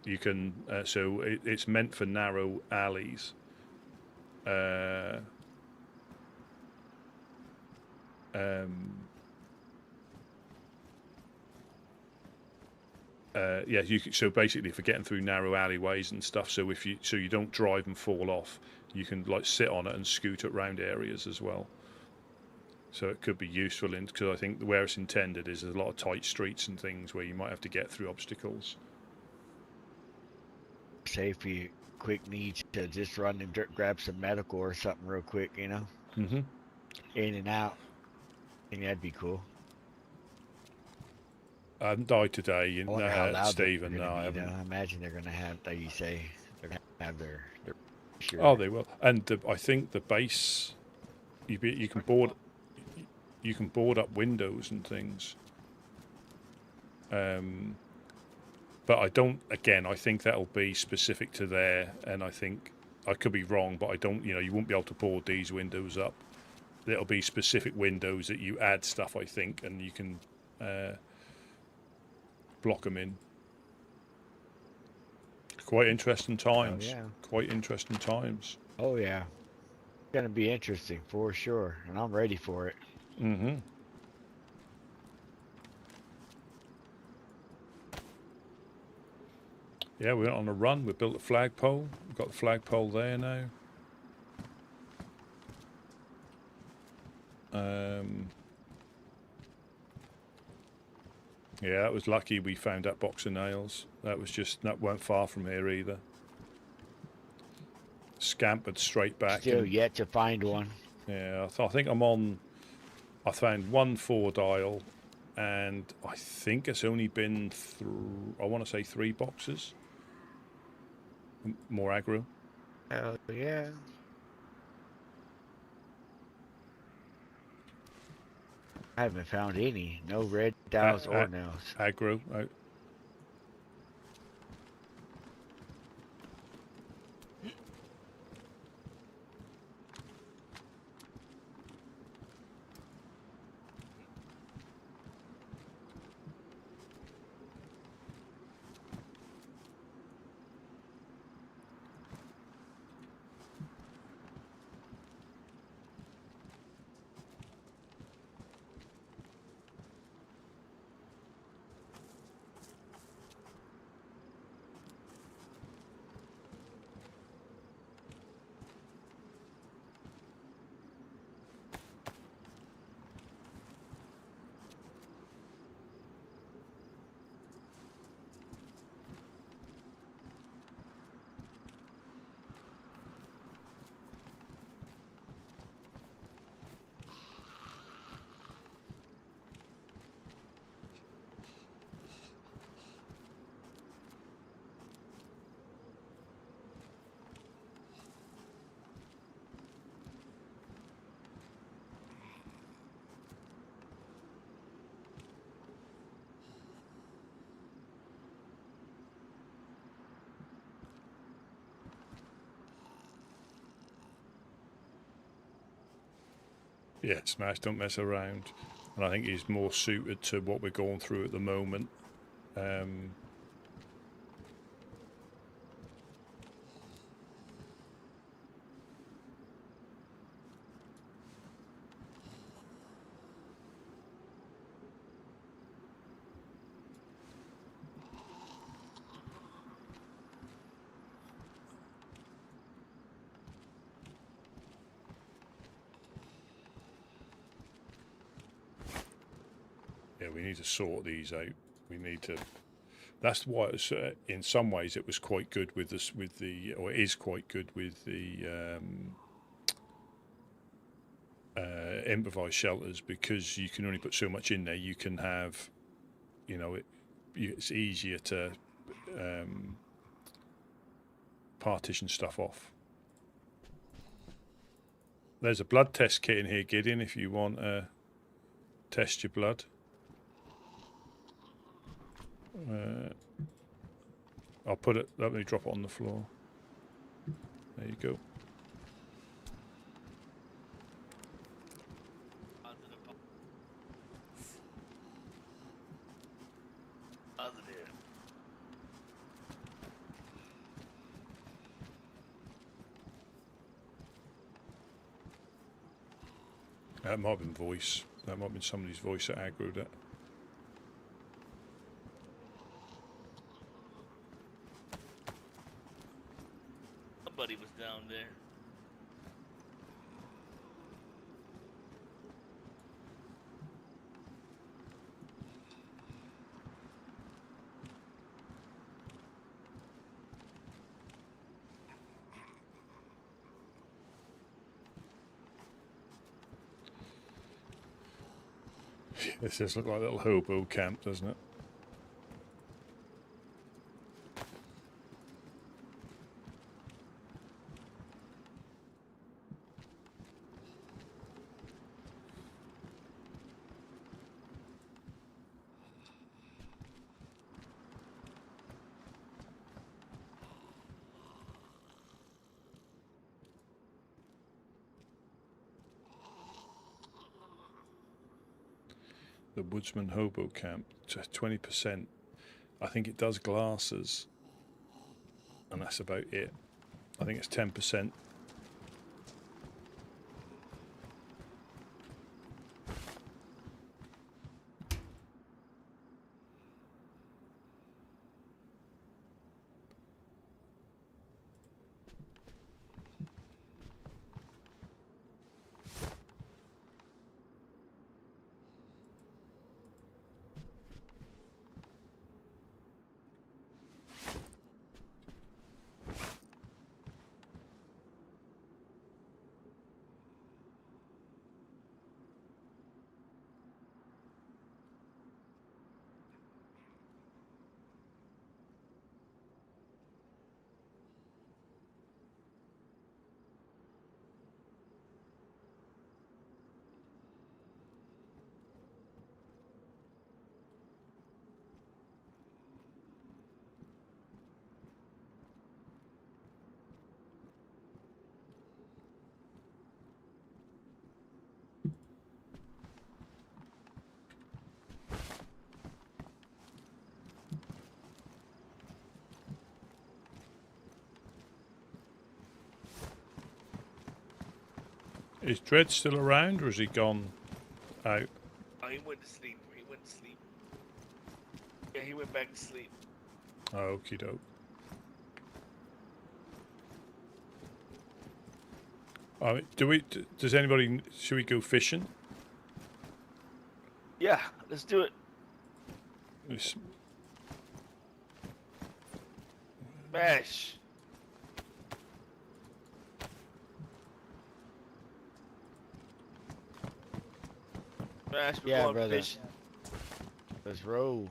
You can. So it's meant for narrow alleys. Yeah, so basically for getting through narrow alleyways and stuff, so you don't drive and fall off, you can like sit on it and scoot it around areas as well. So it could be useful because I think where it's intended is there's a lot of tight streets and things where you might have to get through obstacles. Say if you quick need to just run and grab some medical or something real quick, Mm-hmm. in and out. I think that'd be cool. I haven't died today, I wonder how loud Stephen. they're No, gonna I be, haven't. though. I imagine they're gonna have, like you say, they're gonna have their sure. Oh, they will. And I think the base, you can board up windows and things. But I don't. Again, I think that'll be specific to there, and I think I could be wrong, but I don't. You won't be able to board these windows up. There'll be specific windows that you add stuff, I think, and you can block them in. Quite interesting times. Oh, yeah. Quite interesting times. Oh yeah, it's gonna be interesting for sure, and I'm ready for it. Mm-hmm. Yeah, we went on a run. We built a flagpole. We've got the flagpole there now. Yeah, that was lucky we found that box of nails. That weren't far from here either. Scampered straight back. Still yet to find one. Yeah, I think I found one 4-dial, and I think it's only been I want to say 3 boxes. More aggro. Hell yeah. I haven't found any. No red dials or nails. Aggro. Yeah, Smash don't mess around, and I think he's more suited to what we're going through at the moment. Yeah, we need to sort these out. We need to That's why it's, in some ways it was quite good with this, or it is quite good with the improvised shelters, because you can only put so much in there. You can have, it's easier to partition stuff off. There's a blood test kit in here, Gideon, if you want to test your blood. I'll put it, let me drop it on the floor. There you go. That might have been voice. That might have been somebody's voice that aggroed it. Somebody was down there. This does look like a little hobo camp, doesn't it? The Woodsman Hobo Camp, 20%. I think it does glasses, and that's about it. I think it's 10%. Is Dredd still around, or has he gone out? Oh, he went to sleep. He went to sleep. Yeah, he went back to sleep. Oh, okie doke. Does anybody, should we go fishing? Yeah, let's do it. Bash. Bash, we're Yeah, going brother. fishing. Let's roll.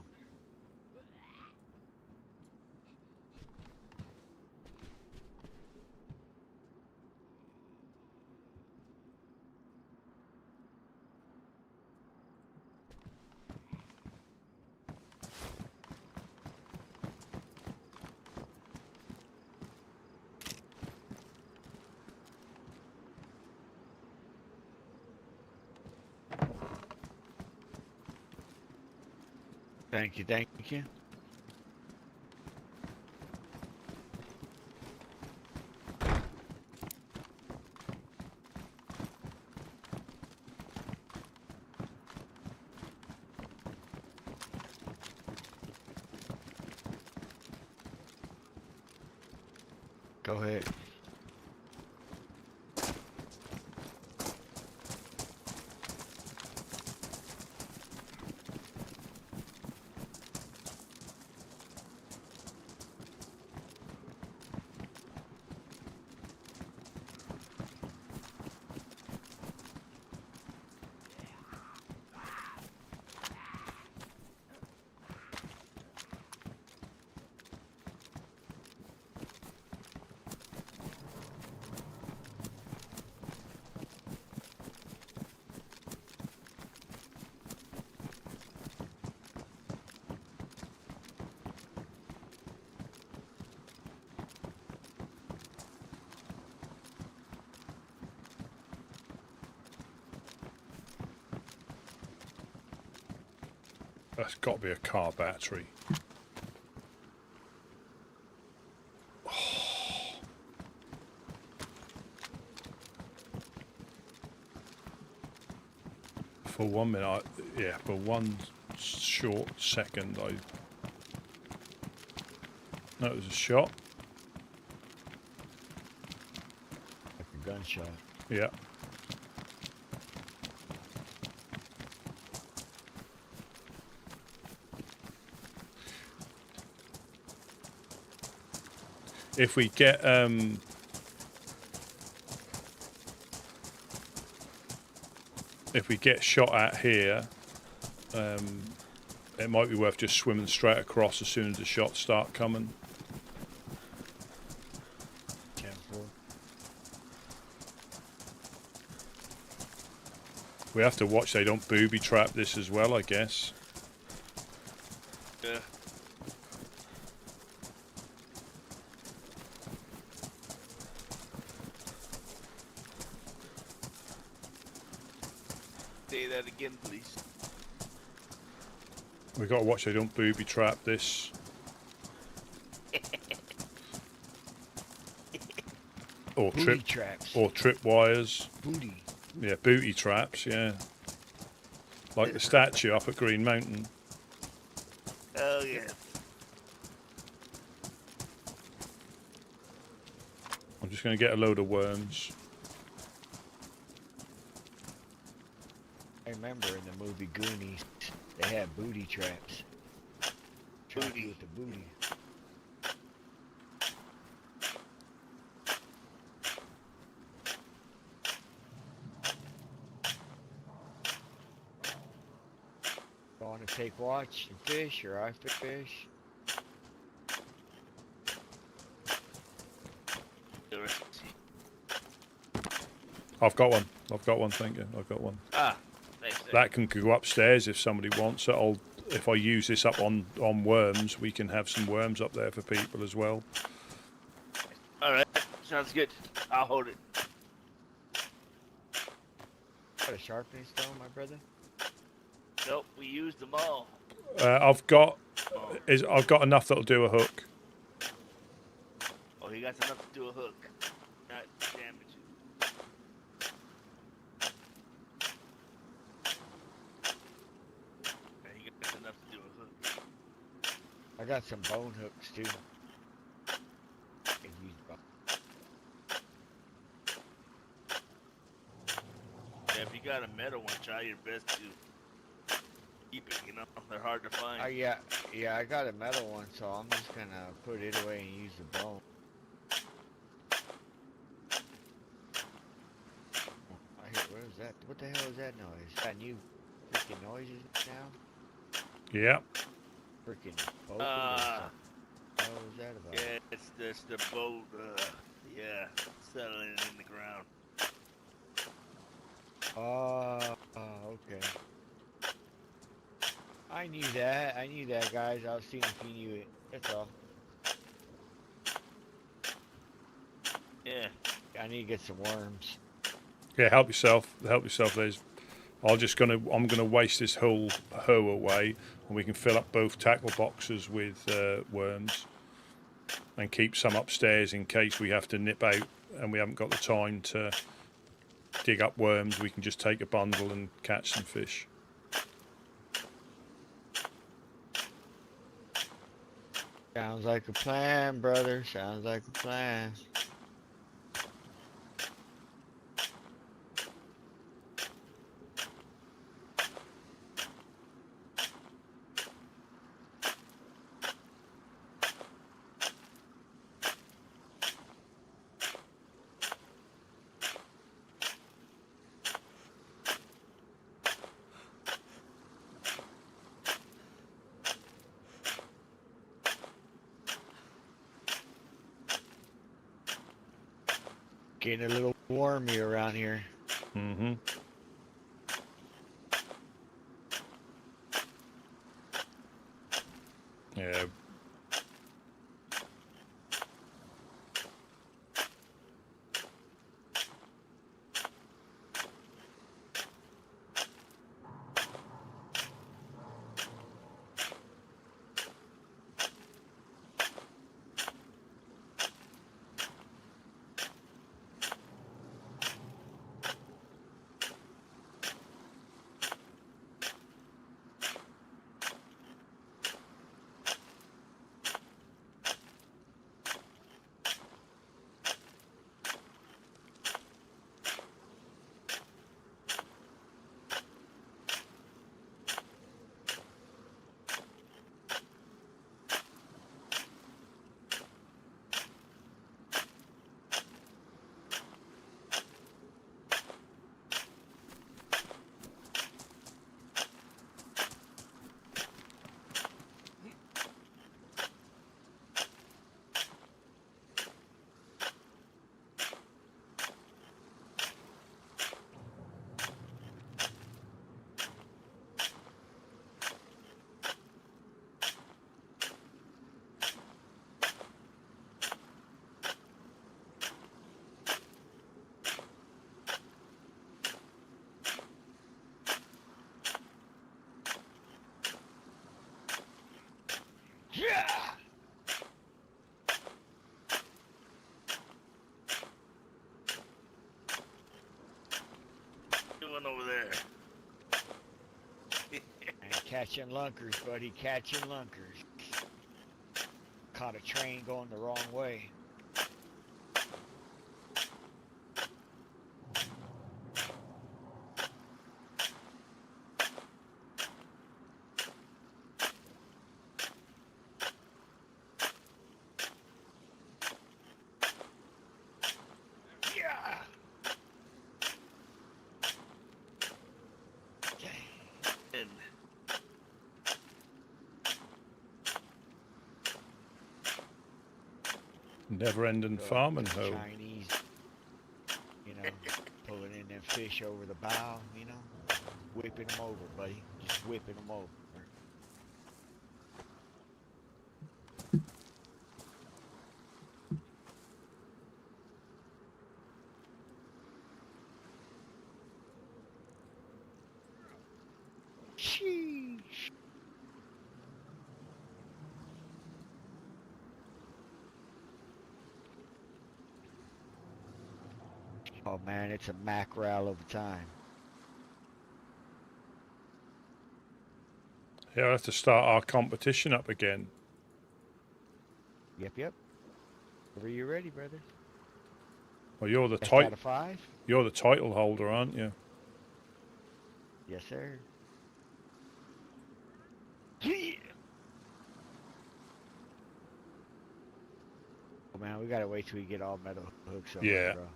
Thank you, thank you. Go ahead. That's got to be a car battery. For 1 minute, yeah, for one short second, that was a shot. Like a gunshot. Yeah. If we get shot at here, it might be worth just swimming straight across as soon as the shots start coming. 10-4. We have to watch they don't booby trap this as well, I guess. Yeah. Say that again, please. We got to watch they don't booby trap this. Or Booty traps. or trip wires. Booty. Yeah, booty traps, yeah. Like the statue up at Green Mountain. Oh yeah. I'm just going to get a load of worms. I remember in the movie Goonies, they had booty traps. Trap you with the booty. Going to take watch and fish, or I fish. I've got one. Thank you. I've got one. Ah, thanks. That can go upstairs if somebody wants it. If I use this up on worms, we can have some worms up there for people as well. All right, sounds good. I'll hold it. Got a sharpening stone, my brother? Nope, we used them all. I've got enough that'll do a hook. Oh, he got enough to do a hook. Not damage. Yeah, he got enough to do a hook. I got some bone hooks too. Can use bone. Yeah, if you got a metal one, try your best to keep it, you know? They're hard to find. Yeah, I got a metal one, so I'm just gonna put it away and use the bone. I hear, what is that? What the hell is that noise? Got new freaking noises now? Yeah. Freaking boat or something. What was that about? Yeah, it's the boat, yeah, settling in the ground. Okay. I knew that, guys. I was seeing if you knew it. That's all. Yeah. I need to get some worms. Yeah, help yourself. There's. I'm gonna waste this whole hoe away, and we can fill up both tackle boxes with worms, and keep some upstairs in case we have to nip out and we haven't got the time to dig up worms. We can just take a bundle and catch some fish. Sounds like a plan, brother. Sounds like a plan. Getting a little warmy around here. Mm-hmm. Yeah. doing over there? And catching lunkers, buddy, catching lunkers. Caught a train going the wrong way. Yeah. And Never-ending farming, ho. Chinese, pulling in them fish over the bow, whipping them over, buddy, just whipping them over. Sheesh. Oh man, it's a mackerel of a time. Yeah, I have to start our competition up again. Yep. Whenever you're ready, brother. Well, you're the Best out of 5? You're the title holder, aren't you? Yes, sir. Yeah. Oh man, we gotta wait till we get all metal hooks on. Yeah. Bro.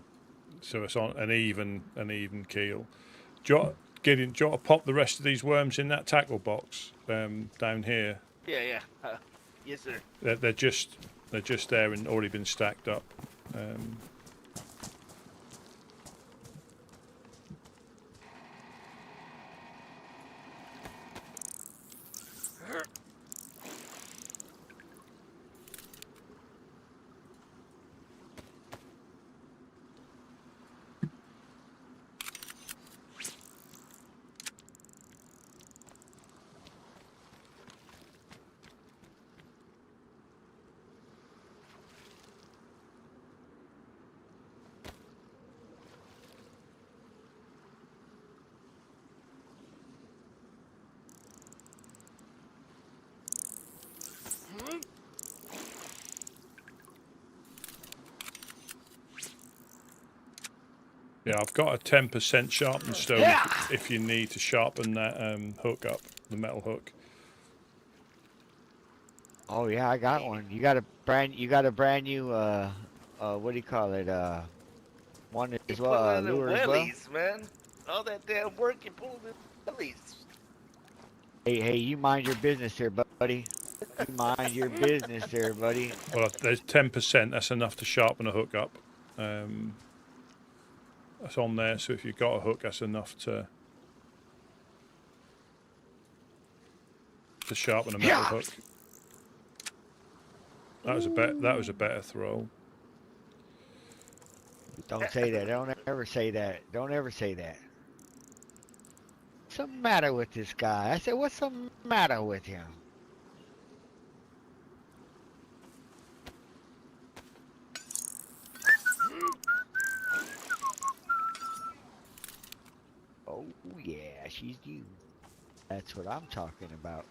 So it's on an even keel. Do you want to pop the rest of these worms in that tackle box down here? yeah. Yes, sir. They're just there and already been stacked up. Yeah, I've got a 10% sharpened stone if you need to sharpen that hook up, the metal hook. Oh yeah, I got one. You got a brand new what do you call it? One as well, lure as well. Wellies, man. All that damn work you pulled in wellies. Hey, you mind your business there, buddy. You mind your business there, buddy. Well, there's 10%. That's enough to sharpen a hook up. That's on there. So if you've got a hook, that's enough to sharpen a metal hook. That was a better throw. Don't say that. Don't ever say that. Don't ever say that. What's the matter with this guy? I said, what's the matter with him? Oh yeah, she's you. That's what I'm talking about.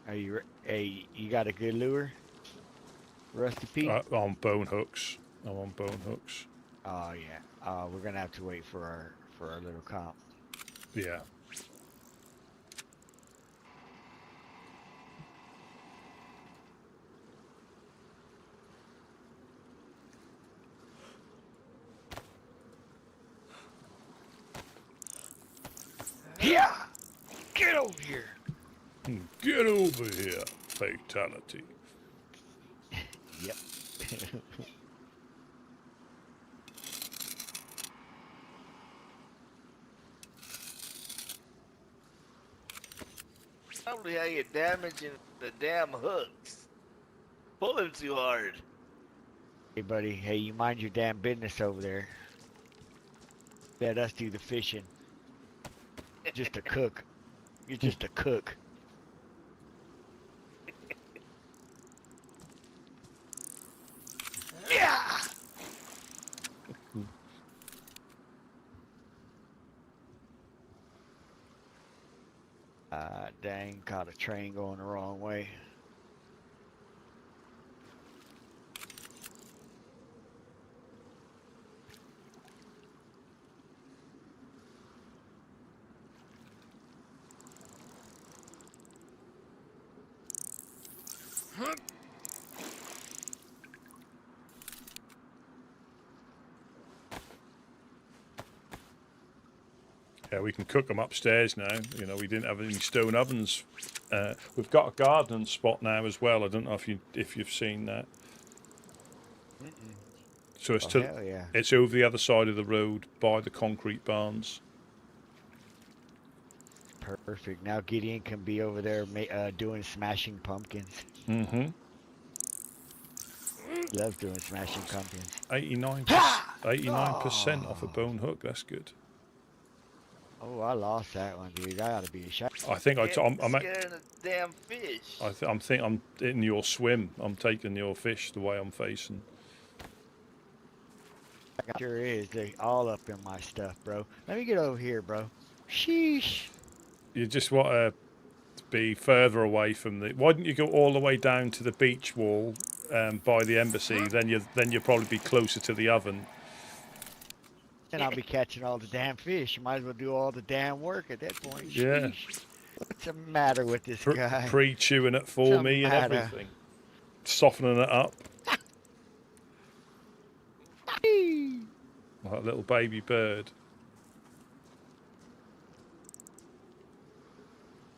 Are you? Hey, you got a good lure, Rusty Pete? On bone hooks. I'm on bone hooks. Oh yeah. We're gonna have to wait for our little comp. Yeah. Yeah. Get over here. Get over here, fatality. Yep. Probably how you're damaging the damn hooks. Pulling too hard. Hey, buddy. Hey, you mind your damn business over there. Let us do the fishing. Just a cook. You're just a cook. Yeah. Dang, caught a train going the wrong way. Yeah, we can cook them upstairs now. You know, we didn't have any stone ovens. We've got a garden spot now as well. I don't know if you've seen that. So it's hell yeah. it's over the other side of the road by the concrete barns. Perfect. Now Gideon can be over there doing smashing pumpkins. Mm-hmm. Loves doing smashing pumpkins. 89% off a bone hook. That's good. Oh, I lost that one, dude. I ought to be ashamed. I think I'm scaring a damn fish. I'm in your swim. I'm taking your fish the way I'm facing. Sure is. They all up in my stuff, bro. Let me get over here, bro. Sheesh. You just want to be further away from the. Why didn't you go all the way down to the beach wall by the embassy? Then you'll probably be closer to the oven. And I'll be catching all the damn fish. You might as well do all the damn work at that point. Yeah. Sheesh. What's the matter with this guy? Pre-chewing it for me and everything. Softening it up. Like a little baby bird.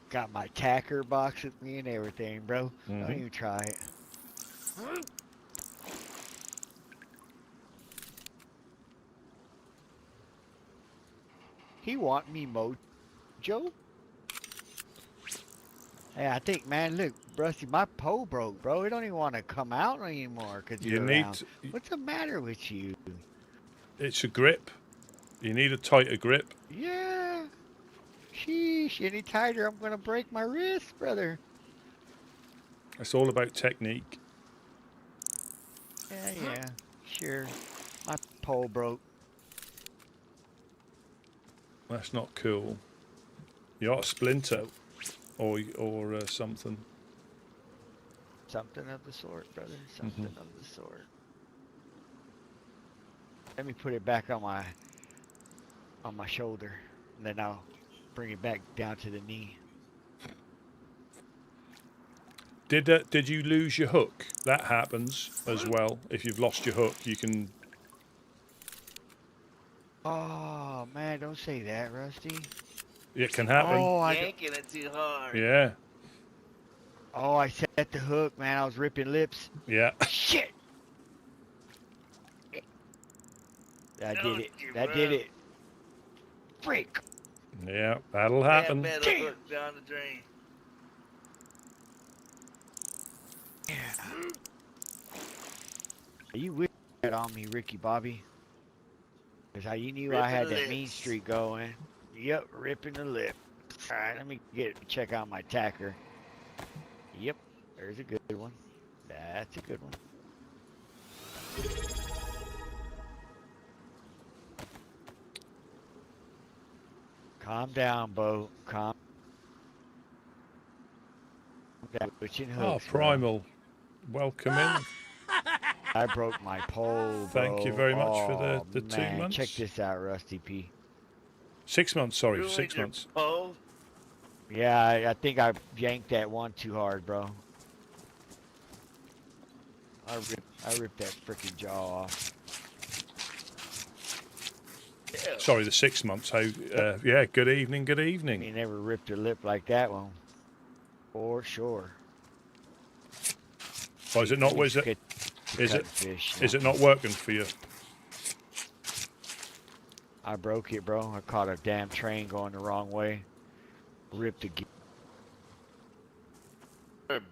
Got my tacker box with me and everything, bro. Don't even try it. He want me mojo? Hey, I think, man, look, Rusty, my pole broke, bro. It don't even want to come out anymore because you're around. What's the matter with you? It's a grip. You need a tighter grip. Yeah. Sheesh, any tighter, I'm going to break my wrist, brother. It's all about technique. Yeah, sure. My pole broke. That's not cool. You ought to splinter or something. Something of the sort, brother. Something of the sort. Let me put it back on my shoulder, and then I'll bring it back down to the knee. Did you lose your hook? That happens as well. If you've lost your hook, you can. Oh man, don't say that, Rusty. It can happen. Oh, Yanking it too hard. Yeah. Oh, I set the hook, man. I was ripping lips. Yeah. Shit. That did it. That did it. Freak. Yeah, that'll happen. Better hook down the drain. You wish that on me, Ricky Bobby. Because how you knew I had that mean streak going. Yep, ripping the lip. Alright, let me check out my tacker. Yep, there's a good one. That's a good one. Calm down, Bo. Calm down. Oh, Primal. Welcome in. I broke my pole, bro. Thank you very much for the 2 man. months. Check this out, Rusty P. 6 months, sorry, Ruined 6 your months. pole? Yeah, I think I yanked that one too hard, bro. I ripped that freaking jaw off. Yeah. Sorry, the 6 months. How? Yeah. Good evening. Good evening. You never ripped a lip like that one. For sure. Oh, is it not? Is it? Is it not working for you? I broke it, bro. I caught a damn train going the wrong way. Ripped the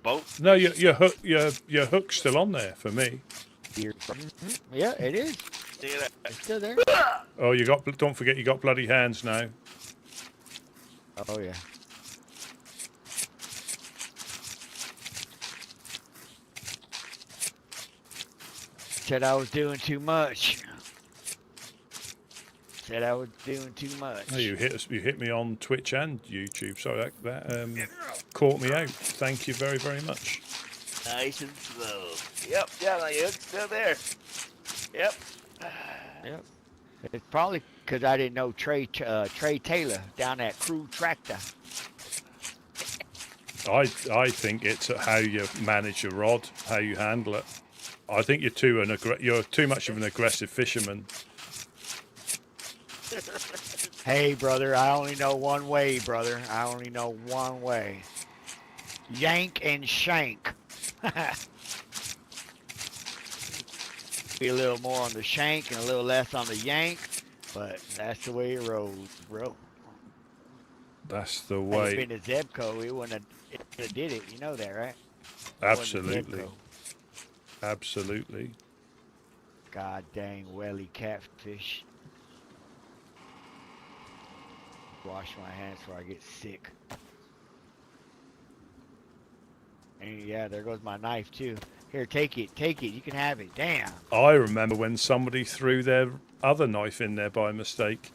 Both. No, your hook's still on there for me. gear. Yeah, it is. It's still there. Oh, don't forget you got bloody hands now. Oh yeah. said I was doing too much. Said I was doing too much. Oh, you hit me on Twitch and YouTube. Sorry, that caught me out. Thank you very, very much. Nice and slow. Yep, yeah, like it's still there. Yep. Yep. It's probably because I didn't know Trey Taylor down at Crew Tractor. I think it's how you manage your rod, how you handle it. I think you're too much of an aggressive fisherman. Hey, brother, I only know one way, brother. I only know one way. Yank and shank. Be a little more on the shank and a little less on the yank, but that's the way it rolls, bro. That's the Had way. it been a Zebco, it wouldn't have did it. You know that, right? Absolutely. Absolutely. God dang welly catfish. Wash my hands before I get sick. And yeah, there goes my knife too. Here, take it, you can have it. Damn. I remember when somebody threw their other knife in there by mistake.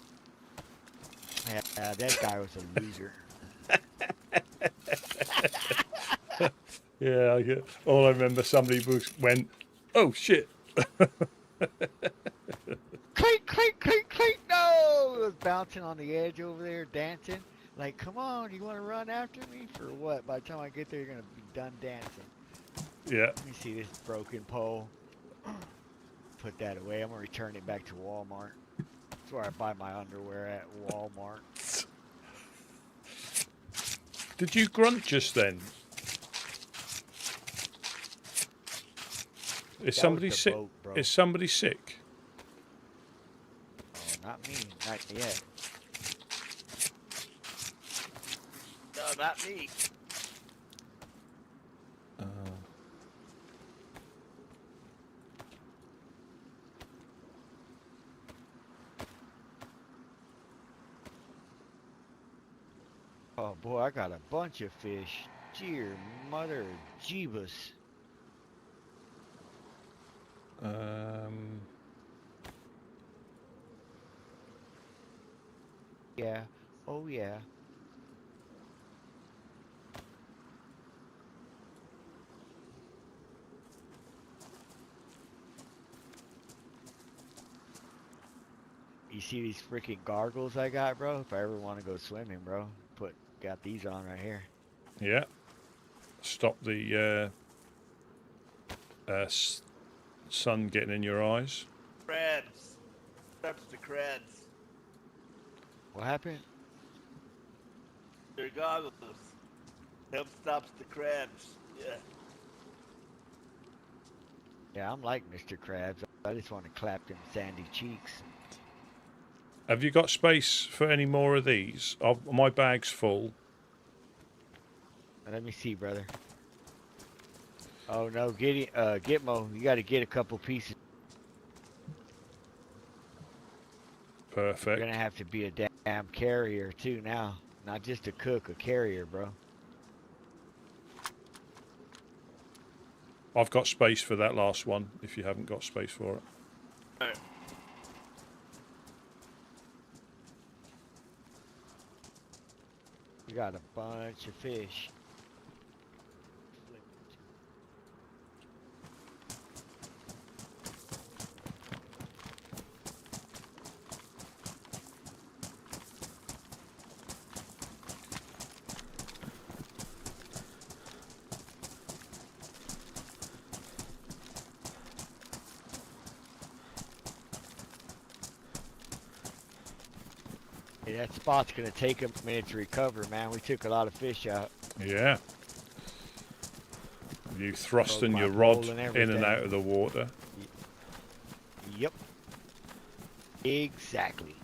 Yeah, that guy was a loser. Yeah, all I remember somebody went, oh shit. Clink, clink, clink, clink. No! It was bouncing on the edge over there, dancing. Like, come on, you want to run after me? For what? By the time I get there, you're going to be done dancing. Yeah. Let me see this broken pole. Put that away. I'm going to return it back to Walmart. That's where I buy my underwear at, Walmart. Did you grunt just then? Is somebody sick? Boat, bro. Is somebody sick? Oh, not me. Not yet. No, not me. Oh boy, I got a bunch of fish. Dear mother of Jeebus. Yeah. Oh yeah. You see these freaking gargles I got, bro? If I ever want to go swimming, bro, got these on right here. Yeah. Stop the sun getting in your eyes. Crabs. Stops the crabs. What happened? Their goggles. Help stops the crabs. Yeah. Yeah, I'm like Mr. Krabs. I just want to clap them sandy cheeks. Have you got space for any more of these? My bag's full. Let me see, brother. Oh no, Gitmo, you got to get a couple pieces. Perfect. You're gonna have to be a damn carrier too now, not just a cook, a carrier, bro. I've got space for that last one. If you haven't got space for it. All right. We got a bunch of fish. Hey, that spot's gonna take a minute to recover, man. We took a lot of fish out. Yeah. You thrusting your rod in and out of the water. Yep. Exactly.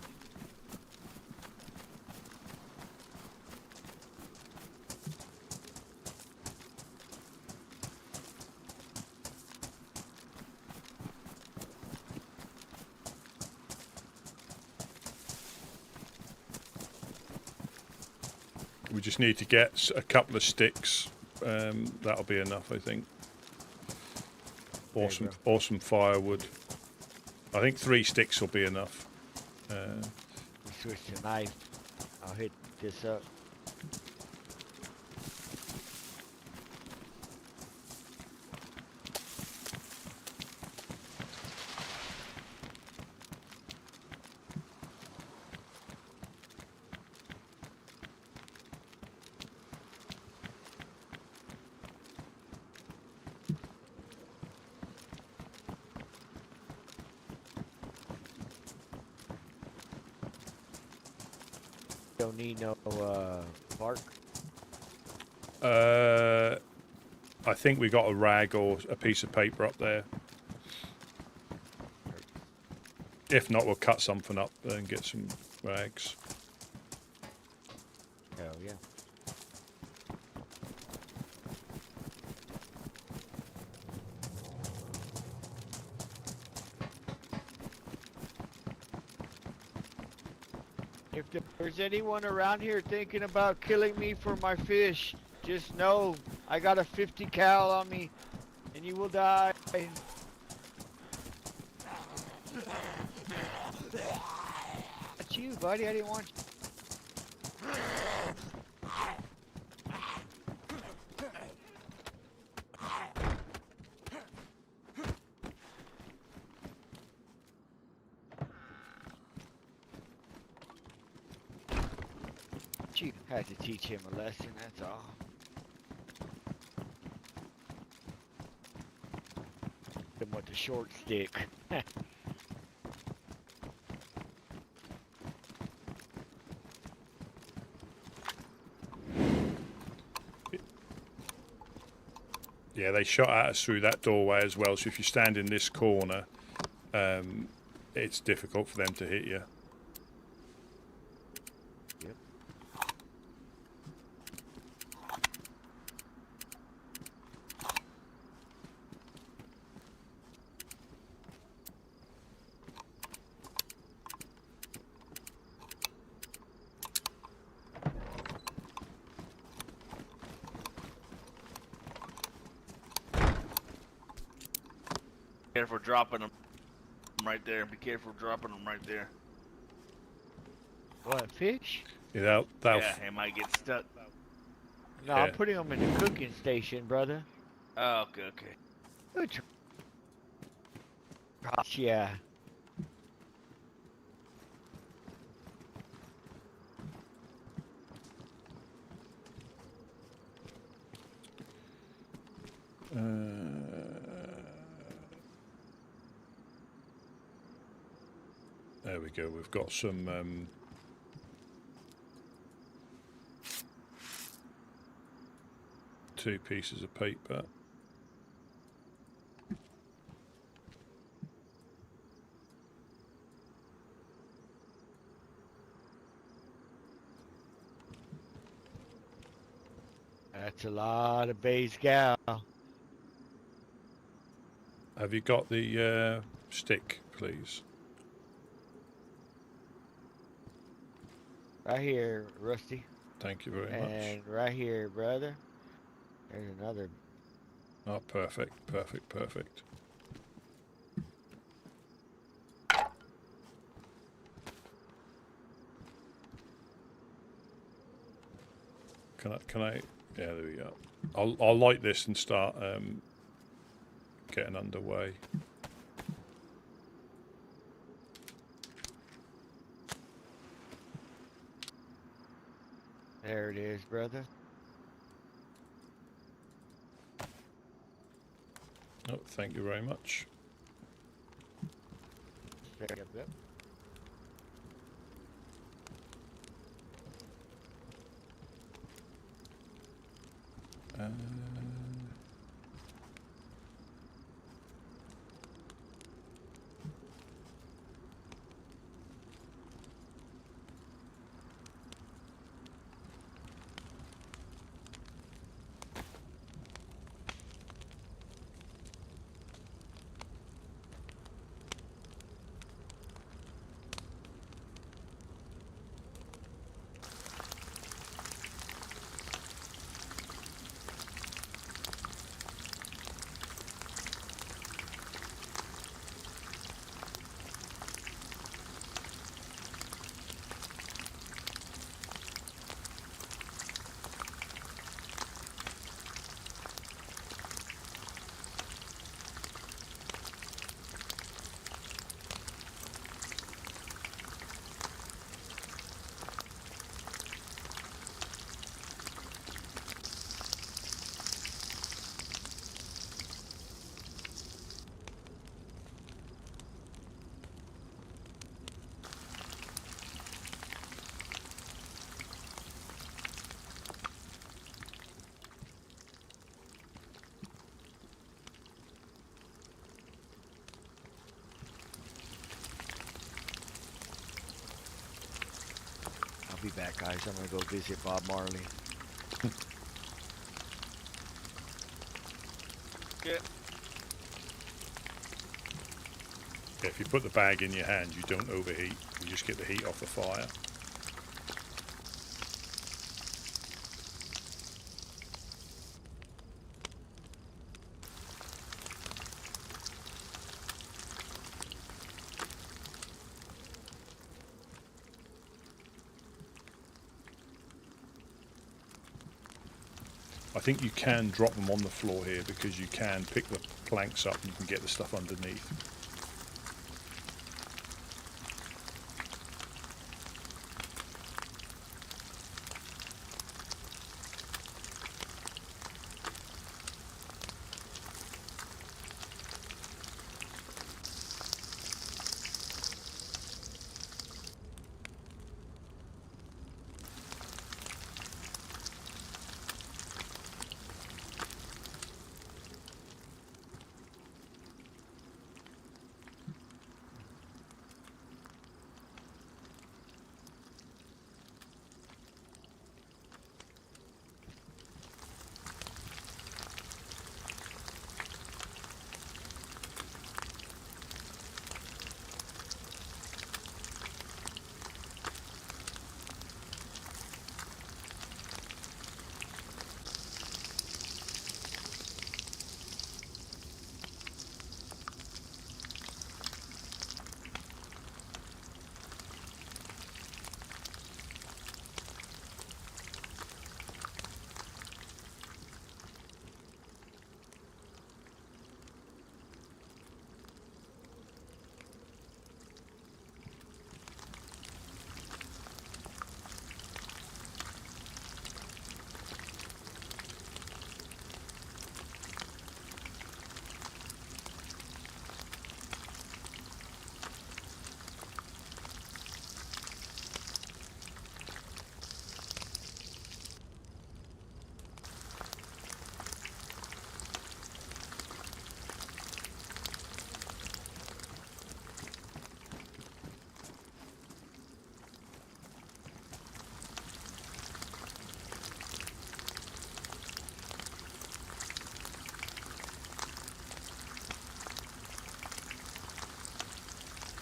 We just need to get a couple of sticks. That'll be enough, I think. or Okay, some firewood. I think 3 sticks will be enough. We switch to knife. I'll hit this up. Don't need no bark. I think we got a rag or a piece of paper up there. If not, we'll cut something up and get some rags. Hell yeah. If there's anyone around here thinking about killing me for my fish, just know I got a 50 cal on me and you will die. That's you, buddy. I didn't want you. You had to teach him a lesson, that's all. Him with the short stick. Yeah, they shot at us through that doorway as well, so if you stand in this corner, it's difficult for them to hit you. Yep. Careful dropping them right there. Be careful dropping them right there. What, fish? Yeah, that'll Yeah, it might get stuck. No, Yeah. I'm putting them in the cooking station, brother. Oh, okay, okay. Good. Yeah. There we go. We've got some 2 pieces of paper. That's a lot of base gal. Have you got the stick, please? Right here, Rusty. Thank you very And much. right here, brother. There's another. Oh, perfect, perfect, perfect. Can I? Yeah, there we go. I'll light this and start getting underway. There it is, brother. Oh, thank you very much. Yep, yep. be back, guys. I'm gonna go visit Bob Marley. Yeah. If you put the bag in your hand, you don't overheat. You just get the heat off the fire. I think you can drop them on the floor here because you can pick the planks up and you can get the stuff underneath.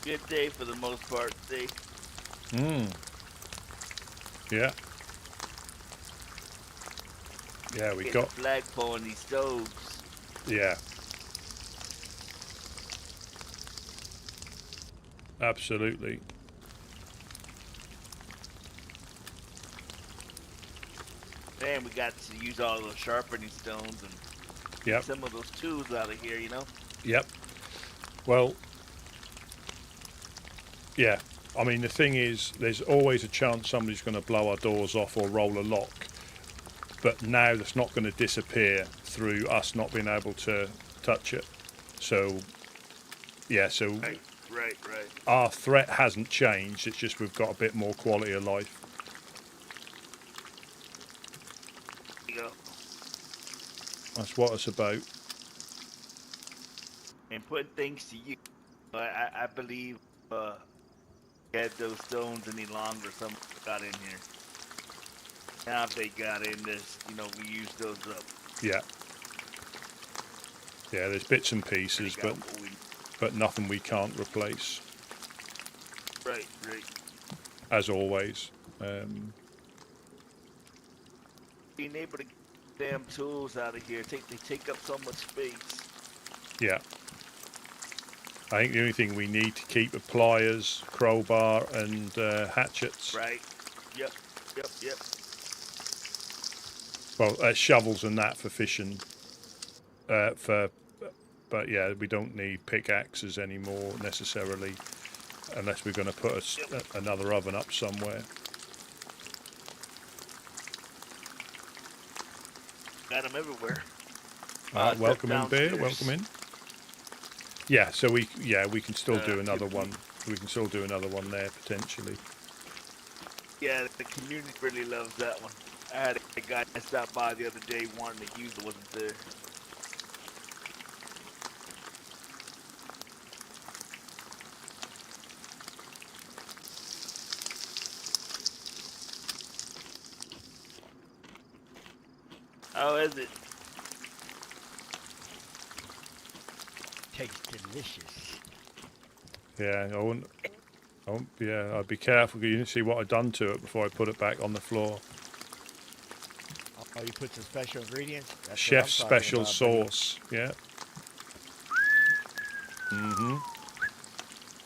Good day for the most part. See. Yeah. Yeah, we Getting got. a flagpole on these stoves. Yeah. Absolutely. Man, we got to use all those sharpening stones and Yep. some of those tools out of here, you know? Yep. Well, yeah. I mean, the thing is, there's always a chance somebody's going to blow our doors off or roll a lock. But now that's not going to disappear through us not being able to touch it. So, yeah, so Right. our threat hasn't changed. It's just we've got a bit more quality of life. There you go. That's what it's about. And putting things to use. I believe had those stones any longer, some got in here. Now if they got in this, we used those up. Yeah. Yeah, there's bits and pieces, but nothing we can't replace. Right. As always. Being able to get damn tools out of here, they take up so much space. Yeah. I think the only thing we need to keep are pliers, crowbar, and hatchets. Right. Yep. Well, shovels and that for fishing. But yeah, we don't need pickaxes anymore necessarily, unless we're going to put another oven up somewhere. Got them everywhere. Welcome in, beer. Welcome in. Yeah, so we can still do another one. We can still do another one there potentially. Yeah, the community really loves that one. I had a guy that stopped by the other day wanting to use it, wasn't there. How is it? Tastes delicious. Yeah, yeah, I'd be careful. You didn't see what I'd done to it before I put it back on the floor. Oh, you put some special ingredients? That's Chef's what I'm talking special about, sauce. Yeah.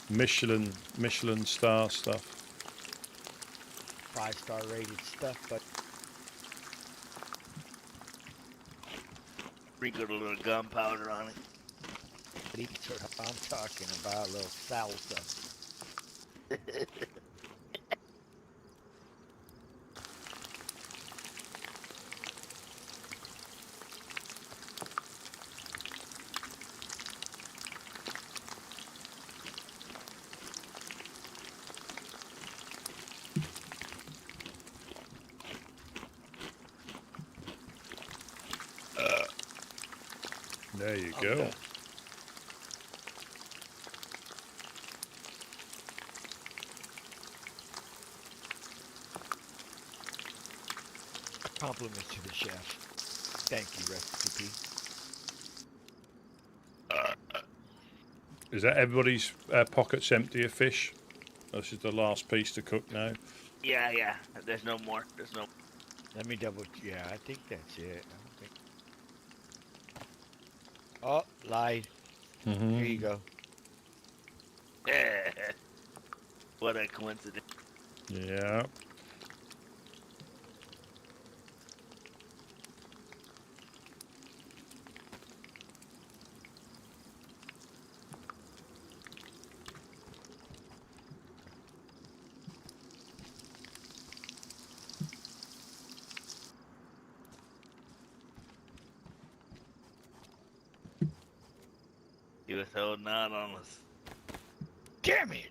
Michelin star stuff. Buddy. 5-star rated stuff, but Sprinkled a little gunpowder on it. that's what I'm talking about. A little salsa. There you go. Compliments to the chef. Thank you, recipe. Is that everybody's pockets empty of fish? This is the last piece to cook now. Yeah. There's no more. There's no. Let me double. Yeah, I think that's it. I don't think. Oh, lied. Here you go. What a coincidence. Yeah. He was holding out on us. Damn it!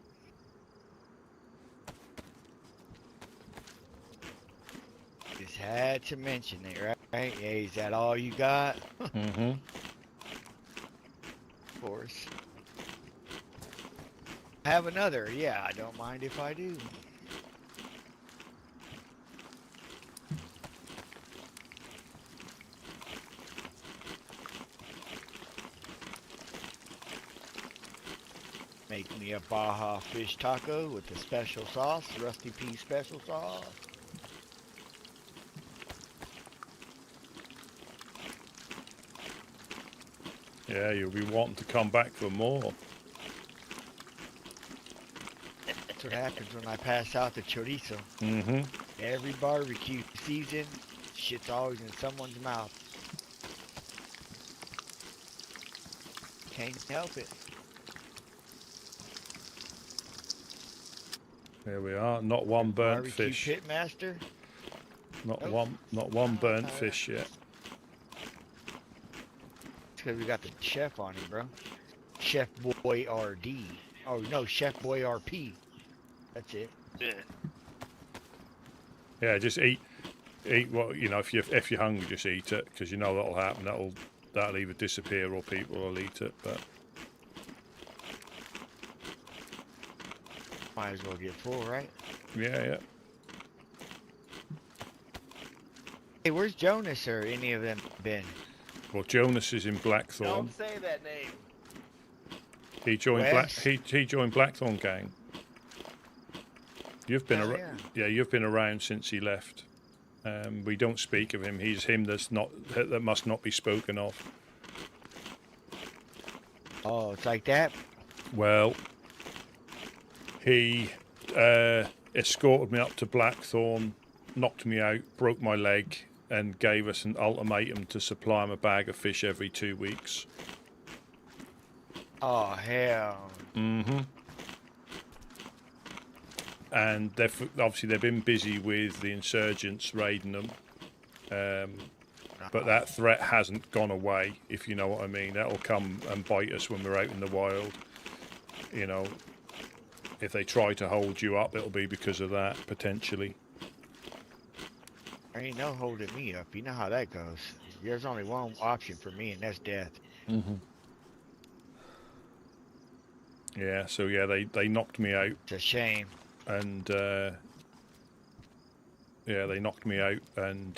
Just had to mention it, right? Yeah, is that all you got? Mm-hmm. Of course. Have another. Yeah, I don't mind if I do. Make me a Baja fish taco with the special sauce, Rusty Pea special sauce. Yeah, you'll be wanting to come back for more. That's what happens when I pass out the chorizo. Mm-hmm. Every barbecue season, shit's always in someone's mouth. Can't help it. There we are. Not one burnt Barbecue fish. pitmaster. Not Nope. one burnt fish yet. It's because we got the chef on him, bro. Chef Boy RD. Oh no, Chef Boy RP. That's it. Yeah. Yeah, just eat what you know. If you're hungry, just eat it because you know that'll happen. That'll either disappear or people will eat it. But Might as well get full, right? yeah. Hey, where's Jonas or any of them been? Well, Jonas is in Blackthorn. Don't say that name. He joined Wes? he joined Blackthorn gang. You've been Hell yeah, you've been around since he left. We don't speak of him. He's him that must not be spoken of. Oh, it's like that? Well, he escorted me up to Blackthorn, knocked me out, broke my leg, and gave us an ultimatum to supply him a bag of fish every 2 weeks. Oh, hell. Mm-hmm. And they've been busy with the insurgents raiding them. But that threat hasn't gone away, if you know what I mean. That'll come and bite us when we're out in the wild. You know, if they try to hold you up, it'll be because of that, potentially. There ain't no holding me up. You know how that goes. There's only one option for me, and that's death. Mm-hmm. Yeah, so yeah, they knocked me out. It's a shame. And yeah, they knocked me out, and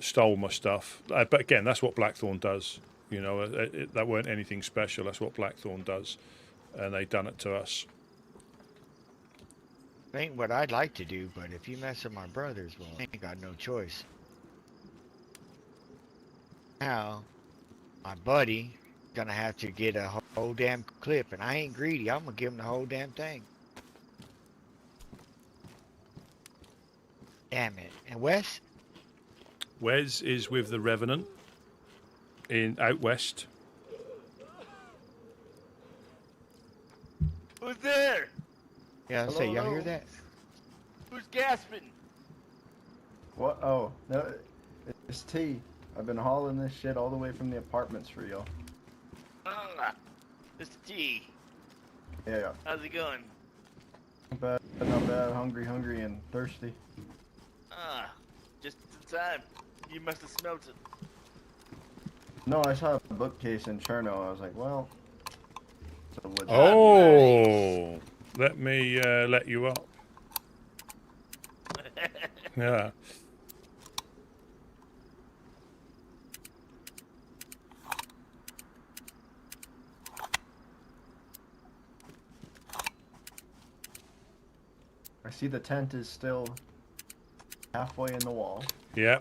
stole my stuff. But again, that's what Blackthorn does. You know, that weren't anything special. That's what Blackthorn does, and they done it to us. Ain't what I'd like to do, but if you mess with my brothers, well, I ain't got no choice. Now, my buddy gonna have to get a whole damn clip, and I ain't greedy. I'm gonna give him the whole damn thing. Damn it. And Wes? Wes is with the Revenant out west. Who's there? Yeah, I'll say, y'all hear that? Who's gasping? What? Oh, no, it's T. I've been hauling this shit all the way from the apartments for y'all. It's T. Yeah. How's it going? Not bad. Hungry, and thirsty. Just in time. You must have smelt it. No, I saw a bookcase in Cherno. I was like, well, it's a Woodsman. Oh, nice. Let me let you up. Yeah. I see the tent is still halfway in the wall. Yeah.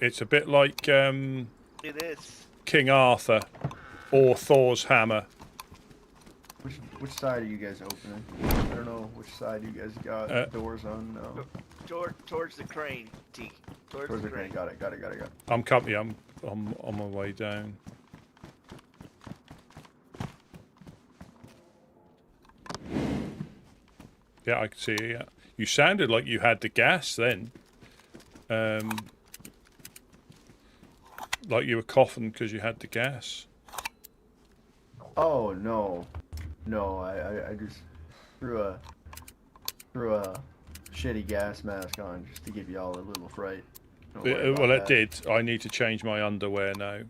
It's a bit like It is. King Arthur or Thor's hammer. Which side are you guys opening? I don't know which side you guys got doors on. No. Towards the crane, T. Towards the crane. Got it. I'm company. I'm on my way down. Yeah, I can see you. Yeah. You sounded like you had the gas then. Like you were coughing because you had the gas. Oh no, I just threw a shitty gas mask on just to give y'all a little fright. Well, it did. I need to change my underwear now.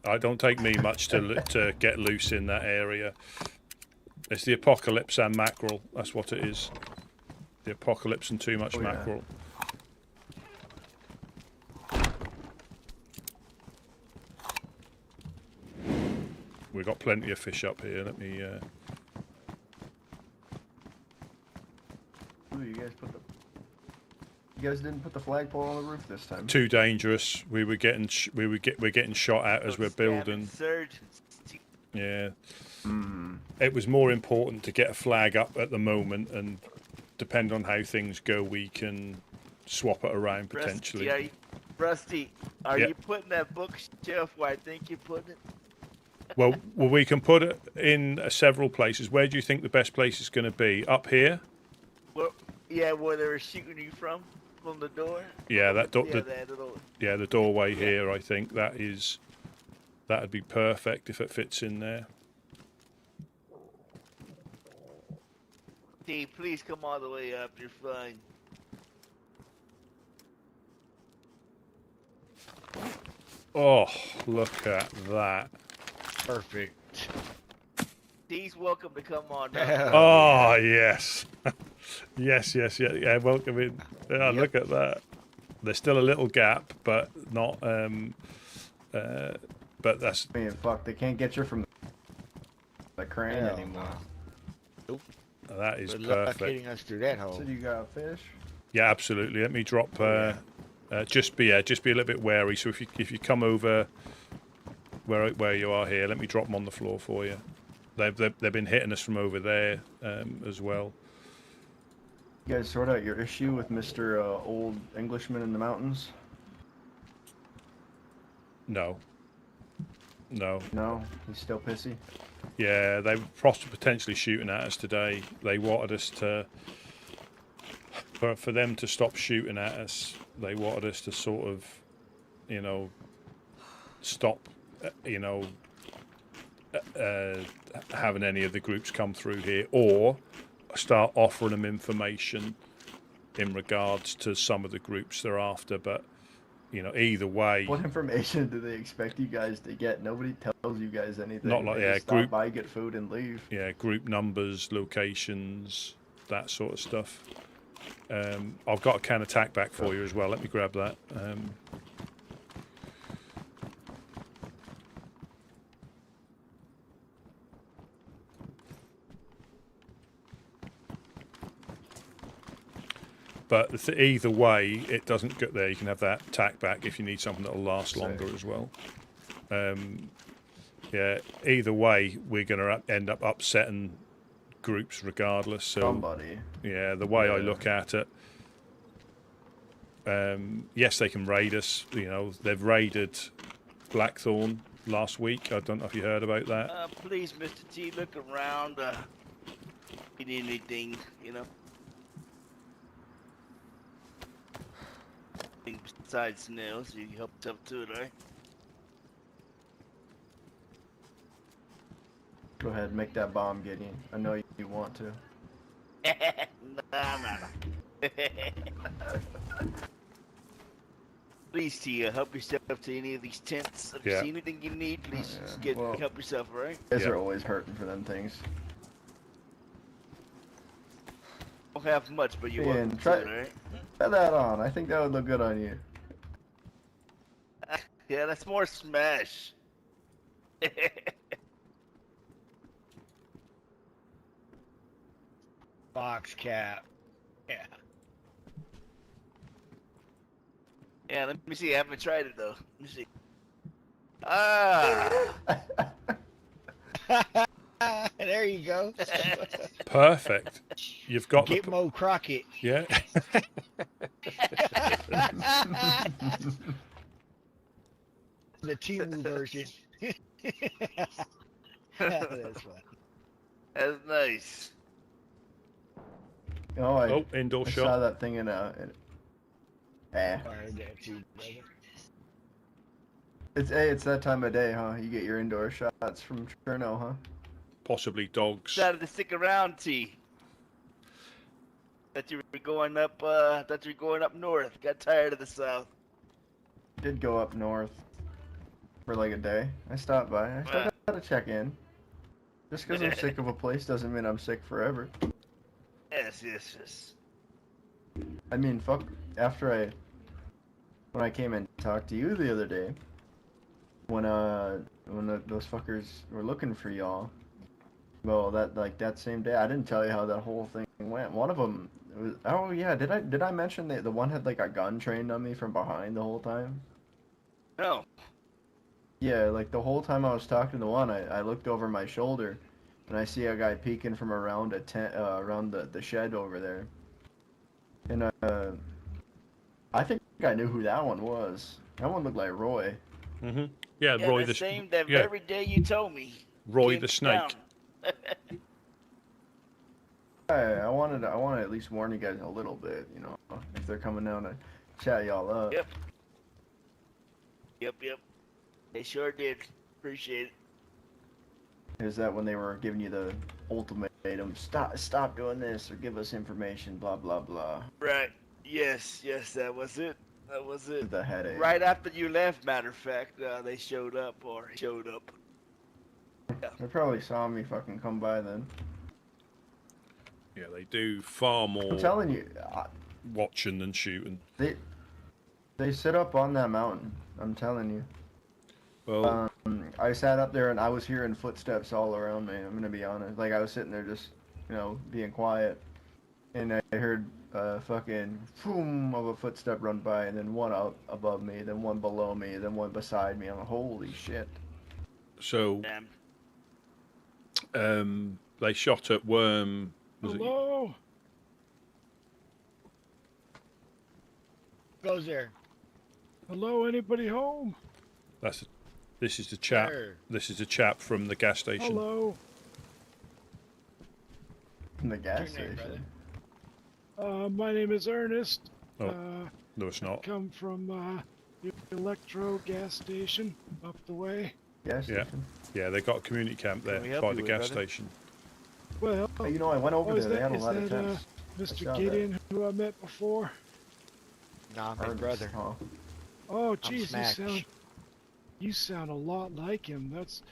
I don't take me much to get loose in that area. It's the apocalypse and mackerel. That's what it is. The apocalypse and too much mackerel. We've got plenty of fish up here. Let me. Ooh, you guys didn't put the flagpole on the roof this time. Too dangerous. We're getting shot at as we're building. Yeah. It was more important to get a flag up at the moment, and depending on how things go, we can swap it around potentially. Rusty, are you putting that bookshelf where I think you're putting it? Well, we can put it in several places. Where do you think the best place is going to be? Up here? Well, yeah, where they were shooting you from the door. Yeah, that door. Yeah, the doorway here. I think that'd be perfect if it fits in there. T, please come all the way up. You're fine. Oh, look at that. Perfect. T's welcome to come on up. Oh, yes. yes. Yeah, welcome in. Yeah, yep. Look at that. There's still a little gap, but not... but that's... Man, fuck, they can't get you from the crane anymore. Nope. That is Good perfect. luck getting us through that hole. So you got fish? Yeah, absolutely. Let me drop... just be a little bit wary. So if you come over where you are here, let me drop them on the floor for you. They've been hitting us from over there as well. You guys sort out your issue with Mr. Old Englishman in the mountains? No. No, he's still pissy. Yeah, they were potentially shooting at us today. They wanted us to, for them to stop shooting at us. They wanted us to sort of, stop, having any of the groups come through here, or start offering them information in regards to some of the groups they're after. But either way. What information do they expect you guys to get? Nobody tells you guys anything. Not like they just stop by, get food, and leave. Yeah, group numbers, locations, that sort of stuff. I've got a can of tack back for you as well. Let me grab that. But either way, it doesn't get there. You can have that tack back if you need something that'll last longer as well. Yeah, either way, we're going to end up upsetting groups regardless. So, Somebody. yeah, the way I look at it, yes, they can raid us. You know, they've raided Blackthorn last week. I don't know if you heard about that. Please, Mr. T, look around. Need anything, you know? Besides nails, you help yourself to it, right? Go ahead, make that bomb, Gideon. I know you want to. Nah. Please, Tia, help yourself to any of these tents. If you see anything you need, please just help yourself, all right? You guys are always hurting for them things. Don't have much, but you're welcome to it, right? Try that on. I think that would look good on you. Yeah, that's more smash. Box cap. Yeah. Yeah, let me see. I haven't tried it though. Let me see. Ah. There you go. Perfect. You've got Gitmo Crockett. Yeah. The Timu version. That's fun. That's nice. Oh, indoor I shot. saw that thing in It's that time of day, huh? You get your indoor shots from Cherno, huh? Possibly dogs. Decided to stick around, T. That you were going up. That you were going up north. Got tired of the south. Did go up north for like a day. I stopped by. I still gotta check in. Just because I'm sick of a place doesn't mean I'm sick forever. Yes. I mean, fuck. When I came and talked to you the other day, when those fuckers were looking for y'all. Well, that same day, I didn't tell you how that whole thing went. One of them was, oh yeah, did I mention that the one had like a gun trained on me from behind the whole time? No. Yeah, like the whole time I was talking to the one, I looked over my shoulder, and I see a guy peeking from around around the shed over there, and I think I knew who that one was. That one looked like Roy. Mhm. Yeah, Roy the same that very day you told me. Roy the snake. I wanted to at least warn you guys a little bit, you know, if they're coming down to chat y'all up. Yep. They sure did. Appreciate it. Is that when they were giving you the ultimatum? Stop doing this or give us information. Blah blah blah. Right. Yes. That was it. The headache. Right after you left, matter of fact, they showed up. Yeah. They probably saw me fucking come by then. Yeah, they do far more. I'm telling you, watching than shooting. They sit up on that mountain. I'm telling you. Well, I sat up there and I was hearing footsteps all around me. I'm gonna be honest. Like I was sitting there just, you know, being quiet, and I heard fucking boom of a footstep run by, and then one up above me, then one below me, then one beside me. I'm like, holy shit. So, they shot at Worm. Hello. Goes there. Hello, anybody home? This is the chap. Sure. This is the chap from the gas station. Hello. From the gas station. My name is Ernest. Oh, no, it's not. I come from the Electro gas station up the way. Gas station? Yeah, they got a community camp there by the gas station. Well, you know, I went over there. They had a lot of is tents. Mr. Gideon, who I met before? Nah, my brother. Oh, jeez, you sound a lot like him. That's,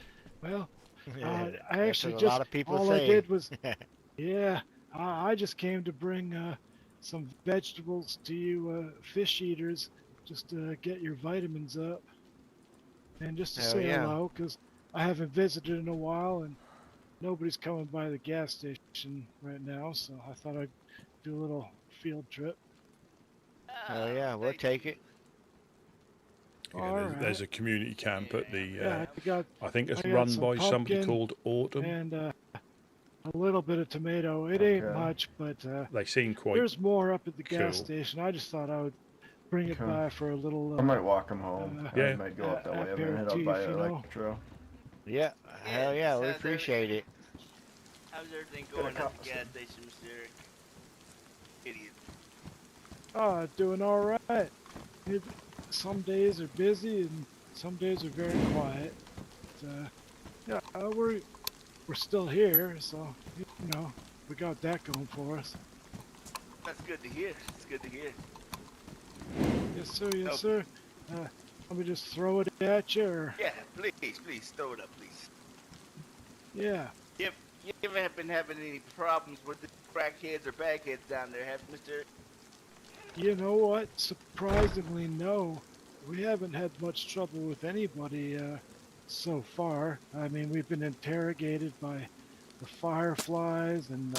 well, I actually just, a lot of people all say. I did was, yeah, I just came to bring some vegetables to you fish eaters, just to get your vitamins up. And just to say hello, because I haven't visited in a while, and nobody's coming by the gas station right now, so I thought I'd do a little field trip. Hell yeah, we'll take it. There's a community camp at the. Yeah, I think it's I got run some by somebody pumpkin called Autumn. and a little bit of tomato. It ain't much, but They seem quite. there's more up at the gas cool. station. I just thought I would bring it by for a little. I might walk him home. I Yeah. might go up that way. I'm gonna head aperitif, up by you know? Electro. Yeah, hell yeah, we appreciate it. How's everything going at the gas station, Mr. Eric? Idiot. Doing all right. Some days are busy and some days are very quiet. But, yeah, we're still here, so you know we got that going for us. That's good to hear. It's good to hear. Yes, sir. Yes, sir. Let me just throw it at you, or Yeah, please throw it up, please. yeah. If you haven't been having any problems with the crackheads or bagheads down there, have you, Mr. Eric? You know what? Surprisingly, no. We haven't had much trouble with anybody so far. I mean, we've been interrogated by the Fireflies and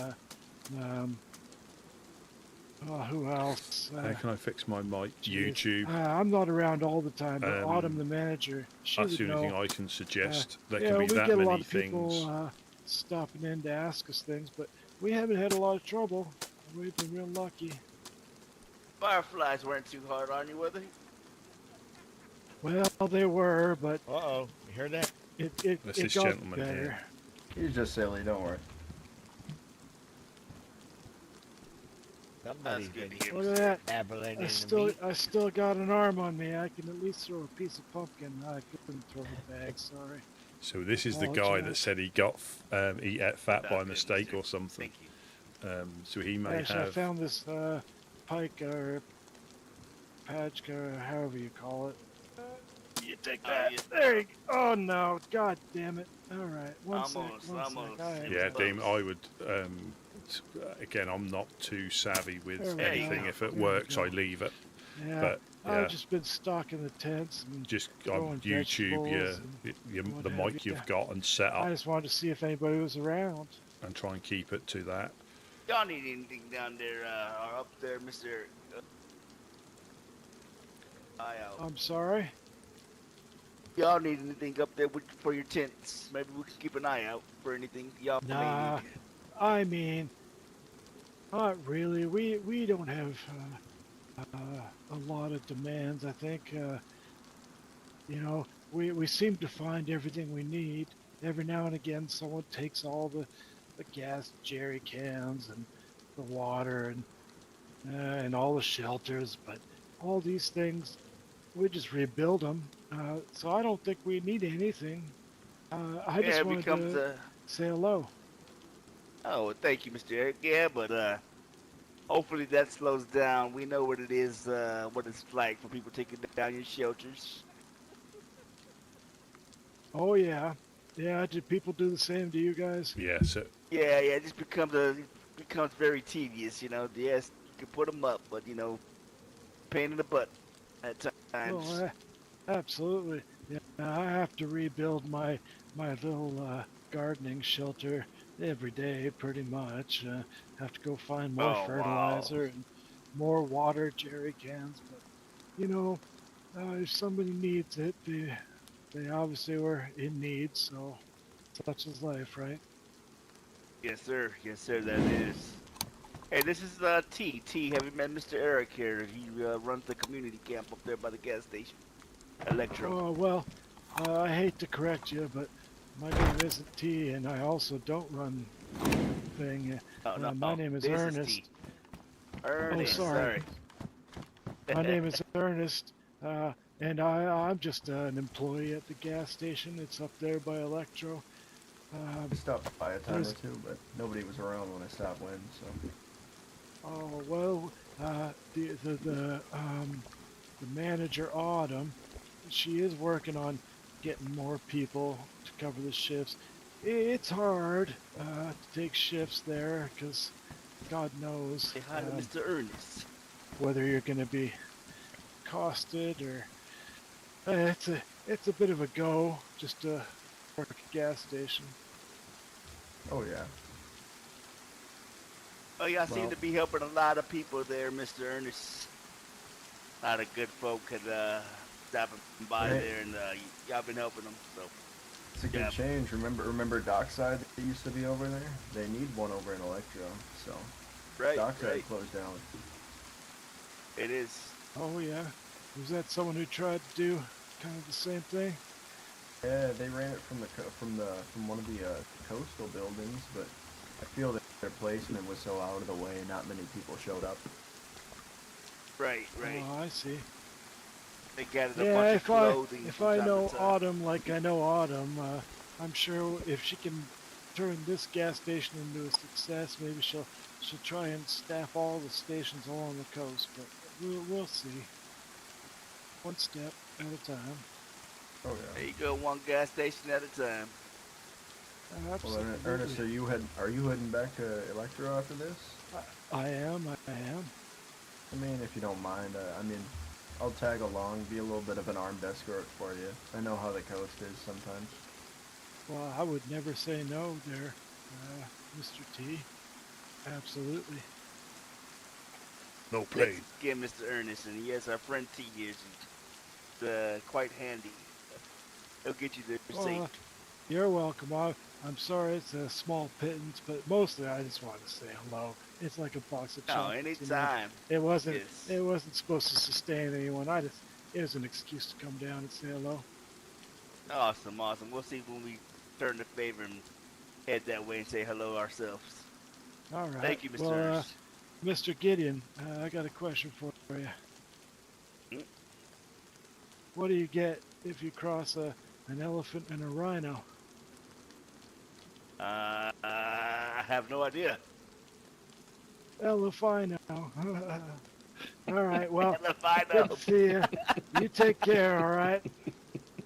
who else? How can I fix my mic? Geez. YouTube. I'm not around all the time, but Autumn, the manager, she That's would the only know. thing I can suggest. There Yeah, can be we that get a many lot of things. people stopping in to ask us things, but we haven't had a lot of trouble. We've been real lucky. Fireflies weren't too hard on you, were they? Well, they were, but Uh-oh, you heard that? That's it this got gentleman better. here. He's just silly. Don't worry. Somebody's That's good been to hear. Look at that. dabbling in I the meat. still got an arm on me. I can at least throw a piece of pumpkin. I couldn't throw a bag. Sorry. So this is the Oh, guy it's that said he got he ate fat by mistake or something. Thank you. So he may Actually, I have. found this pike or pajka or however you call it. You take that. yeah. There you go. Oh no! God damn it! All right, one sec. Almost. I- Yeah, Damon, I would. Again, I'm not too savvy with There we anything. go. If it There we works, go. I leave it. Yeah, But yeah, I've just been stocking the tents. And just throwing on YouTube vegetables and the what have mic you. you've got and set I up just wanted to see if anybody was around. and try and keep it to that. Y'all need anything down there or up there, Mr. Eric? Eye out. I'm sorry. Y'all need anything up there for your tents? Maybe we can keep an eye out for anything y'all may Nah, need. I mean, not really. We don't have a lot of demands. I think you know we seem to find everything we need. Every now and again, someone takes all the gas jerry cans and the water and all the shelters, but all these things we just rebuild them. So I don't think we need anything. I Yeah, just it wanted becomes to say hello. Oh, well, thank you, Mr. Eric. Yeah, but hopefully that slows down. We know what it is, what it's like for people taking down your shelters. Oh yeah, yeah. Did people do the same to you guys? Yeah, so Yeah, it just becomes very tedious, you know. Yes, you can put them up, but you know, pain in the butt at times. Oh, absolutely. Yeah, I have to rebuild my little gardening shelter every day, pretty much. Have to go find more Oh, wow. fertilizer and more water jerry cans. But you know, if somebody needs it, they obviously were in need. So such is life, right? Yes, sir. Yes, sir. That is. Hey, this is T. T. Have you met Mr. Eric here? He runs the community camp up there by the gas station. Electro. Oh well, I hate to correct you, but my name isn't T, and I also don't run the thing. My name is this Ernest. T. Ernest. sorry. My name is Ernest, and I'm just an employee at the gas station. It's up there by Electro. I stopped by a time or there's- two, but nobody was around when I stopped in, so. Oh well, the manager Autumn, she is working on getting more people to cover the shifts. It's hard to take shifts there because God knows Say hi to Mr. Ernest. whether you're going to be costed or it's a bit of a go just to work a gas station. Oh yeah. Oh, y'all seem Well- to be helping a lot of people there, Mr. Ernest. A lot of good folk had stopping by Right. there, and y'all been helping them. So It's a good Yeah. change. Remember Dockside that used to be over there? They need one over in Electro, so right, Dockside right. closed down. It is. Oh yeah. Was that someone who tried to do kind of the same thing? Yeah, they ran it from from one of the coastal buildings, but I feel that their placement was so out of the way, not many people showed up. Right, right. Oh, I see. They gathered a Yeah, bunch of if I clothing. if from I time to know time. Autumn like I know Autumn, I'm sure if she can turn this gas station into a success, maybe she'll try and staff all the stations along the coast. But we'll see. One step at a time. Oh There yeah. you go, one gas station at a time. Well, Absolutely. Ernest, are you heading back to Electro after this? I am. I mean, if you don't mind, I mean, I'll tag along, be a little bit of an armed escort for you. I know how the coast is sometimes. Well, I would never say no there, Mr. T. Absolutely. No Let's pain. get Mr. Ernest, and yes, our friend T is quite handy. He'll get you there safe. Well, you're welcome. I'm sorry it's a small pittance, but mostly I just wanted to say hello. It's like a box of No, chocolates. you know. anytime. It wasn't. Yes. It wasn't supposed to sustain anyone. It was an excuse to come down and say hello. Awesome, awesome. We'll see when we turn the favor and head that way and say hello ourselves. All right. Thank you, Mr. Well, Ernest. Mr. Gideon, I got a question for you. Hmm? What do you get if you cross an elephant and a rhino? I have no idea. Elephino. All right. Well, If I good know. to see you. You take care. All right.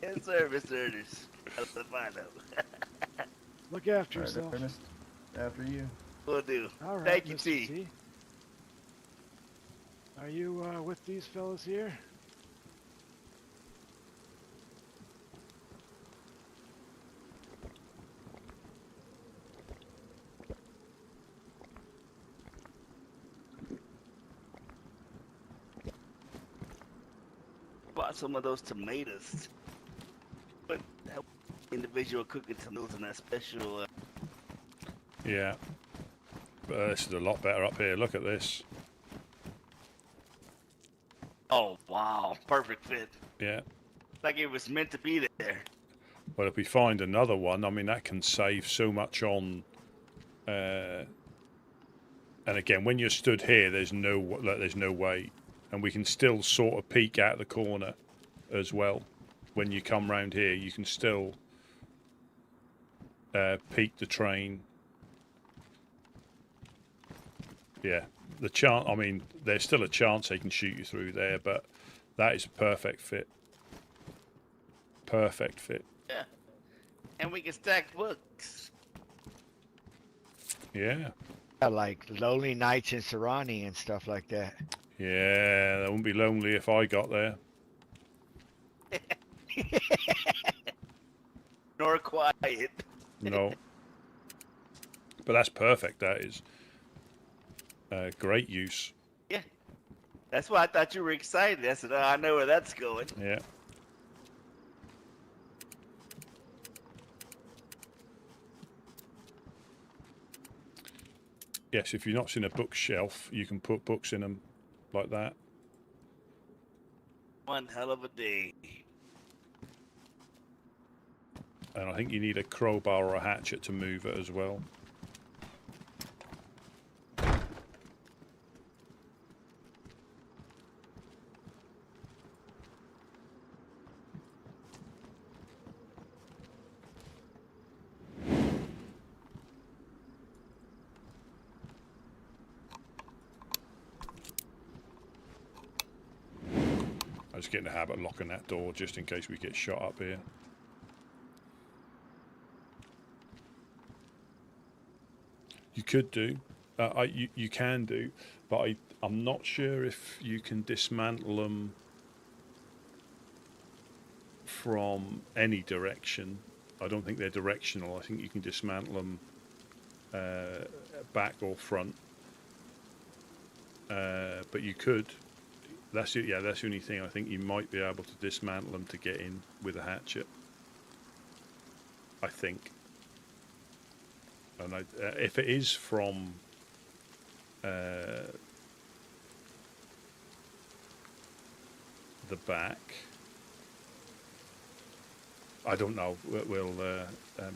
Yes, sir, Mr. Ernest. If I know. Look after All right, yourself. Ernest, after you. Will do. All right. Thank you, Mr. T. Are you with these fellas here? Bought some of those tomatoes. But that individual cooking tomatoes in that special. Yeah. But this is a lot better up here. Look at this. Oh wow, perfect fit. Yeah. Like it was meant to be there. Well, if we find another one, I mean, that can save so much on. And again, when you're stood here, there's no way, and we can still sort of peek out the corner as well. When you come round here, you can still peek the train. Yeah, the chance. I mean, there's still a chance they can shoot you through there, but that is a perfect fit. Perfect fit. Yeah. And we can stack books. Yeah. Like Lonely Nights in Serrani and stuff like that. Yeah, that wouldn't be lonely if I got there. Nor quiet. No. But that's perfect, that is. Great use. Yeah. That's why I thought you were excited. I said, oh, I know where that's going. Yeah. Yes, if you've not seen a bookshelf, you can put books in them like that. One hell of a day. And I think you need a crowbar or a hatchet to move it as well. I just get in the habit of locking that door just in case we get shot up here. You could do, you can do, but I'm not sure if you can dismantle them from any direction. I don't think they're directional. I think you can dismantle them back or front. But you could. That's the only thing. I think you might be able to dismantle them to get in with a hatchet. I think. And if it is from the back, I don't know.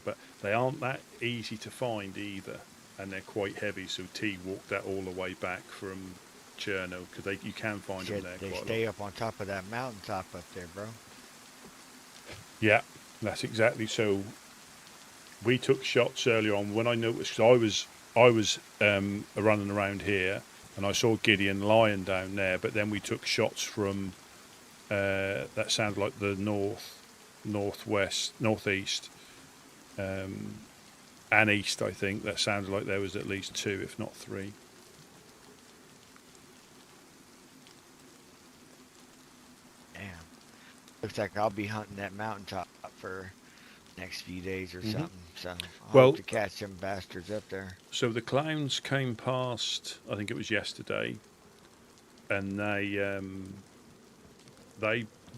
But they aren't that easy to find either, and they're quite heavy. So T walked that all the way back from Chernarus because you can find them there. They stay up on top of that mountaintop up there, bro. Yeah, that's exactly so. We took shots earlier on when I noticed. I was running around here and I saw Gideon lying down there. But then we took shots from that sounded like the northwest, northeast, and east. I think that sounded like there was at least 2, if not 3. Damn. Looks like I'll be hunting that mountaintop for next few days or something. So I'll hope to catch some bastards up there. So the clowns came past. I think it was yesterday, and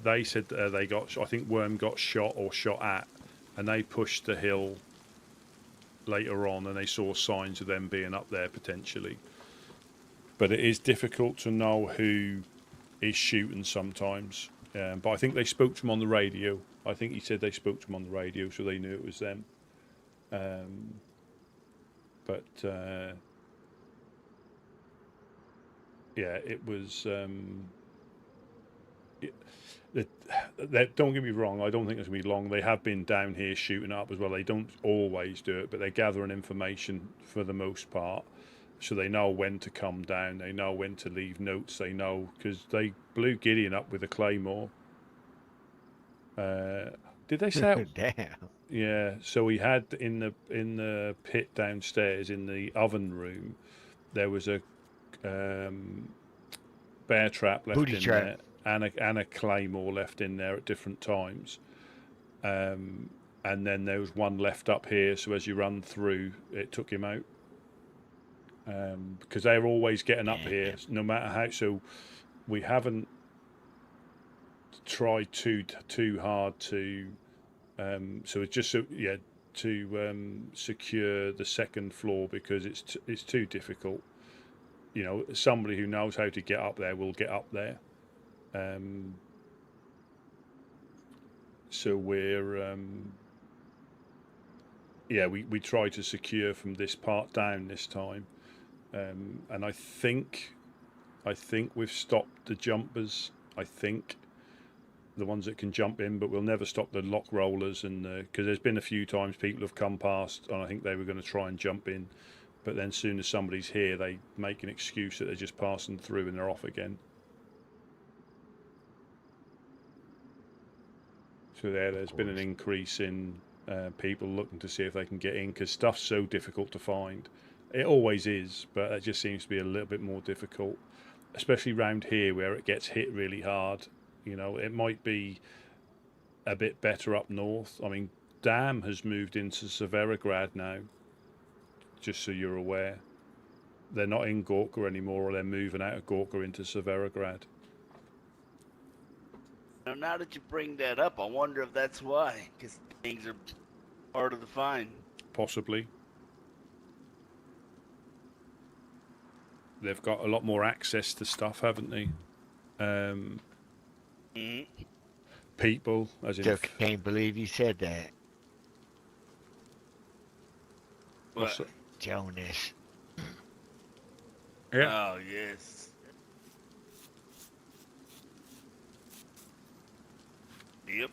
they said they got. I think Worm got shot or shot at, and they pushed the hill later on, and they saw signs of them being up there potentially. But it is difficult to know who is shooting sometimes. But I think they spoke to him on the radio. I think he said they spoke to him on the radio, so they knew it was them. Yeah, it was. Don't get me wrong, I don't think it's going to be long. They have been down here shooting up as well. They don't always do it, but they're gathering information for the most part. So they know when to come down. They know when to leave notes. They know, because they blew Gideon up with a claymore. Did they say? Damn. Yeah. So we had in the pit downstairs in the oven room, there was a bear trap left Booty in trap. there. And a claymore left in there at different times, and then there was one left up here. So as you run through, it took him out, because they're always getting up here, no matter how. So we haven't tried too hard to. So it's just to secure the second floor because it's too difficult. You know, somebody who knows how to get up there will get up there. So we're we try to secure from this part down this time, and I think we've stopped the jumpers. I think the ones that can jump in, but we'll never stop the lock rollers, and because there's been a few times people have come past and I think they were going to try and jump in, but then as soon as somebody's here they make an excuse that they're just passing through and they're off again. So there's been an increase in people looking to see if they can get in because stuff's so difficult to find. It always is, but it just seems to be a little bit more difficult, especially round here where it gets hit really hard. You know, it might be a bit better up north. I mean, Dam has moved into Severograd now, just so you're aware. They're not in Gorka anymore, or they're moving out of Gorka into Severograd. Now that you bring that up, I wonder if that's why, because things are harder to find. Possibly. They've got a lot more access to stuff, haven't they? People, as in... Just can't believe you said that. What? Jonas. Yeah. Oh, yes. Yep.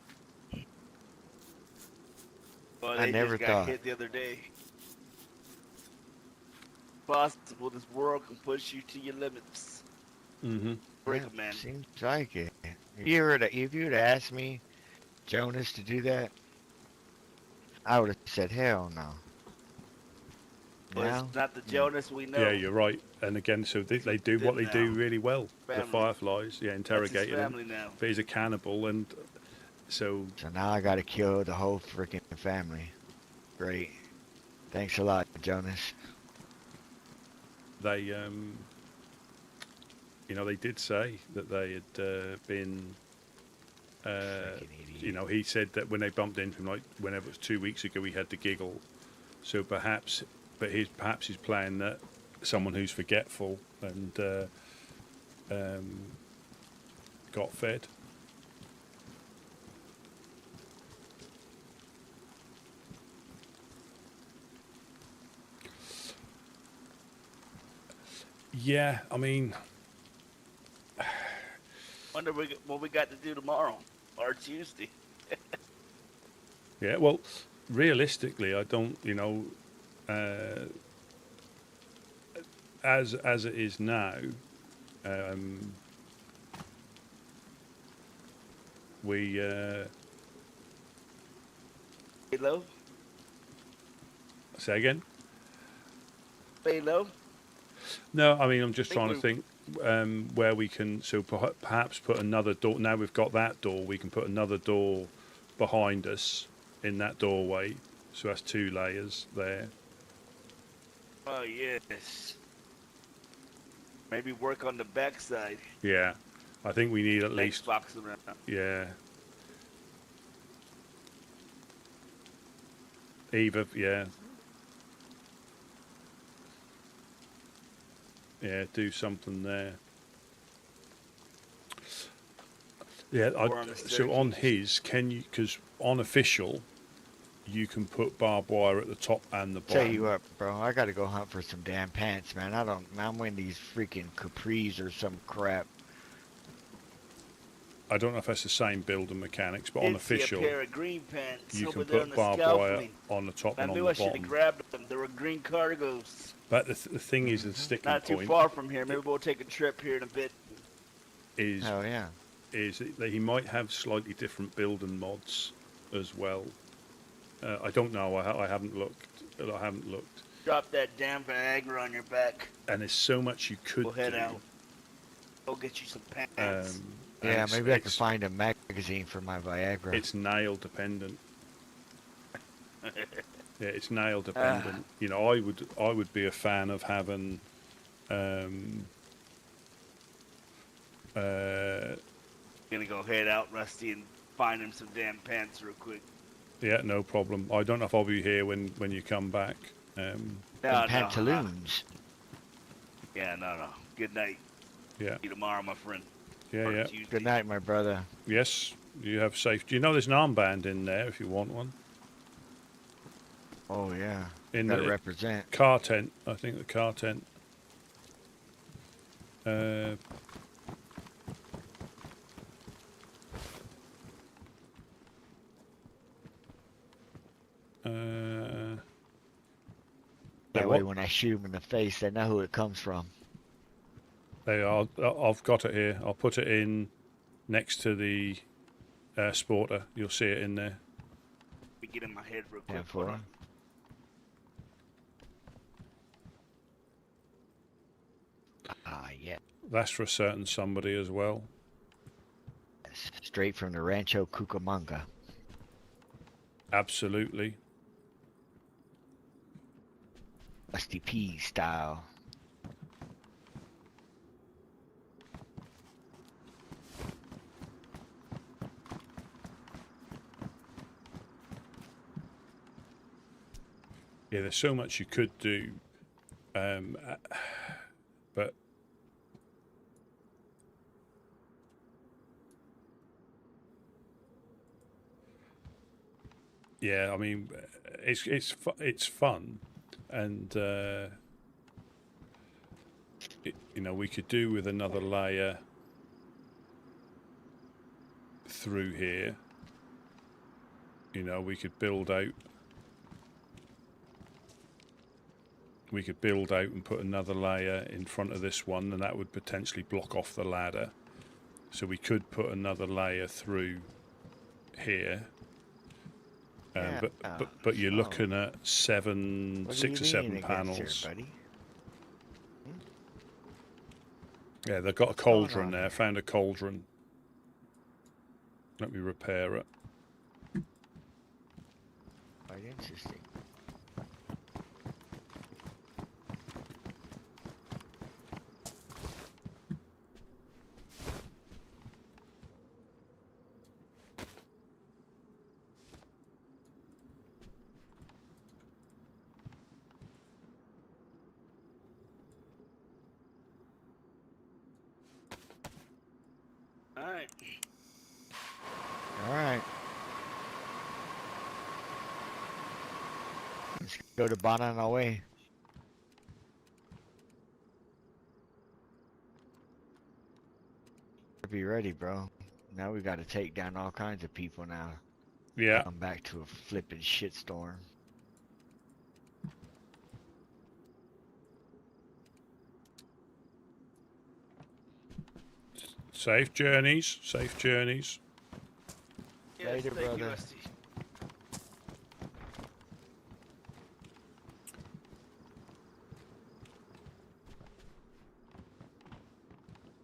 Well, they never just got thought. hit the other day. Possible this world can push you to your limits. Mm-hmm. Break a man. Seems like it. If you would have asked me, Jonas, to do that, I would have said hell no. Well, Now, it's not the Jonas we know. Yeah, you're right. And again, so they do what they do really well. Family. The Fireflies, interrogating That's his him. family now. But he's a cannibal, and so now I gotta kill the whole freaking family. Great. Thanks a lot, Jonas. they you know, they did say that they had been. You know, he said that when they bumped into him, like whenever it was 2 weeks ago, he had the giggle. So perhaps, but perhaps he's playing that someone who's forgetful and got fed. Yeah, I mean, Wonder what we got to do tomorrow or Tuesday. yeah. Well, realistically, I don't. You know, as it is now, we. Hello? Say again. Hello? No, I mean, I'm just trying to think where we can. So perhaps put another door. Now we've got that door, we can put another door behind us in that doorway. So that's 2 layers there. Oh, yes. Maybe work on the backside. Yeah, I think we need at least. Box around. Yeah. Either, yeah. Yeah, do something there. Yeah, so on his, can you, because on official, you can put barbed wire at the top and the bottom. Tell you what, bro, I gotta go hunt for some damn pants, man. I'm wearing these freaking capris or some crap. I don't know if that's the same build and mechanics, but on official, a pair of green pants you over can there put barbed wire on the top and on the I should have bottom. grabbed them. They were green cargos. But the thing is, the sticking Not point. too far from here. Maybe we'll take a trip here in a bit. Is oh yeah. Is that he might have slightly different build and mods as well. I don't know. I haven't looked. I haven't looked. Drop that damn Viagra on your back. And there's so much you could We'll head do. out. Go get you some pants. Yeah, maybe I can find a magazine for my Viagra. It's nail dependent. Yeah, it's nail dependent. You know, I would be a fan of having Gonna go head out, Rusty, and find him some damn pants real quick. yeah, no problem. I don't know if I'll be here when you come back. Pantaloons. Yeah, no. Good night. Yeah. See you tomorrow, my friend. Yeah, yeah. Tuesday. Good night, my brother. Yes, you have safe. Do you know there's an armband in there if you want one? Oh yeah. In Gotta the represent. car tent, I think the car tent. That way, when I shoot him in the face, they know who it comes from. They are. I've got it here. I'll put it in next to the sporter. You'll see it in there. Let me get in my head real quick. Yeah, for him. Yeah. That's for a certain somebody as well. Straight from the Rancho Cucamonga. Absolutely. Rusty P style. Yeah, there's so much you could do, but yeah, I mean, it's fun, and you know, we could do with another layer through here. You know, we could build out. We could build out and put another layer in front of this one, and that would potentially block off the ladder. So we could put another layer through here. Yeah, but you're looking at 6 or 7 panels. Here, buddy? Yeah, they've got a cauldron there. Found a cauldron. Let me repair it. Quite interesting. All right. Let's go to Banana Way. Be ready, bro. Now we got to take down all kinds of people now. Yeah. Come back to a flipping shitstorm. Safe journeys. Safe journeys. Yes, Later, thank you, brother. Rusty.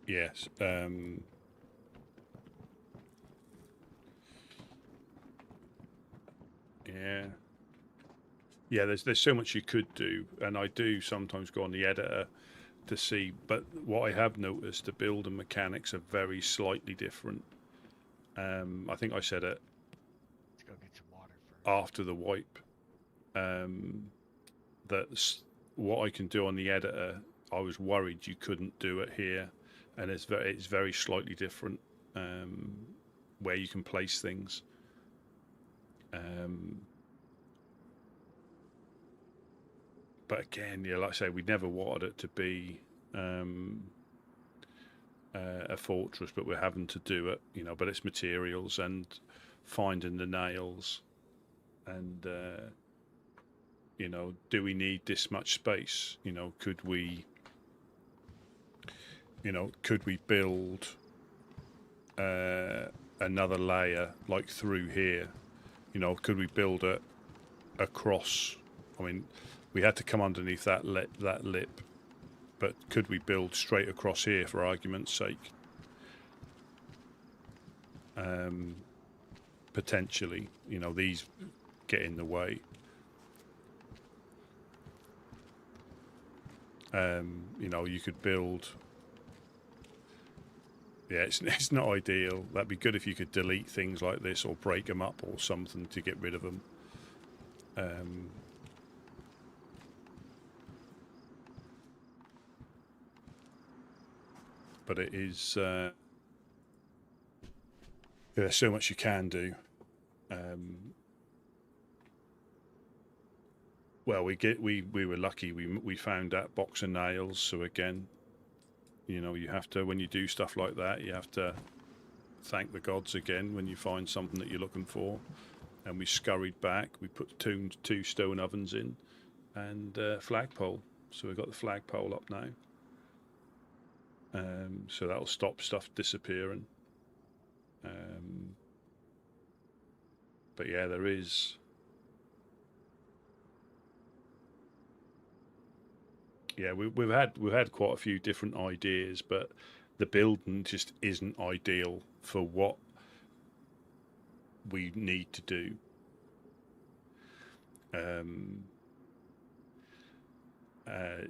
Yes. Yeah. Yeah, there's so much you could do, and I do sometimes go on the editor to see, but what I have noticed, the build and mechanics are very slightly different. I think I said it Let's go get some water first. after the wipe. That's what I can do on the editor. I was worried you couldn't do it here, and it's very slightly different where you can place things. But again, yeah, like I say, we never wanted it to be a fortress, but we're having to do it, you know. But it's materials and finding the nails, and you know, do we need this much space? You know, could we build another layer like through here? You know, could we build it across? I mean, we had to come underneath that lip, but could we build straight across here for argument's sake? Potentially, you know, these get in the way. You know, you could build. Yeah, it's not ideal. That'd be good if you could delete things like this or break them up or something to get rid of them. But it is there's so much you can do. Well, we were lucky. We found that box of nails. So again, you know, you have to, when you do stuff like that, you have to thank the gods again when you find something that you're looking for. And we scurried back. We put two stone ovens in, and flagpole. So we've got the flagpole up now. So that'll stop stuff disappearing. But yeah, there is. Yeah, we've had quite a few different ideas, but the building just isn't ideal for what we need to do.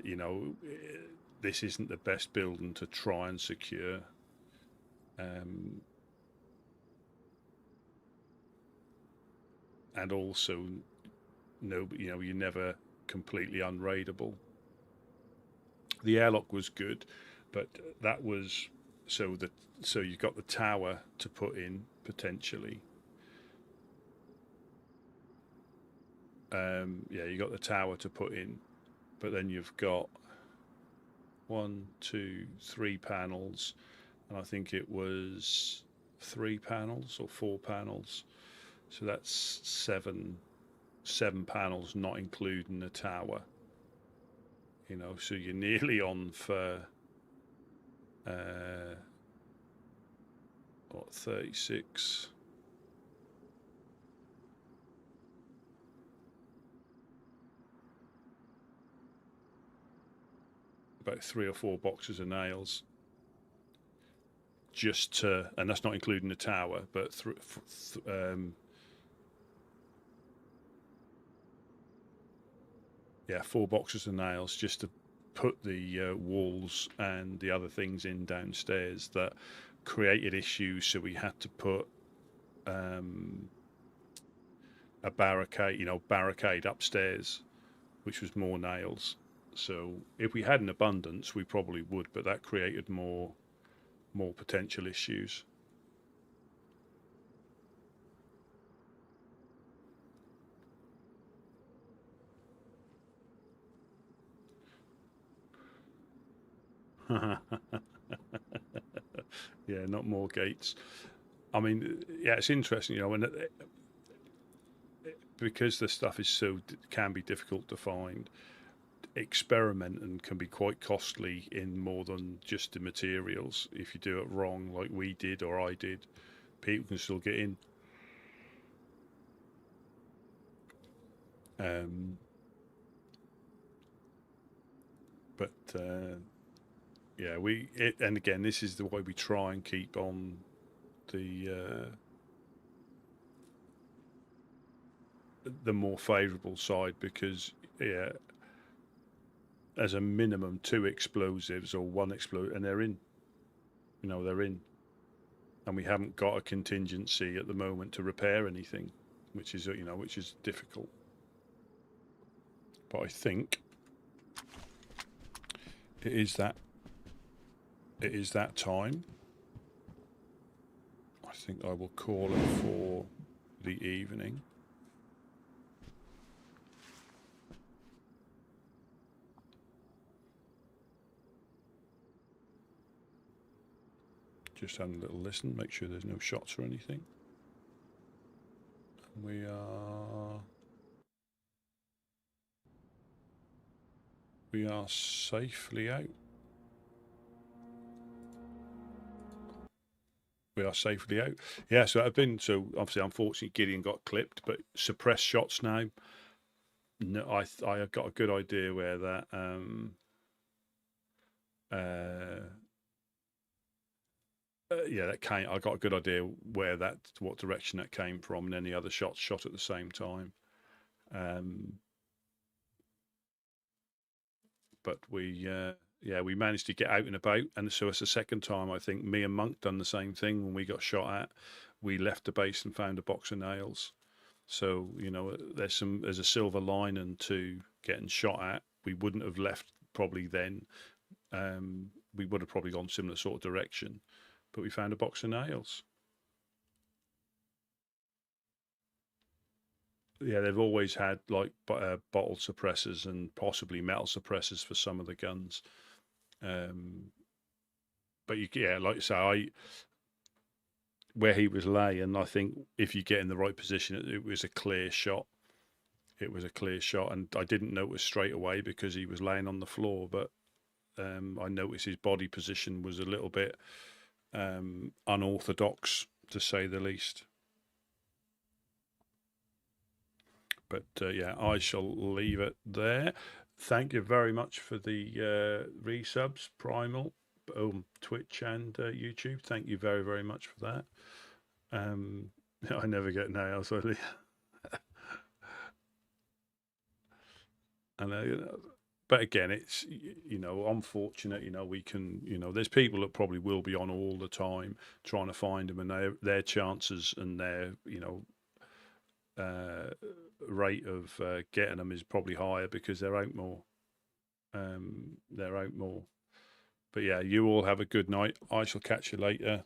You know, this isn't the best building to try and secure. And also, no, you know, you're never completely unraidable. The airlock was good, but that was so you got the tower to put in potentially. Yeah, you got the tower to put in, but then you've got 1, 2, 3 panels, and I think it was 3 panels or 4 panels. So that's seven panels, not including the tower. You know, so you're nearly on for 36. About 3 or 4 boxes of nails. Just to, and that's not including the tower, but yeah, 4 boxes of nails just to put the walls and the other things in downstairs that created issues. So we had to put a barricade upstairs, which was more nails. So if we had an abundance, we probably would, but that created more potential issues. Yeah, not more gates. I mean, yeah, it's interesting, you know, and because the stuff is can be difficult to find. Experimenting can be quite costly in more than just the materials. If you do it wrong, like we did or I did, people can still get in. But yeah, and again, this is the way we try and keep on the more favourable side, because yeah, as a minimum 2 explosives or 1 explode, and they're in. You know, they're in, and we haven't got a contingency at the moment to repair anything, which is difficult. But I think it is that time. I think I will call it for the evening. Just having a little listen, make sure there's no shots or anything. We are safely out. We are safely out. Yeah, so obviously, unfortunately, Gideon got clipped, but suppressed shots now. No, I have got a good idea where that that came. I got a good idea what direction that came from, and any other shots shot at the same time. But we managed to get out and about, and so it's the second time I think me and Monk done the same thing. When we got shot at, we left the base and found a box of nails. So you know, there's a silver lining to getting shot at. We wouldn't have left probably then. We would have probably gone similar sort of direction, but we found a box of nails. Yeah, they've always had like bottle suppressors and possibly metal suppressors for some of the guns. But like I say, where he was laying, I think if you get in the right position, it was a clear shot. It was a clear shot, and I didn't notice straight away because he was laying on the floor, but I noticed his body position was a little bit unorthodox, to say the least. But yeah, I shall leave it there. Thank you very much for the resubs, Primal, Twitch and YouTube. Thank you very, very much for that. I never get nails, really. And but again, it's unfortunate. We can there's people that probably will be on all the time trying to find them, and their chances and their rate of getting them is probably higher because they're out more. But yeah, you all have a good night. I shall catch you later.